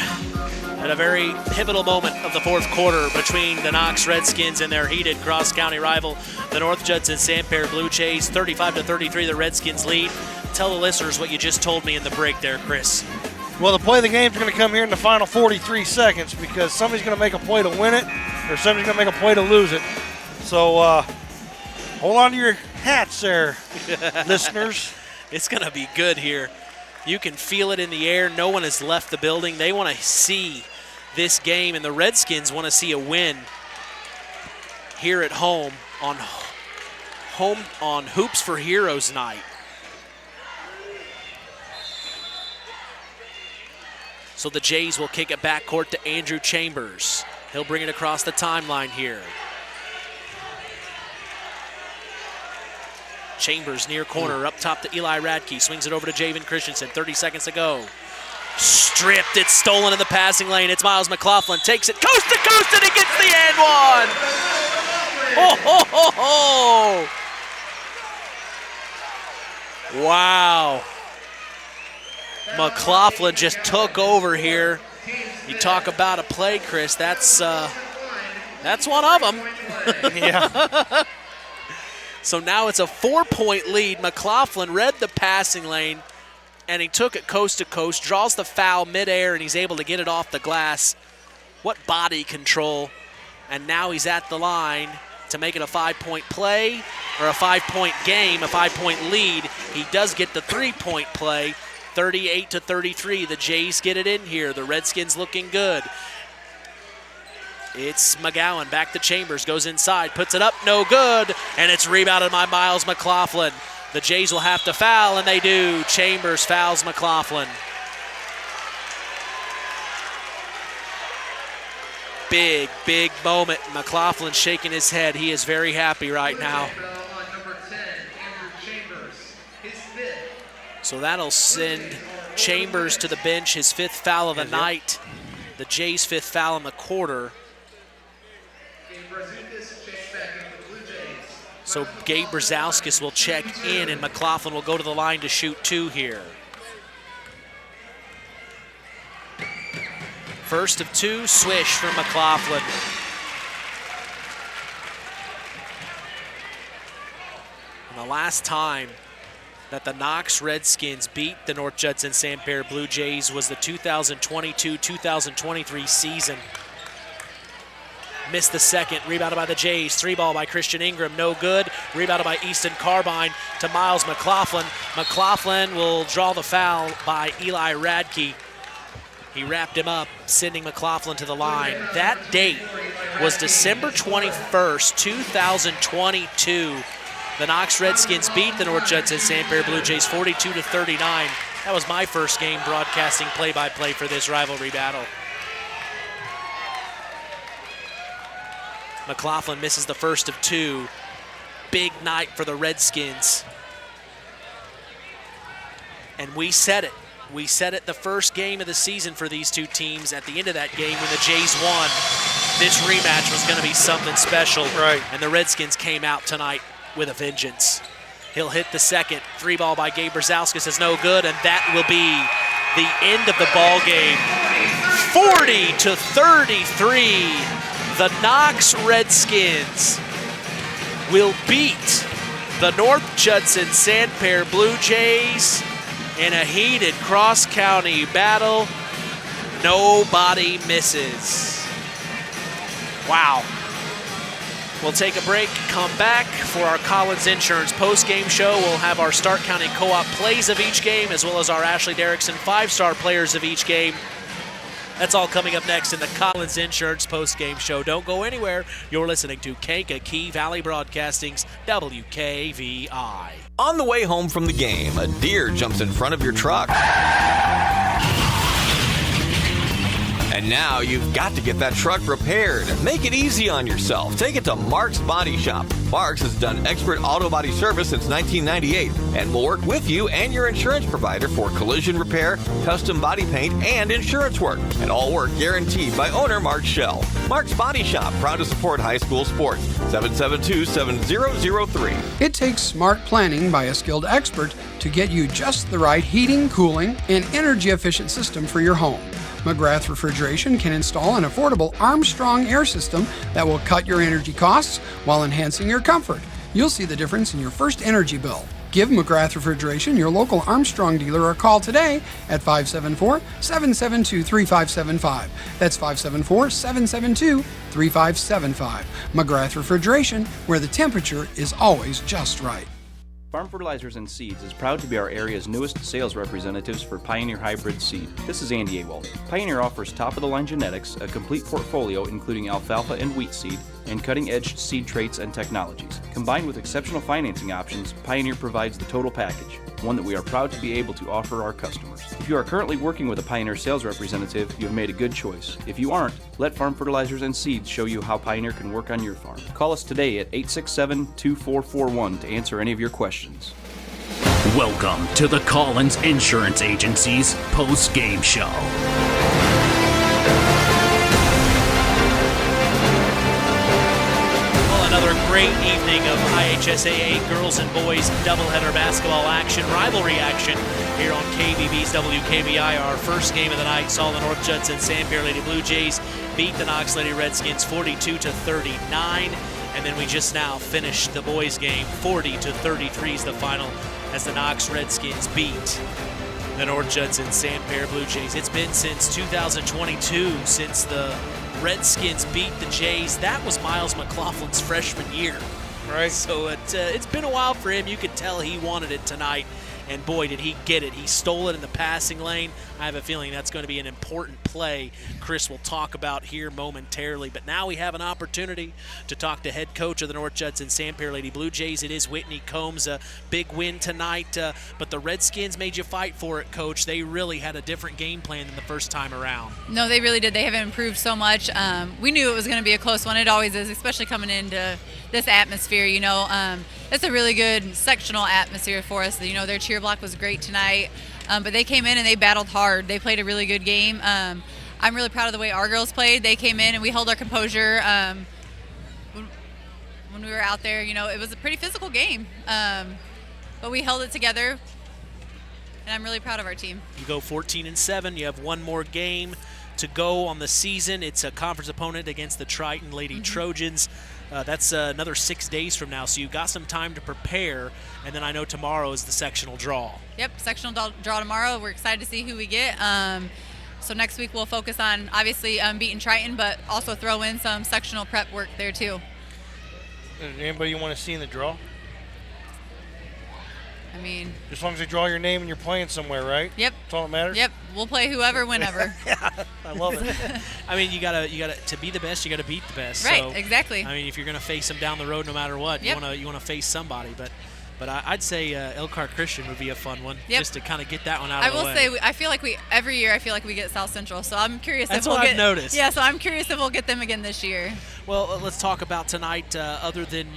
at a very pivotal moment of the fourth quarter between the Knox Redskins and their heated cross-county rival, the North Judson-San Blue Jays. 35-33, the Redskins lead. Tell the listeners what you just told me in the break there, Chris. Well, the play of the game is going to come here in the final 43 seconds because somebody's going to make a play to win it or somebody's going to make a play to lose it. So hold on to your hats there, listeners. It's going to be good here. You can feel it in the air. No one has left the building. They want to see this game, and the Redskins want to see a win here at home on Hoops for Heroes night. So the Jays will kick it backcourt to Andrew Chambers. He'll bring it across the timeline here. Chambers near corner, up top to Eli Radke. Swings it over to Javen Christensen. 30 seconds to go. Stripped, it's stolen in the passing lane. It's Miles McLaughlin. Takes it coast to coast, and he gets the and one. Oh, ho, ho, ho. Wow. McLaughlin just took over here. You talk about a play, Chris. That's one of them. Yeah. So now it's a 4-point lead. McLaughlin read the passing lane, and he took it coast to coast, draws the foul midair, and he's able to get it off the glass. What body control. And now he's at the line to make it a 5-point play, or a 5-point game, a 5-point lead. He does get the 3-point play, 38-33. The Jays get it in here. The Redskins looking good. It's McGowan, back to Chambers, goes inside, puts it up, no good, and it's rebounded by Miles McLaughlin. The Jays will have to foul, and they do. Chambers fouls McLaughlin. Big, big moment. McLaughlin shaking his head. He is very happy right now. So that'll send Chambers to the bench, his 5th foul of the night. The Jays' 5th foul in the quarter. So Gabe Brzezowskis will check in, and McLaughlin will go to the line to shoot 2 here. First of 2, swish from McLaughlin. And the last time that the Knox Redskins beat the North Judson-San Blue Jays was the 2022-2023 season. Missed the second, rebounded by the Jays. 3-ball by Christian Ingram, no good. Rebounded by Easton Carbine to Miles McLaughlin. McLaughlin will draw the foul by Eli Radke. He wrapped him up, sending McLaughlin to the line. That date was December 21st, 2022. The Knox Redskins beat the North Judson-San Blue Jays 42-39. That was my first game broadcasting play-by-play for this rivalry battle. McLaughlin misses the first of 2. Big night for the Redskins. And we said it. We said it the first game of the season for these two teams. At the end of that game when the Jays won, this rematch was going to be something special. Right. And the Redskins came out tonight with a vengeance. He'll hit the second. 3-ball by Gabe Brzezowskis is no good, and that will be the end of the ball game. 40-33. The Knox Redskins will beat the North Judson-San Blue Jays in a heated cross-county battle. Nobody misses. Wow. We'll take a break, come back for our Collins Insurance post-game show. We'll have our Stark County Co-op plays of each game, as well as our Ashley Derrickson 5-star players of each game. That's all coming up next in the Collins Insurance post-game show. Don't go anywhere. You're listening to Kankakee Valley Broadcasting's WKVI. On the way home from the game, a deer jumps in front of your truck. And now you've got to get that truck repaired. Make it easy on yourself. Take it to Mark's Body Shop. Mark's has done expert auto body service since 1998 and will work with you and your insurance provider for collision repair, custom body paint, and insurance work. And all work guaranteed by owner Mark Schell. Mark's Body Shop, proud to support high school sports. 772-7003. It takes smart planning by a skilled expert to get you just the right heating, cooling, and energy-efficient system for your home. McGrath Refrigeration can install an affordable Armstrong air system that will cut your energy costs while enhancing your comfort. You'll see the difference in your first energy bill. Give McGrath Refrigeration, your local Armstrong dealer, a call today at 574-772-3575. That's 574-772-3575. McGrath Refrigeration, where the temperature is always just right. Farm Fertilizers and Seeds is proud to be our area's newest sales representatives for Pioneer Hybrid Seed. This is Andy Awald. Pioneer offers top-of-the-line genetics, a complete portfolio including alfalfa and wheat seed, and cutting-edge seed traits and technologies. Combined with exceptional financing options, Pioneer provides the total package, one that we are proud to be able to offer our customers. If you are currently working with a Pioneer sales representative, you have made a good choice. If you aren't, let Farm Fertilizers and Seeds show you how Pioneer can work on your farm. Call us today at 867-2441 to answer any of your questions. Welcome to the Collins Insurance Agency's post-game show. Another great evening of IHSAA girls and boys doubleheader basketball action, rivalry action here on KBB's WKBI. Our first game of the night saw the North Judson-San Lady Blue Jays beat the Knox Lady Redskins 42-39. And then we just now finished the boys game. 40-33 is the final as the Knox Redskins beat the North Judson-San Blue Jays. It's been since 2022 since the Redskins beat the Jays. That was Miles McLaughlin's freshman year. Right. So it's been a while for him. You could tell he wanted it tonight. And boy, did he get it. He stole it in the passing lane. I have a feeling that's going to be an important play Chris will talk about here momentarily. But now we have an opportunity to talk to head coach of the North Judson-San Lady Blue Jays. It is Whitney Combs. A big win tonight. But the Redskins made you fight for it, Coach. They really had a different game plan than the first time around. No, they really did. They have improved so much. We knew it was going to be a close one. It always is, especially coming into this atmosphere. It's a really good sectional atmosphere for us. Their cheer block was great tonight, but they came in and they battled hard. They played a really good game. I'm really proud of the way our girls played. They came in and we held our composure when we were out there. It was a pretty physical game, but we held it together, and I'm really proud of our team. You go 14-7. You have one more game to go on the season. It's a conference opponent against the Triton Lady Trojans. That's another 6 days from now, so you've got some time to prepare, and then I know tomorrow is the sectional draw. Yep, sectional draw tomorrow. We're excited to see who we get. So next week we'll focus on, obviously, beating Triton, but also throw in some sectional prep work there, too. Anybody you want to see in the draw? I mean, as long as they draw your name and you're playing somewhere, right? Yep. That's all that matters. Yep. We'll play whoever, whenever. Yeah, I love it. I mean, you gotta to be the best, you gotta beat the best. Right. So, exactly. I mean, if you're gonna face them down the road, no matter what, Yep. you wanna face somebody. But I'd say Elkhart Christian would be a fun one, Yep. just to kind of get that one out of the way. I will say, I feel like every year we get South Central, so I'm curious That's if we'll what get. I've noticed. Yeah, so I'm curious if we'll get them again this year. Well, let's talk about tonight. Other than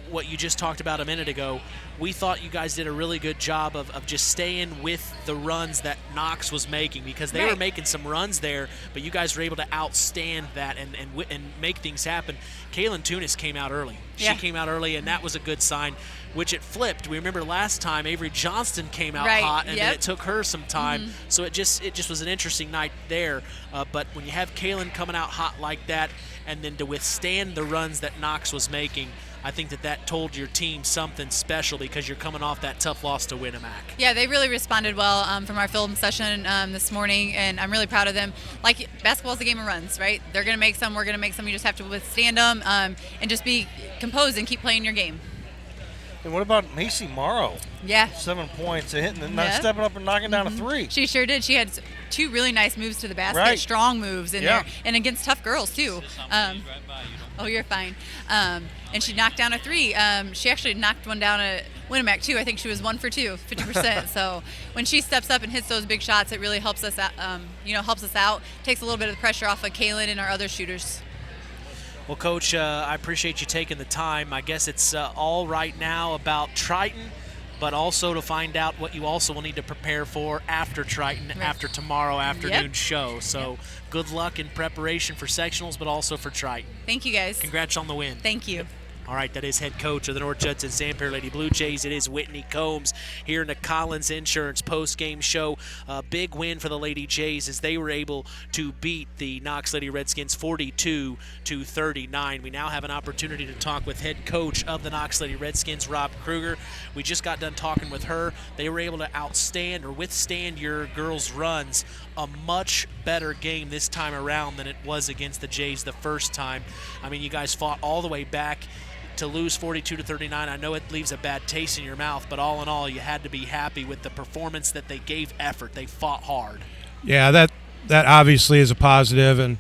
what you just talked about a minute ago, we thought you guys did a really good job of just staying with the runs that Knox was making, because they were making some runs there, but you guys were able to outstand that and make things happen. Kaylin Tunis came out early. She came out early, and that was a good sign, which it flipped. We remember last time Avery Johnston came out hot, and then it took her some time. So it just was an interesting night there. But when you have Kaylin coming out hot like that, and then to withstand the runs that Knox was making, I think that told your team something special, because you're coming off that tough loss to Winamac. Yeah, they really responded well from our film session this morning, and I'm really proud of them. Like, basketball's a game of runs, right? They're going to make some, we're going to make some. You just have to withstand them and just be composed and keep playing your game. And what about Macy Morrow? Yeah. 7 points, hitting and not stepping up and knocking down a three. She sure did. She had two really nice moves to the basket, strong moves in there, and against tough girls, too. Oh, you're fine. And she knocked down a three. She actually knocked one down at Winamac, too. I think she was 1 for 2, 50%. So when she steps up and hits those big shots, it really helps us out, takes a little bit of the pressure off of Kaylin and our other shooters. Well, Coach, I appreciate you taking the time. I guess it's all right now about Triton, but also to find out what you also will need to prepare for after Triton, after tomorrow afternoon's show. So good luck in preparation for sectionals, but also for Triton. Thank you, guys. Congrats on the win. Thank you. All right, that is head coach of the North Judson-San Lady Blue Jays. It is Whitney Combs here in the Collins Insurance post-game show. A big win for the Lady Jays as they were able to beat the Knox Lady Redskins 42-39. We now have an opportunity to talk with head coach of the Knox Lady Redskins, Rob Kruger. We just got done talking with her. They were able to withstand your girls' runs. A much better game this time around than it was against the Jays the first time. I mean, you guys fought all the way back to lose 42-39. I know it leaves a bad taste in your mouth, but all in all, you had to be happy with the performance that they gave effort. They fought hard. Yeah, that obviously is a positive, and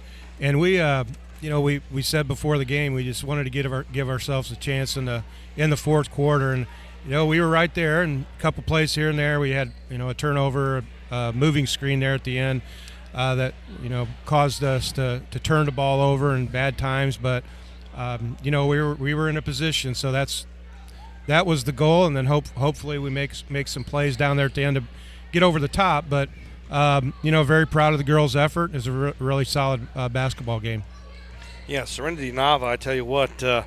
we we said before the game we just wanted to give ourselves a chance in the fourth quarter, and we were right there, and a couple plays here and there. We had a turnover, a moving screen there at the end that caused us to turn the ball over in bad times, but we were in a position, so that was the goal, and then hopefully we make some plays down there at the end to get over the top. But very proud of the girls' effort. It was a really solid basketball game. Yeah, Serenity Nava, I tell you what,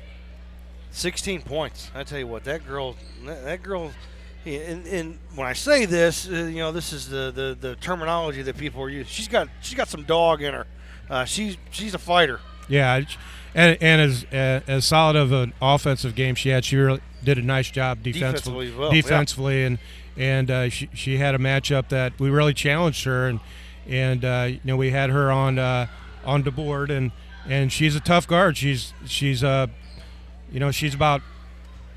16 points. I tell you what, that girl. And when I say this, this is the terminology that people are using. She's got some dog in her. She's a fighter. Yeah, and as solid of an offensive game she had, she really did a nice job defensively. Yeah. And she had a matchup that we really challenged her, and we had her on the board, and she's a tough guard. She's about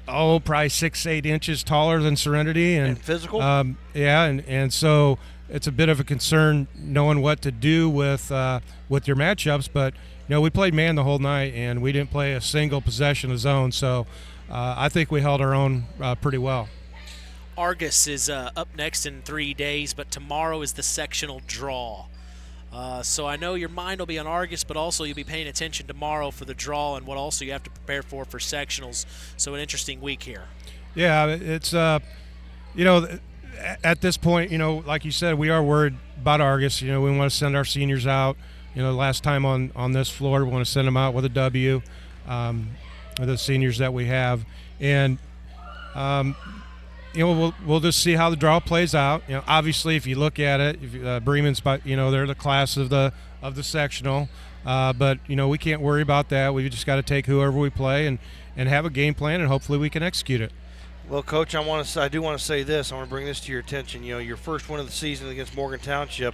probably 6-8 inches taller than Serenity, and physical. And so it's a bit of a concern knowing what to do with your matchups. But we played man the whole night, and we didn't play a single possession of zone. So I think we held our own pretty well. Argus is up next in 3 days, but tomorrow is the sectional draw. So I know your mind will be on Argus, but also you'll be paying attention tomorrow for the draw and what also you have to prepare for sectionals. So an interesting week here. Yeah, it's at this point, like you said, we are worried about Argus. We want to send our seniors out. Last time on this floor, we want to send them out with a W, the seniors that we have, and we'll just see how the draw plays out. Obviously, if you look at it, Bremen's, they're the class of the sectional, but we can't worry about that. We just got to take whoever we play and have a game plan, and hopefully we can execute it. Well, Coach, I do want to say this. I want to bring this to your attention. Your first win of the season against Morgan Township,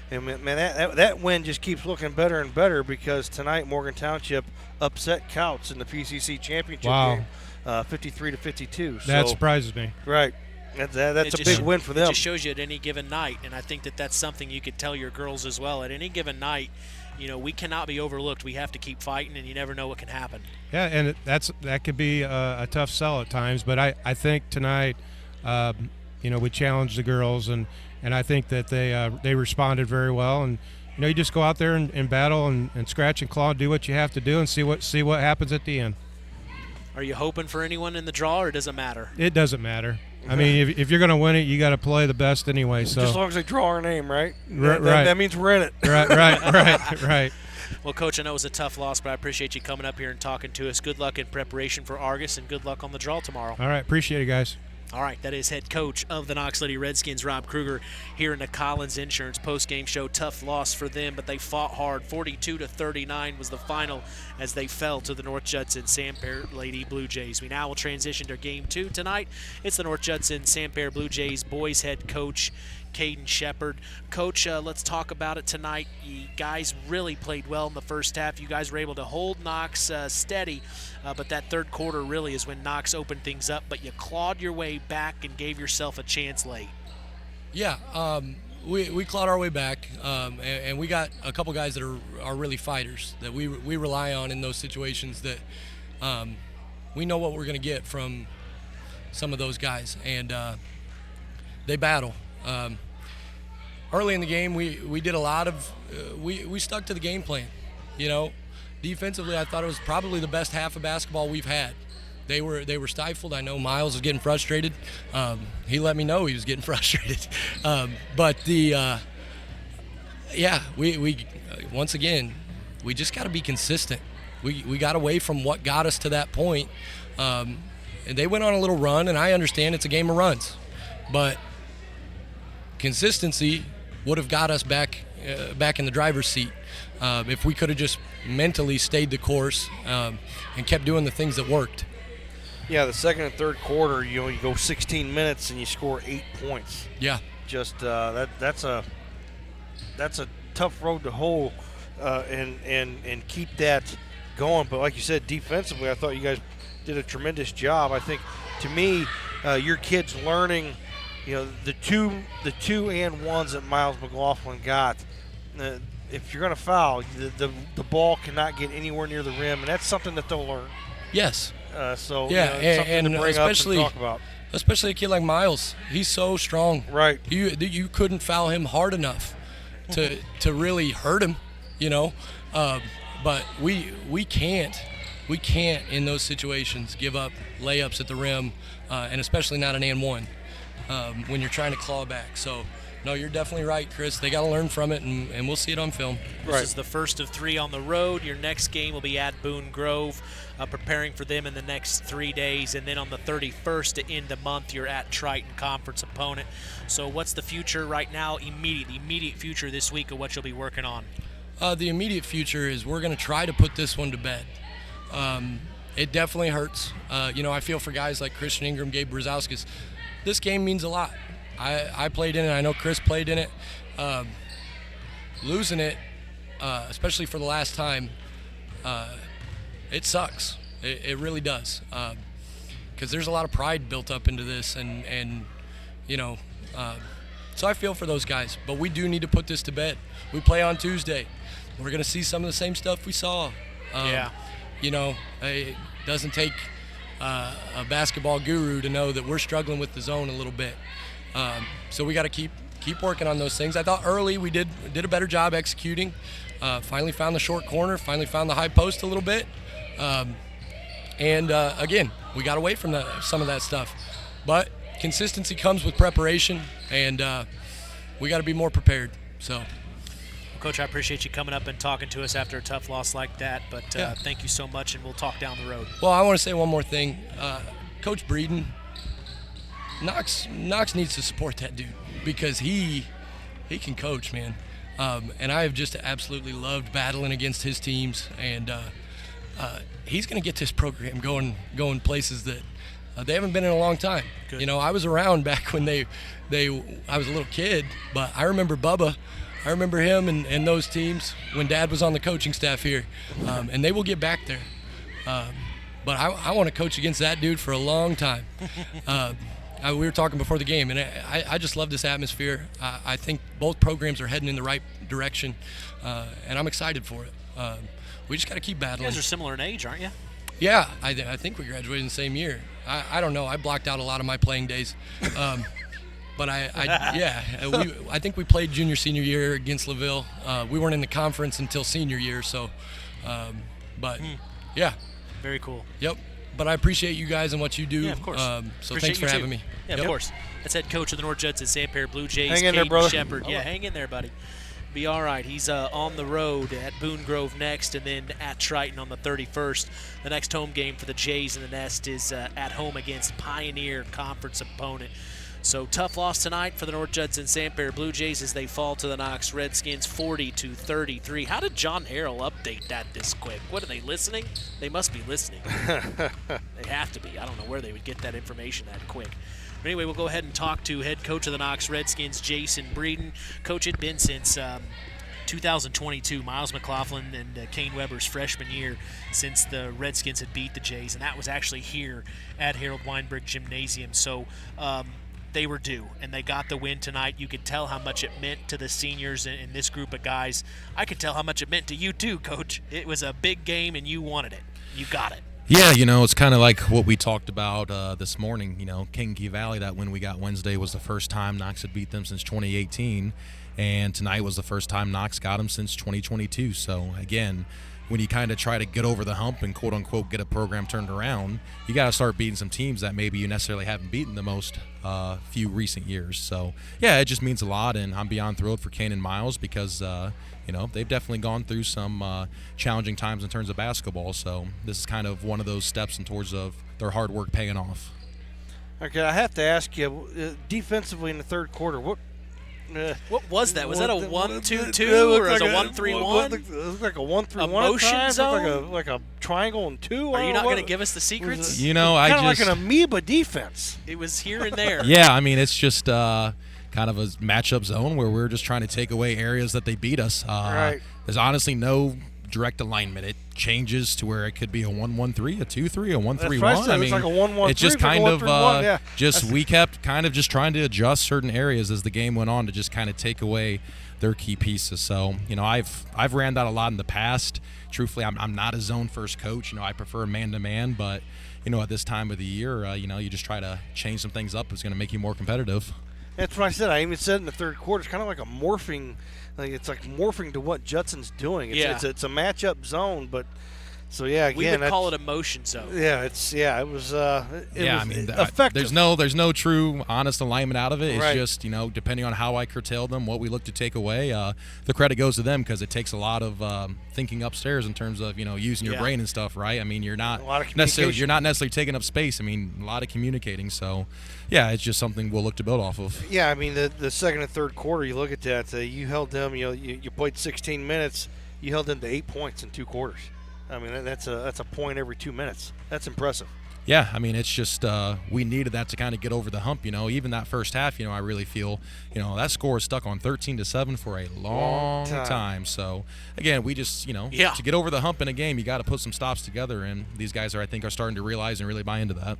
and man, that win just keeps looking better and better because tonight Morgan Township upset Couts in the PCC championship game. 53-52. That surprises me. Right. That's a big win for them. It just shows you at any given night, and I think that's something you could tell your girls as well. At any given night, we cannot be overlooked. We have to keep fighting, and you never know what can happen. Yeah, and that could be a tough sell at times, but I think tonight, we challenged the girls, and I think that they responded very well. And you just go out there and battle and scratch and claw and do what you have to do and see what happens at the end. Are you hoping for anyone in the draw, or does it matter? It doesn't matter. I mean, if you're going to win it, you got to play the best anyway. So just as long as they draw our name, right? Right. That means we're in it. Right. Well, Coach, I know it was a tough loss, but I appreciate you coming up here and talking to us. Good luck in preparation for Argus, and good luck on the draw tomorrow. All right. Appreciate it, guys. All right, that is head coach of the Knox Lady Redskins, Rob Kruger, here in the Collins Insurance postgame show. Tough loss for them, but they fought hard. 42-39 was the final as they fell to the North Judson-San Lady Blue Jays. We now will transition to Game 2 tonight. It's the North Judson-San Blue Jays boys head coach, Caden Shepard. Coach, let's talk about it tonight. You guys really played well in the first half. You guys were able to hold Knox steady, but that third quarter really is when Knox opened things up, but you clawed your way back and gave yourself a chance late. Yeah, we clawed our way back, and we got a couple guys that are really fighters that we rely on in those situations that we know what we're going to get from some of those guys, and they battle. Early in the game, we did a lot of we stuck to the game plan. Defensively, I thought it was probably the best half of basketball we've had. They were stifled. I know Miles was getting frustrated. He let me know he was getting frustrated. But we once again, we just got to be consistent. We got away from what got us to that point. And they went on a little run, and I understand it's a game of runs, but consistency would have got us back in the driver's seat if we could have just mentally stayed the course and kept doing the things that worked. Yeah, the second and third quarter, you go 16 minutes and you score 8 points. Yeah, just that's a tough road to hoe and keep that going. But like you said, defensively, I thought you guys did a tremendous job. I think, to me, your kids learning. The two and ones that Miles McLaughlin got, if you're going to foul, the ball cannot get anywhere near the rim, and that's something that they'll learn. Yes. Something and to bring especially, up and talk about. Especially a kid like Miles. He's so strong. Right. You couldn't foul him hard enough to really hurt him, but we can't in those situations give up layups at the rim, and especially not an and one. When you're trying to claw back. So, no, you're definitely right, Chris. They got to learn from it, and we'll see it on film. This is the first of 3 on the road. Your next game will be at Boone Grove, preparing for them in the next 3 days. And then on the 31st to end the month, you're at Triton Conference opponent. So what's the future right now, immediate future this week of what you'll be working on? The immediate future is we're going to try to put this one to bed. It definitely hurts. I feel for guys like Christian Ingram, Gabe Brzezowskis. This game means a lot. I played in it. I know Chris played in it. Losing it, especially for the last time, it sucks. It really does. Because there's a lot of pride built up into this, and so I feel for those guys. But we do need to put this to bed. We play on Tuesday. We're going to see some of the same stuff we saw. It doesn't take a basketball guru to know that we're struggling with the zone a little bit. So we got to keep working on those things. I thought early we did a better job executing. Finally found the short corner. Finally found the high post a little bit. Again, we got away from some of that stuff. But consistency comes with preparation, and we got to be more prepared. So. Coach, I appreciate you coming up and talking to us after a tough loss like that, but thank you so much, and we'll talk down the road. Well, I want to say one more thing. Coach Breeden, Knox needs to support that dude because he can coach, man. And I have just absolutely loved battling against his teams, and he's going to get this program going places that they haven't been in a long time. Good. I was around back when I was a little kid, but I remember Bubba. I remember him and those teams when Dad was on the coaching staff here, and they will get back there. But I want to coach against that dude for a long time. We were talking before the game, and I just love this atmosphere. I think both programs are heading in the right direction, and I'm excited for it. We just got to keep battling. You guys are similar in age, aren't you? Yeah, I think we graduated in the same year. I don't know. I blocked out a lot of my playing days. But I think we played junior, senior year against LaVille. We weren't in the conference until senior year, so, yeah. Very cool. Yep. But I appreciate you guys and what you do. Yeah, of course. So thanks for having me. Yeah, of course. That's head coach of the North Judson-San Blue Jays, hang in there, brother. Shepard. Yeah, hang in there, buddy. Be all right. He's on the road at Boone Grove next, and then at Triton on the 31st. The next home game for the Jays in the Nest is at home against Pioneer, conference opponent. So tough loss tonight for the North Judson-San Blue Jays as they fall to the Knox Redskins 40-33. How did John Harrell update that this quick? What, are they listening? They must be listening. They have to be. I don't know where they would get that information that quick. But anyway, we'll go ahead and talk to head coach of the Knox Redskins, Jason Breeden. Coach, it had been since 2022, Miles McLaughlin and Kane Weber's freshman year since the Redskins had beat the Jays, and that was actually here at Harold Weinberg Gymnasium. So they were due, and they got the win tonight. You could tell how much it meant to the seniors and this group of guys. I could tell how much it meant to you too, Coach. It was a big game, and you wanted it. You got it. Yeah, it's kind of like what we talked about this morning. Kankakee Valley, that win we got Wednesday was the first time Knox had beat them since 2018, and tonight was the first time Knox got them since 2022. So, again, when you kind of try to get over the hump and quote-unquote get a program turned around, you got to start beating some teams that maybe you necessarily haven't beaten the most few recent years. So, yeah, it just means a lot, and I'm beyond thrilled for Kane and Miles because, they've definitely gone through some challenging times in terms of basketball. So this is kind of one of those steps in towards of their hard work paying off. Okay, I have to ask you, defensively in the third quarter, what was that? Was that a 1-2-2 or was it a 1-3-1? It looked like a 1-3-1. A motion zone? Like a triangle and two. Are you not going to give us the secrets? Kind of like an amoeba defense. It was here and there. Yeah, I mean, it's just kind of a matchup zone where we're just trying to take away areas that they beat us. Right. There's honestly no direct alignment. It changes to where it could be a 1-1-3, a 2-3, a 1-3-1. I mean, it's like a 1-1-3. It's just kind of yeah. We kept kind of just trying to adjust certain areas as the game went on to just kind of take away their key pieces. So, I've ran that a lot in the past. Truthfully, I'm not a zone first coach. I prefer man-to-man, but at this time of the year, you just try to change some things up. It's going to make you more competitive. That's what I said. I even said in the third quarter, it's kind of like a morphing. It's like morphing to what Judson's doing. It's a matchup zone, but so yeah. Again, we would call it a motion zone. Yeah, it was. It was effective. There's no true honest alignment out of it. It's right. just depending on how I curtail them, what we look to take away. The credit goes to them because it takes a lot of thinking upstairs in terms of using your brain and stuff. Right? I mean, you're not necessarily taking up space. I mean, a lot of communicating. So. Yeah, it's just something we'll look to build off of. Yeah, I mean, the second and third quarter, you look at that, you held them, you played 16 minutes, you held them to 8 points in 2 quarters. I mean, that's a point every 2 minutes. That's impressive. Yeah, I mean, it's just we needed that to kind of get over the hump, Even that first half, I really feel, that score is stuck on 13-7 for a long time. So, again, we just, to get over the hump in a game, you got to put some stops together, and these guys I think are starting to realize and really buy into that.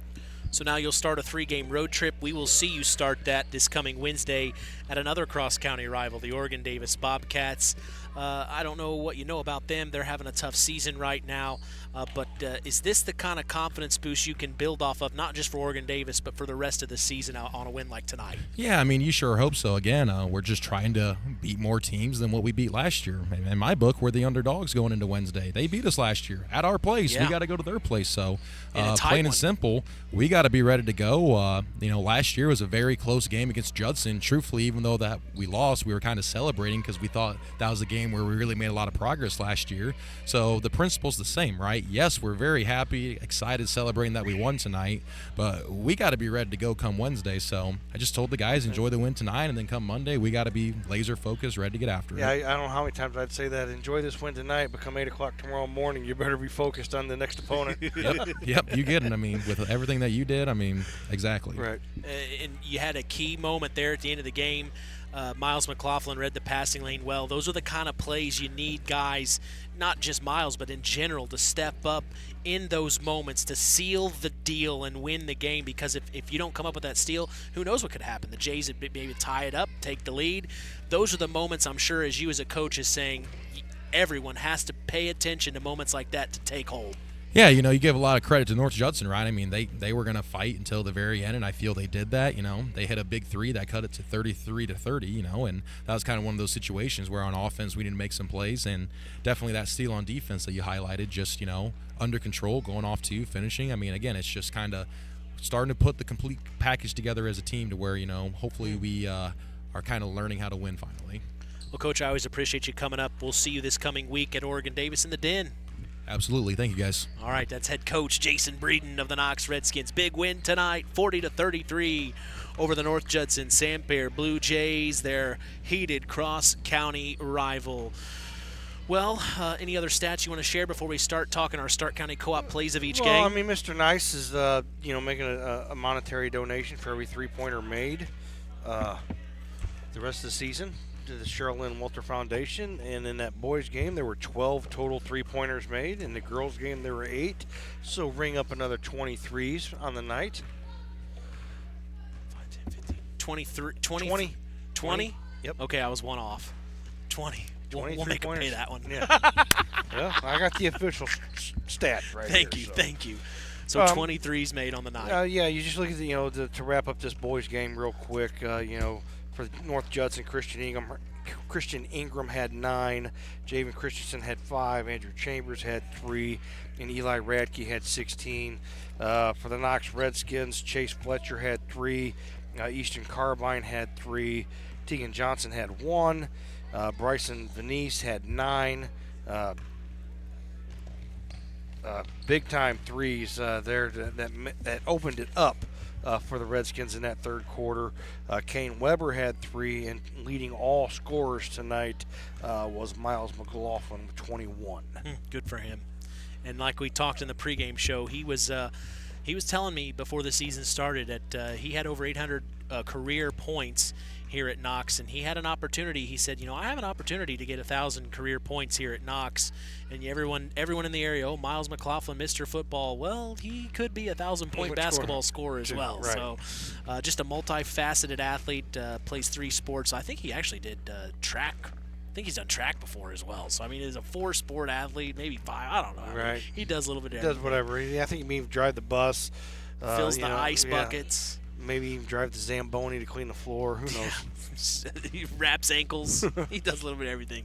So now you'll start a 3-game road trip. We will see you start that this coming Wednesday at another cross-county rival, the Oregon-Davis Bobcats. I don't know what you know about them. They're having a tough season right now. But is this the kind of confidence boost you can build off of, not just for Oregon-Davis, but for the rest of the season on a win like tonight? Yeah, I mean, you sure hope so. Again, we're just trying to beat more teams than what we beat last year. In my book, we're the underdogs going into Wednesday. They beat us last year at our place. Yeah. We got to go to their place. So, plain and simple, we got to be ready to go. Last year was a very close game against Judson. Truthfully, even though that we lost, we were kind of celebrating because we thought that was a game where we really made a lot of progress last year. So the principle's the same, right? Yes, we're very happy, excited, celebrating that we won tonight, but we got to be ready to go come Wednesday. So I just told the guys, enjoy the win tonight, and then come Monday, we got to be laser focused, ready to get after it. Yeah, I don't know how many times I'd say that. Enjoy this win tonight, but come 8 o'clock tomorrow morning, you better be focused on the next opponent. Yep, you get it. I mean, with everything that you did, exactly. Right. And you had a key moment there at the end of the game. Miles McLaughlin read the passing lane well. Those are the kind of plays you need guys, not just Miles, but in general, to step up in those moments to seal the deal and win the game, because if you don't come up with that steal, who knows what could happen. The Jays would maybe tie it up, take the lead. Those are the moments, I'm sure, as you as a coach is saying, everyone has to pay attention to moments like that to take hold. Yeah, you give a lot of credit to North Judson, right? I mean, they were going to fight until the very end, and I feel they did that. They hit a big three that cut it to 33-30, and that was kind of one of those situations where on offense we didn't make some plays, and definitely that steal on defense that you highlighted, just, under control, going off to finishing. I mean, again, it's just kind of starting to put the complete package together as a team to where, hopefully we are kind of learning how to win finally. Well, Coach, I always appreciate you coming up. We'll see you this coming week at Oregon-Davis in the Den. Absolutely. Thank you, guys. All right, that's head coach Jason Breeden of the Knox Redskins. Big win tonight, 40-33 over the North Judson-San Blue Jays, their heated cross-county rival. Well, any other stats you want to share before we start talking our Stark County Co-op plays of each game? Well, I mean, Mr. Nice is, making a monetary donation for every three-pointer made the rest of the season to the Cheryl Lynn Walter Foundation. And in that boys game, there were 12 total three-pointers made. In the girls game, there were 8. So ring up another 23s on the night. 20? Yep. Okay, I was one off. 20. We'll make them pay that one. Yeah. Well, I got the official stats right here. Thank you. So 23s made on the night. Yeah, you just look at to wrap up this boys game real quick. For North Judson, Christian Ingram had 9, Javen Christensen had 5, Andrew Chambers had 3, and Eli Radke had 16. For the Knox Redskins, Chase Fletcher had 3, Eastern Carbine had 3, Tegan Johnson had 1, Bryson Venice had 9. Big time threes there that opened it up for the Redskins in that third quarter. Kane Weber had 3, and leading all scorers tonight was Miles McLaughlin with 21. Good for him. And like we talked in the pregame show, he was telling me before the season started that he had over 800 career points here at Knox, and he had an opportunity. He said, I have an opportunity to get 1,000 career points here at Knox, and everyone in the area, Miles McLaughlin, Mr. Football, well, he could be a 1,000-point basketball scorer as well. Right. So just a multifaceted athlete, plays 3 sports. I think he actually did track. I think he's done track before as well. So, I mean, he's a 4-sport athlete, maybe 5. I don't know. Right. I mean, he does a little bit of everything. Does whatever. I think he may drive the bus. Fills the ice buckets. Maybe even drive the Zamboni to clean the floor. Who knows? He wraps ankles. He does a little bit of everything.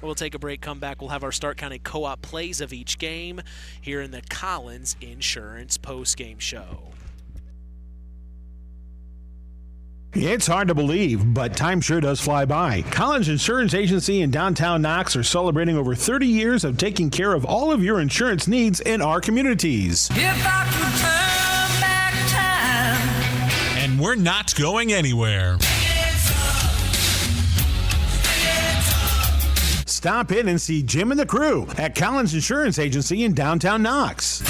We'll take a break, come back. We'll have our Stark County Co-op plays of each game here in the Collins Insurance postgame show. It's hard to believe, but time sure does fly by. Collins Insurance Agency in downtown Knox are celebrating over 30 years of taking care of all of your insurance needs in our communities. If I could turn back time. And we're not going anywhere. Stop in and see Jim and the crew at Collins Insurance Agency in downtown Knox.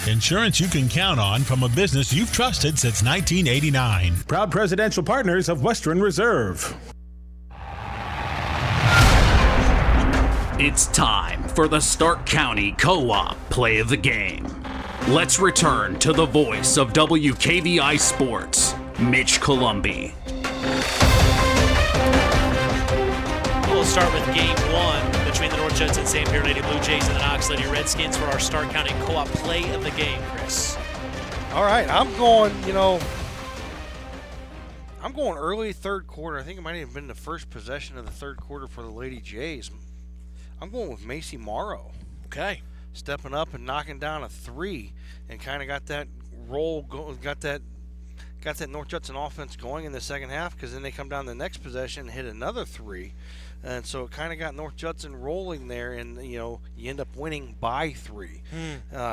Insurance you can count on from a business you've trusted since 1989. Proud presidential partners of Western Reserve. It's time for the Stark County Co-op Play of the Game. Let's return to the voice of WKVI Sports, Mitch Columbi. We'll start with game one between the North Judson-San Pierre Lady Blue Jays and the Knox Lady Redskins for our Stark County Co-op Play of the Game, Chris. All right, I'm going early third quarter. I think it might have been the first possession of the third quarter for the Lady Jays. I'm going with Macy Morrow. Okay. Stepping up and knocking down a three and kind of got that roll, got that North Judson offense going in the second half, because then they come down the next possession and hit another three. And so it kind of got North Judson rolling there, and, you end up winning by three.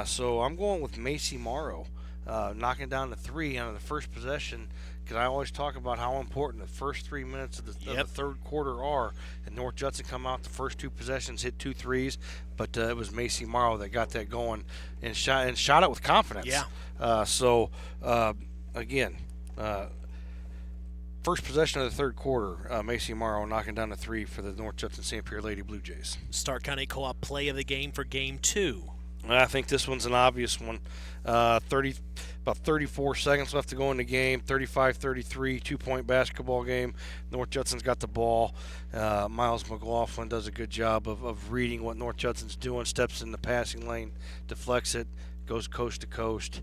So I'm going with Macy Morrow, knocking down the three on the first possession, because I always talk about how important the first 3 minutes of the third quarter are. And North Judson come out the first two possessions, hit 2 threes, but it was Macy Morrow that got that going and shot it with confidence. Yeah. Again, first possession of the third quarter, Macy Morrow knocking down a three for the North Judson-San Pierre Lady Blue Jays. Stark County Co-op Play of the Game for game two. I think this one's an obvious one. About 34 seconds left to go in the game. 35-33, 2-point basketball game. North Judson's got the ball. Miles McLaughlin does a good job of reading what North Judson's doing. Steps in the passing lane, deflects it, goes coast to coast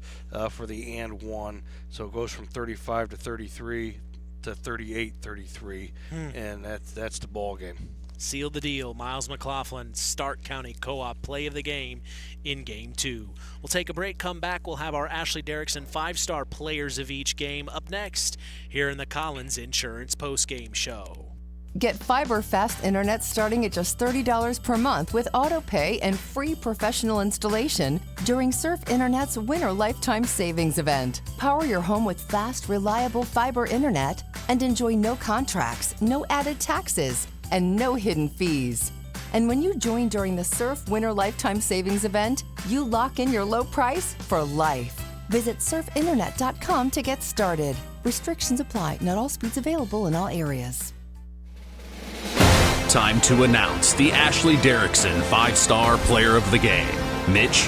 for the and one. So it goes from 35 to 33 to 38-33, and that's the ball game. Seal the deal. Miles McLaughlin, Stark County Co-op Play of the Game in Game 2. We'll take a break, come back. We'll have our Ashley Derrickson 5-star players of each game up next here in the Collins Insurance Postgame Show. Get fiber fast internet starting at just $30 per month with autopay and free professional installation during Surf Internet's Winter Lifetime Savings event. Power your home with fast, reliable fiber internet and enjoy no contracts, no added taxes, and no hidden fees. And when you join during the Surf Winter Lifetime Savings event, you lock in your low price for life. Visit surfinternet.com to get started. Restrictions apply. Not all speeds available in all areas. Time to announce the Ashley Derrickson 5-star player of the game. Mitch?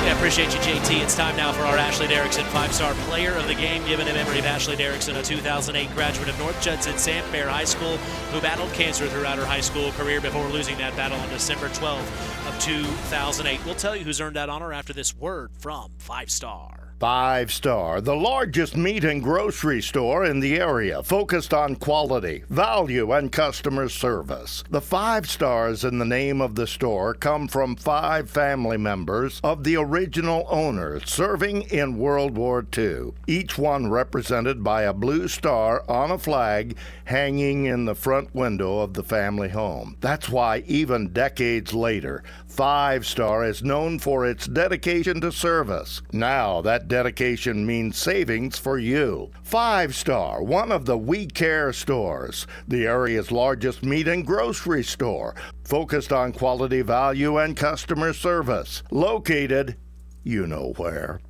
Yeah, appreciate you, JT. It's time now for our Ashley Derrickson 5-star player of the game, given in memory of Ashley Derrickson, a 2008 graduate of North Judson-San Pierre High School, who battled cancer throughout her high school career before losing that battle on December 12th of 2008. We'll tell you who's earned that honor after this word from 5-star. 5-Star, the largest meat and grocery store in the area, focused on quality, value, and customer service. The 5 stars in the name of the store come from 5 family members of the original owner serving in World War II, each one represented by a blue star on a flag hanging in the front window of the family home. That's why even decades later, 5-Star is known for its dedication to service. Now that dedication means savings for you. 5-Star, one of the We Care stores, the area's largest meat and grocery store, focused on quality, value, and customer service. Located, you know where,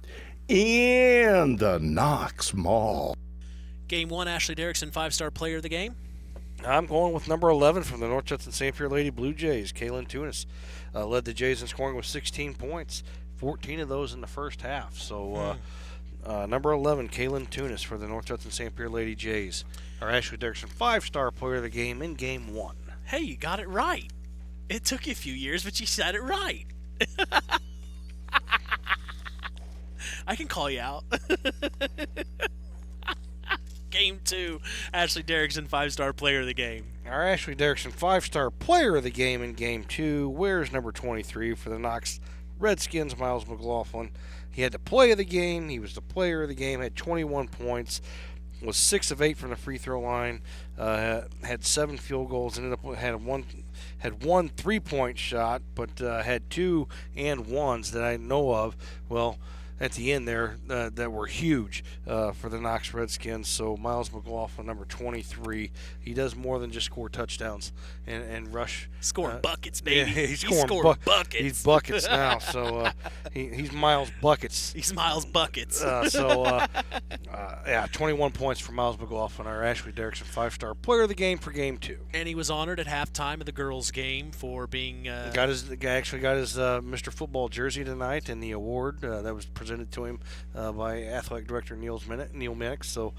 in the Knox Mall. Game 1, Ashley Derrickson, 5-star player of the game. I'm going with number 11 from the North Judson-San Pierre Lady Blue Jays, Kaylin Tunis. Led the Jays in scoring with 16 points, 14 of those in the first half. So number 11, Kaylin Tunis for the North Judson-San Pierre Lady Jays. Our Ashley Derrickson 5-star player of the game in Game 1. Hey, you got it right. It took you a few years, but you said it right. I can call you out. Game 2, Ashley Derrickson, 5-star player of the game. Our Ashley Derrickson 5-star player of the game in Game 2 wears number 23 for the Knox Redskins, Miles McLaughlin. He had the play of the game. He was the player of the game, had 21 points, was 6 of 8 from the free throw line, had 7 field goals, ended up had one 3-point shot, but had 2 and 1s that I know of. Well, at the end there that were huge for the Knox Redskins. So Miles McLaughlin, number 23, he does more than just score touchdowns and rush. Scoring buckets, baby. Yeah, he's scoring buckets. He's buckets now. So he's Miles Buckets. He's Miles Buckets. 21 points for Miles McLaughlin, our Ashley Derrickson 5-star player of the game for Game 2. And he was honored at halftime of the girls' game for being. Got his Mr. Football jersey tonight, and the award that was presented to him by Athletic Director Neil Minnick. So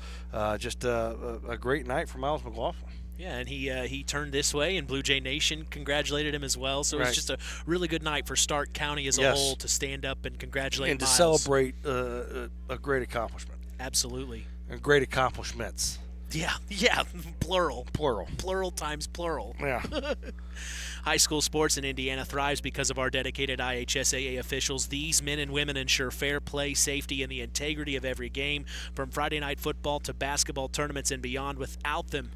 just a great night for Miles McLaughlin. Yeah, and he turned this way, and Blue Jay Nation congratulated him as well. So it was just a really good night for Stark County as a whole to stand up and congratulate and Miles. to celebrate a great accomplishment. Absolutely. And great accomplishments. Yeah, plural. Plural times plural. Yeah. High school sports in Indiana thrives because of our dedicated IHSAA officials. These men and women ensure fair play, safety, and the integrity of every game, from Friday night football to basketball tournaments and beyond. Without them,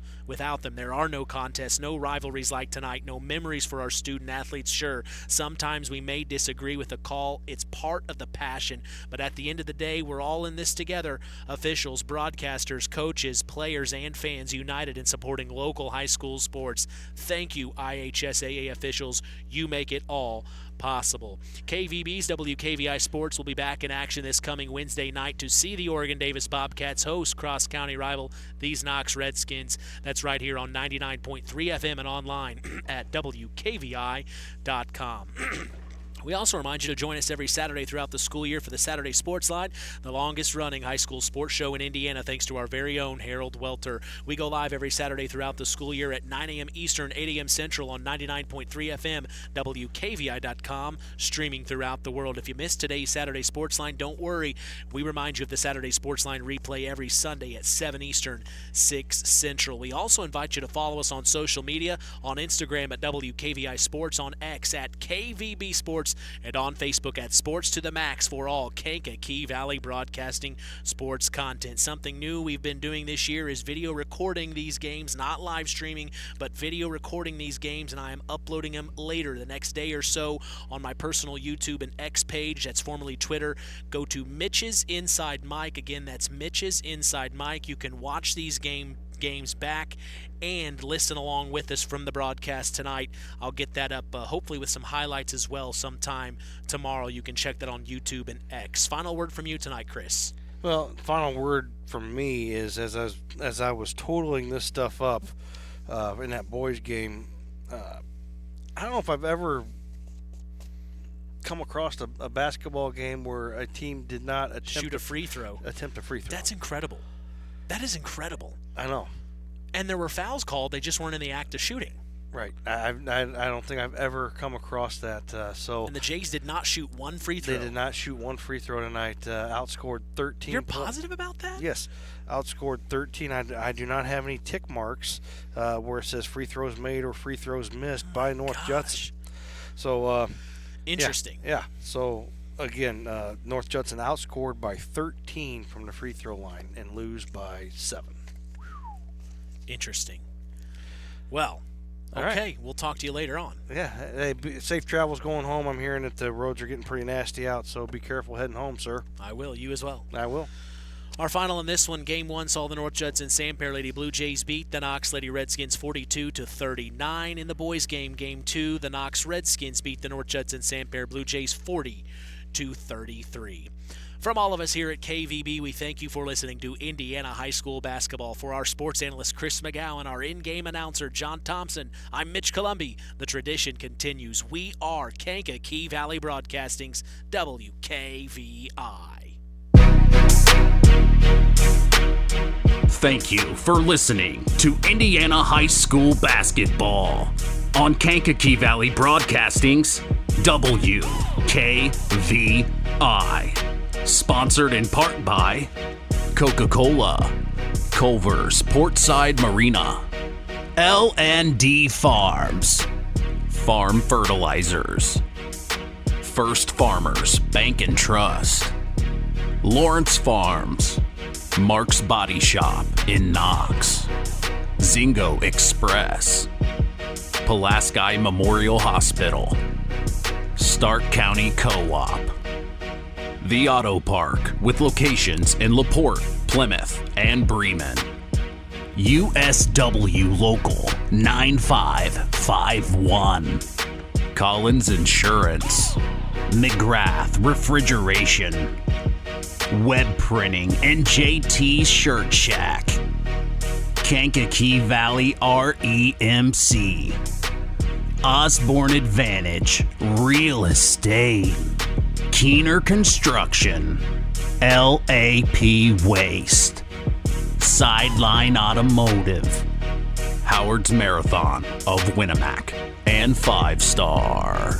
there are no contests, no rivalries like tonight, no memories for our student athletes. Sure, sometimes we may disagree with the call. It's part of the passion. But at the end of the day, we're all in this together. Officials, broadcasters, coaches, players, and fans united in supporting local high school sports. Thank you, IHSAA officials. You make it all possible. KVB's WKVI Sports will be back in action this coming Wednesday night to see the Oregon Davis Bobcats host cross-county rival these Knox Redskins. That's right here on 99.3 FM and online at WKVI.com. We also remind you to join us every Saturday throughout the school year for the Saturday Sports Line, the longest-running high school sports show in Indiana, thanks to our very own Harold Welter. We go live every Saturday throughout the school year at 9 a.m. Eastern, 8 a.m. Central on 99.3 FM, WKVI.com, streaming throughout the world. If you missed today's Saturday Sports Line, don't worry. We remind you of the Saturday Sports Line replay every Sunday at 7 Eastern, 6 Central. We also invite you to follow us on social media, on Instagram at WKVI Sports, on X at KVB Sports, and on Facebook at Sports to the Max for all Kankakee Valley Broadcasting sports content. Something new we've been doing this year is video recording these games, not live streaming, but video recording these games, and I am uploading them later, the next day or so, on my personal YouTube and X page. That's formerly Twitter. Go to Mitch's Inside Mike. Again, that's Mitch's Inside Mike. You can watch these games back and listen along with us from the broadcast tonight. I'll get that up hopefully with some highlights as well sometime tomorrow. You can check that on YouTube and X. Final word from you tonight, Chris. Well, final word from me is as I was totaling this stuff up in that boys game, I don't know if I've ever come across a basketball game where a team did not attempt a free throw. That's incredible. That is incredible. I know. And there were fouls called. They just weren't in the act of shooting. Right. I don't think I've ever come across that. And the Jays did not shoot one free throw. They did not shoot one free throw tonight. Outscored 13. You're positive about that? Yes. Outscored 13. I do not have any tick marks where it says free throws made or free throws missed by North Judson. So interesting. Yeah. So again, North Judson outscored by 13 from the free throw line and lose by 7. Interesting. Well, okay, right. We'll talk to you later on. Yeah, hey, safe travels going home. I'm hearing that the roads are getting pretty nasty out, so be careful heading home, sir. I will. You as well. I will. Our final in this one, Game 1 saw the North Judson-San Lady Blue Jays beat the Knox Lady Redskins 42-39. In the boys' game, Game 2, the Knox Redskins beat the North Judson-San Blue Jays 40-33. From all of us here at KVB, we thank you for listening to Indiana High School Basketball. For our sports analyst Chris McGowan, our in-game announcer John Thompson, I'm Mitch Columbi. The tradition continues. We are Kankakee Valley Broadcasting's WKVI. Thank you for listening to Indiana High School Basketball on Kankakee Valley Broadcasting's WKVI. Sponsored in part by Coca-Cola, Culver's Portside Marina, L&D Farms, Farm Fertilizers, First Farmers Bank and Trust, Lawrence Farms, Mark's Body Shop in Knox, Zingo Express, Pulaski Memorial Hospital, Stark County Co-op, The Auto Park, with locations in LaPorte, Plymouth, and Bremen. USW Local 9551. Collins Insurance. McGrath Refrigeration. Web Printing and JT Shirt Shack. Kankakee Valley REMC. Osborne Advantage Real Estate. Keener Construction. LAP Waste. Sideline Automotive. Howard's Marathon of Winamac. And 5 Star.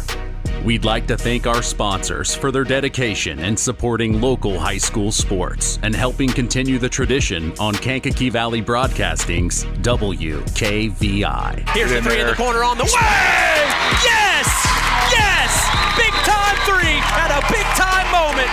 We'd like to thank our sponsors for their dedication in supporting local high school sports and helping continue the tradition on Kankakee Valley Broadcasting's WKVI. Here's the three in the corner on the way! Yes! Yes! Big time three at a big time moment.